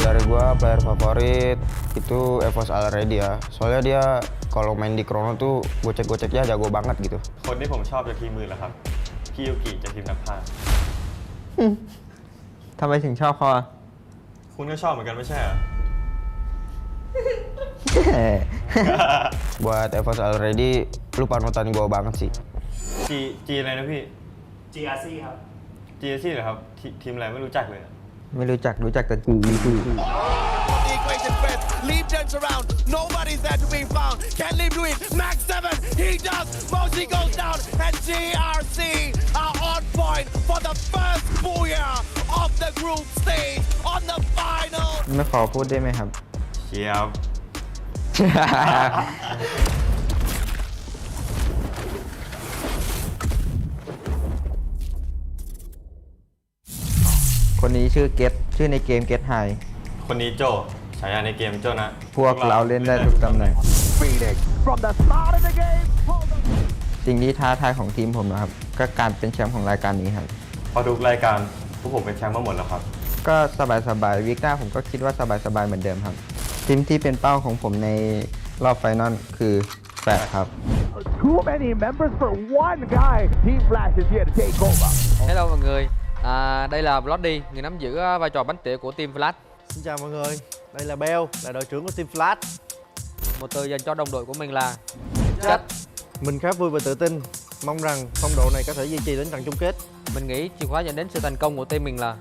Dari gua player favorit itu Evos Already ya. Soalnya dia kalau main di Chrono tuh gocek-goceknya jago banget gitu. คนที่ผมชอบจากทีมมือแหละครับพี่ยูกิจากทีมนักพากย์ ทำไมถึงชอบเขาอ่ะ คุณก็ชอบเหมือนกันไม่ใช่เหรอ Buat Evos Already lu panutan gua banget sih. G อะไรนะพี่ GRC ครับ GRC เหรอครับทีมอะไรไม่รู้จักเลย ไม่รู้จักแต่กู The equation first, Lee turns around, nobody's there to be found. Can Lee do it? Max 7, he does. Moshi goes down, and GRC are on point for the first booyah of the group stage on the final. ไม่ขอพูดได้ไหมครับ เชียบ คนนี้ชื่อเกตชื่อในเกมเกตไฮ คนนี้โจฉายาในเกมโจนะ พวกเราเล่นได้ทุกตำแหน่ง From the start of the game. สิ่งที่ท้าทายของทีมผมนะครับ ก็การเป็นแชมป์ของรายการนี้ครับ พอทุกรายการพวกผมเป็นแชมป์มาหมดแล้วครับ ก็สบายๆวิกหน้าผมก็คิดว่าสบายๆเหมือนเดิมครับ ทีมที่เป็นเป้าของผมในรอบไฟนอลคือ8ครับ Too many members for one guy. Team Flash is here to take over. Hello mọi người, đây là Bloody, người nắm giữ vai trò bánh tỉa của team Flash. Xin chào mọi người, đây là Bell, là đội trưởng của team Flash. Một từ dành cho đồng đội của mình là Chất. Mình khá vui và tự tin, mong rằng phong độ này có thể duy trì đến trận chung kết. Mình nghĩ chìa khóa dẫn đến sự thành công của team mình là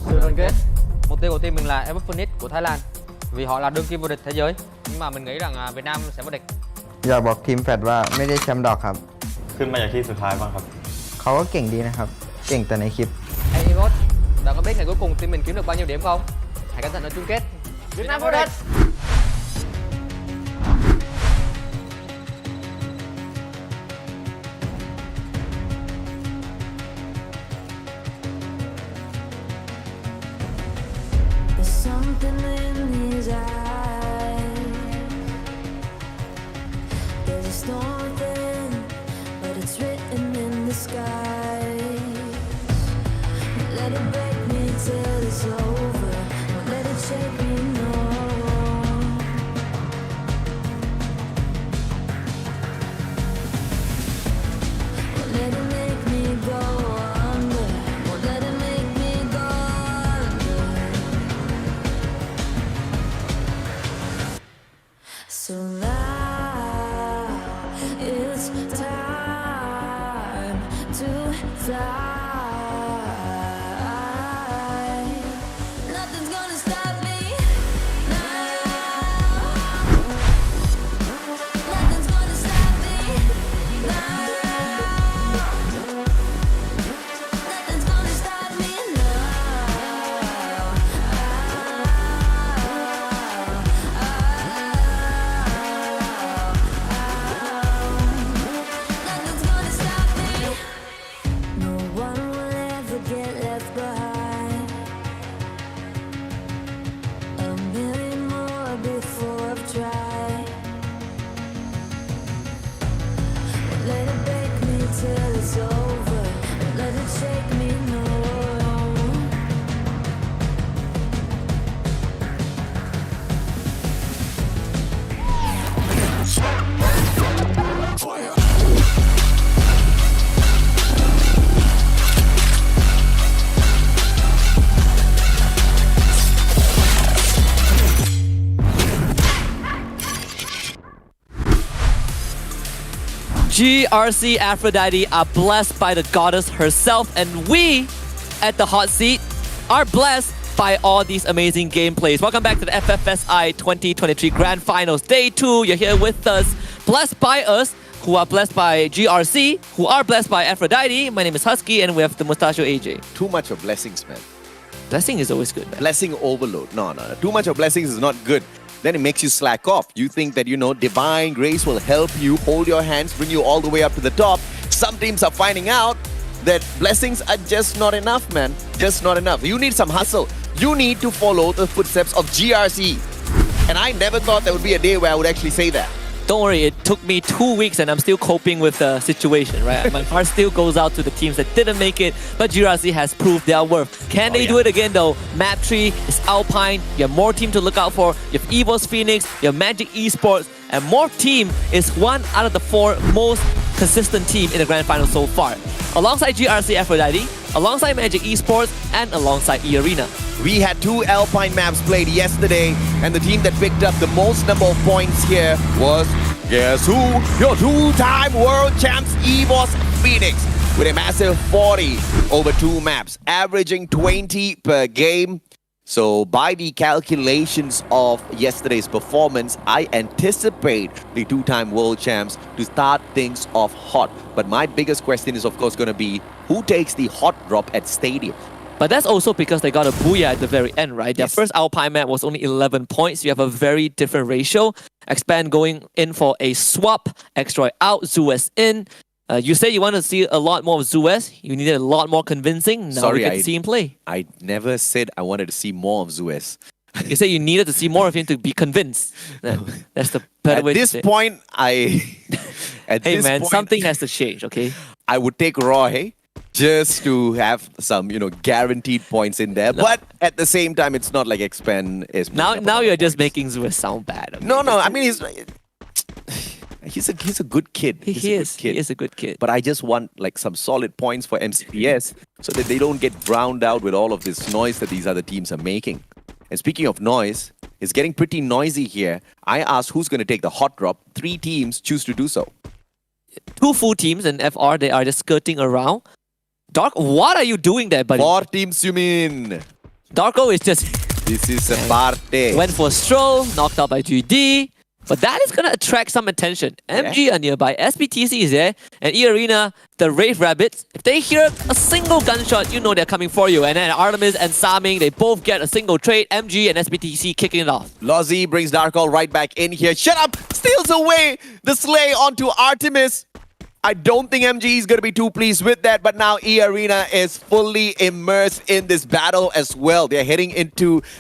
sự đoàn kết. Mục tiêu của team mình là Invitational của Thái Lan, vì họ là đương kim vô địch thế giới. Nhưng mà mình nghĩ rằng Việt Nam sẽ vô địch. อยากบอกทีมแฟดว่าไม่ได้แชมป์ดอกครับ ขึ้นมาจากที่สุดท้ายบ้างครับ เขาก็เก่งดีนะครับ เก่งแต่ในคลิป Hey Evot, bạn có biết ngày cuối cùng team mình kiếm được bao nhiêu điểm không? Hãy cẩn thận ở chung kết. Việt Nam vô địch. There's something in his eyes. There's a storm within, but it's written in the sky. Let it break me till it's over. Won't let it shake me, no. Won't let it make me go under. Won't let it make me go under. So now it's time to fly. Nothing's gonna stop me now. Nothing's gonna stop me now. Nothing's gonna stop me Nothing's gonna stop me. No one will ever get left behind. A million more before I've tried. Let it break me till it's over. Let it shake me, no. GRC Aphrodite are blessed by the goddess herself, and we at the hot seat are blessed by all these amazing gameplays. Welcome back to the FFSI 2023 Grand Finals. Day 2, you're here with us, blessed by us, who are blessed by GRC, who are blessed by Aphrodite. My name is Husky, and we have the Mustachio AJ. Too much of blessings, man. Blessing is always good, man. Blessing overload. No. Too much of blessings is not good. Then it makes you slack off. You think that, divine grace will help you, hold your hands, bring you all the way up to the top. Some teams are finding out that blessings are just not enough, man. Just not enough. You need some hustle. You need to follow the footsteps of GRC. And I never thought there would be a day where I would actually say that. Don't worry, it took me 2 weeks and I'm still coping with the situation, right? My heart still goes out to the teams that didn't make it, but GRC has proved their worth. Can they do it again though? Map 3 is Alpine, you have more team to look out for, you have EVOS Phoenix, you have Magic Esports, and more team is one out of the 4 most consistent team in the Grand Final so far. Alongside GRC Aphrodite, alongside Magic Esports, and alongside eArena. We had 2 Alpine maps played yesterday, and the team that picked up the most number of points here was, guess who? Your 2-time world champs EVOS Phoenix, with a massive 40 over 2 maps, averaging 20 per game. So by the calculations of yesterday's performance, I anticipate the 2-time world champs to start things off hot. But my biggest question is of course going to be, who takes the hot drop at Stadium? But that's also because they got a booyah at the very end, right? Their first Alpine map was only 11 points. You have a very different ratio. Expand going in for a swap. Xtroy out, Zuez in. You said you want to see a lot more of Zuez. You needed a lot more convincing. Now we get to see him play. I never said I wanted to see more of Zuez. You said you needed to see more of him to be convinced. That's the better way to say it. At this point, hey man, something has to change, okay? I would take Roy just to have some, guaranteed points in there. No. But at the same time, it's not like Expand is... Now you're just making Zuez sound bad. Okay? No, I mean, he's a good kid. He is a good kid. But I just want some solid points for MCPS so that they don't get drowned out with all of this noise that these other teams are making. And speaking of noise, it's getting pretty noisy here. I asked who's going to take the hot drop. 3 teams choose to do so. 2 full teams in FR, they are just skirting around. Dark, what are you doing there, buddy? 4 teams, you mean? Darko is just... This is a party. Went for a stroll, knocked out by GD. But that is going to attract some attention. MG are nearby, SBTC is there, and eArena, the Wraith Rabbits, if they hear a single gunshot, you know they're coming for you. And then Artemis and Saming, they both get a single trade. MG and SBTC kicking it off. Lozzy brings Darkall right back in here. Shut up! Steals away the slay onto Artemis. I don't think MG is going to be too pleased with that, but now eArena is fully immersed in this battle as well. They're heading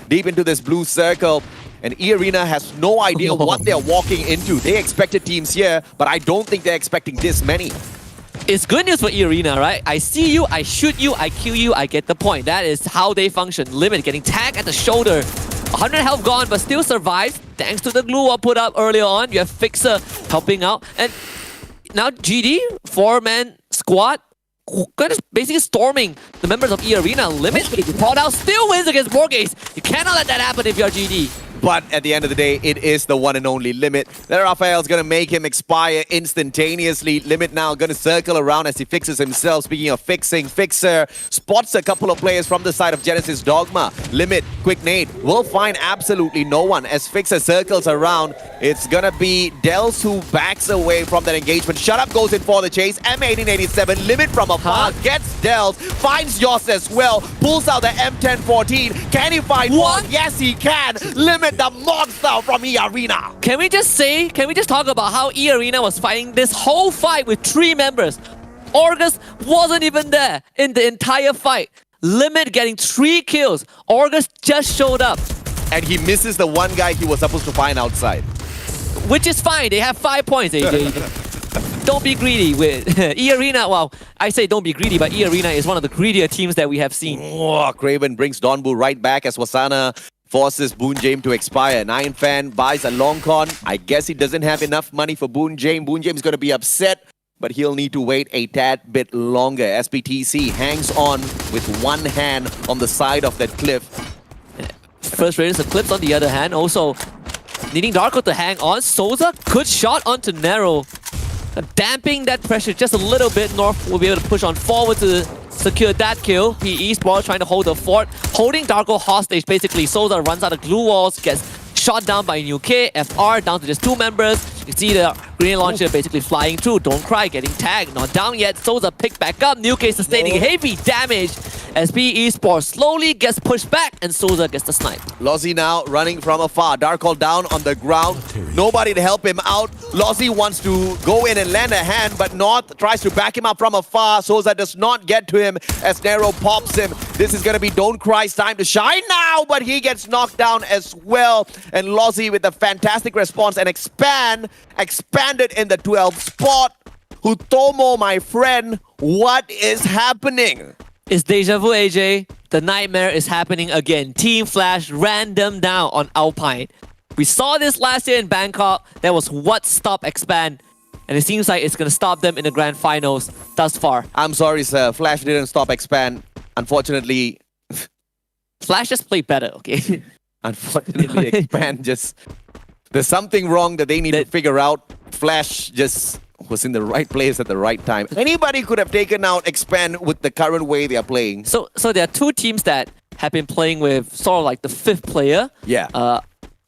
deep into this blue circle, and eArena has no idea what they're walking into. They expected teams here, but I don't think they're expecting this many. It's good news for eArena, right? I see you, I shoot you, I kill you, I get the point. That is how they function. Limit getting tagged at the shoulder. 100 health gone, but still survives thanks to the glue wall put up earlier on. You have Fixer helping out, and now GD, 4-man squad, basically storming the members of eArena. Limit, called out, still wins against Borges. You cannot let that happen if you're GD. But at the end of the day, it is the one and only Limit. Then Raphael's going to make him expire instantaneously. Limit now going to circle around as he fixes himself. Speaking of fixing, Fixer spots a couple of players from the side of Genesis Dogma. Limit, quick nade, will find absolutely no one as Fixer circles around. It's going to be Dels who backs away from that engagement. Shut Up goes in for the chase. M1887, Limit from afar, gets Dels, finds Yoss as well, pulls out the M1014. Can he find one? Yes, he can. Limit the monster from eArena. Can we just talk about how eArena was fighting this whole fight with 3 members? August wasn't even there in the entire fight. Limit getting 3 kills. August just showed up. And he misses the one guy he was supposed to find outside. Which is fine. They have 5 points, AJ. Don't be greedy with eArena. Well, I say don't be greedy, but eArena is one of the greedier teams that we have seen. Oh, Craven brings Donbu right back as Wasana forces Boon James to expire. 9fan buys a long con. I guess he doesn't have enough money for Boon James. Boon James is going to be upset, but he'll need to wait a tad bit longer. SPTC hangs on with one hand on the side of that cliff. First Raiders Eclipse on the other hand, also needing Darko to hang on. Souza, good shot onto Narrow. Damping that pressure just a little bit. North will be able to push on forward to secured that kill. PE Sport trying to hold the fort, holding Darko hostage basically. Souza runs out of glue walls, gets shot down by New K. FR down to just 2 members. You see the grenade launcher basically flying through. Don't Cry getting tagged, not down yet. Souza picked back up. New K sustaining heavy damage as PE Sport slowly gets pushed back and Souza gets the snipe. Lozzy now running from afar. Darkhold down on the ground. Nobody to help him out. Lozzy wants to go in and lend a hand, but North tries to back him up from afar. Souza does not get to him as Nero pops him. This is going to be Don't Cry's time to shine now, but he gets knocked down as well. And Lozzy with a fantastic response and expanded in the 12th spot. Hutomo, my friend, what is happening? It's deja vu, AJ. The nightmare is happening again. Team Flash ran them down on Alpine. We saw this last year in Bangkok. That was what stopped Expand. And it seems like it's going to stop them in the grand finals thus far. I'm sorry, sir. Flash didn't stop Expand. Unfortunately... Flash just played better, okay? Unfortunately, Expand just... There's something wrong that they need to figure out. Flash just was in the right place at the right time. Anybody could have taken out Expand with the current way they are playing. So there are 2 teams that have been playing with sort of like the 5th player. Yeah.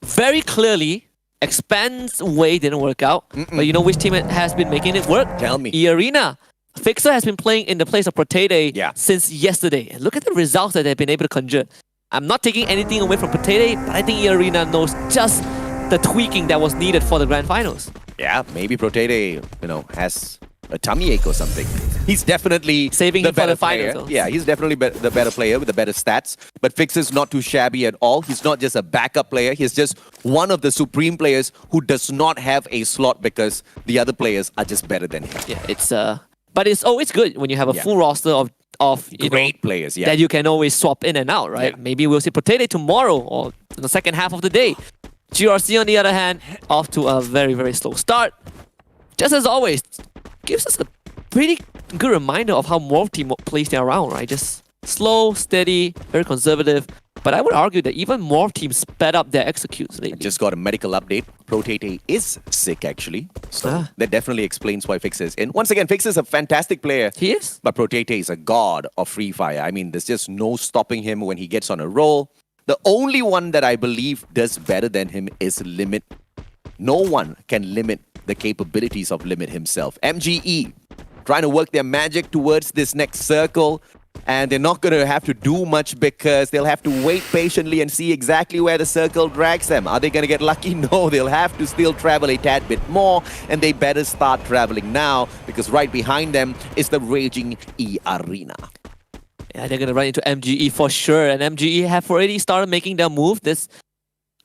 Very clearly, Expand's way didn't work out. But you know which team has been making it work? Tell me. Arena. Fixer has been playing in the place of Protete since yesterday. And look at the results that they've been able to conjure. I'm not taking anything away from Protete, but I think Arena knows just the tweaking that was needed for the grand finals. Yeah, maybe Protete, has a tummy ache or something. He's definitely saving the him for better the finals. player. Yeah, he's definitely the better player with the better stats. But Fixer's not too shabby at all. He's not just a backup player. He's just one of the supreme players who does not have a slot because the other players are just better than him. Yeah, but it's always good when you have a full roster of great players, that you can always swap in and out, right? Yeah. Maybe we'll see Protete tomorrow or in the second half of the day. GRC, on the other hand, off to a very, very slow start. Just as always, gives us a pretty good reminder of how Morph team plays their round, right? Just slow, steady, very conservative. But I would argue that even Morph teams sped up their executes lately. Just got a medical update. Protete is sick, actually. So that definitely explains why Fixer is in. Once again, Fixer is a fantastic player. He is. But Protete is a god of Free Fire. I mean, there's just no stopping him when he gets on a roll. The only one that I believe does better than him is Limit. No one can limit the capabilities of Limit himself. MGE trying to work their magic towards this next circle. And they're not going to have to do much because they'll have to wait patiently and see exactly where the circle drags them. Are they going to get lucky? No, they'll have to still travel a tad bit more. And they better start traveling now because right behind them is the raging E-Arena. Yeah, they're going to run into MGE for sure. And MGE have already started making their move.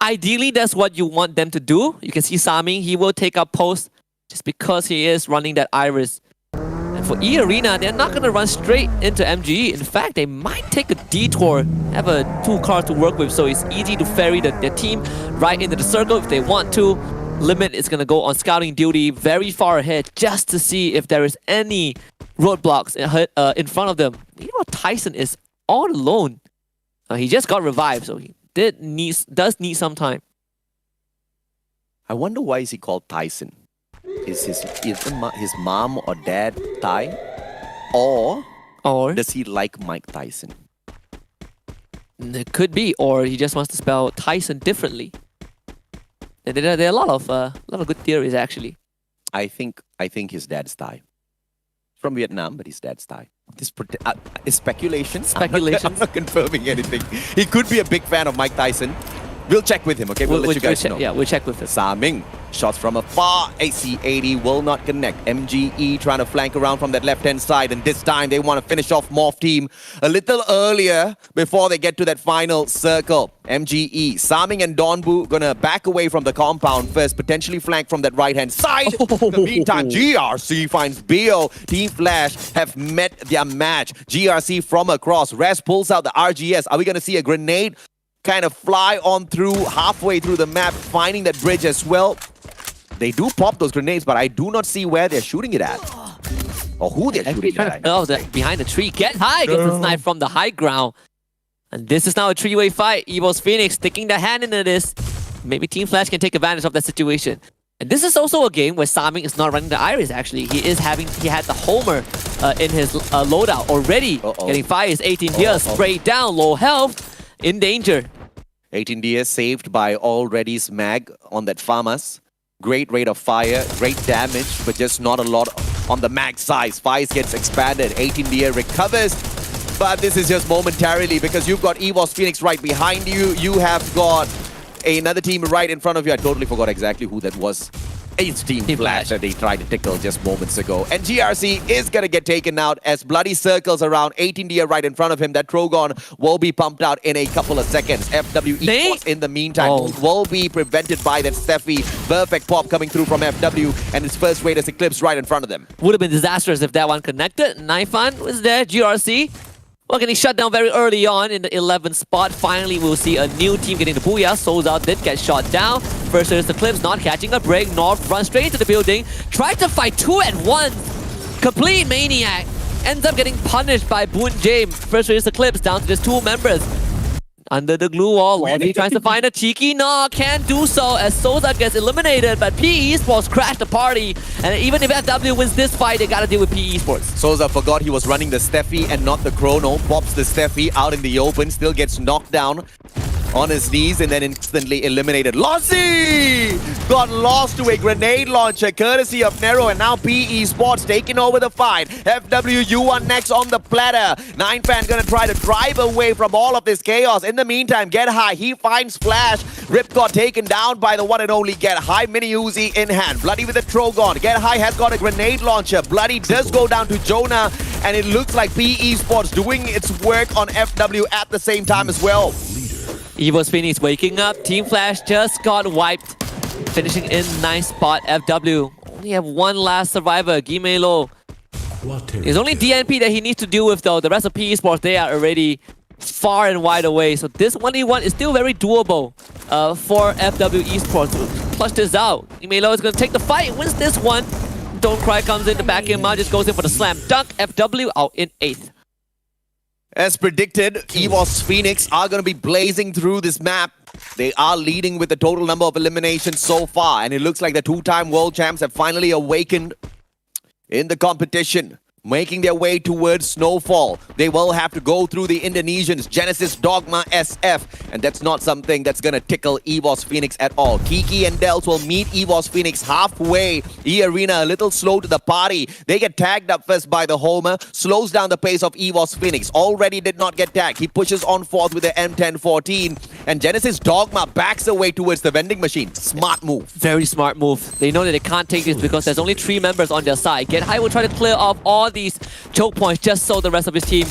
Ideally, that's what you want them to do. You can see Sami, he will take up post just because he is running that Iris. And for E-Arena, they're not going to run straight into MGE. In fact, they might take a detour, have a 2 cars to work with, so it's easy to ferry their team right into the circle if they want to. Limit is going to go on scouting duty very far ahead just to see if there is any roadblocks in front of them. You know, Tyson is all alone. He just got revived, so he does need some time. I wonder why is he called Tyson? Is his mom or dad Thai? Or does he like Mike Tyson? It could be, or he just wants to spell Tyson differently. There are a lot of good theories actually. I think his dad's Thai. From Vietnam, but his dad's Thai. This is speculation. Speculations. I'm not confirming anything. He could be a big fan of Mike Tyson. We'll check with him, okay? We'll let you guys know. Yeah, we'll check with him. Saming, shots from afar. AC-80 will not connect. MGE trying to flank around from that left-hand side, and this time they want to finish off Morph team a little earlier before they get to that final circle. MGE, Saming and Donbu gonna back away from the compound first, potentially flank from that right-hand side. In the meantime, GRC finds BO. Team Flash have met their match. GRC from across. Res pulls out the RGS. Are we gonna see a grenade kind of fly on through halfway through the map, finding that bridge as well? They do pop those grenades, but I do not see where they're shooting it at. Or who they're shooting it at. Oh, behind the tree. Get high! Gets a snipe from the high ground. And this is now a 3-way fight. Evo's Phoenix sticking their hand into this. Maybe Team Flash can take advantage of that situation. And this is also a game where Saming is not running the Iris, actually. He had the Homer in his loadout already. Getting fires, 18 years, straight down, low health, in danger. 18 DS saved by Already's mag on that Farmers. Great rate of fire, great damage, but just not a lot on the mag size. Fires gets expanded, 18 DS recovers, but this is just momentarily because you've got EVOS Phoenix right behind you. You have got another team right in front of you. I totally forgot exactly who that was. It's Team Flash that they tried to tickle just moments ago. And GRC is going to get taken out as Bloody circles around 18 Dia right in front of him. That Trogon will be pumped out in a couple of seconds. FW Esports in the meantime will be prevented by that Steffi. Perfect pop coming through from FW and his first Raiders Eclipse right in front of them. Would have been disastrous if that one connected. Naifan was there, GRC. Well, getting shut down very early on in the 11th spot. Finally, we'll see a new team getting the booyah. Souls did get shot down. First Raiders Eclipse not catching a break. North runs straight into the building. Tried to fight two at once. Complete maniac. Ends up getting punished by Boon James. First Raiders Eclipse down to just two members. Under the glue wall, Lobby tries to find a cheeky knock. Can't do so as Souza gets eliminated, but PE Esports crashed the party. And even if FW wins this fight, they gotta deal with PE Esports. Souza forgot he was running the Steffi and not the Chrono. Pops the Steffi out in the open, still gets knocked down on his knees and then instantly eliminated. Lossie got lost to a grenade launcher courtesy of Nero, and now PE Sports taking over the fight. FW, you are next on the platter. Ninefan gonna try to drive away from all of this chaos. In the meantime, Get High, he finds Flash. Rip got taken down by the one and only Get High. Mini Uzi in hand. Bloody with a Trogon. Get High has got a grenade launcher. Bloody does go down to Jonah, and it looks like PE Sports doing its work on FW at the same time as well. EVOS Phoenix waking up. Team Flash just got wiped. Finishing in nice spot. FW only have one last survivor, Gimelo. It's only DNP that he needs to deal with though. The rest of PE Sports, they are already far and wide away. So this 1v1 is still very doable for FW Esports to clutch this out. Gimelo is going to take the fight, wins this one. Don't Cry comes in to back him out, just goes in for the slam dunk. FW out in 8th. As predicted, EVOS Phoenix are going to be blazing through this map. They are leading with the total number of eliminations so far, and it looks like the two-time world champs have finally awakened in the competition, making their way towards Snowfall. They will have to go through the Indonesians, Genesis, Dogma, SF, and that's not something that's going to tickle EVOS Phoenix at all. Kiki and Dels will meet EVOS Phoenix halfway. E-Arena a little slow to the party. They get tagged up first by the Homer, slows down the pace of EVOS Phoenix. Already did not get tagged. He pushes on fourth with the M1014, and Genesis Dogma backs away towards the vending machine. Smart move. Very smart move. They know that they can't take this because there's only 3 members on their side. Get High will try to clear off all these choke points just so the rest of his team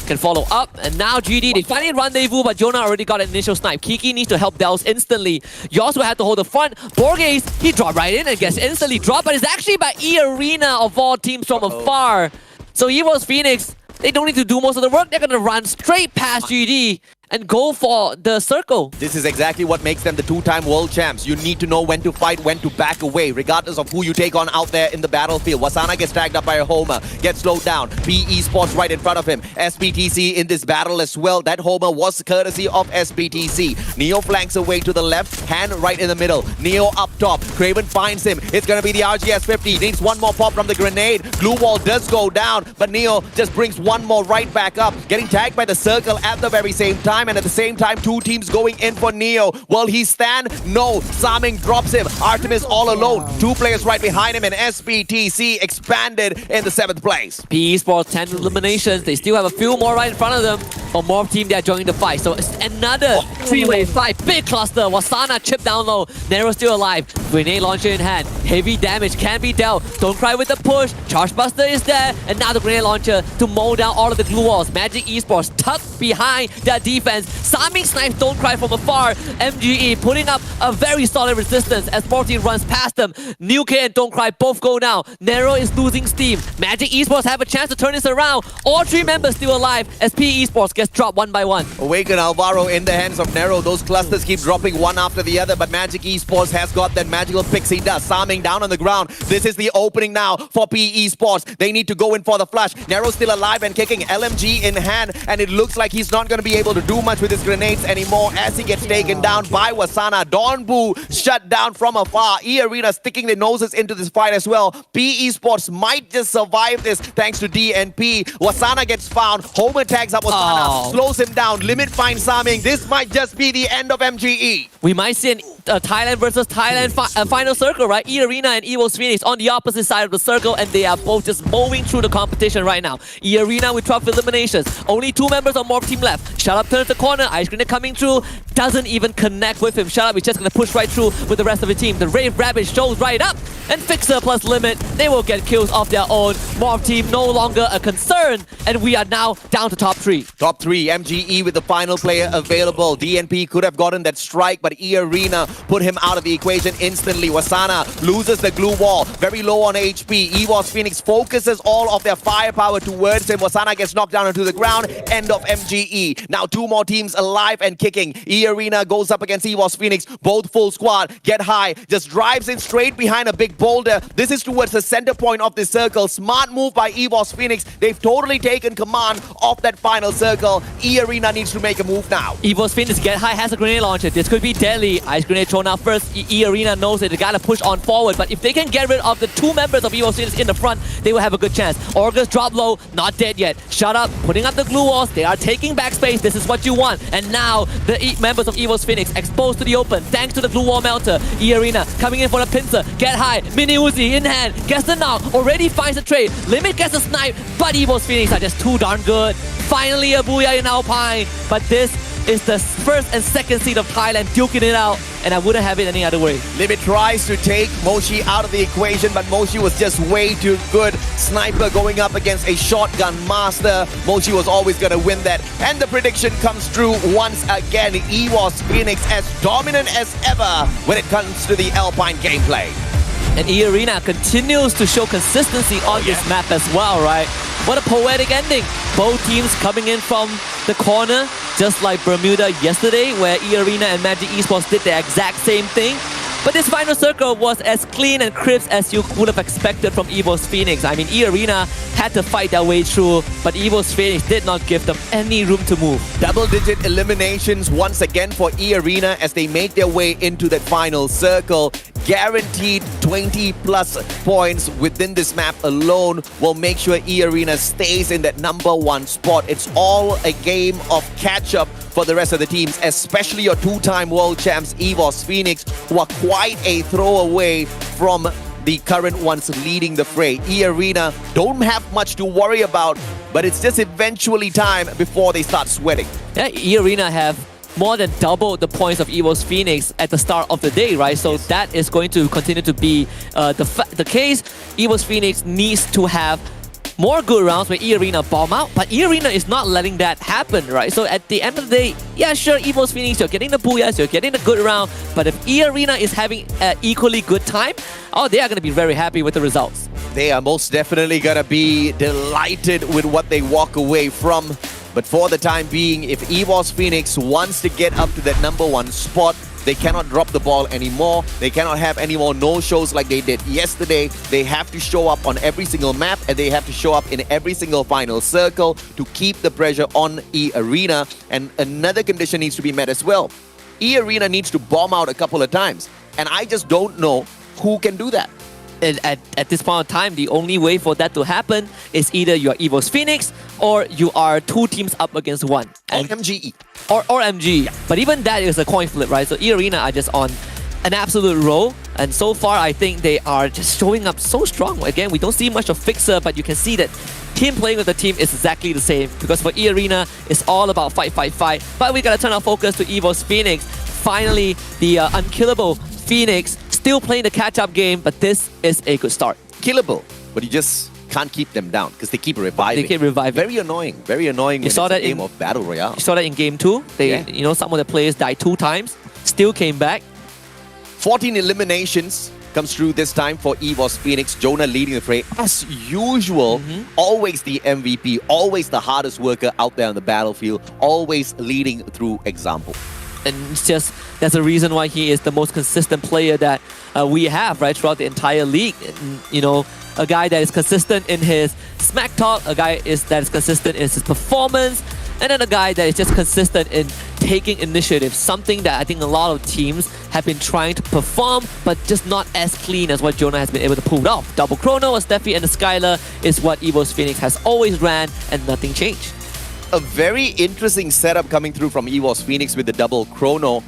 can follow up. And now GD, they finally rendezvous, but Jonah already got an initial snipe. Kiki needs to help Dels instantly. Yoss will have to hold the front. Borges, he dropped right in and gets instantly dropped, but it's actually by E-Arena of all teams from afar. So EVOS Phoenix, they don't need to do most of the work. They're going to run straight past GD and go for the circle. This is exactly what makes them the two-time world champs. You need to know when to fight, when to back away, regardless of who you take on out there in the battlefield. Wasana gets tagged up by a Homer, gets slowed down. PE Sports right in front of him. SBTC in this battle as well. That Homer was courtesy of SBTC. Neo flanks away to the left, hand right in the middle. Neo up top. Craven finds him. It's going to be the RGS-50. Needs one more pop from the grenade. Glue wall does go down, but Neo just brings one more right back up. Getting tagged by the circle at the very same time. And at the same time, 2 teams going in for Neo. Will he stand? No. Saming drops him. Artemis all alone. 2 players right behind him, and SBTC expanded in the 7th place. PE Sports 10 eliminations. They still have a few more right in front of them. For more team that are joining the fight. So it's another 3-way fight. Big cluster. Wasana chipped down low. Nero still alive. Grenade launcher in hand. Heavy damage can be dealt. Don't Cry with the push. Chargebuster is there. And now the grenade launcher to mow down all of the glue walls. Magic Esports tucked behind that defense. Saming snipes Don't Cry from afar. MGE putting up a very solid resistance as 14 runs past them. New K and Don't Cry both go now. Nero is losing steam. Magic Esports have a chance to turn this around. All 3 members still alive as PE Esports gets dropped one by one. Awaken Alvaro in the hands of Nero. Those clusters keep dropping one after the other, but Magic Esports has got that magical pixie dust. Saming down on the ground. This is the opening now for PE Sports. They need to go in for the flush. Nero's still alive and kicking. LMG in hand, and it looks like he's not going to be able to do do much with his grenades anymore as he gets taken down by Wasana. Donbu shut down from afar. E-Arena sticking their noses into this fight as well. P Esports might just survive this thanks to DNP. Wasana gets found. Homer tags up Wasana, slows him down. Limit finds Saming. This might just be the end of MGE. We might see a Thailand versus Thailand final circle, right? E-Arena and EVOS Phoenix on the opposite side of the circle, and they are both just mowing through the competition right now. E-Arena with 12 eliminations. Only 2 members on Morph team left. Shut Up turns the corner. Ice Grenade coming through. Doesn't even connect with him. Shut Up is just going to push right through with the rest of the team. The Rave Rabbit shows right up. And Fixer plus Limit, they will get kills of their own. Morph team no longer a concern. And we are now down to top 3. Top 3, MGE with the final player available. DNP could have gotten that strike, but E-Arena put him out of the equation instantly. Wasana loses the glue wall, very low on HP. EVOS Phoenix focuses all of their firepower towards him. Wasana gets knocked down onto the ground. End of MGE. Now 2 more teams alive and kicking. E-Arena goes up against EVOS Phoenix. Both full squad. Get high. Just drives in straight behind a big boulder. This is towards the center point of this circle. Smart move by EVOS Phoenix. They've totally taken command of that final circle. E-Arena needs to make a move now. EVOS Phoenix Get High has a grenade launcher. This could be deadly. Ice Grenade thrown out first. E-Arena knows that they gotta push on forward. But if they can get rid of the 2 members of EVOS Phoenix in the front, they will have a good chance. Orgus drop low. Not dead yet. Shut Up. Putting up the glue walls. They are taking backspace. This is what you want. And now the members of EVOS Phoenix exposed to the open thanks to the glue wall melter. E-Arena coming in for the pincer. Get High. Mini Uzi in hand. Gets the knock. Already finds the trade. Limit gets a snipe. But EVOS Phoenix are just too darn good. Finally a booyah in Alpine. But this is the first and second seed of Thailand duking it out. And I wouldn't have it any other way. Limit tries to take Moshi out of the equation, but Moshi was just way too good. Sniper going up against a shotgun master. Moshi was always going to win that. And the prediction comes true once again. EVOS Phoenix as dominant as ever when it comes to the Alpine gameplay. And E-Arena continues to show consistency on this map as well, right? What a poetic ending. Both teams coming in from the corner, just like Bermuda yesterday, where E-Arena and Magic Esports did the exact same thing. But this final circle was as clean and crisp as you would have expected from EVOS Phoenix. I mean, E-Arena had to fight their way through, but EVOS Phoenix did not give them any room to move. Double-digit eliminations once again for E-Arena as they make their way into that final circle. Guaranteed 20+ points within this map alone will make sure E-Arena stays in that #1 spot. It's all a game of catch-up for the rest of the teams, especially your 2-time world champs EVOS Phoenix, who are quite a throwaway from the current ones leading the fray. E-Arena don't have much to worry about, but it's just eventually time before they start sweating. Yeah, E-Arena have more than double the points of EVOS Phoenix at the start of the day, right? So that is going to continue to be the case. EVOS Phoenix needs to have more good rounds where E-Arena bomb out, but E-Arena is not letting that happen, right? So at the end of the day, yeah, sure, EVOS Phoenix, you're getting the booyahs, you're getting the good round, but if E-Arena is having an equally good time, oh, they are going to be very happy with the results. They are most definitely going to be delighted with what they walk away from. But for the time being, if EVOS Phoenix wants to get up to that #1 spot, they cannot drop the ball anymore. They cannot have any more no-shows like they did yesterday. They have to show up on every single map, and they have to show up in every single final circle to keep the pressure on E-Arena. And another condition needs to be met as well. E-Arena needs to bomb out a couple of times. And I just don't know who can do that. At this point in time, the only way for that to happen is either you are EVOS Phoenix or you are 2 teams up against 1. Or MGE. Or MGE. Yeah. But even that is a coin flip, right? So E-Arena are just on an absolute roll. And so far, I think they are just showing up so strong. Again, we don't see much of Fixer, but you can see that him playing with the team is exactly the same. Because for E-Arena, it's all about fight, fight, fight. But we gotta turn our focus to EVOS Phoenix. Finally, the unkillable Phoenix still playing the catch-up game, but this is a good start. Killable, but you just can't keep them down because they keep reviving. They keep reviving. Very annoying. Very annoying. You saw that in a game of Battle Royale. You saw that in Game 2. You know, some of the players died 2 times, still came back. 14 eliminations comes through this time for EVOS Phoenix. Jonah leading the fray. As usual, always the MVP, always the hardest worker out there on the battlefield, always leading through example. And it's just, that's the reason why he is the most consistent player that we have, right, throughout the entire league. And, you know, a guy that is consistent in his smack talk, a guy that is consistent in his performance, and then a guy that is just consistent in taking initiative, something that I think a lot of teams have been trying to perform, but just not as clean as what Jonah has been able to pull off. Double Chrono, a Steffi and a Skylar is what EVOS Phoenix has always ran, and nothing changed. A very interesting setup coming through from EVOS Phoenix with the double chrono.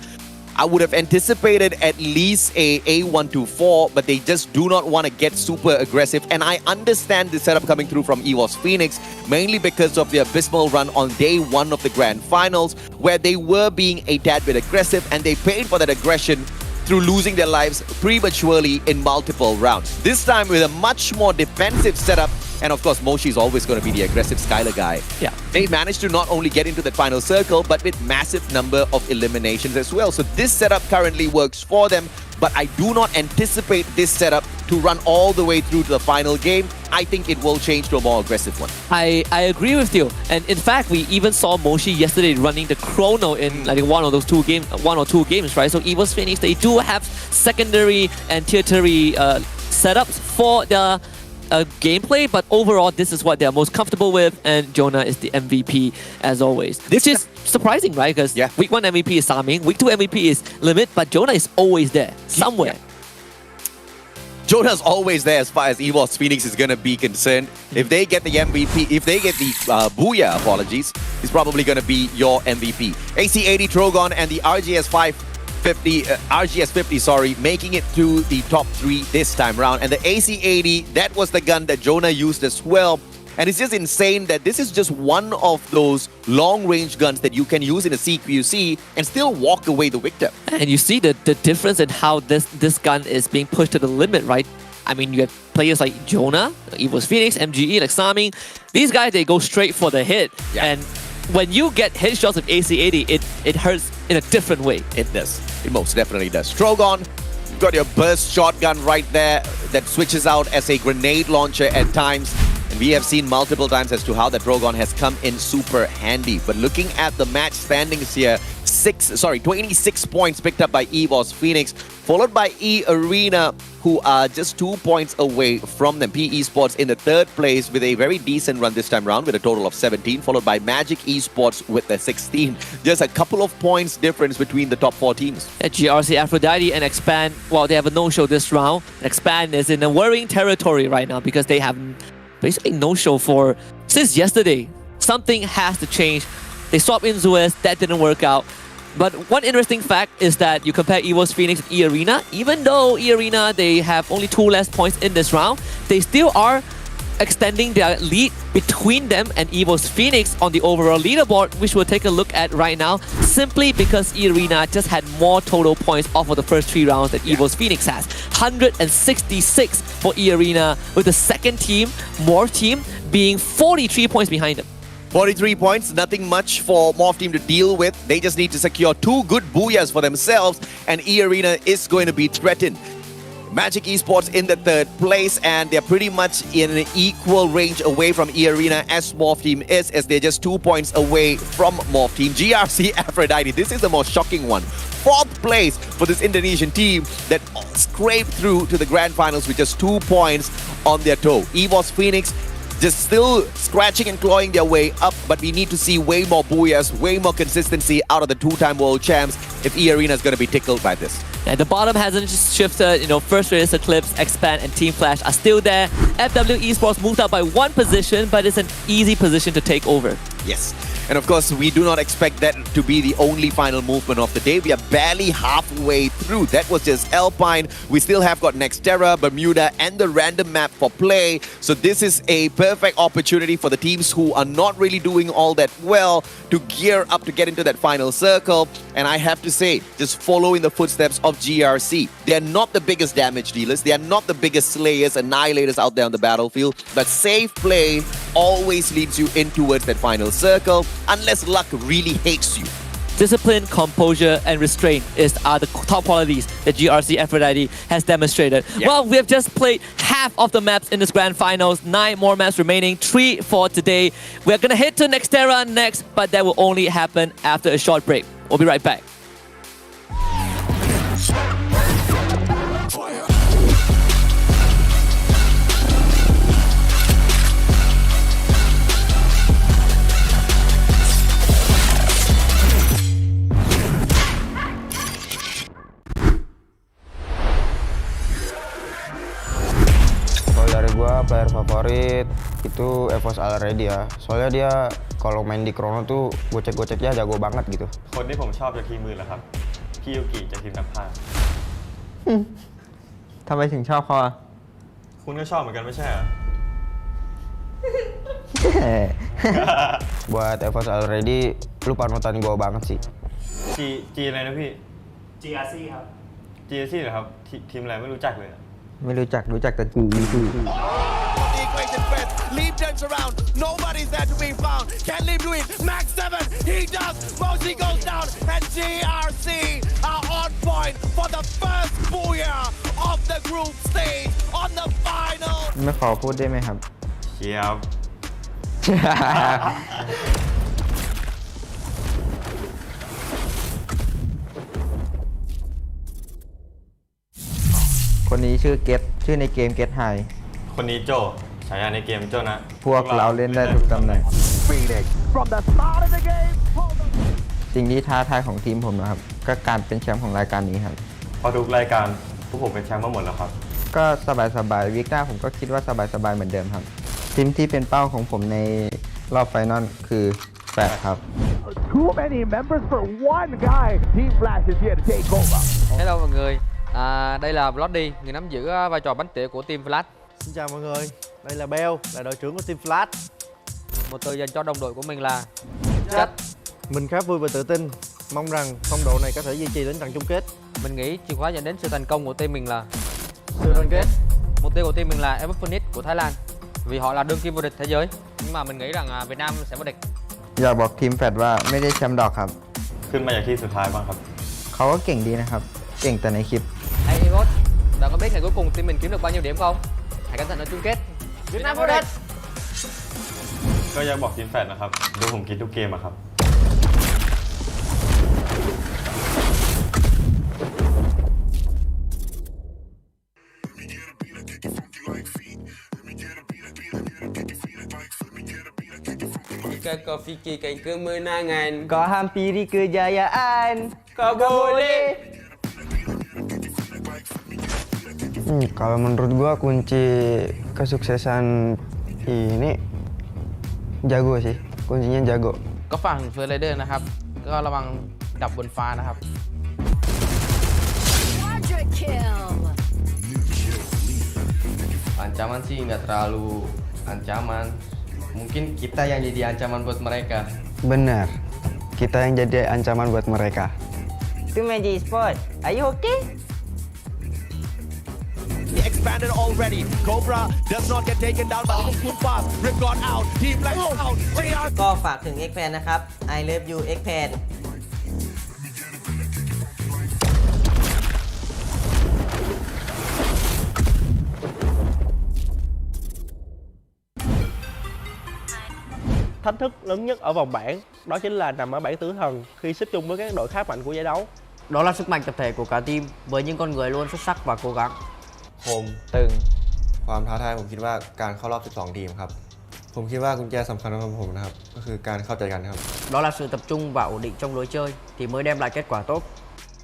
I would have anticipated at least a A124, but they just do not want to get super aggressive. And I understand the setup coming through from EVOS Phoenix, mainly because of the abysmal run on day one of the grand finals, where they were being a tad bit aggressive, and they paid for that aggression through losing their lives prematurely in multiple rounds. This time with a much more defensive setup, and of course Moshi is always going to be the aggressive Skylar guy. Yeah. They managed to not only get into that final circle, but with massive number of eliminations as well. So this setup currently works for them, but I do not anticipate this setup to run all the way through to the final game. I think it will change to a more aggressive one. I agree with you, and in fact we even saw Moshi yesterday running the chrono in I think one or two games, right? So EVOS Phoenix, they do have secondary and tertiary setups for the gameplay, but overall this is what they're most comfortable with, and Jonah is the MVP as always. Which is surprising, right? Because week 1 MVP is Saming, week 2 MVP is Limit, but Jonah is always there, somewhere. Yeah. Jonah's always there as far as EVOS Phoenix is going to be concerned. If they get the MVP, if they get the Booyah, apologies, he's probably going to be your MVP. AC80 Trogon and the RGS 50, making it to the top 3 this time round. And the AC80, that was the gun that Jonah used as well. And it's just insane that this is just one of those long-range guns that you can use in a CQC and still walk away the victor. And you see the difference in how this gun is being pushed to the limit, right? I mean, you have players like Jonah, EVOS Phoenix, MGE, like Saming. These guys, they go straight for the hit. Yeah. And when you get headshots of AC80, it hurts in a different way. It does. It most definitely does. Trogon, you've got your burst shotgun right there that switches out as a grenade launcher at times. And we have seen multiple times as to how that Trogon has come in super handy. But looking at the match standings here, 26 points picked up by EVOS Phoenix, followed by E Arena, who are just 2 points away from them. PE Sports in the 3rd place with a very decent run this time round with a total of 17, followed by Magic Esports with a 16. Just a couple of points difference between the top 4 teams. At GRC Aphrodite and Expand, well, they have a no-show this round. Expand is in a worrying territory right now because they have basically no-show since yesterday. Something has to change. They swapped in Zuez, that didn't work out. But one interesting fact is that you compare EVOS Phoenix and E Arena, even though E Arena, they have only 2 less points in this round, they still are extending their lead between them and EVOS Phoenix on the overall leaderboard, which we'll take a look at right now, simply because E Arena just had more total points off of the first 3 rounds that EVOS Phoenix has. 166 for E Arena, with the second team, Morph Team, being 43 points behind them. 43 points, nothing much for Morph Team to deal with. They just need to secure 2 good Booyahs for themselves, and E Arena is going to be threatened. Magic Esports in the 3rd place, and they're pretty much in an equal range away from E Arena as Morph Team is, as they're just 2 points away from Morph Team. GRC Aphrodite, this is the most shocking one. 4th place for this Indonesian team that scraped through to the grand finals with just 2 points on their toe. EVOS Phoenix just still scratching and clawing their way up, but we need to see way more Booyahs, way more consistency out of the 2-time world champs if E Arena is going to be tickled by this. And the bottom hasn't shifted. First Raiders Eclipse, Expand, and Team Flash are still there. FW Esports moved up by 1 position, but it's an easy position to take over. Yes. And of course, we do not expect that to be the only final movement of the day. We are barely halfway through. That was just Alpine. We still have got Nexterra, Bermuda, and the random map for play. So this is a perfect opportunity for the teams who are not really doing all that well to gear up to get into that final circle. And I have to say, just follow in the footsteps of GRC. They're not the biggest damage dealers. They are not the biggest slayers, annihilators out there on the battlefield. But safe play always leads you in towards that final circle, unless luck really hates you. Discipline, composure, and restraint are the top qualities that GRC Aphrodite has demonstrated. Yeah. Well, we have just played half of the maps in this grand finals. 9 more maps remaining, 3 for today. We're gonna head to Nexterra next, but that will only happen after a short break. We'll be right back. gua player favorit itu Evos already ya. Soalnya dia kalau main di Chrono tuh gocek-goceknya jago banget gitu. คนที่ผมชอบจากทีมมือเหรอครับ พี่ยูกิจากทีมนักพากย์ ทำไมถึงชอบเขาอะ คุณก็ชอบเหมือนกันไม่ใช่เหรอ Buat Evos already lu panutan gua banget sih. G อะไรนะพี่ GRC ครับ GRC เหรอครับ ทีมอะไรไม่รู้จักเลย ไม่รู้จักแต่จี The equation threat. Leap turns around. Nobody's there to be found. Can Leap do it? Max 7. He does. Moshi goes down. And GRC are on point for the first booyah of the group stage on the final. ไม่ขอพูดได้ไหมครับ เชียบ คนนี้ชื่อเกตชื่อในเกมเกตไฮ คนนี้โจฉายาในเกมโจนะ พวกเราเล่นได้ทุกตำแหน่ง From the start of the game. สิ่งที่ท้าทายของทีมผมนะครับ ก็การเป็นแชมป์ของรายการนี้ครับ พอทุกรายการพวกผมเป็นแชมป์มาหมดแล้วครับ ก็สบายๆวิกหน้าผมก็คิดว่าสบายๆเหมือนเดิมครับ ทีมที่เป็นเป้าของผมในรอบไฟนอลคือ8ครับ Too many members for one guy. Team Flash is here to take over. Hello mọi người, đây là Bloody, người nắm giữ vai trò bánh tỉa của team Flash. Xin chào mọi người, đây là Bell, là đội trưởng của team Flash. Một từ dành cho đồng đội của mình là Chất. Mình khá vui và tự tin, mong rằng phong độ này có thể duy trì đến trận chung kết. Mình nghĩ chìa khóa dẫn đến sự thành công của team mình là sự đoàn kết. Mục tiêu của team mình là Invitational của Thái Lan, vì họ là đương kim vô địch thế giới. Nhưng mà mình nghĩ rằng Việt Nam sẽ vô địch. อยากบอกทีมแฟดว่าไม่ได้แชมป์ดอกครับ ขึ้นมาจากที่สุดท้ายบ้างครับ เขาก็เก่งดีนะครับ เก่งแต่ในคลิป Hey Evos, bạn có biết ngày cuối cùng team mình kiếm được bao nhiêu điểm không? Hãy cẩn thận ở chung kết. Việt Nam vô địch. ก็อยากบอกทีมแฟดนะครับดูผมคิดทุกเกมอะครับ Jika kau fikirkan kemenangan, Kau hampiri kejayaan. kau boleh. Kalau menurut gua kunci kesuksesan ini jago sih, kuncinya jago. ก็ฝั่งเฟอร์ไรเดอร์นะครับ ก็ระวังดับบนฟ้านะครับ Quadra kill. Ancaman sih nggak terlalu ancaman. Mungkin kita yang jadi ancaman buat mereka. Benar, kita yang jadi ancaman buat mereka. Itu Magic Sport. Are you okay? He expanded already. Cobra does not get taken down by the Kumpas. Rip got out. Team Black out. ก็ฝากถึง X Fan นะครับ I love you X Fan Thách thức lớn nhất ở vòng bảng đó chính là nằm ở bảng tử thần khi xếp chung với các đội khá mạnh của giải đấu. Đó là sức mạnh tập thể của cả team với những con người luôn xuất sắc và cố gắng. คมตึง ความท้าทายผมคิดว่าการเข้ารอบ 12 ทีมครับ ผมคิดว่ากุญแจสำคัญสำหรับผมนะครับ ก็คือการเข้าใจกันครับ Đó là sự tập trung và ổn định trong lối chơi thì mới đem lại kết quả tốt.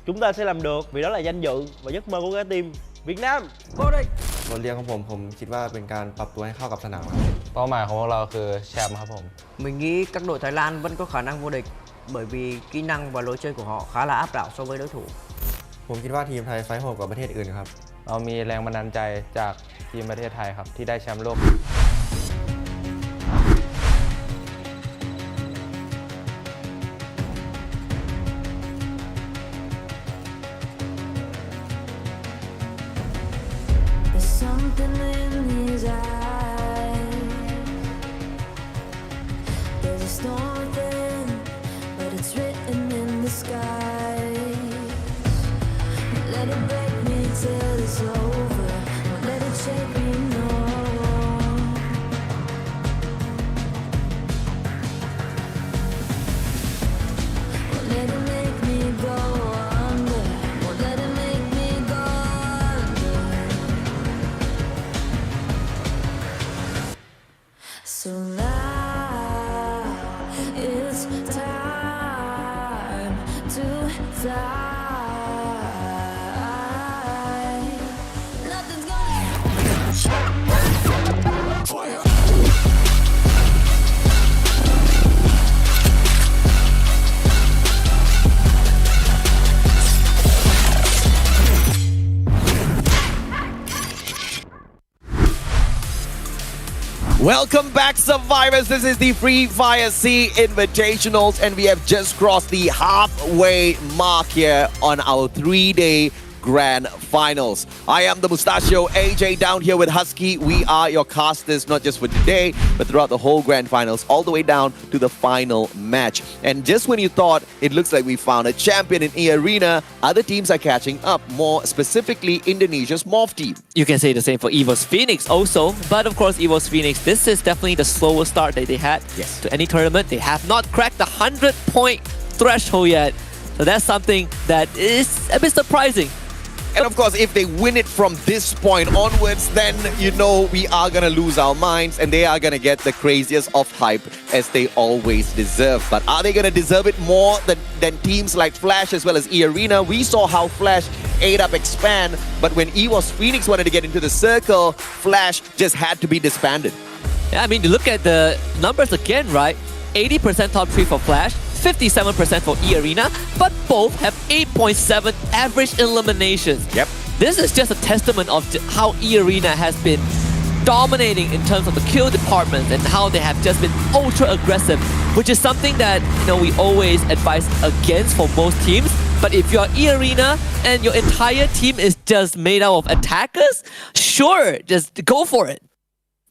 Chúng ta sẽ làm được vì đó là danh dự và giấc mơ của cả team Việt Nam. Vô địch. บทเรียนของผมคิดว่าเป็นการปรับตัวให้เข้ากับสนามครับ เป้าหมายของพวกเราคือแชมป์ครับผม Mình nghĩ các đội Thái Lan vẫn có khả năng vô địch bởi vì kỹ năng và lối chơi của họ khá là áp đảo so với đối thủ. ผมคิดว่าทีมไทยไฟท์โหดกว่าประเทศอื่นครับ เรามีแรงบันดาลใจจากทีมประเทศไทยครับที่ได้แชมป์โลก There's something in his eyes. There's a storm within, but it's written in the sky. Let it break me till it's over. Won't let it shake me, no. Won't let it make me go under. Won't let it make me go under. So now it's time to fly. Nothing's gonna Welcome back, survivors. This is the Free Fire C Invitationals, and we have just crossed the halfway mark here on our 3-day Grand Finals. I am the Mustachio AJ down here with Husky. We are your casters, not just for today, but throughout the whole Grand Finals, all the way down to the final match. And just when you thought it looks like we found a champion in E-Arena, other teams are catching up, more specifically Indonesia's Morph team. You can say the same for EVO's Phoenix also, but of course EVO's Phoenix, this is definitely the slowest start that they had to any tournament. They have not cracked the 100-point threshold yet. So that's something that is a bit surprising. And of course, if they win it from this point onwards, then you know we are going to lose our minds and they are going to get the craziest of hype as they always deserve. But are they going to deserve it more than teams like Flash as well as E-Arena? We saw how Flash ate up Expand, but when EVO's Phoenix wanted to get into the circle, Flash just had to be disbanded. Yeah, I mean, you look at the numbers again, right? 80% top 3 for Flash, 57% for E-Arena, but both have 8.7 average eliminations. Yep. This is just a testament of how E-Arena has been dominating in terms of the kill department and how they have just been ultra aggressive, which is something that, you know, we always advise against for most teams. But if you're E-Arena and your entire team is just made out of attackers, sure, just go for it.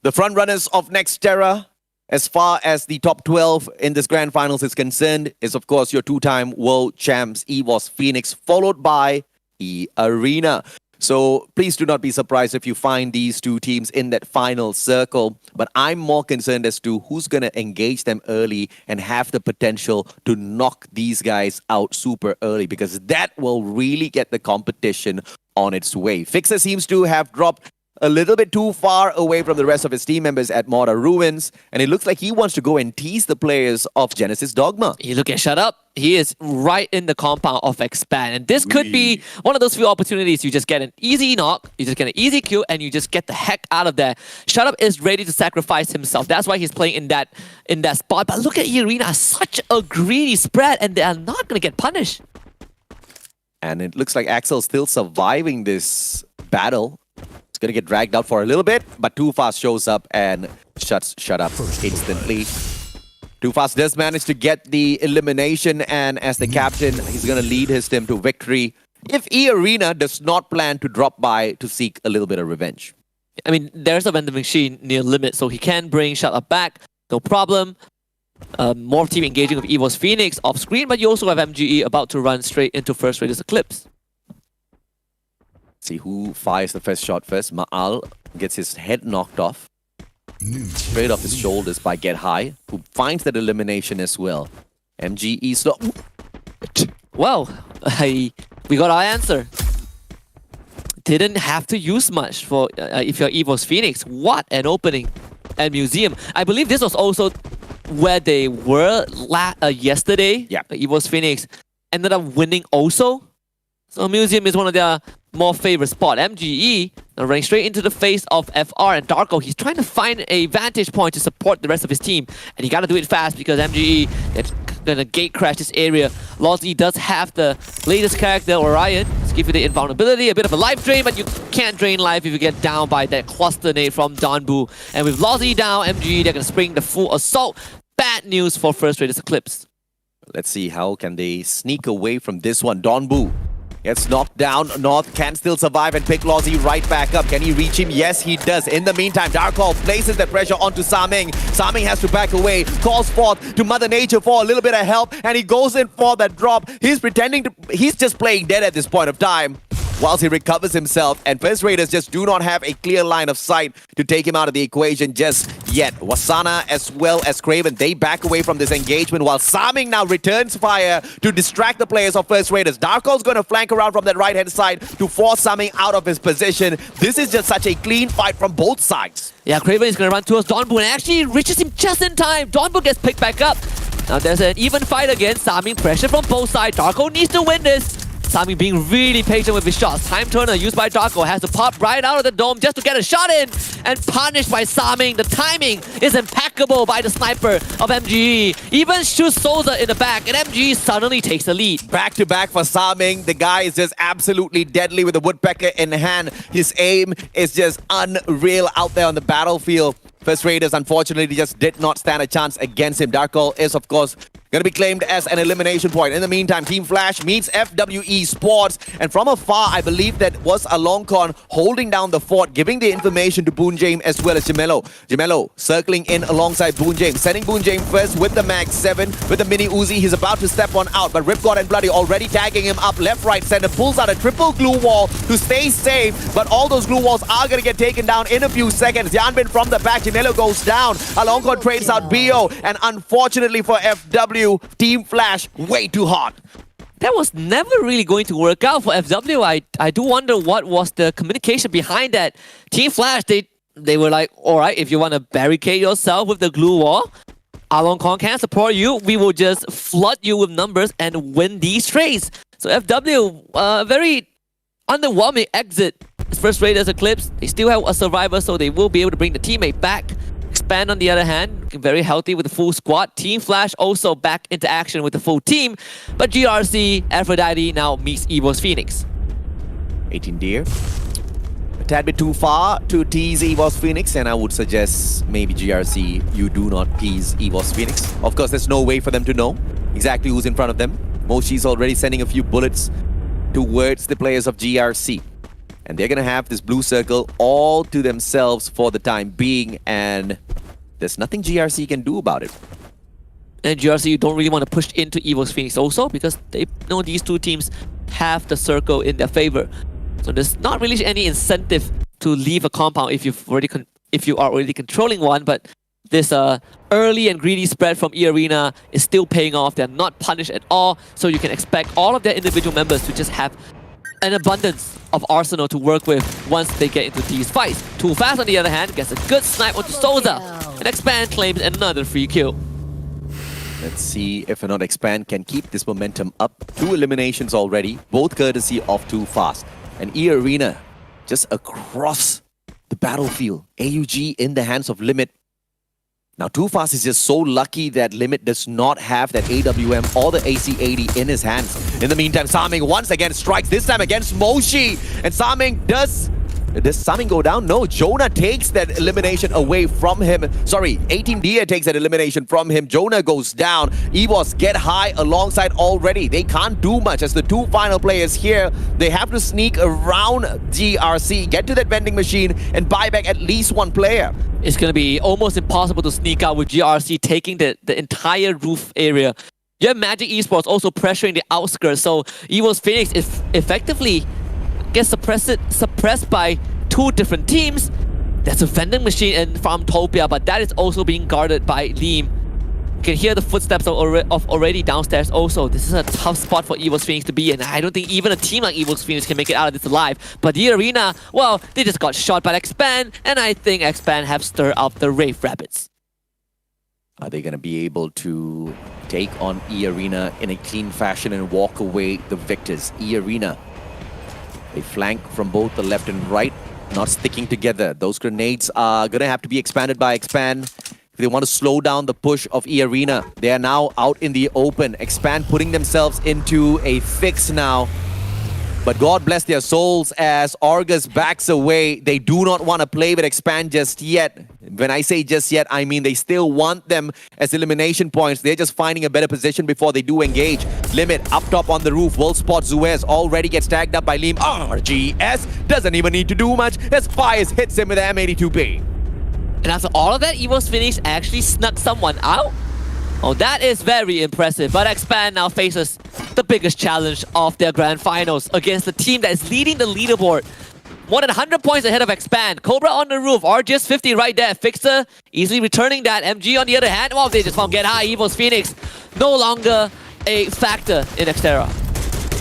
The front runners of Nextera, as far as the top 12 in this Grand Finals is concerned, is of course your two-time world champs EVO's Phoenix, followed by E-Arena. So please do not be surprised if you find these two teams in that final circle. But I'm more concerned as to who's going to engage them early and have the potential to knock these guys out super early, because that will really get the competition on its way. Fixer seems to have dropped a little bit too far away from the rest of his team members at Mortar Ruins, and it looks like he wants to go and tease the players of Genesis Dogma. You look at Shut Up, he is right in the compound of Expand, and this could be one of those few opportunities. You just get an easy knock, you just get an easy kill, and you just get the heck out of there. Shut Up is ready to sacrifice himself. That's why he's playing in that spot. But look at E-Arena, such a greedy spread, and they are not going to get punished. And it looks like Axel's still surviving this battle. Gonna get dragged out for a little bit, but Too Fast shows up and shuts Shut Up instantly. Too Fast does manage to get the elimination, and as the captain, he's gonna lead his team to victory if E-Arena does not plan to drop by to seek a little bit of revenge. I mean, there's a vending machine near limit, so he can bring Shut Up back, no problem. More team engaging with EVO's Phoenix off screen, but you also have MGE about to run straight into First Raiders Eclipse. See who fires the first shot first. Ma'al gets his head knocked off. Straight off his shoulders by Get High, who finds that elimination as well. MGE stop. Well, we got our answer. Didn't have to use much for if you're EVO's Phoenix. What an opening at Museum. I believe this was also where they were yesterday. Yeah. EVO's Phoenix ended up winning also. So Museum is one of their more favorite spot. MGE running straight into the face of FR and Darko. He's trying to find a vantage point to support the rest of his team, and he got to do it fast because MGE is gonna gate crash this area. Lozzy does have the latest character, Orion. Let's give you the invulnerability, a bit of a life drain, but you can't drain life if you get down by that cluster nade from Donbu. And with Lozzy down, MGE, they're gonna spring the full assault. Bad news for First Raiders Eclipse. Let's see how can they sneak away from this one. Donbu gets knocked down. North can still survive and pick Lozzy right back up. Can he reach him? Yes, he does. In the meantime, Darko places the pressure onto Saming. Saming has to back away, calls forth to Mother Nature for a little bit of help, and he goes in for that drop. He's just playing dead at this point of time whilst he recovers himself, and First Raiders just do not have a clear line of sight to take him out of the equation just yet. Wasana as well as Craven, they back away from this engagement while Saming now returns fire to distract the players of First Raiders. Darko's going to flank around from that right-hand side to force Saming out of his position. This is just such a clean fight from both sides. Yeah, Craven is going to run towards Donbu and actually reaches him just in time. Donbu gets picked back up. Now there's an even fight again. Saming pressure from both sides. Darko needs to win this. Saming being really patient with his shots. Time turner used by Darko has to pop right out of the dome just to get a shot in, and punished by Saming. The timing is impeccable by the sniper of MGE. Even shoots Souza in the back, and MGE suddenly takes the lead. Back to back for Saming. The guy is just absolutely deadly with the woodpecker in hand. His aim is just unreal out there on the battlefield. First Raiders unfortunately just did not stand a chance against him. Darkol is of course going to be claimed as an elimination point. In the meantime, Team Flash meets FWE Sports, and from afar, I believe that was Alongkon holding down the fort, giving the information to Boonjame as well as Gemello. Gemello circling in alongside Boonjame, sending Boonjame first with the Mag 7, with the Mini Uzi. He's about to step on out, but Ripgod and Bloody already tagging him up left, right, center, pulls out a triple glue wall to stay safe, but all those glue walls are going to get taken down in a few seconds. Yanbin from the back, Gemello goes down. Alongkon trades out BO, and unfortunately for FW, Team Flash way too hot. That was never really going to work out for FW. I do wonder what was the communication behind that. Team Flash, they were like, all right, if you want to barricade yourself with the glue wall, Alongkon can support you. We will just flood you with numbers and win these trades. So FW, very underwhelming exit. First Raiders Eclipse, they still have a survivor, so they will be able to bring the teammate back. Expand, on the other hand, very healthy with the full squad. Team Flash also back into action with the full team. But GRC, Aphrodite now meets EVO's Phoenix. 18 Deer. A tad bit too far to tease EVO's Phoenix, and I would suggest maybe GRC, you do not tease EVO's Phoenix. Of course, there's no way for them to know exactly who's in front of them. Moshi's already sending a few bullets towards the players of GRC. And they're going to have this blue circle all to themselves for the time being, and there's nothing GRC can do about it. And GRC, you don't really want to push into EVO's Phoenix also, because they know these two teams have the circle in their favor. So there's not really any incentive to leave a compound if you are already controlling one, but this early and greedy spread from E-Arena is still paying off. They're not punished at all, so you can expect all of their individual members to just have an abundance of arsenal to work with once they get into these fights. Too Fast, on the other hand, gets a good snipe onto Souza, and Expand claims another free kill. Let's see if or not Expand can keep this momentum up. 2 eliminations already, both courtesy of Too Fast. And E-Arena just across the battlefield. AUG in the hands of Limit. Now, Too Fast is just so lucky that Limit does not have that AWM or the AC-80 in his hands. In the meantime, Saming once again strikes, this time against Moshi. And Saming does Saming go down? No, Jonah takes that elimination away from him. Sorry, 18 Dia takes that elimination from him. Jonah goes down. EVOS get high alongside already. They can't do much as the 2 final players here. They have to sneak around GRC, get to that vending machine, and buy back at least 1 player. It's going to be almost impossible to sneak out with GRC taking the entire roof area. You have Magic Esports also pressuring the outskirts, so EVO's Phoenix is effectively gets suppressed by 2 different teams. There's a vending machine in Farmtopia, but that is also being guarded by Liam. You can hear the footsteps of already downstairs also. This is a tough spot for EVO's Phoenix to be in. I don't think even a team like EVO's Phoenix can make it out of this alive. But the Arena, well, they just got shot by Expand, and I think Expand have stirred up the Wraith Rabbits. Are they going to be able to take on E-Arena in a clean fashion and walk away the victors? E-Arena, they flank from both the left and right, not sticking together. Those grenades are going to have to be expanded by Expand. If they want to slow down the push of E-Arena, they are now out in the open. Expand putting themselves into a fix now. But God bless their souls as Argus backs away. They do not want to play with Expand just yet. When I say just yet, I mean they still want them as elimination points. They're just finding a better position before they do engage. Limit up top on the roof. Will spot Zuez. Already gets tagged up by Liam. RGS doesn't even need to do much as Fires hits him with the M82B. And after all of that, EVO's Phoenix actually snuck someone out? Oh, that is very impressive. But Expand now faces the biggest challenge of their grand finals against the team that is leading the leaderboard. More than 100 points ahead of Expand. Cobra on the roof. RGS 50 right there. Fixer easily returning that. MG on the other hand. Well, they just found get high. EVO's Phoenix no longer a factor in Xterra.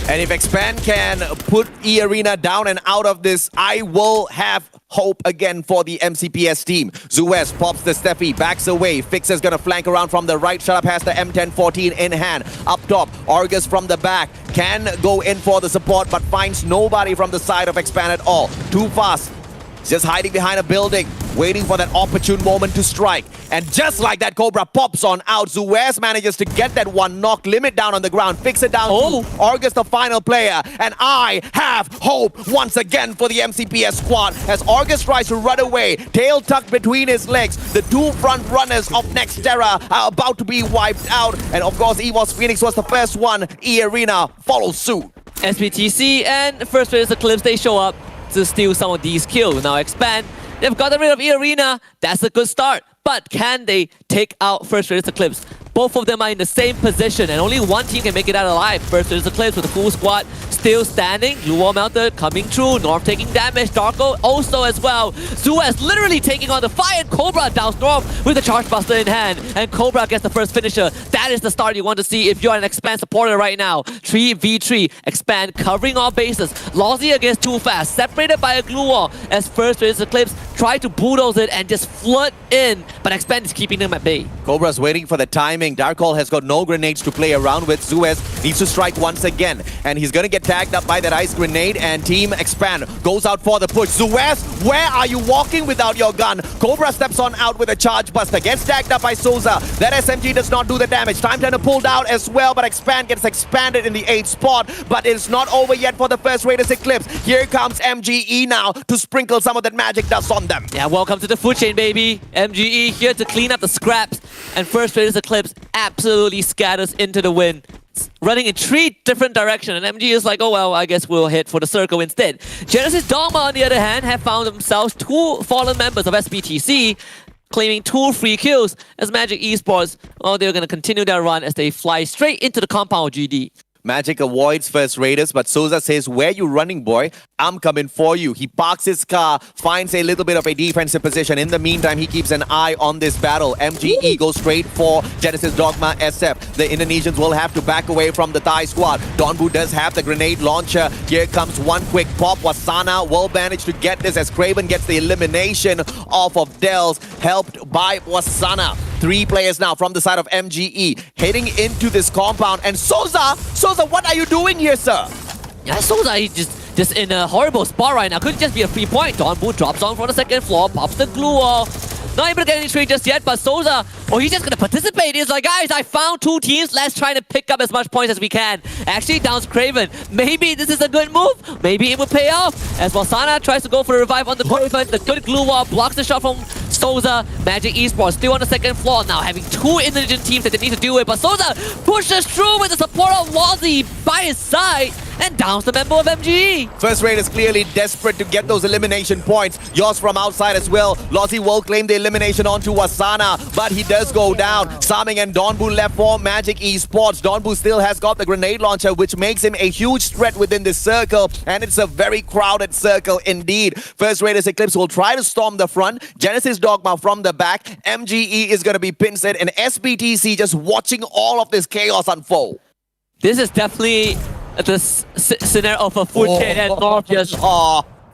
And if Expand can put E-Arena down and out of this, I will have hope again for the MCPS team. Zuez pops the Steffi, backs away. Fixer's gonna flank around from the right. Shut up has the M1014 in hand. Up top, Argus from the back can go in for the support, but finds nobody from the side of Expand at all. Too Fast just hiding behind a building, waiting for that opportune moment to strike. And just like that, Cobra pops on out. Zuez manages to get that one knock, limit down on the ground, fix it down to August, the final player. And I have hope once again for the MCPS squad as August tries to run away, tail tucked between his legs. The two front runners of Nextera are about to be wiped out. And of course, EVOS Phoenix was the first one. E-Arena follows suit. SBTC and First Raiders Eclipse, they show up to steal some of these kills. Now Expand, they've gotten rid of E-Arena. That's a good start. But can they take out First Raiders Eclipse? Both of them are in the same position and only one team can make it out alive. First Raiders Eclipse with a full squad still standing. Blue Wall Melted coming through. North taking damage. Darko also as well. Zuez literally taking on the fire, and Cobra down North with the Charge Buster in hand. And Cobra gets the first finisher. That is the start you want to see if you're an Expand supporter right now. 3v3. Expand covering all bases. Lozzy against Too Fast. Separated by a glue wall as First Raiders Eclipse try to bulldoze it and just flood in. But Expand is keeping them at bay. Cobra's waiting for the timing. Darkol has got no grenades to play around with. Zuez needs to strike once again. And he's going to get tagged up by that ice grenade. And Team Expand goes out for the push. Zuez, where are you walking without your gun? Cobra steps on out with a charge buster. Gets tagged up by Souza. That SMG does not do the damage. Time Turner pulled out as well. But Expand gets expanded in the 8th spot. But it's not over yet for the First Raiders Eclipse. Here comes MGE now to sprinkle some of that magic dust on them. Yeah, welcome to the food chain, baby. MGE here to clean up the scraps. And First Raiders Eclipse absolutely scatters into the wind. It's running in 3 different directions. And MGE is like, oh well, I guess we'll hit for the circle instead. Genesis Dogma, on the other hand, have found themselves 2 fallen members of SBTC, claiming 2 free kills as Magic Esports, oh, they're going to continue their run as they fly straight into the compound of GD. Magic avoids First Raiders, but Souza says, where you running, boy? I'm coming for you. He parks his car, finds a little bit of a defensive position. In the meantime, he keeps an eye on this battle. MGE goes straight for Genesis Dogma SF. The Indonesians will have to back away from the Thai squad. Donbu does have the grenade launcher. Here comes one quick pop. Wasana will manage to get this as Craven gets the elimination off of Dells, helped by Wasana. 3 players now from the side of MGE heading into this compound. And Souza, what are you doing here, sir? Yeah, Souza, he's just in a horrible spot right now. Could just be a free point. Donbu drops on from the 2nd floor, pops the glue wall. Not able to get any trade just yet, but Souza, oh, he's just going to participate. He's like, guys, I found 2 teams. Let's try to pick up as much points as we can. Actually downs Craven. Maybe this is a good move. Maybe it will pay off. As Wasana tries to go for a revive on the Craven. The good glue wall blocks the shot from Souza. Magic Esports still on the 2nd floor now, having 2 Indonesian teams that they need to deal with. But Souza pushes through with the support of Lozzy by his side and downs the member of MGE. First Raiders clearly desperate to get those elimination points. Yours from outside as well. Lozzy will claim the elimination onto Wasana, but he does go down. Saming and Donbu left for Magic Esports. Donbu still has got the grenade launcher, which makes him a huge threat within this circle, and it's a very crowded circle indeed. First Raiders Eclipse will try to storm the front. Genesis Dogma from the back. MGE is going to be pin set, and SBTC just watching all of this chaos unfold. This is definitely the scenario of a food chain, and North just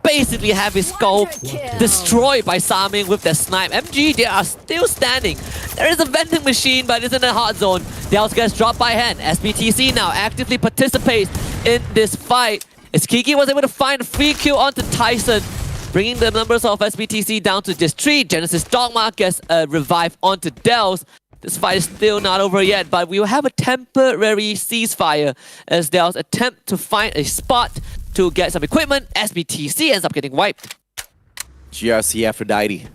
basically have his skull destroyed by Saming with their snipe. MG, they are still standing. There is a vending machine, but it's in a hot zone. Dells gets dropped by hand. SBTC now actively participates in this fight. As Kiki was able to find a free kill onto Tyson, bringing the numbers of SBTC down to just 3. Genesis Dogma gets a revive onto Dells. This fight is still not over yet, but we will have a temporary ceasefire as Dells attempt to find a spot to get some equipment. SBTC ends up getting wiped. GRC Aphrodite.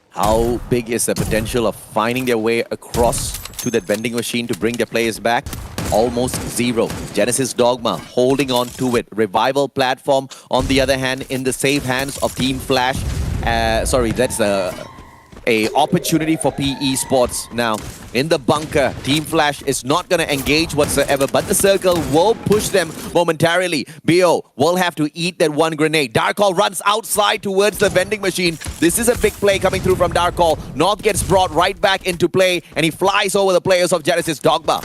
How big is the potential of finding their way across to that vending machine to bring their players back? Almost 0. Genesis Dogma holding on to it. Revival platform, on the other hand, in the safe hands of Team Flash. That's a opportunity for PE Sports now. In the bunker, Team Flash is not going to engage whatsoever, but the circle will push them momentarily. BO will have to eat that one grenade. Darkol runs outside towards the vending machine. This is a big play coming through from Darkol. North gets brought right back into play, and he flies over the players of Genesis Dogma.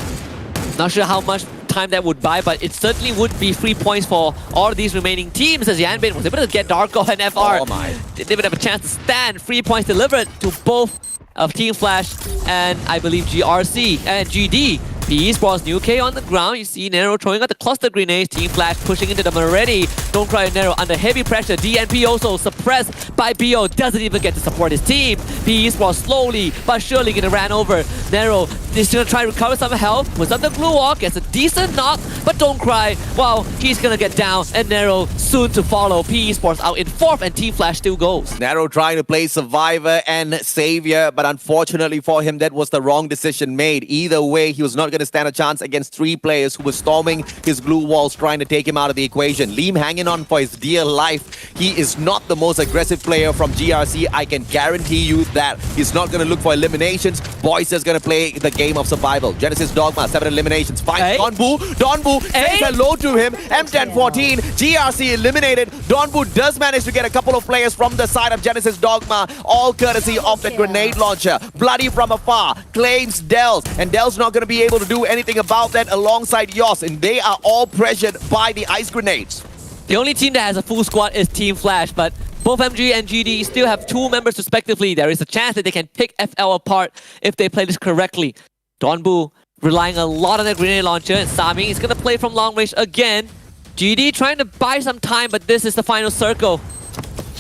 Not sure how much time that would buy, but it certainly would be 3 points for all of these remaining teams as Yanbin was able to get Darko and FR. Oh my. They would have a chance to stand. 3 points delivered to both of Team Flash and I believe GRC and GD. PE Sports New K on the ground. You see Nero throwing out the cluster grenades. Team Flash pushing into them already. Don't Cry and Nero under heavy pressure. DNP also suppressed by BO. Doesn't even get to support his team. PE Sports slowly but surely getting ran over. Nero is gonna try to recover some health. Was up the glue wall. Gets a decent knock. But Don't Cry, well, he's gonna get down. And Nero soon to follow. PE Sports out in 4th and Team Flash still goes. Nero trying to play survivor and savior, but unfortunately for him, that was the wrong decision made. Either way, he was not going to stand a chance against 3 players who were storming his glue walls, trying to take him out of the equation. Liam hanging on for his dear life. He is not the most aggressive player from GRC. I can guarantee you that. He's not going to look for eliminations. Boyce is going to play the game of survival. Genesis Dogma, 7 eliminations. Finds Donbu. Donbu says hello to him. M10-14. GRC eliminated. Donbu does manage to get a couple of players from the side of Genesis Dogma, all courtesy of the grenade launcher. Bloody from afar, claims Dells, and Dells not going to be able to do anything about that alongside Yoss, and they are all pressured by the ice grenades. The only team that has a full squad is Team Flash, but both MG and GD still have 2 members respectively. There is a chance that they can pick FL apart if they play this correctly. Donbu relying a lot on the grenade launcher, and Sami is going to play from long range again. GD trying to buy some time, but this is the final circle.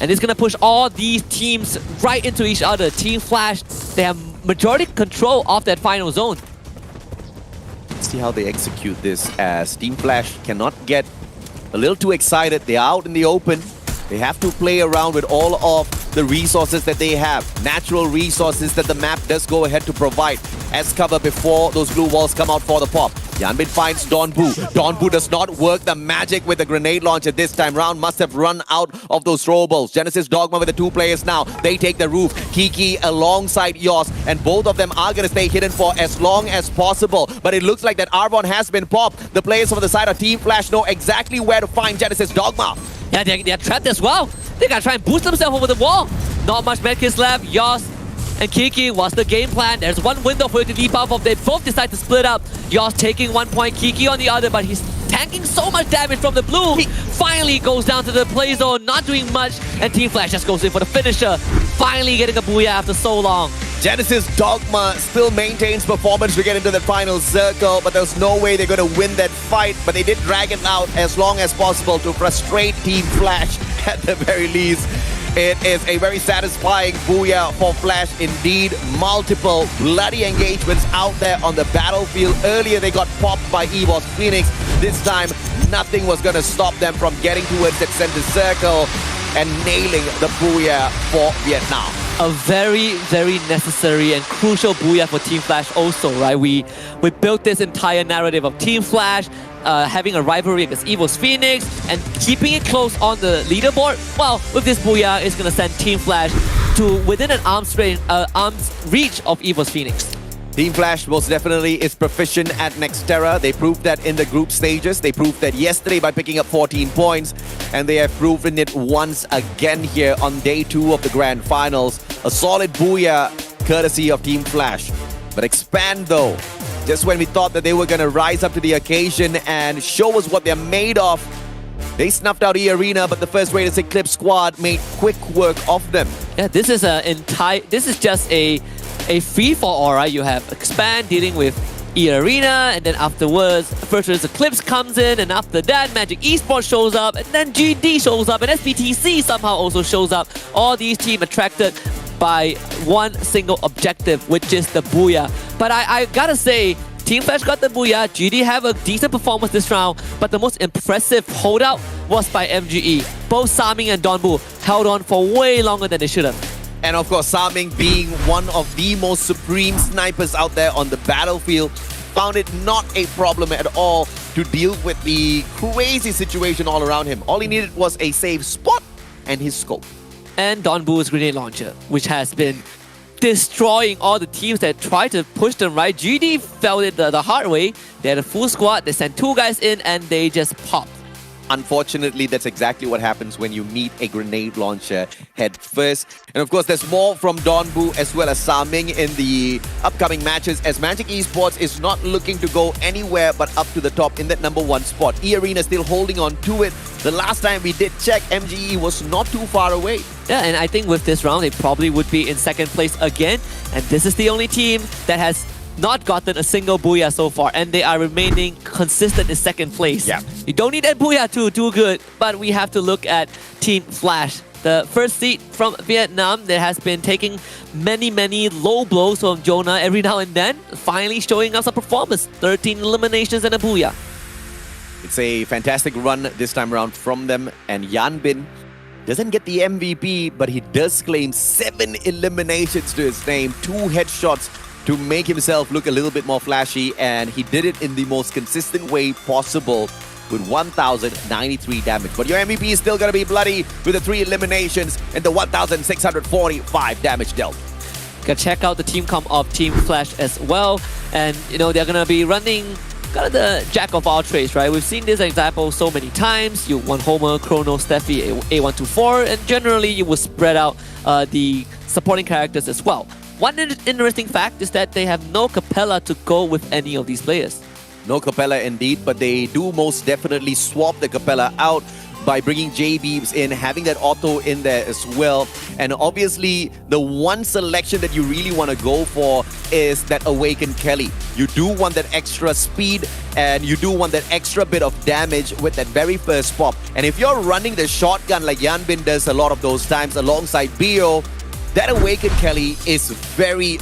And it's going to push all these teams right into each other. Team Flash, they have majority control of that final zone. See how they execute this, as Team Flash cannot get a little too excited. They're out in the open. They have to play around with all of the resources that they have. Natural resources that the map does go ahead to provide as cover before those blue walls come out for the pop. Yanbin finds Donbu. Donbu does not work the magic with the grenade launcher this time round. Must have run out of those throwables. Genesis Dogma with the 2 players now. They take the roof. Kiki alongside Yoss, and both of them are going to stay hidden for as long as possible. But it looks like that Arbon has been popped. The players from the side of Team Flash know exactly where to find Genesis Dogma. Yeah, they're trapped as well. They gotta try and boost themselves over the wall. Not much medkits left. Yoss and Kiki, what's the game plan? There's one window for you to leap off of. They both decide to split up. Yoss taking 1 point, Kiki on the other, but he's tanking so much damage from the blue. He finally goes down to the play zone, not doing much, and Team Flash just goes in for the finisher. Finally getting a booyah after so long. Genesis Dogma still maintains performance to get into the final circle, but there's no way they're going to win that fight. But they did drag it out as long as possible to frustrate Team Flash at the very least. It is a very satisfying booyah for Flash indeed. Multiple bloody engagements out there on the battlefield. Earlier they got popped by EVOS Phoenix. This time nothing was going to stop them from getting towards that center circle and nailing the booyah for Vietnam. A very, very necessary and crucial booyah for Team Flash also, right? We built this entire narrative of Team Flash having a rivalry against EVOS Phoenix and keeping it close on the leaderboard. Well, with this booyah, it's going to send Team Flash to within an arm's reach of EVOS Phoenix. Team Flash most definitely is proficient at Nextera. They proved that in the group stages. They proved that yesterday by picking up 14 points. And they have proven it once again here on day 2 of the Grand Finals. A solid booyah courtesy of Team Flash. But Expand though, just when we thought that they were going to rise up to the occasion and show us what they're made of, they snuffed out E-Arena, but the first Raiders Eclipse squad made quick work of them. Yeah, this is just a free-for-all, right? You have Expand dealing with E-Arena, and then afterwards, First Raiders Eclipse comes in, and after that, Magic Esports shows up, and then GD shows up, and SBTC somehow also shows up. All these teams attracted by one single objective, which is the booyah. But I gotta say, Team Flash got the booyah, GD have a decent performance this round, but the most impressive holdout was by MGE. Both Saming and Donbu held on for way longer than they should have. And of course, Saming being one of the most supreme snipers out there on the battlefield, found it not a problem at all to deal with the crazy situation all around him. All he needed was a safe spot and his scope. And Donbu's grenade launcher, which has been destroying all the teams that try to push them, right? GD felt it the hard way. They had a full squad, they sent 2 guys in, and they just popped. Unfortunately, that's exactly what happens when you meet a grenade launcher head first. And of course, there's more from Donbu as well as Saming in the upcoming matches, as Magic Esports is not looking to go anywhere but up to the top in that #1 spot. E-Arena still holding on to it. The last time we did check, MGE was not too far away. Yeah, and I think with this round, they probably would be in 2nd place again. And this is the only team that has not gotten a single booyah so far, and they are remaining consistent in second place. Yeah. You don't need a booyah to do good, but we have to look at Team Flash. The first seed from Vietnam that has been taking many low blows from Jonah every now and then, finally showing us a performance. 13 eliminations and a booyah. It's a fantastic run this time around from them, and Yan Bin doesn't get the MVP, but he does claim 7 eliminations to his name, 2 headshots to make himself look a little bit more flashy, and he did it in the most consistent way possible with 1,093 damage. But your MVP is still gonna be bloody with the 3 eliminations and the 1,645 damage dealt. Go check out the team comp of Team Flash as well, and they're gonna be running kind of the jack of all trades, right? We've seen this example so many times. You want Homer, Chrono, Steffi, A124, and generally you will spread out the supporting characters as well. One interesting fact is that they have no Capella to go with any of these players. No Capella indeed, but they do most definitely swap the Capella out by bringing J-Beebs in, having that auto in there as well. And obviously, the one selection that you really want to go for is that Awakened Kelly. You do want that extra speed, and you do want that extra bit of damage with that very first pop. And if you're running the shotgun like Yan Bin does a lot of those times alongside Bio, that Awakened Kelly is very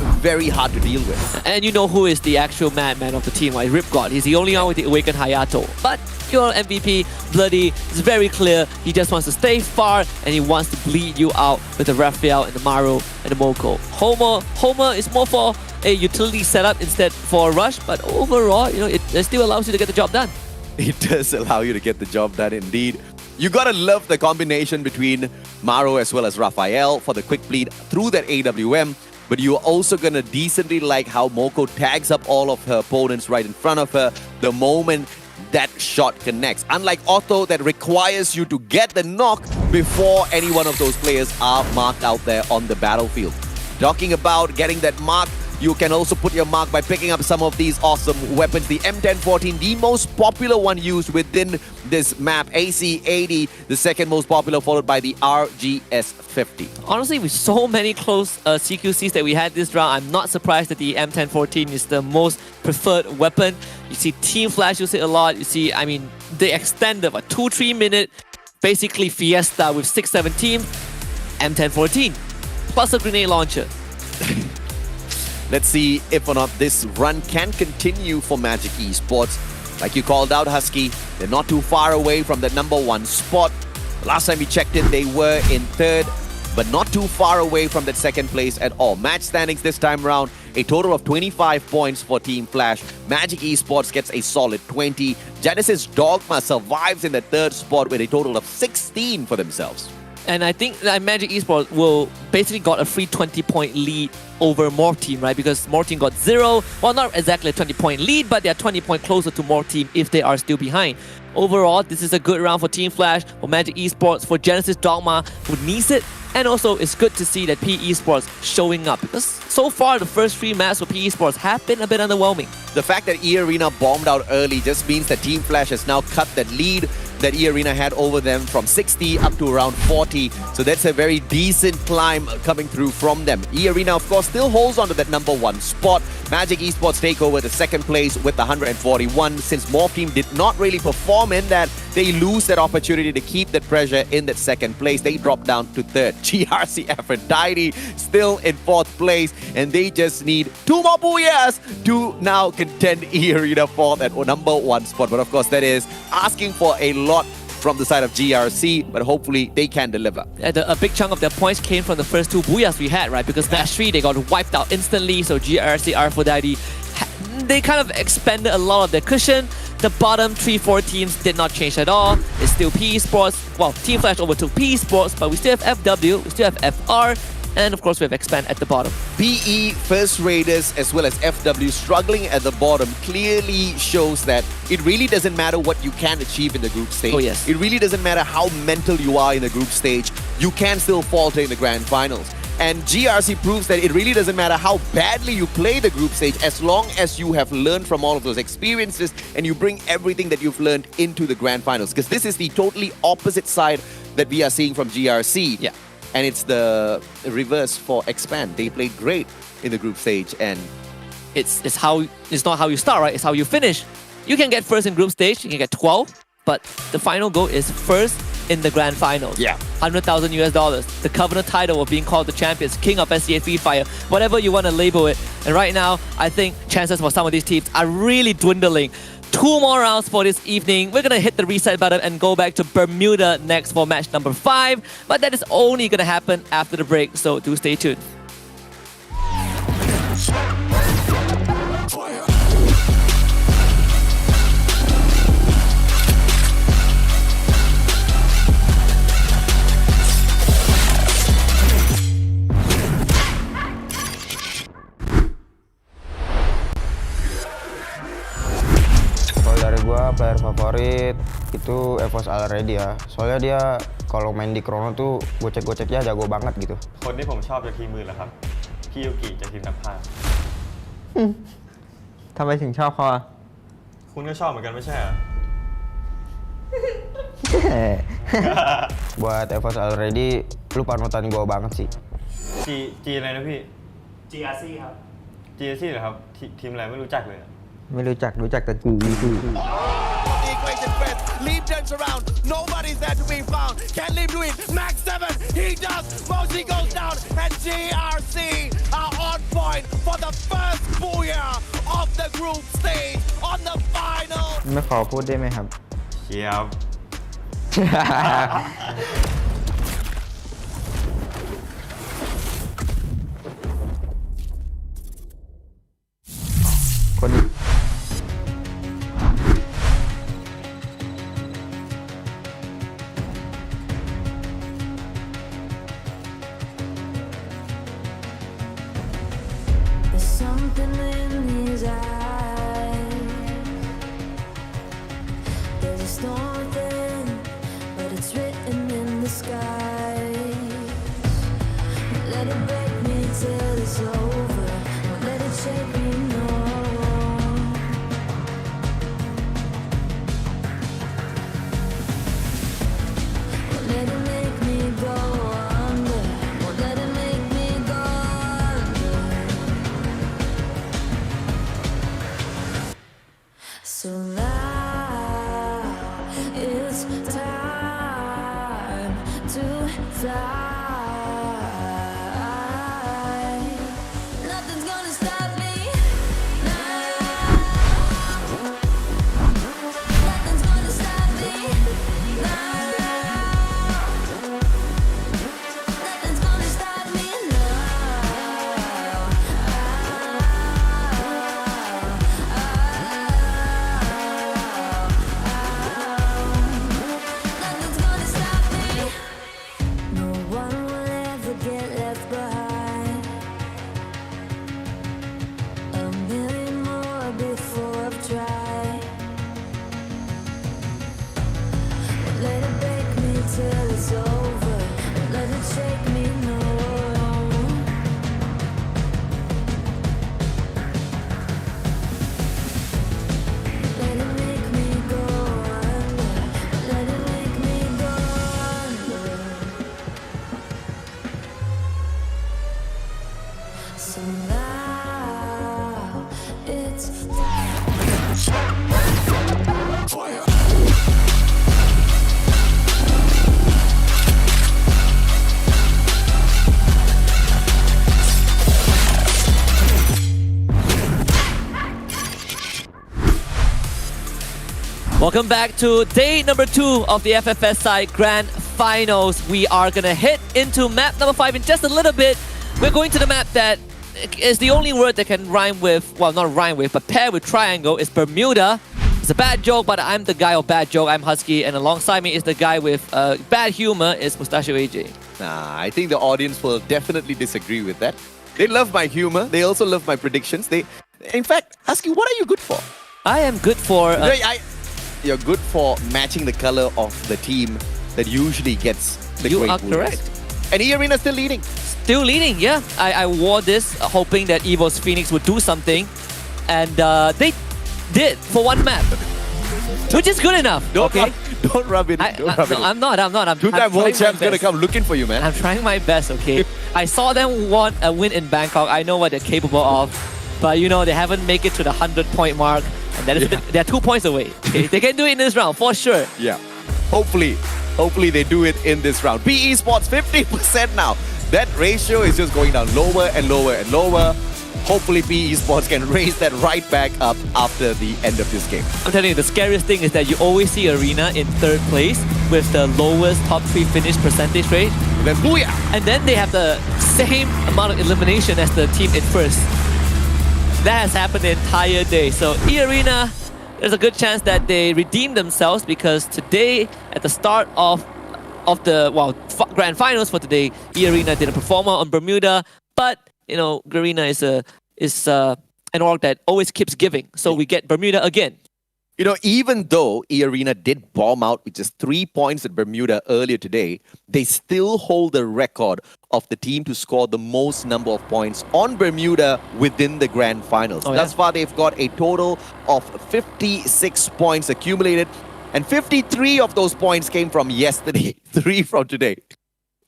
hard to deal with. And you know who is the actual madman of the team, right? Ripgod. He's the only one with the Awakened Hayato. But your MVP, Bloody, is very clear. He just wants to stay far, and he wants to bleed you out with the Raphael and the Maru and the Moko. Homer is more for a utility setup instead for a rush, but overall, it still allows you to get the job done. It does allow you to get the job done indeed. You gotta love the combination between Maru as well as Raphael for the quick bleed through that AWM, but you're also gonna decently like how Moko tags up all of her opponents right in front of her the moment that shot connects. Unlike Otto, that requires you to get the knock before any one of those players are marked out there on the battlefield. Talking about getting that mark, you can also put your mark by picking up some of these awesome weapons. The M1014, the most popular one used within this map. AC-80, the second most popular, followed by the RGS-50. Honestly, with so many close CQCs that we had this round, I'm not surprised that the M1014 is the most preferred weapon. You see Team Flash use it a lot. You see, they extended a 2-3 minute, basically Fiesta with 6-7 teams. M1014, plus a grenade launcher. Let's see if or not this run can continue for Magic Esports. Like you called out, Husky, they're not too far away from the #1 spot. Last time we checked in, they were in 3rd, but not too far away from that 2nd place at all. Match standings this time around, a total of 25 points for Team Flash. Magic Esports gets a solid 20. Genesis Dogma survives in the 3rd spot with a total of 16 for themselves. And I think that Magic Esports will basically got a free 20-point lead over Morph Team, right? Because Morph Team got 0. Well, not exactly a 20-point lead, but they're 20 points closer to Morph Team if they are still behind. Overall, this is a good round for Team Flash, for Magic Esports, for Genesis Dogma, who needs it. And also, it's good to see that PE Esports showing up, because so far, the first 3 maps for PE Esports have been a bit underwhelming. The fact that E-Arena bombed out early just means that Team Flash has now cut that lead that E-Arena had over them from 60 up to around 40. So that's a very decent climb coming through from them. E-Arena, of course, still holds on to that #1 spot. Magic Esports take over the 2nd place with 141. Since Morph Team did not really perform in that, they lose that opportunity to keep that pressure in that 2nd place. They drop down to 3rd. GRC Aphrodite still in 4th place, and they just need 2 more booyahs to now contend E-Arena for that #1 spot. But of course, that is asking for a lot from the side of GRC, but hopefully they can deliver. A big chunk of their points came from the first 2 booyahs we had, right? Because match 3, they got wiped out instantly, so GRC, Aphrodite, they kind of expended a lot of their cushion. The bottom 3-4 teams did not change at all. It's still PE Sports. Well, Team Flash overtook PE Sports, but we still have FW, we still have FR, and of course we have Expand at the bottom. PE, First Raiders, as well as FW struggling at the bottom clearly shows that it really doesn't matter what you can achieve in the group stage. Oh, yes. It really doesn't matter how mental you are in the group stage. You can still falter in the grand finals. And GRC proves that it really doesn't matter how badly you play the group stage, as long as you have learned from all of those experiences and you bring everything that you've learned into the grand finals. Because this is the totally opposite side that we are seeing from GRC. Yeah. And it's the reverse for Expand. They played great in the group stage, and it's not how you start, right? It's how you finish. You can get first in group stage, you can get 12, but the final goal is first in the grand finals. Yeah. $100,000. The Covenant title of being called the champions, king of SCA Free Fire, whatever you want to label it. And right now, I think chances for some of these teams are really dwindling. 2 more rounds for this evening. We're gonna hit the reset button and go back to Bermuda next for match number 5. But that is only gonna happen after the break, so do stay tuned. Kalau dari gua player favorit itu Evos Already ya. Soalnya dia kalau main di Chrono tuh gocek-goceknya jago banget gitu. คนที่ผมชอบจากทีมมือเหรอครับ พี่ยูกิจากทีมนักพากย์ ทำไมถึงชอบเขาอ่ะ คุณก็ชอบเหมือนกันไม่ใช่เหรอ Buat Evos Already, lu panutan gua banget sih. G อะไรนะพี่ GRC ครับ GRC เหรอครับ ทีมอะไรไม่รู้จักเลยอะ ไม่รู้จักแต่กู The equation press, leave turns around, nobody's there to be found. Can Leave do it? Max 7, he does. Moshi goes down, and GRC are on point for the first booyah of the group stage on the final. ไม่ขอพูดได้ไหมครับ เชียบ คนนี้ There's something in his eyes. There's a storm within, but it's written in the sky. Let it break me till it's over. Won't let it shake me, no. Won't let it make me go under. Won't let it make me go under. So now it's time to fly. Nothing's gonna stop me now. Nothing's gonna stop me now. Nothing's gonna stop me Nothing's gonna stop me. No one will ever get left behind. A million more before I've tried. Let it break me till it's over. Let it shake me, no. Let it make me go under. Let it make me go under. So now it's Welcome back to day number 2 of the FFS side Grand Finals. We are gonna hit into map number 5 in just a little bit. We're going to the map that is the only word that can rhyme with, well, not rhyme with, but pair with triangle is Bermuda. It's a bad joke, but I'm the guy of bad joke. I'm Husky, and alongside me is the guy with bad humor, is Mustachio AJ. Nah, I think the audience will definitely disagree with that. They love my humor. They also love my predictions. In fact, Husky, what are you good for? I am good for... You're good for matching the color of the team that usually gets the You great are wins. correct. And E-Arena still leading. Still leading, yeah. I wore this hoping that Evo's Phoenix would do something. And they did for one map. Which is good enough, Don't rub it. I'm not. I'm Two-time world trying champ's my gonna best. come looking for you, man. I'm trying my best, okay? I saw them win in Bangkok. I know what they're capable of. But you know, they haven't made it to the 100-point mark. And that is they're 2 points away. Okay? They can do it in this round, for sure. Yeah. Hopefully they do it in this round. PE Sports 50% now. That ratio is just going down lower and lower and lower. Hopefully PE Sports can raise that right back up after the end of this game. I'm telling you, the scariest thing is that you always see Arena in 3rd place with the lowest top 3 finish percentage rate. And then booyah! And then they have the same amount of elimination as the team in 1st. That has happened the entire day. So E-Arena, there's a good chance that they redeem themselves because today, at the start of the grand finals for today, E-Arena did a performer on Bermuda, but you know, Garena is an org that always keeps giving. So we get Bermuda again. You know, even though E-Arena did bomb out with just 3 points at Bermuda earlier today, they still hold the record of the team to score the most number of points on Bermuda within the grand finals. Thus far, they've got a total of 56 points accumulated, and 53 of those points came from yesterday, 3 from today.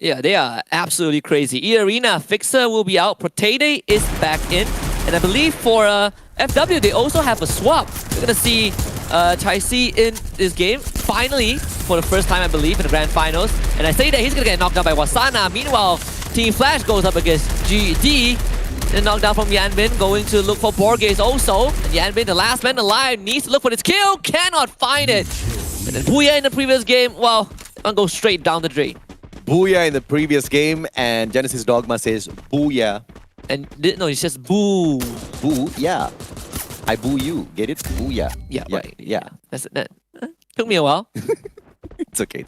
Yeah, they are absolutely crazy. E-Arena, Fixer will be out, Protede is back in, and I believe for FW, they also have a swap. We're gonna see Chai Si in this game, finally, for the first time, I believe, in the grand finals. And I say that he's gonna get knocked down by Wasana. Meanwhile, Team Flash goes up against GD. And knocked down from Yanbin, going to look for Borges also. And Yanbin, the last man alive, needs to look for this kill, cannot find it. And then Booyah in the previous game, well, I'll go straight down the drain. Booyah in the previous game, and Genesis Dogma says Booyah. And no, it's just boo. Boo, yeah. I boo you. Get it? Booyah. Yeah, right. Yeah. That took me a while. It's okay.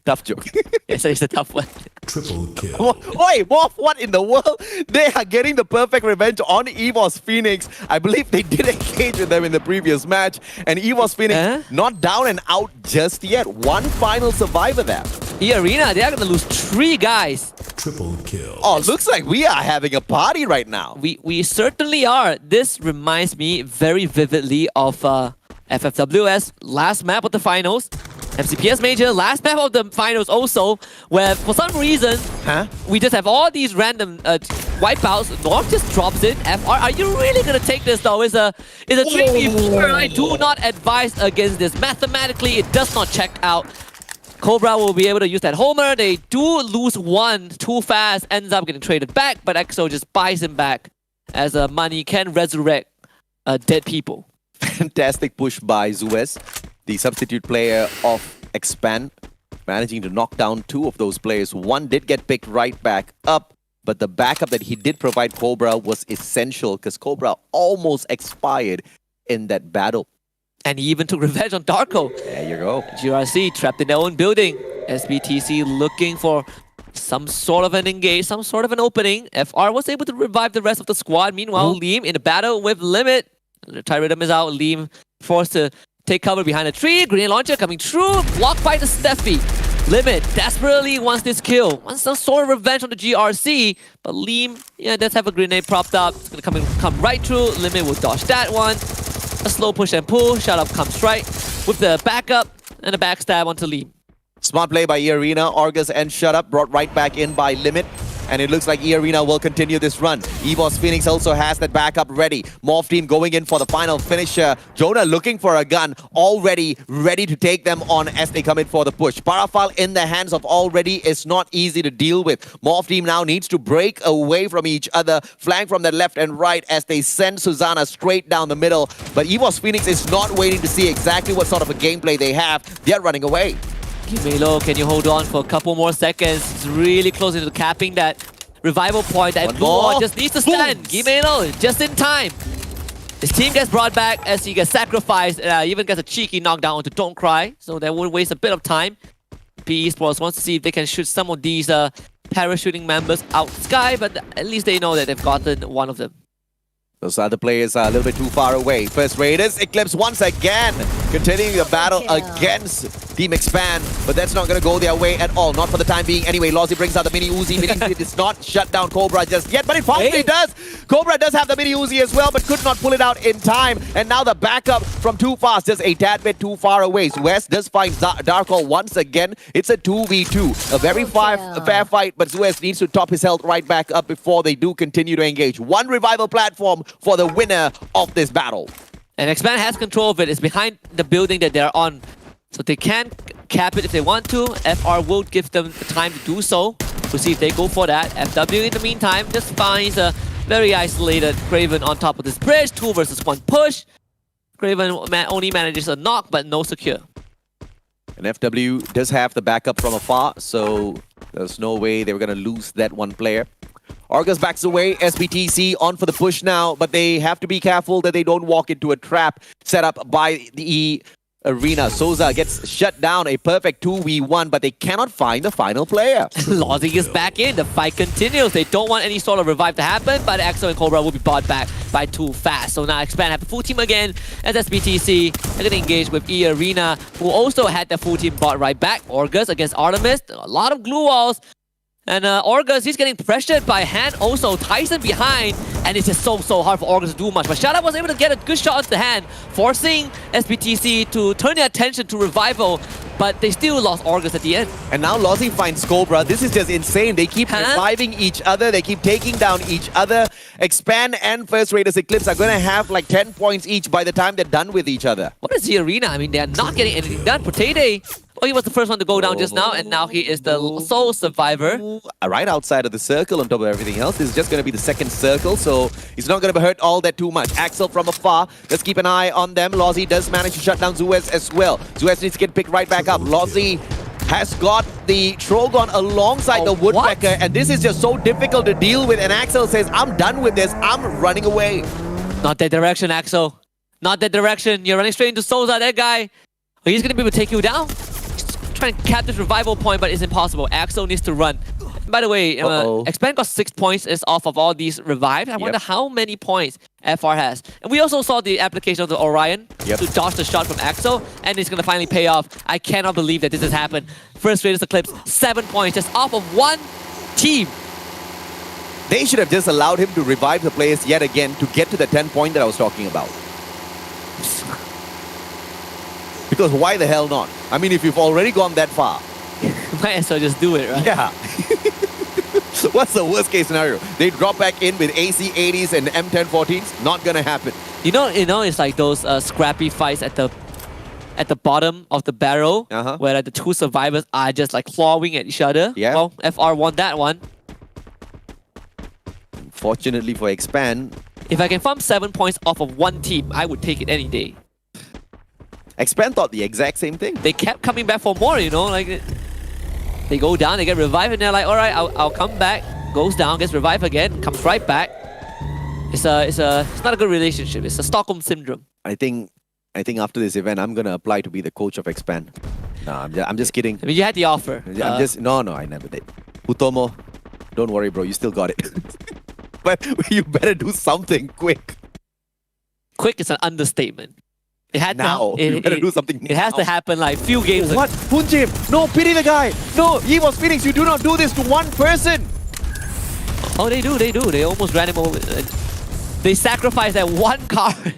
Tough joke. Yes, it's a tough one. Triple kill. Oi, Morph, what in the world? They are getting the perfect revenge on EVOS Phoenix. I believe they did engage with them in the previous match. And EVOS Phoenix not down and out just yet. One final survivor there. E-Arena, they are going to lose 3 guys. Triple kill. Oh, looks like we are having a party right now. We certainly are. This reminds me very vividly of FFWS last map of the finals. MCPS Major, last map of the finals also, where for some reason, we just have all these random wipeouts. Norm just drops in. FR, are you really going to take this though? It's a 3v4. I do not advise against this. Mathematically, it does not check out. Cobra will be able to use that Homer. They do lose 1 too fast, ends up getting traded back, but EXO just buys him back as money can resurrect dead people. Fantastic push by Zuez, the substitute player of Expand, managing to knock down 2 of those players. One did get picked right back up, but the backup that he did provide Cobra was essential because Cobra almost expired in that battle. And he even took revenge on Darko. There you go. GRC trapped in their own building. SBTC looking for some sort of an engage, some sort of an opening. FR was able to revive the rest of the squad. Meanwhile, Liam in a battle with Limit. The Tyridum is out. Liam forced to take cover behind a tree. Grenade launcher coming through. Blocked by the Steffi. Limit desperately wants this kill. Wants some sort of revenge on the GRC. But Liam, does have a grenade propped up. It's going to come right through. Limit will dodge that one. A slow push and pull. Shut up comes right with the backup and a backstab onto Liam. Smart play by E-Arena. Argus and Shut Up brought right back in by Limit. And it looks like E-Arena will continue this run. EVOS Phoenix also has that backup ready. Morph team going in for the final finisher. Jonah looking for a gun, already ready to take them on as they come in for the push. Parafal in the hands of Already is not easy to deal with. Morph team now needs to break away from each other, flank from the left and right as they send Susanna straight down the middle. But EVOS Phoenix is not waiting to see exactly what sort of a gameplay they have. They're running away. Gimelo, can you hold on for a couple more seconds? It's really close into capping that revival point. That Blue Wall just needs to stand. Gimelo, just in time. His team gets brought back as he gets sacrificed. Even gets a cheeky knockdown onto Don't Cry. So that would waste a bit of time. PE Sports wants to see if they can shoot some of these parachuting members out sky, but at least they know that they've gotten one of them. Those other players are a little bit too far away. First Raiders, Eclipse once again, continuing the battle against Team Expand, but that's not going to go their way at all, not for the time being. Anyway, Lozzy brings out the Mini Uzi. Mini Uzi does not shut down Cobra just yet, but it finally does. Cobra does have the Mini Uzi as well, but could not pull it out in time. And now the backup from Too Fast, just a tad bit too far away. West does find Darko once again. It's a 2v2, a very fair fight, but West needs to top his health right back up before they do continue to engage. One revival platform for the winner of this battle. And Expand has control of it. It's behind the building that they're on. So they can cap it if they want to. FR will give them the time to do so. We'll see if they go for that. FW in the meantime just finds a very isolated Craven on top of this bridge. 2 versus 1 push. Craven only manages a knock, but no secure. And FW does have the backup from afar, so there's no way they were going to lose that one player. Argus backs away, SBTC on for the push now, but they have to be careful that they don't walk into a trap set up by the Arena. Souza gets shut down, a perfect 2v1, but they cannot find the final player. Lozzy is back in, the fight continues. They don't want any sort of revive to happen, but Axel and Cobra will be bought back by Too Fast. So now Expand have the full team again as SBTC. They're going to engage with Arena, who also had the full team bought right back. Orgus against Artemis, a lot of glue walls. And Orgus, he's getting pressured by Hand also. Tyson behind, and it's just so hard for Orgus to do much. But Shada was able to get a good shot onto the Hand, forcing SBTC to turn their attention to Revival, but they still lost Orgus at the end. And now Lozzy finds Cobra. This is just insane. They keep reviving each other. They keep taking down each other. Expand and First Raiders Eclipse are going to have like 10 points each by the time they're done with each other. What is the Arena? I mean, they're not getting anything done. Potato, he was the first one to go down just now, and now he is the sole survivor. Right outside of the circle on top of everything else. This is just going to be the second circle, so he's not going to be hurt all that too much. Axel from afar. Let's keep an eye on them. Lozzy does manage to shut down Zuez as well. Zuez needs to get picked right back up. Lozzy has got the Trogon alongside the Woodpecker, and this is just so difficult to deal with. And Axel says, I'm done with this. I'm running away. Not that direction, Axel. Not that direction. You're running straight into Souza, that guy. He's going to be able to take you down. Trying to cap this revival point, but it's impossible. Axel needs to run. By the way, Expand got 6 points is off of all these revives. I wonder how many points FR has. And we also saw the application of the Orion to dodge the shot from Axel, and it's going to finally pay off. I cannot believe that this has happened. First Raiders Eclipse, 7 points just off of one team. They should have just allowed him to revive the players yet again to get to the 10 point that I was talking about. Because why the hell not? I mean, if you've already gone that far. Might as well just do it, right? Yeah. What's the worst case scenario? They drop back in with AC-80s and M1014s? Not gonna happen. You know, it's like those scrappy fights at the bottom of the barrel, where like, the two survivors are just like clawing at each other. Yeah. Well, FR won that one. Fortunately for Expand, if I can farm 7 points off of one team, I would take it any day. Expand thought the exact same thing. They kept coming back for more, you know, like they go down, they get revived, and they're like, all right, I'll come back. Goes down, gets revived again, comes right back. It's not a good relationship. It's a Stockholm syndrome. I think after this event, I'm gonna apply to be the coach of Expand. No, I'm just kidding. I mean, you had the offer. No, I never did. Hutomo, don't worry, bro. You still got it. But you better do something quick. Quick is an understatement. It had now. You better do something now. It has to happen like few games ago. What? Punjim, no, pity the guy. No, EVOS Phoenix, you do not do this to one person. Oh, they do. They almost ran him over. They sacrificed that one card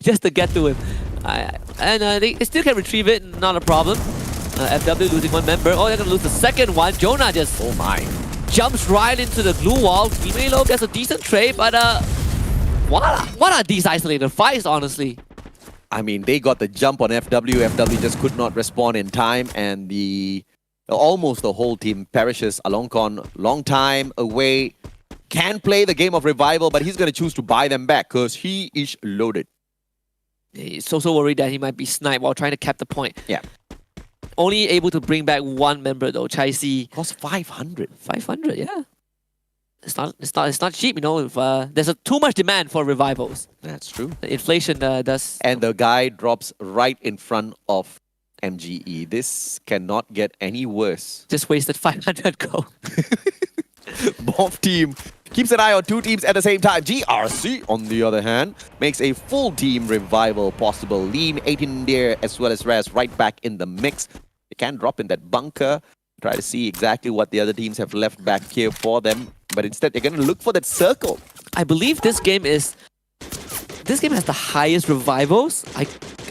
just to get to him. They still can retrieve it, not a problem. FW losing one member. Oh, they're going to lose the second one. Jonah just jumps right into the glue wall. Kimelo gets a decent trade, but what are these isolated fights, honestly? I mean, they got the jump on FW. FW just could not respond in time, and almost the whole team perishes. Alongkon, long time away, can play the game of revival, but he's going to choose to buy them back because he is loaded. He's so worried that he might be sniped while trying to cap the point. Yeah. Only able to bring back one member though. Chai Si cost 500. 500, yeah. It's not cheap, you know. If there's too much demand for revivals. That's true. The inflation does. And the guy drops right in front of MGE. This cannot get any worse. Just wasted 500 gold. Both team keeps an eye on two teams at the same time. GRC, on the other hand, makes a full team revival possible. Lean, 18 there, as well as Raz right back in the mix. They can drop in that bunker, try to see exactly what the other teams have left back here for them. But instead, they're going to look for that circle. I believe this game has the highest revivals.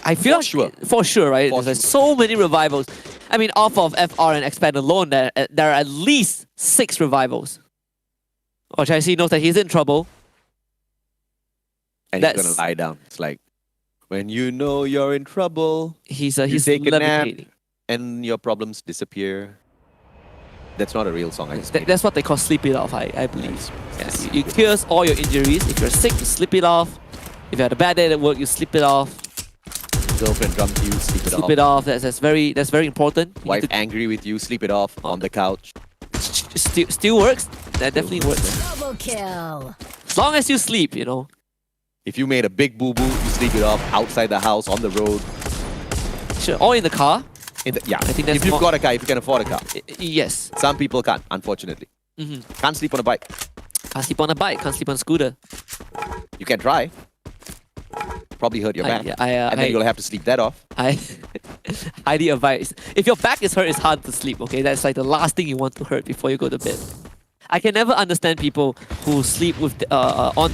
I feel for sure, right? There's so many revivals. I mean, off of FR and Expand alone, there are at least 6 revivals. Oh, Chai-C knows that he's in trouble. And he's gonna lie down. It's like, when you know you're in trouble, he's take a nap levitating. and your problems disappear. That's not a real song. That's what they call sleep it off, I believe. Yeah, you cures all your injuries. If you're sick, you sleep it off. If you had a bad day at work, you sleep it off. Girlfriend drums you, sleep it off. Sleep it off. That's very important. Wife angry with you, sleep it off on the couch. Still works. That definitely works. Double kill. As long as you sleep, you know. If you made a big boo-boo, you sleep it off outside the house, on the road. Sure, or in the car. Yeah, I think that's if you've got a car, if you can afford a car. Yes. Some people can't, unfortunately. Can't sleep on a bike. Can't sleep on a bike, can't sleep on a scooter. You can try. Probably hurt your back. And then you'll have to sleep that off. I highly advise. If your back is hurt, it's hard to sleep, okay? That's like the last thing you want to hurt before you go to bed. I can never understand people who sleep with on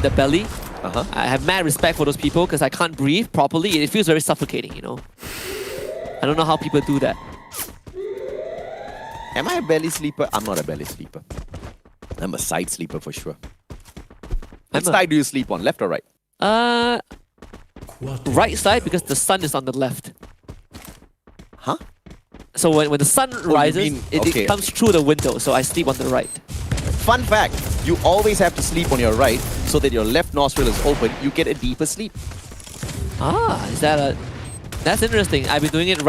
their belly. I have mad respect for those people because I can't breathe properly. It feels very suffocating, you know? I don't know how people do that. Am I a belly sleeper? I'm not a belly sleeper. I'm a side sleeper for sure. Which side do you sleep on, left or right? Right side because the sun is on the left. Huh? So when the sun rises, it comes through the window, so I sleep on the right. Fun fact, you always have to sleep on your right so that your left nostril is open, you get a deeper sleep. Ah, is that a... That's interesting. I've been doing it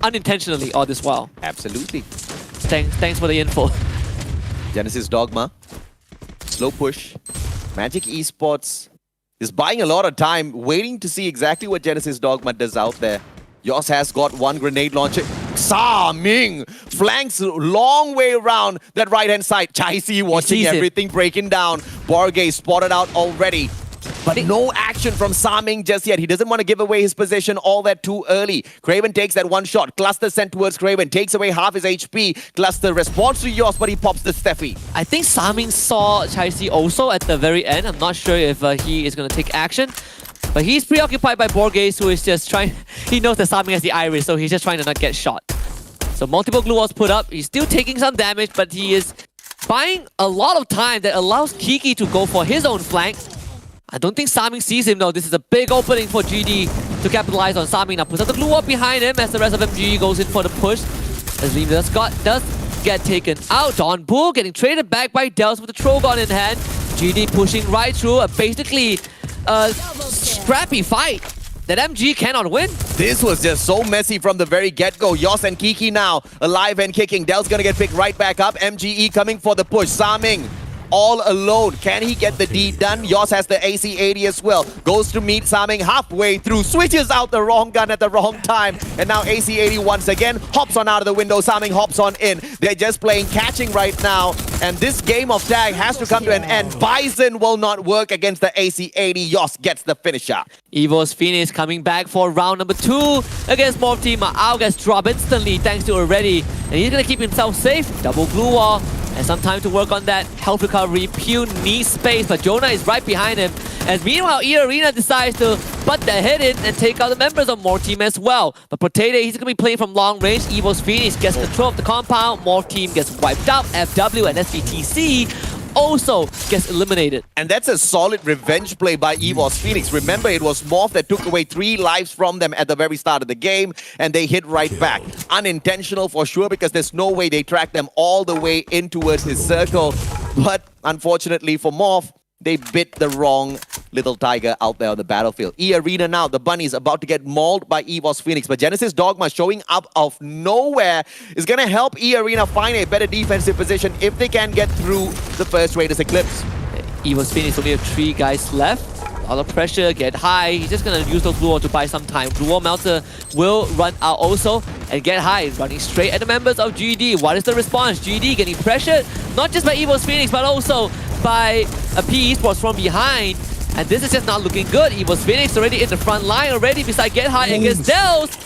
unintentionally all this while. Absolutely. Thanks for the info. Genesis Dogma, slow push. Magic Esports is buying a lot of time, waiting to see exactly what Genesis Dogma does out there. Yoss has got one grenade launcher. Sa Ming flanks long way around that right-hand side. Chai-C watching everything breaking down. Borgay spotted out already. But no action from Sa Ming just yet. He doesn't want to give away his position all that too early. Kraven takes that one shot. Cluster sent towards Kraven. Takes away half his HP. Cluster responds to Yoss, but he pops the Steffi. I think Sa Ming saw Chai-C also at the very end. I'm not sure if he is going to take action. But he's preoccupied by Borges, who is just trying... He knows that Sa Ming has the Iris, so he's just trying to not get shot. So multiple glue walls put up. He's still taking some damage, but he is buying a lot of time that allows Kiki to go for his own flank. I don't think Sa Ming sees him though. This is a big opening for GD to capitalize on. Sa Ming now puts up the glue wall behind him as the rest of MGE goes in for the push. As Leader Scott does get taken out. Don Bull getting traded back by Dels with the Trogon in hand. GD pushing right through a basically scrappy fight that MG cannot win. This was just so messy from the very get-go. Yoss and Kiki now alive and kicking. Del's gonna get picked right back up. MGE coming for the push. Sa Ming all alone. Can he get the deed done? Yoss has the AC-80 as well. Goes to meet Sa Ming halfway through. Switches out the wrong gun at the wrong time. And now AC-80 once again hops on out of the window. Sa Ming hops on in. They're just playing catching right now. And this game of tag has to come to an end. Bison will not work against the AC-80. Yoss gets the finisher. Evo's Phoenix coming back for round number 2 against Morph Team. Ma'au gets dropped instantly thanks to Already. And he's going to keep himself safe. Double glue wall. And some time to work on that health recovery. Pew needs space, but Jonah is right behind him. And meanwhile, E-Arena decides to butt their head in and take out the members of Morph Team as well. But Potato, he's going to be playing from long range. Evo's Phoenix gets control of the compound. Morph Team gets wiped out. FW and SBTC also gets eliminated. And that's a solid revenge play by Evo's Phoenix. Remember, it was Morph that took away 3 lives from them at the very start of the game, and they hit right back. Unintentional for sure, because there's no way they tracked them all the way in towards his circle. But unfortunately for Morph, they bit the wrong little tiger out there on the battlefield. E-Arena now, the bunny is about to get mauled by Evo's Phoenix, but Genesis Dogma showing up of nowhere is going to help E-Arena find a better defensive position if they can get through the first Raiders Eclipse. Evo's Phoenix only have 3 guys left. A lot of pressure, get high. He's just going to use those Blue Wall to buy some time. Blue Wall Melter will run out also and get high. Running straight at the members of GD. What is the response? GD getting pressured not just by EVO's Phoenix, but also by PE Esports from behind. And this is just not looking good. EVO's Phoenix already in the front line already beside Get High against Dels.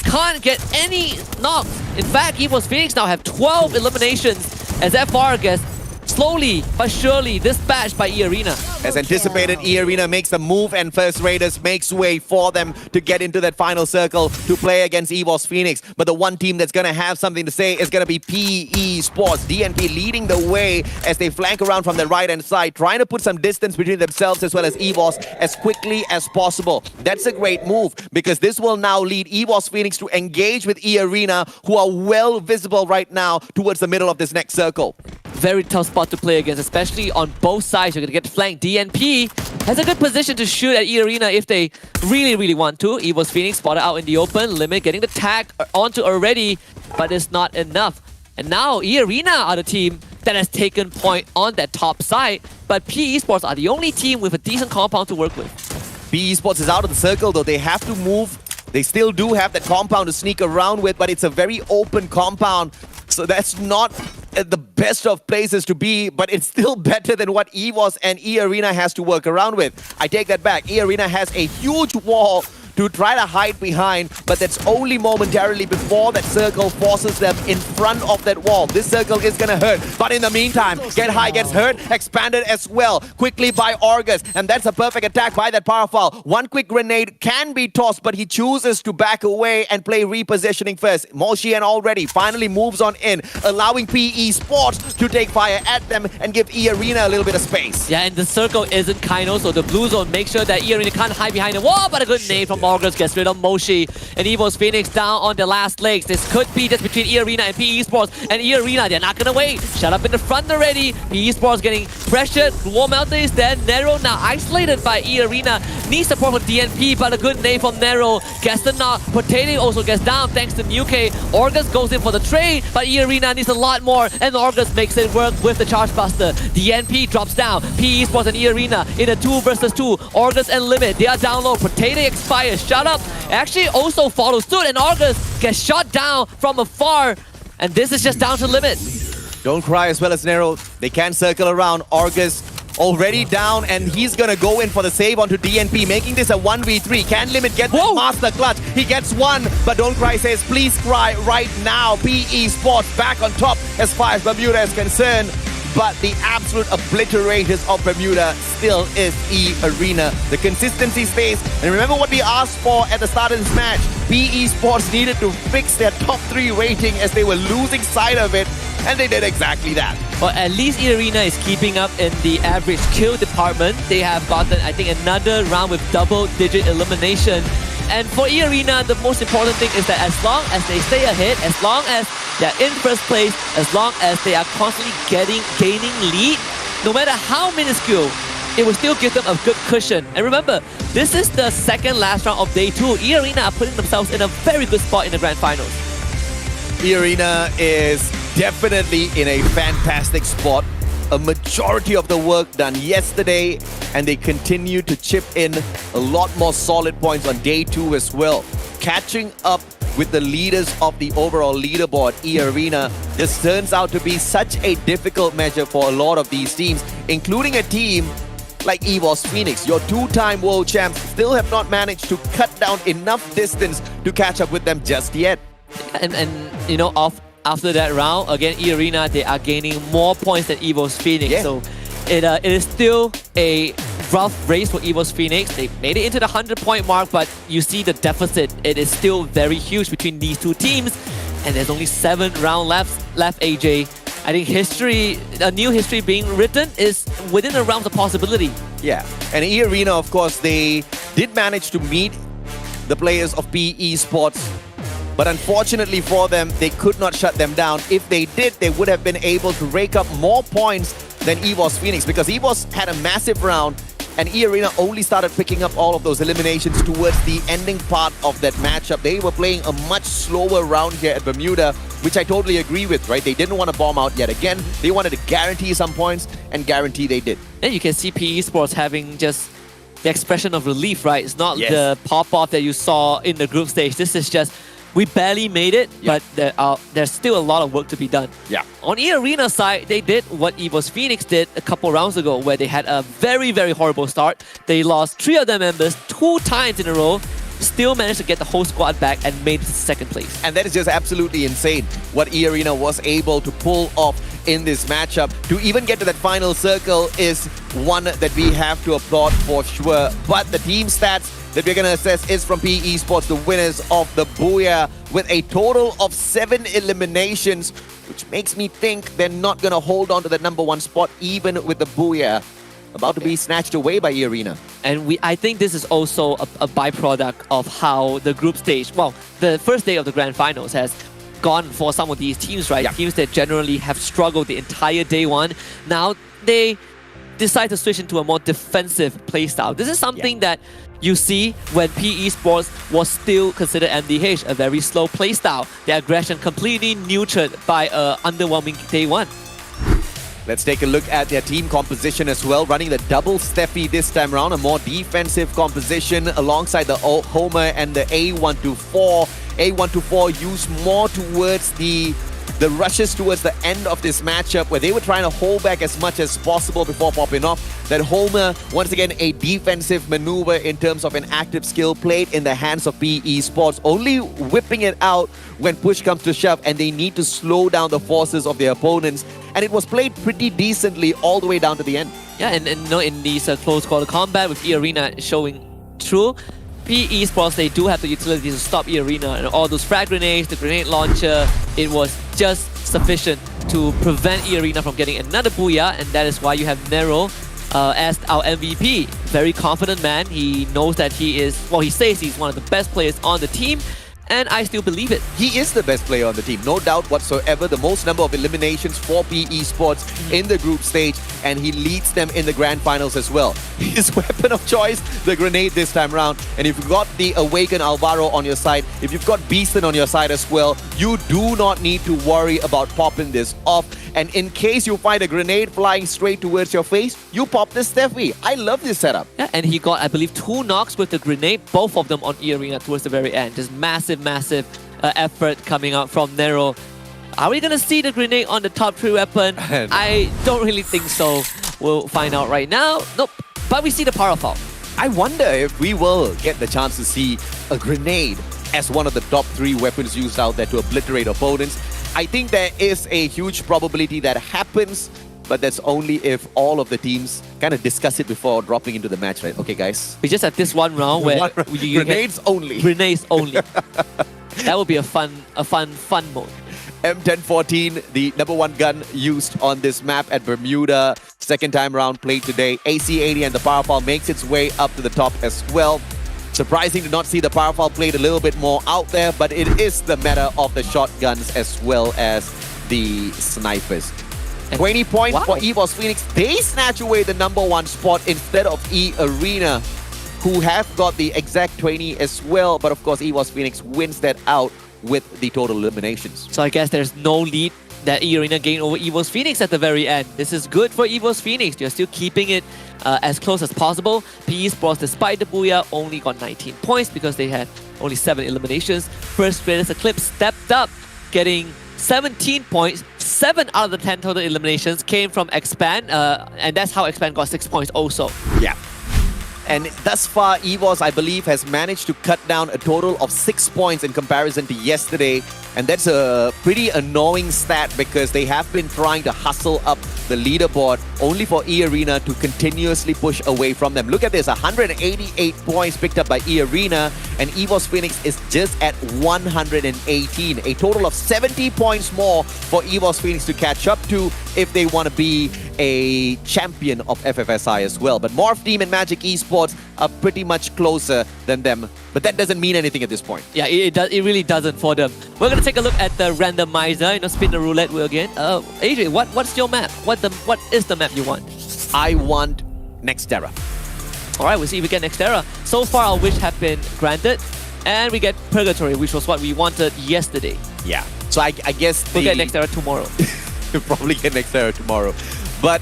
Can't get any knocks. In fact, EVO's Phoenix now have 12 eliminations as FR gets slowly but surely dispatched by E-Arena. As anticipated, E-Arena makes the move and First Raiders makes way for them to get into that final circle to play against EVO's Phoenix. But the one team that's going to have something to say is going to be PE Sports. DNP leading the way as they flank around from the right-hand side, trying to put some distance between themselves as well as EVOS as quickly as possible. That's a great move because this will now lead EVO's Phoenix to engage with E-Arena, who are well visible right now towards the middle of this next circle. Very tough spot to play against, especially on both sides. You're going to get flanked. DNP has a good position to shoot at E-Arena if they really want to. EVO's Phoenix spotted out in the open. Limit getting the tag onto already, but it's not enough. And now E-Arena are the team that has taken point on that top side, but PE Esports are the only team with a decent compound to work with. PE Esports is out of the circle though. They have to move. They still do have that compound to sneak around with, but it's a very open compound. So that's not the best of places to be, but it's still better than what EVOS and E-Arena has to work around with. I take that back. E-Arena has a huge wall to try to hide behind, but that's only momentarily before that circle forces them in front of that wall. This circle is gonna hurt, but in the meantime, Get High gets hurt, expanded as well, quickly by August, and that's a perfect attack by that Powerful. One quick grenade can be tossed, but he chooses to back away and play repositioning first. Moshian already finally moves on in, allowing PE Sports to take fire at them and give E-Arena a little bit of space. Yeah, and the circle isn't Kaino, so the blue zone makes sure that E-Arena can't hide behind the wall, but a good nade from August gets rid of Moshi, and EVO's Phoenix down on the last legs. This could be just between E-Arena and PE Esports, and E-Arena, they're not gonna wait. Shut up in the front already. PE Esports getting pressured. Warm Melter is there. Nero now isolated by E-Arena. Needs support from DNP, but a good nade from Nero. Gets the knock. Potato also gets down thanks to Muke. August goes in for the trade, but E-Arena needs a lot more, and August makes it work with the Charge Buster. DNP drops down. PE Esports and E-Arena in a 2 versus 2. August and Limit, they are down low. Potato expires. Shut up. Actually also follows suit, and August gets shot down from afar, and this is just down to Limit. Don't cry as well as Nero. They can circle around. August already down, and he's gonna go in for the save onto DNP, making this a 1v3. Can Limit get the master clutch? He gets one, but Don't Cry says, please cry right now. PE Sports back on top as far as Bermuda is concerned. But the absolute obliterators of Bermuda still is E-Arena. The consistency stays. And remember what we asked for at the start of this match. PE Sports needed to fix their top 3 rating as they were losing sight of it. And they did exactly that. Well, at least E-Arena is keeping up in the average kill department. They have gotten, I think, another round with double-digit elimination. And for E-Arena, the most important thing is that as long as they stay ahead, as long as they're in first place, as long as they are constantly gaining lead, no matter how minuscule, it will still give them a good cushion. And remember, this is the second last round of day 2. E-Arena are putting themselves in a very good spot in the grand finals. E-Arena is definitely in a fantastic spot. A majority of the work done yesterday, and they continue to chip in a lot more solid points on day 2 as well. Catching up with the leaders of the overall leaderboard, E-Arena, this turns out to be such a difficult measure for a lot of these teams, including a team like EVOS Phoenix. Your 2-time world champs still have not managed to cut down enough distance to catch up with them just yet. And you know, after that round, again, E-Arena, they are gaining more points than EVO's Phoenix. Yeah. So it is still a rough race for EVO's Phoenix. They made it into the 100-point mark, but you see the deficit. It is still very huge between these two teams. And there's only 7 rounds left, AJ. I think history, a new history being written is within the realms of possibility. Yeah, and E-Arena, of course, they did manage to meet the players of PE Sports. But unfortunately for them, they could not shut them down. If they did, they would have been able to rake up more points than EVOS Phoenix, because EVOS had a massive round and E-Arena only started picking up all of those eliminations towards the ending part of that matchup. They were playing a much slower round here at Bermuda, which I totally agree with, right? They didn't want to bomb out yet again. They wanted to guarantee some points, and guarantee they did. And you can see PE Sports having just the expression of relief, right? It's not the pop-off that you saw in the group stage. This is just we barely made it, but there's still a lot of work to be done. Yeah. On E-Arena side, they did what EVOS Phoenix did a couple rounds ago, where they had a very, very horrible start. They lost 3 of their members 2 times in a row, still managed to get the whole squad back and made it to 2nd place. And that is just absolutely insane what E-Arena was able to pull off in this matchup. To even get to that final circle is one that we have to applaud for sure. But the team stats that we're going to assess is from PE Esports, the winners of the Booyah, with a total of 7 eliminations, which makes me think they're not going to hold on to the #1 spot even with the Booyah about to be snatched away by E-Arena. And I think this is also a byproduct of how the group stage, well, the first day of the grand finals has gone for some of these teams, right? Yeah. Teams that generally have struggled the entire day one. Now they decide to switch into a more defensive playstyle. This is something that you see when PE Sports was still considered MDH, a very slow playstyle. Their aggression completely neutered by an underwhelming day one. Let's take a look at their team composition as well. Running the double Steffi this time around, a more defensive composition alongside the Homer and the A124. A124 used more towards the rushes towards the end of this matchup, where they were trying to hold back as much as possible before popping off. That Homer, once again, a defensive maneuver in terms of an active skill played in the hands of PE Sports, only whipping it out when push comes to shove and they need to slow down the forces of their opponents. And it was played pretty decently all the way down to the end. Yeah, and you know, in these close quarter combat with E-Arena showing through, PE Sports, they do have the utility to stop E-Arena, and all those frag grenades, the grenade launcher, it was just sufficient to prevent E-Arena from getting another Booyah, and that is why you have Nero as our MVP. Very confident man. He knows that he is, well, he says he's one of the best players on the team, and I still believe it. He is the best player on the team, no doubt whatsoever. The most number of eliminations for PE Sports in the group stage, and he leads them in the grand finals as well. His weapon of choice, the grenade this time around. And if you've got the Awakened Alvaro on your side, if you've got Beaston on your side as well, you do not need to worry about popping this off. And in case you find a grenade flying straight towards your face, you pop this Steffi. I love this setup. Yeah, and he got, I believe, 2 knocks with the grenade, both of them on E-Arena towards the very end. Just massive effort coming out from Nero. Are we going to see the grenade on the top 3 weapon? No. I don't really think so. We'll find out right now. Nope. But we see the power fall. I wonder if we will get the chance to see a grenade as one of the top 3 weapons used out there to obliterate opponents. I think there is a huge probability that happens, but that's only if all of the teams kind of discuss it before dropping into the match, right? Okay, guys. We just have this one round where grenades only. Grenades only. That would be a fun mode. M1014, the #1 gun used on this map at Bermuda. 2nd time round played today. AC80 and the Powerful makes its way up to the top as well. Surprising to not see the Powerful played a little bit more out there, but it is the meta of the shotguns as well as the snipers. 20 points for EVOS Phoenix. They snatch away the #1 spot instead of E-Arena, who have got the exact 20 as well. But of course, EVOS Phoenix wins that out with the total eliminations. So I guess there's no lead that E-Arena gained over EVOS Phoenix at the very end. This is good for EVOS Phoenix. They're still keeping it as close as possible. PE Sports, despite the Booyah, only got 19 points because they had only 7 eliminations. First Greatest Eclipse stepped up, getting 17 points. 7 out of the 10 total eliminations came from Expand, and that's how Expand got 6 points also. Yeah. And thus far, EVOS, I believe, has managed to cut down a total of 6 points in comparison to yesterday. And that's a pretty annoying stat because they have been trying to hustle up the leaderboard only for E-Arena to continuously push away from them. Look at this, 188 points picked up by E-Arena, and EVOS Phoenix is just at 118. A total of 70 points more for EVOS Phoenix to catch up to if they want to be a champion of FFSI as well. But Morph Team and Magic Esports are pretty much closer than them. But that doesn't mean anything at this point. Yeah, it really doesn't for them. We're going to take a look at the randomizer, spin the roulette wheel again. Adrian, what's your map? What is the map you want? I want Nextera. All right, we'll see if we get Nextera. So far, our wish have been granted. And we get Purgatory, which was what we wanted yesterday. Yeah. So I guess we'll get Nextera tomorrow. We'll probably get Nextera tomorrow. But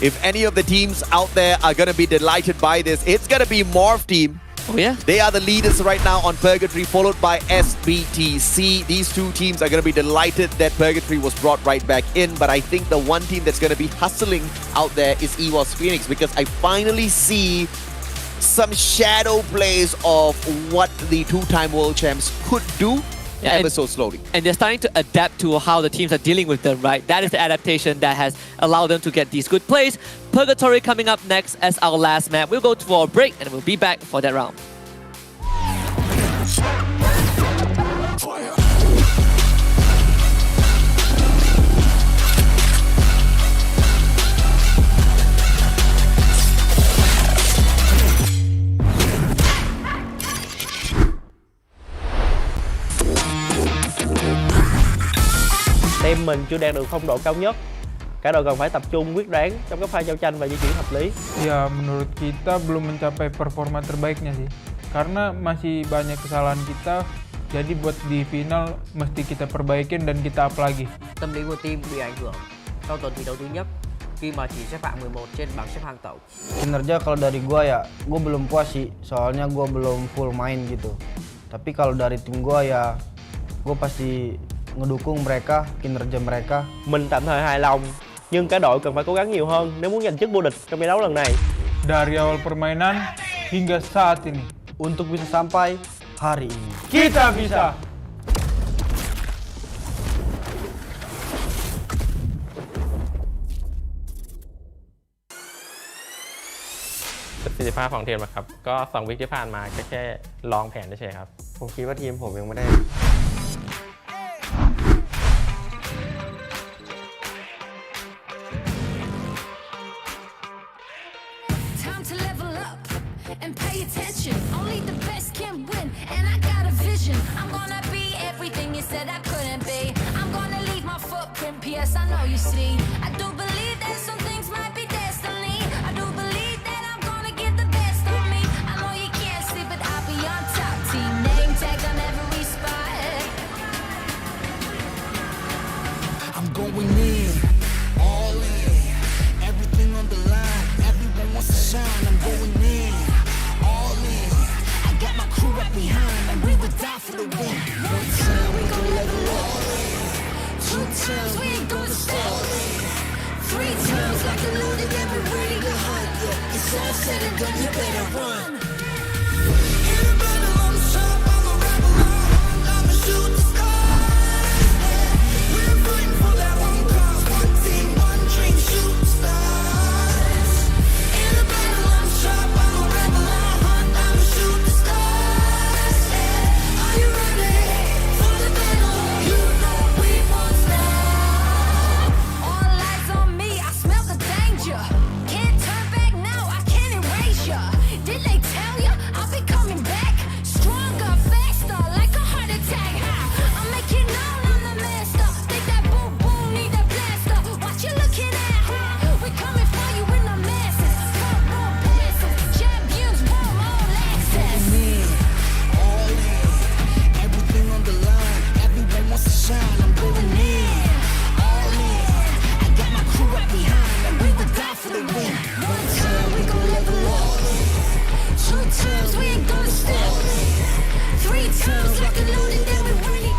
if any of the teams out there are going to be delighted by this, it's going to be Morph Team. Oh yeah? They are the leaders right now on Purgatory, followed by SBTC. These two teams are going to be delighted that Purgatory was brought right back in, but I think the one team that's going to be hustling out there is EWOS Phoenix, because I finally see some shadow plays of what the two-time world champs could do. Yeah, ever so slowly. And they're starting to adapt to how the teams are dealing with them, right? That is the adaptation that has allowed them to get these good plays. Purgatory coming up next as our last map. We'll go for a break and we'll be back for that round. Team mình chưa đạt được phong độ cao nhất. Cả đội cần phải tập trung quyết đoán trong các pha giao tranh và di chuyển hợp lý. Ya, menurut kita belum mencapai performa terbaiknya sih. Karena masih banyak kesalahan kita. Jadi buat di final mesti kita perbaikin dan kita up lagi. Tâm lý của team bị ảnh hưởng sau tuần thi đấu thứ nhất khi mà chỉ xếp hạng 11 trên bảng xếp hạng tổng. Kinerja kalau dari gua ya, gua belum puas sih. Soalnya gua belum full main gitu. Tapi kalau dari tim gua ya, gua pasti ngedukung mereka, kinerja mereka. Mình tạm thời hài lòng, nhưng cả đội cần phải cố gắng nhiều hơn nếu muốn giành chức vô địch trong giải đấu lần này. Dari awal permainan hingga saat ini, untuk bisa sampai hari ini, kita bisa.ประสิทธิภาพของทีมนะครับก็2 วีคที่ผ่านมาแค่ลองแผนเฉยๆครับ ผมคิดว่าทีมผมยังไม่ได้ Time to level up and pay attention. Only the best can win, and I got a vision. I'm gonna be everything you said I couldn't be. I'm gonna leave my footprint, P.S. I know you see. I do believe that some things might be destiny. I do believe that I'm gonna give the best of me. I know you can't see, but I'll be on top. Team name tag on every spot. I'm going in, all in, everything on the line. Everyone wants to shine. I'm going in, all in. I got my crew right behind, and we would die for the win. One time we gon' level up, 2 times we ain't gonna stop, 3 times like a loaded and we ready to hunt. Yeah, it's all said and done, you better run. In the battle, I'm sharp, I'm a rebel, I'ma shoot the stars. We're fighting for that one cause, one team, one dream, shoot stars. In the battle, I'm sharp, I'm a rebel, I'ma shoot the stars. Are you ready for the battle? You know we won't stop. All eyes on me, I smell the danger. Can't turn back now, I can't erase ya. Did they tell ya I'll be coming back? Stronger, faster, like a heart attack. I'll make it known I'm the master. Think that boom boom need a blaster. What you looking at, huh? We coming for you in the masses. Front row passes, champions want all access. All in, everything on the line. Everyone wants to shine. I'm going in, all in. I got my crew right behind, and we would die for the win. One time we gon' level up, 2 times we ain't gonna stop. 3 times like a loaded and we ready.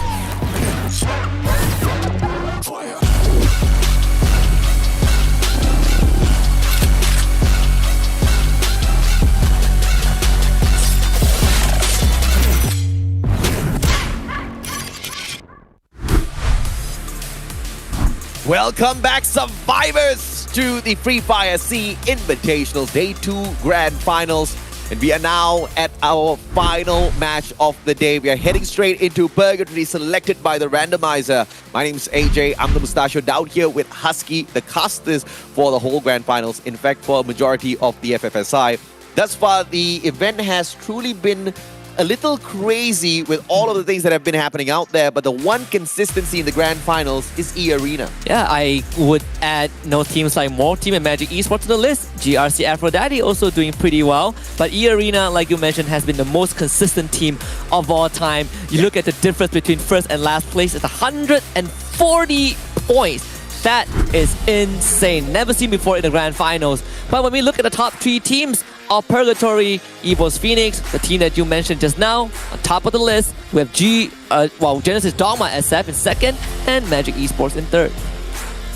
Welcome back, survivors, to the Free Fire C Invitational Day 2 Grand Finals. And we are now at our final match of the day. We are heading straight into Purgatory, selected by the randomizer. My name is AJ. I'm the Mustachio down here with Husky, the casters for the whole Grand Finals. In fact, for a majority of the FFSI. Thus far, the event has truly been a little crazy with all of the things that have been happening out there, but the one consistency in the Grand Finals is E-Arena. Yeah, I would add teams like More Team and Magic Esports to the list. GRC Aphrodite also doing pretty well. But E-Arena, like you mentioned, has been the most consistent team of all time. You look at the difference between first and last place, it's 140 points. That is insane. Never seen before in the grand finals. But when we look at the top 3 teams of Purgatory, EVOS Phoenix, the team that you mentioned just now, on top of the list, we have Genesis Dogma SF in second and Magic Esports in third.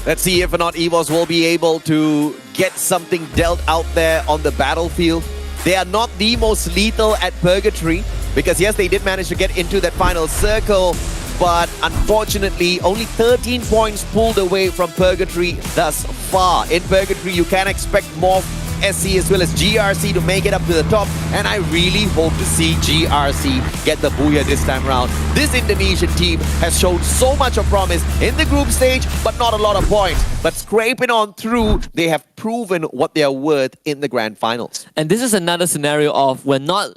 Let's see if or not EVOS will be able to get something dealt out there on the battlefield. They are not the most lethal at Purgatory because yes, they did manage to get into that final circle, but unfortunately only 13 points pulled away from Purgatory thus far. In Purgatory, you can expect more SC as well as GRC to make it up to the top, and I really hope to see GRC get the booyah this time around. This Indonesian team has shown so much of promise in the group stage, but not a lot of points. But scraping on through, they have proven what they are worth in the grand finals. And this is another scenario of we're not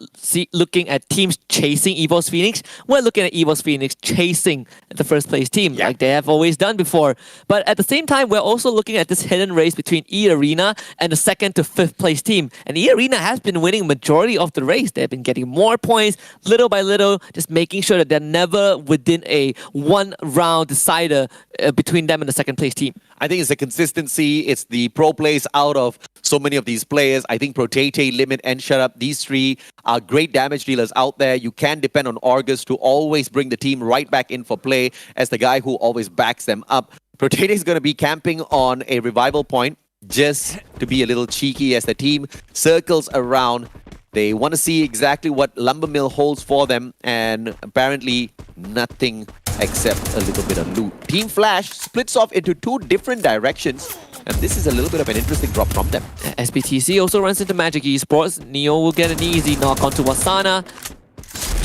looking at teams chasing EVOS Phoenix, we're looking at EVOS Phoenix chasing the first place team, like they have always done before. But at the same time, we're also looking at this hidden race between E-Arena and the 2nd to 5th place team. And E-Arena has been winning majority of the race. They've been getting more points little by little, just making sure that they're never within a one-round decider between them and the 2nd place team. I think it's the consistency, it's the pro plays out of so many of these players. I think Protete, Limit, and Shut Up, these 3 are great damage dealers out there. You can depend on Argus to always bring the team right back in for play as the guy who always backs them up. Protete is going to be camping on a revival point just to be a little cheeky as the team circles around. They want to see exactly what Lumber Mill holds for them, and apparently nothing except a little bit of loot. Team Flash splits off into 2 different directions, and this is a little bit of an interesting drop from them. SBTC also runs into Magic Esports. Neo will get an easy knock onto Wasana.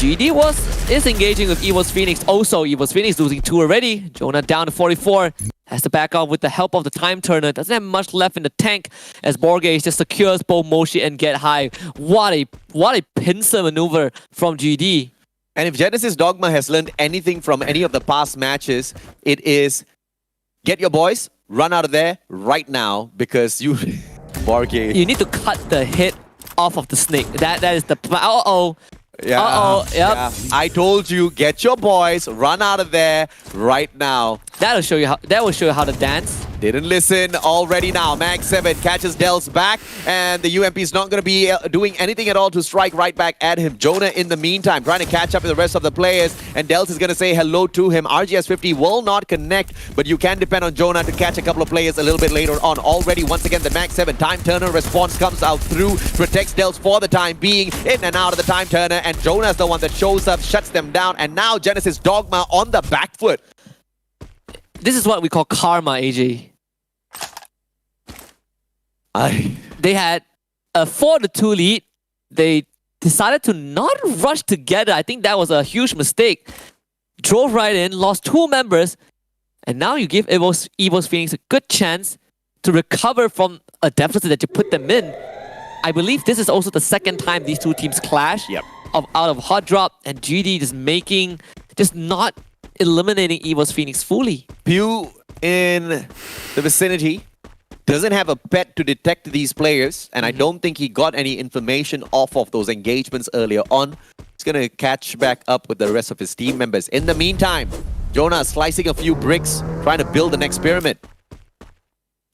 GD is engaging with EVOS Phoenix. Also, EVOS Phoenix losing 2 already. Jonah down to 44. Has to back off with the help of the Time Turner. Doesn't have much left in the tank as Borges just secures both Moshi and Get High. What a pincer maneuver from GD. And if Genesis Dogma has learned anything from any of the past matches, it is get your boys, run out of there right now because you... Borges. You need to cut the head off of the snake. That is the... Uh-oh. Yeah, yep. Yeah. I told you, get your boys, run out of there right now. That will show you how to dance. Didn't listen already now. Mag 7 catches Del's back, and the UMP is not going to be doing anything at all to strike right back at him. Jonah, in the meantime, trying to catch up with the rest of the players, and Dels is going to say hello to him. RGS50 will not connect, but you can depend on Jonah to catch a couple of players a little bit later on. Already, once again, the Mag 7 Time Turner response comes out through, protects Dels for the time being, in and out of the Time Turner, and Jonah's the one that shows up, shuts them down, and now Genesis Dogma on the back foot. This is what we call karma, AJ. They had a 4-2 lead. They decided to not rush together. I think that was a huge mistake. Drove right in, lost 2 members, and now you give EVOS Phoenix a good chance to recover from a deficit that you put them in. I believe this is also the 2nd time these 2 teams clash. Out of Hot Drop, and GD just not eliminating EVOS Phoenix fully. Pew in the vicinity doesn't have a pet to detect these players, and I don't think he got any information off of those engagements earlier on. He's going to catch back up with the rest of his team members. In the meantime, Jonah slicing a few bricks, trying to build an pyramid.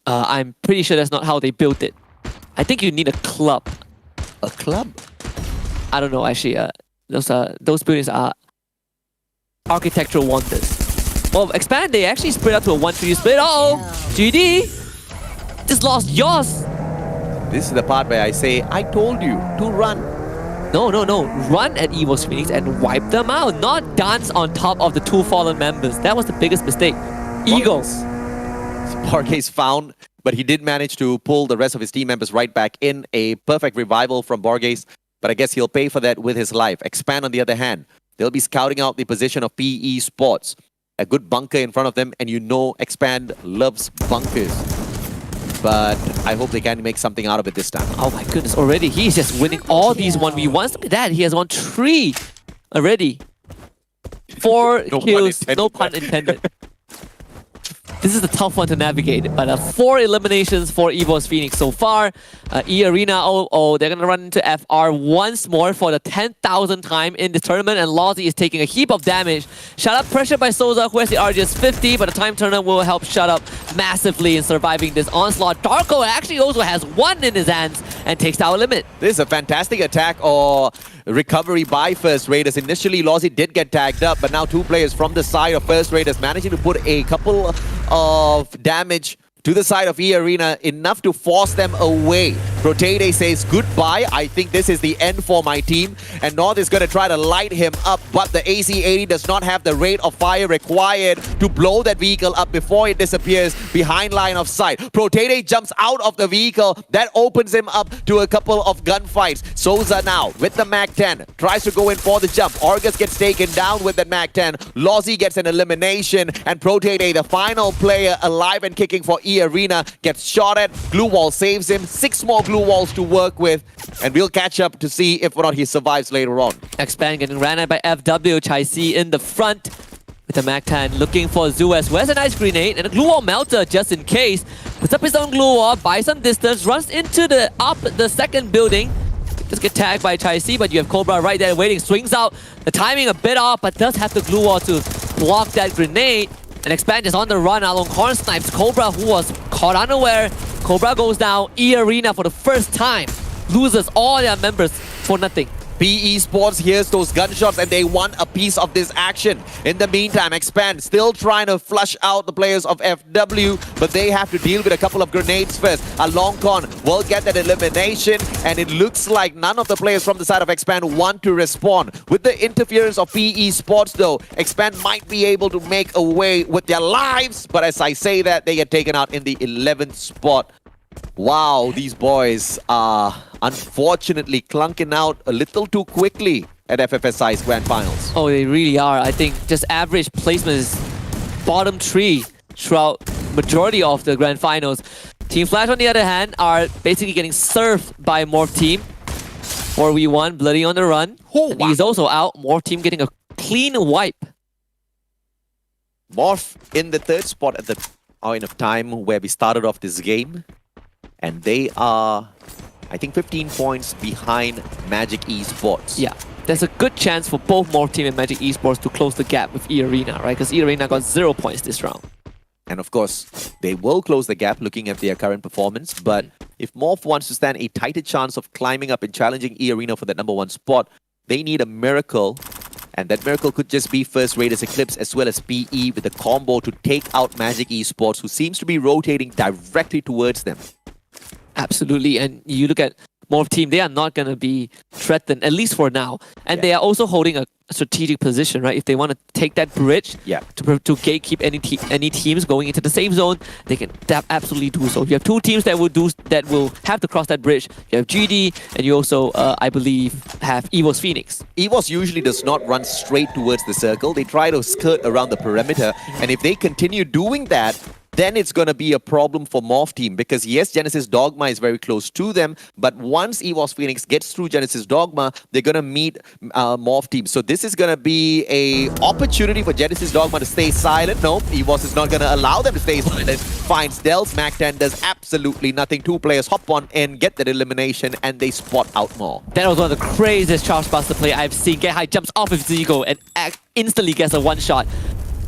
I'm pretty sure that's not how they built it. I think you need a club. A club? I don't know, actually. Those buildings are architectural wonders. Well, Expand, they actually split up to a 1-3 split. Uh-oh! GD! Just lost yours! This is the part where I say, I told you to run. No. Run at EVOS Phoenix and wipe them out. Not dance on top of the 2 fallen members. That was the biggest mistake. Eagles. Borges found, but he did manage to pull the rest of his team members right back in. A perfect revival from Borges, but I guess he'll pay for that with his life. Expand, on the other hand, they'll be scouting out the position of PE Sports. A good bunker in front of them, and you know Expand loves bunkers. But I hope they can make something out of it this time. Oh my goodness, already he's just winning all these 1v1s. Look at that, he has won 3 already. 4 kills, no pun intended. this is a tough one to navigate. But 4 eliminations for EVOS Phoenix so far. E-Arena, they're going to run into FR once more for the 10,000th time in this tournament. And Lozzy is taking a heap of damage. Shut up pressure by Souza, who has the RGS 50, but the time turner will help Shut Up massively in surviving this onslaught. Darko actually also has 1 in his hands and takes Tower Limit. This is a fantastic attack or recovery by First Raiders. Initially, Lozzy did get tagged up, but now 2 players from the side of First Raiders managing to put a couple of damage to the side of E-Arena, enough to force them away. Protede says goodbye. I think this is the end for my team. And North is going to try to light him up, but the AC-80 does not have the rate of fire required to blow that vehicle up before it disappears behind line of sight. Protede jumps out of the vehicle. That opens him up to a couple of gunfights. Souza now with the MAC-10 tries to go in for the jump. Argus gets taken down with the MAC-10. Lozzy gets an elimination, and Protede, the final player alive and kicking for E-Arena, gets shot at. Glue Wall saves him. 6 more Glue Walls to work with, and we'll catch up to see if or not he survives later on. Expand getting ran at by FW. Chai C in the front with the MAC-10 looking for Zuez, who has a nice grenade and a Glue Wall melter just in case. Puts up his own Glue Wall, buys some distance, runs into the second building. Just get tagged by Chai C, but you have Cobra right there waiting. Swings out. The timing a bit off, but does have the Glue Wall to block that grenade. And Expand is on the run. Along Horn snipes Cobra, who was caught unaware. Cobra goes down. E-Arena for the first time loses all their members for nothing. PE Sports hears those gunshots and they want a piece of this action. In the meantime, Expand still trying to flush out the players of FW, but they have to deal with a couple of grenades first. Alongcon will get that elimination, and it looks like none of the players from the side of Expand want to respond. With the interference of PE Sports though, Expand might be able to make away with their lives, but as I say that, they get taken out in the 11th spot. Wow, these boys are unfortunately clunking out a little too quickly at FFSI's Grand Finals. Oh, they really are. I think just average placement is bottom 3 throughout majority of the Grand Finals. Team Flash, on the other hand, are basically getting served by Morph Team. 4v1, Bloody on the run. And he's also out. Morph Team getting a clean wipe. Morph in the 3rd spot at the point of time where we started off this game. And they are, I think, 15 points behind Magic Esports. Yeah, there's a good chance for both Morph Team and Magic Esports to close the gap with E-Arena, right? Because E-Arena got 0 points this round. And of course, they will close the gap looking at their current performance. But if Morph wants to stand a tighter chance of climbing up and challenging E-Arena for that #1 spot, they need a miracle. And that miracle could just be First Raiders Eclipse as well as PE with a combo to take out Magic Esports, who seems to be rotating directly towards them. Absolutely, and you look at Morph Team, they are not going to be threatened, at least for now. And they are also holding a strategic position, right? If they want to take that bridge to gatekeep any teams going into the same zone, they can absolutely do so. You have 2 teams that will have to cross that bridge. You have GD, and you also, I believe, have EVOS Phoenix. EVOS usually does not run straight towards the circle. They try to skirt around the perimeter, and if they continue doing that, then it's going to be a problem for Morph Team, because yes, Genesis Dogma is very close to them, but once EVOS Phoenix gets through Genesis Dogma, they're going to meet Morph Team. So this is going to be a opportunity for Genesis Dogma to stay silent. No, EVOS is not going to allow them to stay silent. Finds Dells, MAC-10 does absolutely nothing. 2 players hop on and get that elimination, and they spot out more. That was one of the craziest Charge Buster play I've seen. Get High jumps off of Zigo and instantly gets a 1-shot.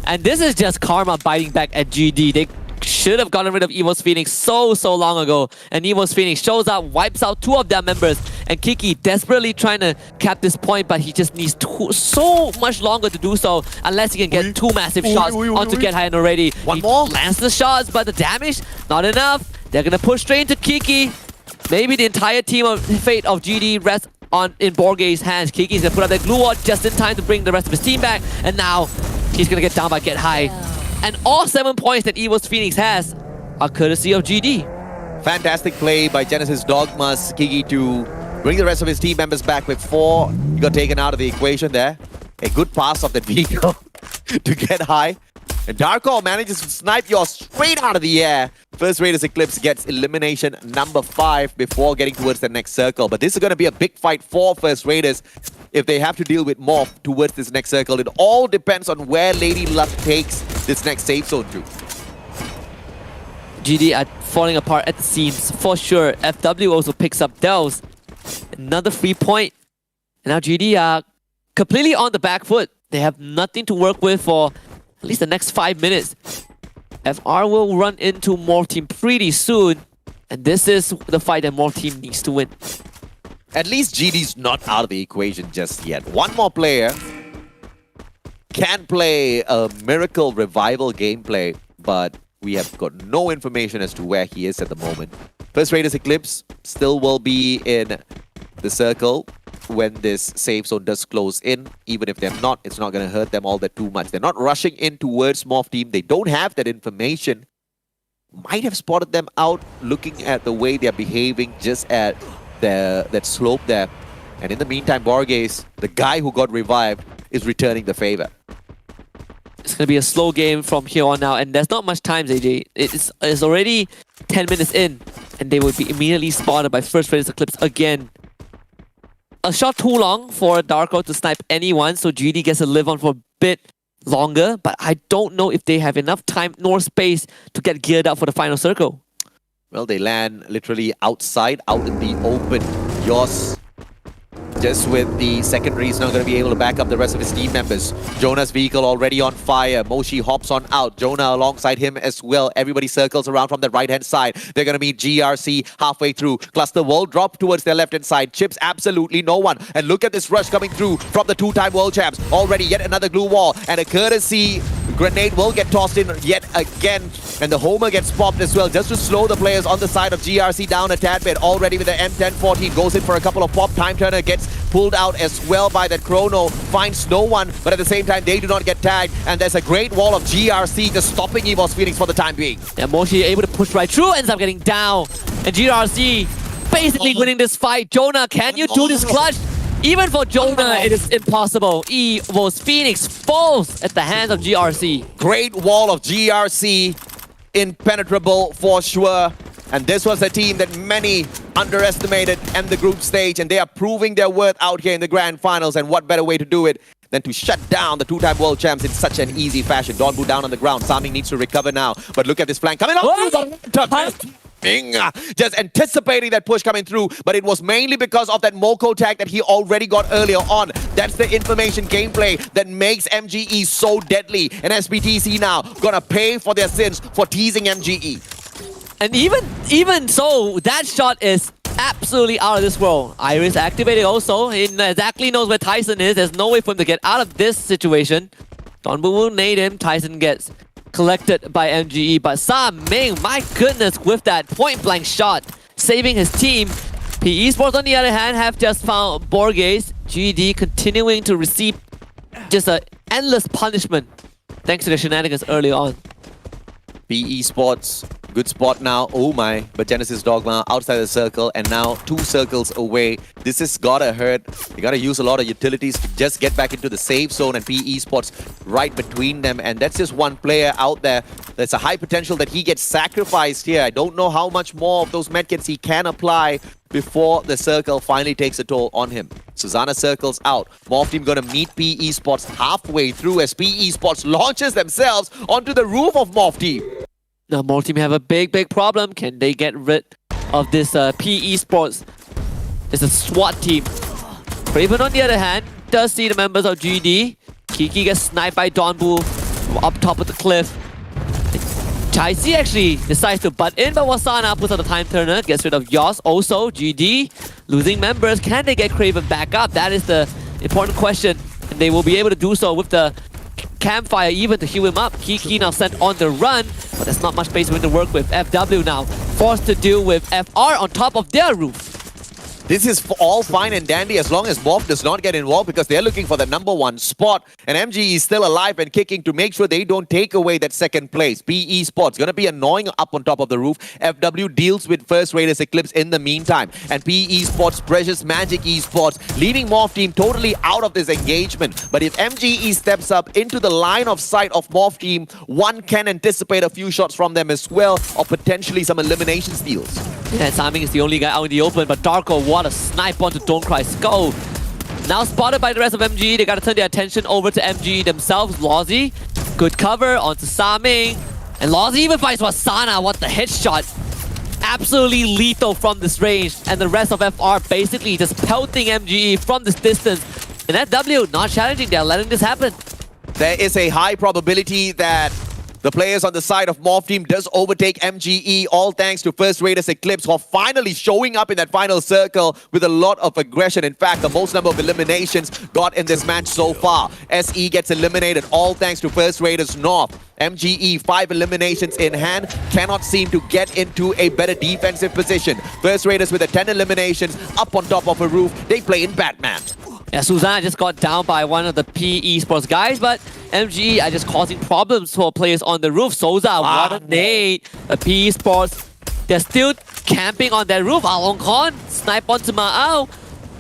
And this is just karma biting back at GD. They should have gotten rid of EVOS Phoenix so long ago. And EVOS Phoenix shows up, wipes out 2 of their members. And Kiki desperately trying to cap this point, but he just needs so much longer to do so unless he can get 2 massive shots onto Get High and already. One more. Lands the shots, but the damage, not enough. They're going to push straight into Kiki. Maybe the entire team of fate of GD rests in Borge's hands. Kiki's going to put up that Glue Wall just in time to bring the rest of his team back. And now he's going to get down by Get High. And all 7 points that EVOS Phoenix has are courtesy of GD. Fantastic play by Genesis Dogma's Kiki to bring the rest of his team members back with 4. He got taken out of the equation there. A good pass of that vehicle to Get High. And Darko manages to snipe yours straight out of the air. First Raiders Eclipse gets elimination #5 before getting towards the next circle. But this is going to be a big fight for First Raiders if they have to deal with Morph towards this next circle. It all depends on where Lady Luck takes this next safe zone to. GD are falling apart at the seams for sure. FW also picks up Dells. Another free point. And now GD are completely on the back foot. They have nothing to work with for at least the next 5 minutes. FR will run into Morph Team pretty soon. And this is the fight that Morph Team needs to win. At least GD's not out of the equation just yet. One more player can play a miracle revival gameplay, but we have got no information as to where he is at the moment. First Raiders Eclipse still will be in the circle when this safe zone does close in. Even if they're not, it's not going to hurt them all that too much. They're not rushing in towards Morph Team. They don't have that information. Might have spotted them out looking at the way they're behaving just at that slope there. And in the meantime, Borges, the guy who got revived, is returning the favor. It's going to be a slow game from here on now, and there's not much time, AJ. It's already 10 minutes in, and they will be immediately spotted by First Raiders Eclipse again. A shot too long for Darko to snipe anyone, so GD gets to live on for a bit longer, but I don't know if they have enough time nor space to get geared up for the final circle. Well, they land literally outside, out in the open. Yoss, just with the secondary, he's not going to be able to back up the rest of his team members. Jonah's vehicle already on fire. Moshi hops on out. Jonah alongside him as well. Everybody circles around from the right-hand side. They're going to meet GRC halfway through. Cluster will drop towards their left-hand side. Chips absolutely no one. And look at this rush coming through from the two-time world champs. Already yet another glue wall. And a courtesy grenade will get tossed in yet again. And the Homer gets popped as well, just to slow the players on the side of GRC down a tad bit. Already with the M1014. Goes in for a couple of pop. Time Turner gets pulled out as well by that Chrono. Finds no one, but at the same time, they do not get tagged. And there's a great wall of GRC just stopping EVOS Phoenix for the time being. Yeah, Moshi able to push right through, ends up getting down. And GRC basically winning this fight. Jonah, can you do this clutch? Even for Jonah, it is impossible. EVOS Phoenix falls at the hands of GRC. Great wall of GRC. Impenetrable for sure. And this was a team that many underestimated in the group stage, and they are proving their worth out here in the grand finals. And what better way to do it than to shut down the two-time world champs in such an easy fashion. Donbu down on the ground. Saming needs to recover now. But look at this flank coming up. Just anticipating that push coming through, but it was mainly because of that Moko tag that he already got earlier on. That's the information gameplay that makes MGE so deadly. And SBTC now gonna pay for their sins for teasing MGE. And even so, that shot is absolutely out of this world. Iris activated also. He exactly knows where Tyson is. There's no way for him to get out of this situation. Donbu will nade him. Tyson gets collected by MGE. But Saming, my goodness, with that point-blank shot, saving his team. PE Sports, on the other hand, have just found Borges. GD continuing to receive just an endless punishment thanks to the shenanigans early on. PE Sports, good spot now. Oh my, but Genesis Dogma outside the circle and now 2 circles away. This has gotta hurt. You gotta use a lot of utilities to just get back into the safe zone, and PE Sports right between them. And that's just one player out there. There's a high potential that he gets sacrificed here. I don't know how much more of those medkits he can apply before the circle finally takes a toll on him. Susanna circles out. Morph Team gonna meet PE Sports halfway through as PE Sports launches themselves onto the roof of Morph Team. Now Morph Team have a big problem. Can they get rid of this PE Sports? It's a SWAT team. Craven, on the other hand, does see the members of GD. Kiki gets sniped by Donbu from up top of the cliff. Chaisi actually decides to butt in, but Wasana puts on the time turner, gets rid of Yoss. Also, GD losing members. Can they get Craven back up? That is the important question. And they will be able to do so with the campfire even to heal him up. Kiki now sent on the run, but there's not much space for him to work with. FW now forced to deal with FR on top of their roof. This is all fine and dandy as long as Morph does not get involved, because they're looking for the #1 spot. And MGE is still alive and kicking to make sure they don't take away that second place. PE Sports gonna be annoying up on top of the roof. FW deals with First Raiders Eclipse in the meantime. And PE Sports precious Magic Esports, leaving Morph Team totally out of this engagement. But if MGE steps up into the line of sight of Morph Team, one can anticipate a few shots from them as well, or potentially some elimination steals. Yeah, Saming is the only guy out in the open, but Darko, what a snipe onto Don't Cry Skull. Now spotted by the rest of MGE, they gotta turn their attention over to MGE themselves. Lozzy, good cover onto Saming. And lost even finds Wasana. What the headshot. Absolutely lethal from this range. And the rest of FR basically just pelting MGE from this distance. And FW not challenging, they're letting this happen. There is a high probability that the players on the side of Morph Team does overtake MGE, all thanks to First Raiders Eclipse, who are finally showing up in that final circle with a lot of aggression. In fact, the most number of eliminations got in this match so far. SE gets eliminated, all thanks to First Raiders North. MGE, 5 eliminations in hand, cannot seem to get into a better defensive position. First Raiders with 10 eliminations, up on top of a roof, they play in Batman. Yeah, Susanna just got down by one of the PE Esports guys, but MGE are just causing problems for players on the roof. Souza, what a nade. PE Esports, they're still camping on that roof. Along Khan, snipe onto Ma'ao.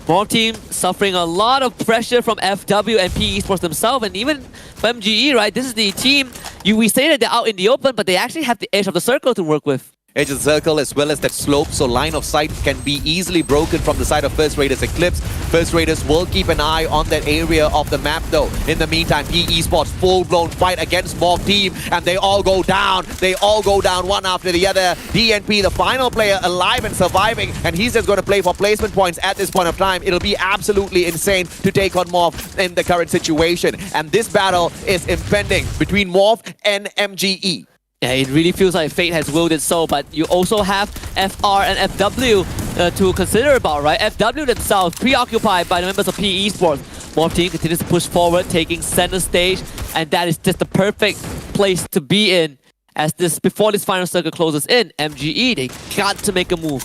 Morph Team suffering a lot of pressure from FW and PE Esports themselves, and even for MGE, right? This is the team, we say that they're out in the open, but they actually have the edge of the circle to work with. Edge of the circle as well as that slope, so line of sight can be easily broken from the side of First Raiders Eclipse. First Raiders will keep an eye on that area of the map though. In the meantime, PE Esports full-blown fight against Morph Team, and they all go down. They all go down one after the other. DNP, the final player alive and surviving, and he's just going to play for placement points at this point of time. It'll be absolutely insane to take on Morph in the current situation. And this battle is impending between Morph and MGE. Yeah, it really feels like fate has willed it so, but you also have FR and FW to consider about, right? FW themselves preoccupied by the members of PE Esports. Morph Team continues to push forward, taking center stage, and that is just the perfect place to be in. As before this final circle closes in, MGE, they got to make a move.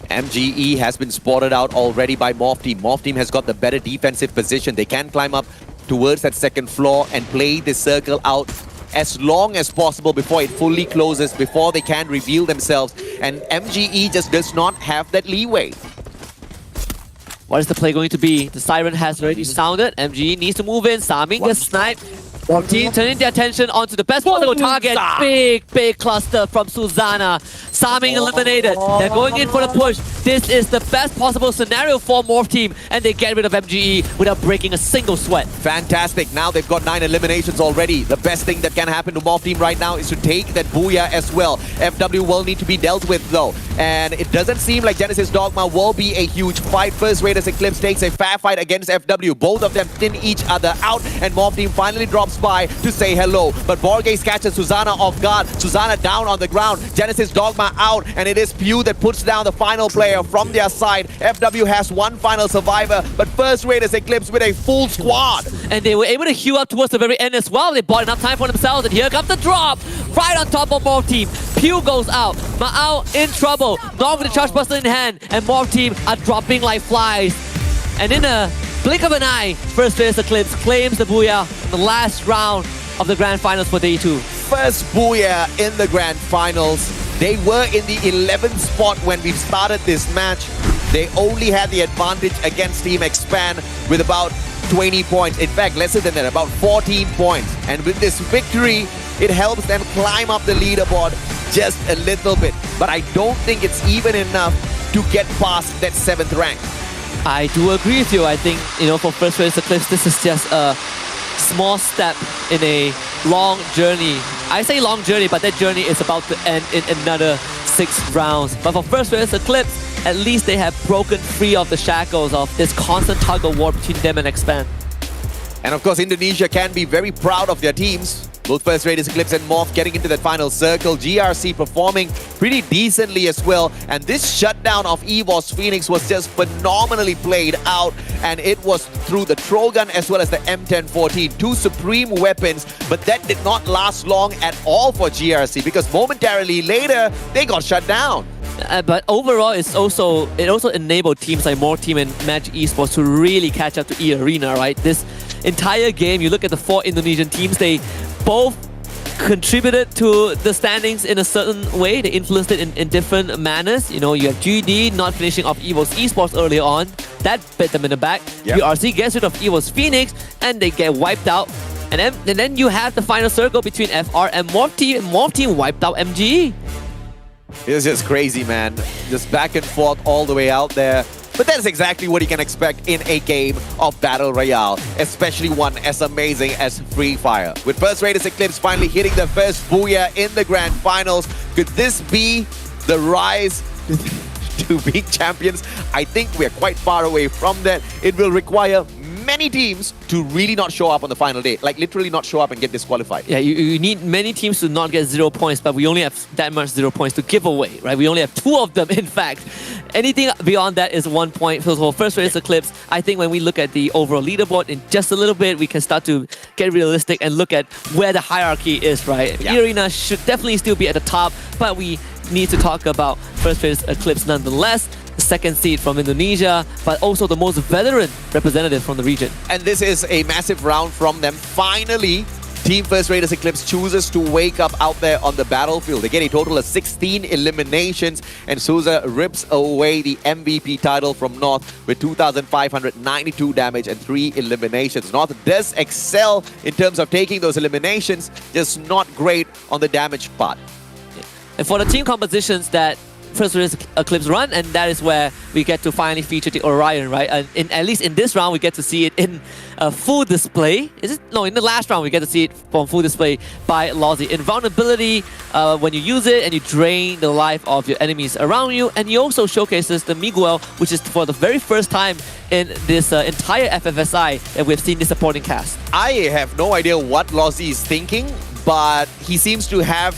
MGE has been spotted out already by Morph Team. Morph Team has got the better defensive position. They can climb up towards that second floor and play this circle out as long as possible before it fully closes, before they can reveal themselves. And MGE just does not have that leeway. What is the play going to be? The siren has already sounded. MGE needs to move in. Saming gets sniped. Morph Team turning their attention onto the best possible target. Big cluster from Susanna. Saming eliminated. They're going in for the push. This is the best possible scenario for Morph Team, and they get rid of MGE without breaking a single sweat. Fantastic. Now they've got 9 eliminations already. The best thing that can happen to Morph Team right now is to take that Booyah as well. FW will need to be dealt with though. And it doesn't seem like Genesis Dogma will be a huge fight. First Raiders Eclipse takes a fair fight against FW. Both of them thin each other out, and Morph Team finally drops by to say hello. But Borges catches Susanna off guard. Susanna down on the ground. Genesis Dogma out, and it is Pew that puts down the final player from their side. FW has one final survivor, but First Raiders Eclipse with a full squad. And they were able to heal up towards the very end as well. They bought enough time for themselves, and here comes the drop right on top of Morph Team. Pew goes out. Ma'ao in trouble. North with the charge buster in hand, and Morph Team are dropping like flies. And in a blink of an eye, First Raiders Eclipse claims the Booyah in the last round of the Grand Finals for Day 2. First Booyah in the Grand Finals. They were in the 11th spot when we started this match. They only had the advantage against Team Expand with about 20 points. In fact, lesser than that, about 14 points. And with this victory, it helps them climb up the leaderboard just a little bit. But I don't think it's even enough to get past that 7th rank. I do agree with you. I think, for First Raiders Eclipse, this is just a small step in a long journey. I say long journey, but that journey is about to end in another 6 rounds. But for First Raiders Eclipse, at least they have broken free of the shackles of this constant tug of war between them and Expand. And of course, Indonesia can be very proud of their teams. Both First Raiders Eclipse and Morph getting into that final circle. GRC performing pretty decently as well. And this shutdown of EVOS Phoenix was just phenomenally played out. And it was through the Trogan as well as the M1014. 2 supreme weapons. But that did not last long at all for GRC, because momentarily later, they got shut down. But overall, it also enabled teams like Morph Team and Magic Esports to really catch up to E-Arena, right? This entire game, you look at the 4 Indonesian teams, they both contributed to the standings in a certain way. They influenced it in different manners. You have GD not finishing off EVOS Esports earlier on. That bit them in the back. Yep. URC gets rid of EVOS Phoenix, and they get wiped out. And then you have the final circle between FR and Morph Team, and Morph Team wiped out MGE. It was just crazy, man. Just back and forth all the way out there. But that is exactly what you can expect in a game of Battle Royale, especially one as amazing as Free Fire. With First Raiders Eclipse finally hitting their first booyah in the Grand Finals, could this be the rise to being champions? I think we're quite far away from that. It will require many teams to really not show up on the final day, like literally not show up and get disqualified. Yeah, you need many teams to not get 0 points, but we only have that much 0 points to give away, right? We only have 2 of them, in fact. Anything beyond that is 1 point. For First Raiders Eclipse, I think when we look at the overall leaderboard in just a little bit, we can start to get realistic and look at where the hierarchy is, right? Yeah. Arena should definitely still be at the top, but we need to talk about First Raiders Eclipse nonetheless. The second seed from Indonesia, but also the most veteran representative from the region. And this is a massive round from them. Finally, Team First Raiders Eclipse chooses to wake up out there on the battlefield. They get a total of 16 eliminations, and Souza rips away the MVP title from North with 2,592 damage and 3 eliminations. North does excel in terms of taking those eliminations, just not great on the damage part. And for the team compositions that First Raiders Eclipse run, and that is where we get to finally feature the Orion, right? And at least in this round, we get to see it in full display. In the last round, we get to see it from full display by Lozzy. Invulnerability, when you use it and you drain the life of your enemies around you, and he also showcases the Miguel, which is for the very first time in this entire FFSI that we've seen this supporting cast. I have no idea what Lozzy is thinking, but he seems to have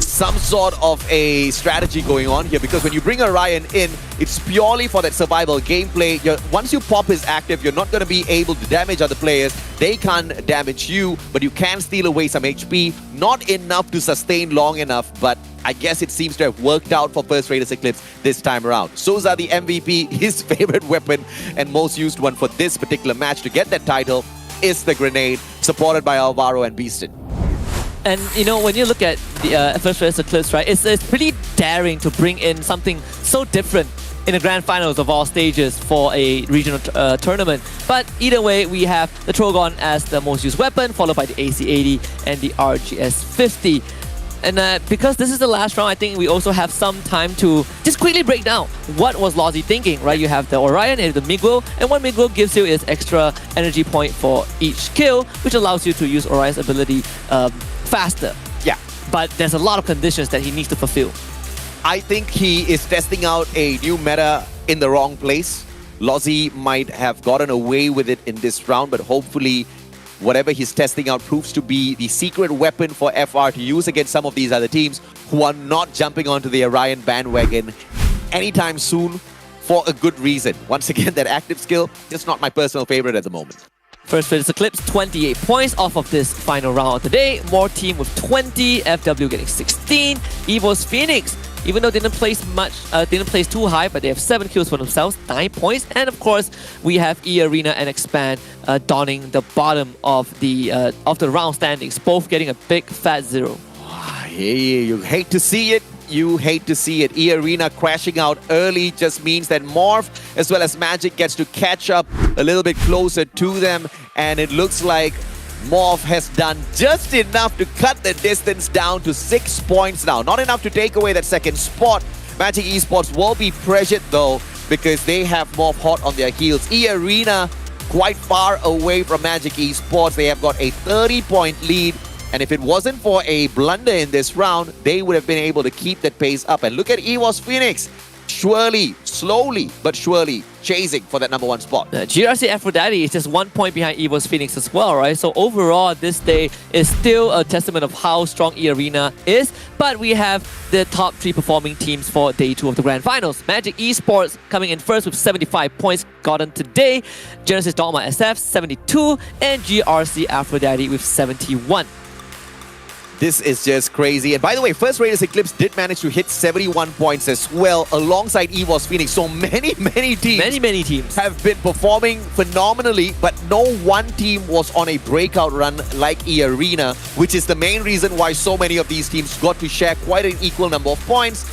some sort of a strategy going on here, because when you bring Orion in, it's purely for that survival gameplay. Once you pop his active, you're not going to be able to damage other players. They can't damage you, but you can steal away some HP. Not enough to sustain long enough, but I guess it seems to have worked out for First Raiders Eclipse this time around. Souza, the MVP, his favorite weapon and most used one for this particular match to get that title is the grenade, supported by Alvaro and Beaston. And you know, when you look at the First Raiders Eclipse, right, it's pretty daring to bring in something so different in the grand finals of all stages for a regional tournament. But either way, we have the Trogon as the most used weapon, followed by the AC-80 and the RGS-50. And because this is the last round, I think we also have some time to just quickly break down what was Lozzy thinking, right? You have the Orion and the Miguel, and what Miguel gives you is extra energy point for each kill, which allows you to use Orion's ability faster. Yeah. But there's a lot of conditions that he needs to fulfill. I think he is testing out a new meta in the wrong place. Lozzy might have gotten away with it in this round, but hopefully whatever he's testing out proves to be the secret weapon for FR to use against some of these other teams who are not jumping onto the Orion bandwagon anytime soon for a good reason. Once again, that active skill, just not my personal favorite at the moment. First Raiders Eclipse, 28 points off of this final round of the day. More team with 20, FW getting 16. Evo's Phoenix, even though didn't place too high, but they have 7 kills for themselves, 9 points. And of course, we have E-Arena and Expand donning the bottom of the round standings, both getting a big fat 0. Hey, you hate to see it. You hate to see it. E-Arena crashing out early just means that Morph as well as Magic gets to catch up a little bit closer to them, and it looks like Morph has done just enough to cut the distance down to 6 points now. Not enough to take away that second spot. Magic Esports will be pressured though, because they have Morph hot on their heels. E-Arena quite far away from Magic Esports. They have got a 30-point lead. And if it wasn't for a blunder in this round, they would have been able to keep that pace up. And look at EVOS Phoenix, surely, slowly, but surely chasing for that #1 spot. GRC Aphrodite is just 1 point behind EVOS Phoenix as well, right? So overall, this day is still a testament of how strong E-Arena is. But we have the top 3 performing teams for day 2 of the Grand Finals. Magic Esports coming in first with 75 points gotten today. Genesis Dogma SF 72 and GRC Aphrodite with 71. This is just crazy. And by the way, First Raiders Eclipse did manage to hit 71 points as well alongside EVOS Phoenix. So many teams have been performing phenomenally, but no one team was on a breakout run like E-Arena, which is the main reason why so many of these teams got to share quite an equal number of points,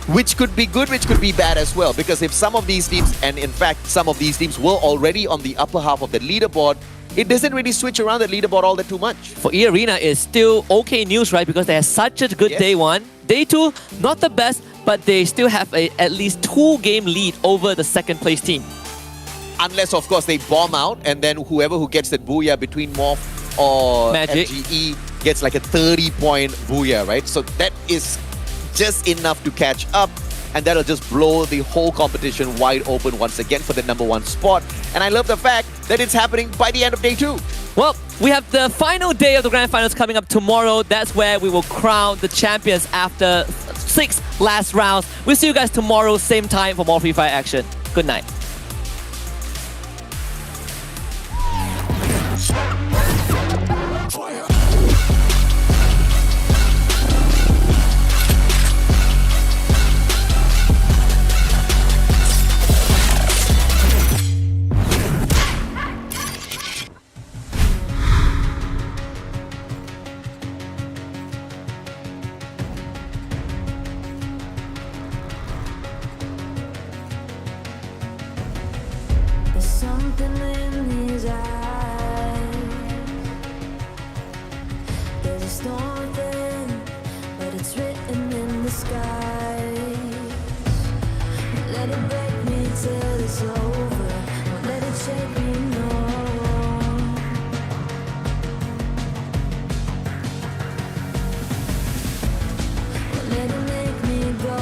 which could be good, which could be bad as well. Because if some of these teams, and in fact some of these teams were already on the upper half of the leaderboard, it doesn't really switch around the leaderboard all that too much. For E-Arena, it's still okay news, right? Because they had such a good day 1. Day 2, not the best, but they still have at least 2-game lead over the second place team. Unless, of course, they bomb out, and then whoever who gets that booyah between Morph or Magic. FGE gets like a 30-point booyah, right? So that is just enough to catch up, and that'll just blow the whole competition wide open once again for the #1 spot. And I love the fact that it's happening by the end of day 2. Well, we have the final day of the Grand Finals coming up tomorrow. That's where we will crown the champions after 6 last rounds. We'll see you guys tomorrow, same time for more Free Fire action. Good night. There's something in these eyes. There's a storm within, but it's written in the sky. Let it break me till it's over. Won't let it shake me, no. Won't let it make me go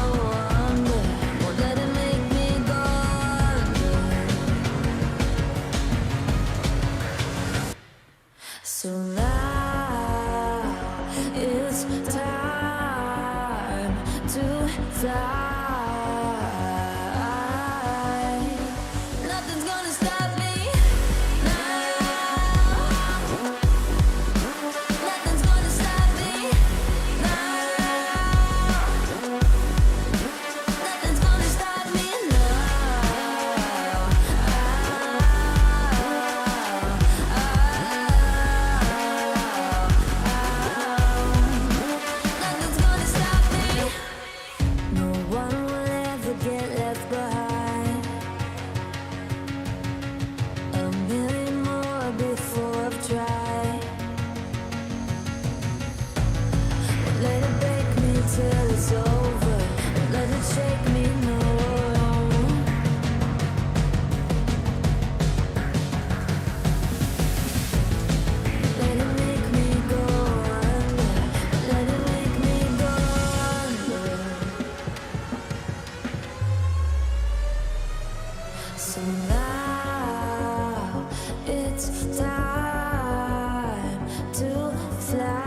under. Won't let it make me go under. So now it's time to fly. Nothing's gonna stop me now. Nothing's gonna stop me now. Nothing's gonna stop me Nothing's gonna stop me. No one will ever get left behind. A million more before I've tried. Won't let it break me till it's over. Won't let it shake me, no. Let it make me go under. Let it make me go under. So now it's time to fly.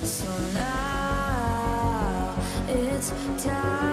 So now it's time.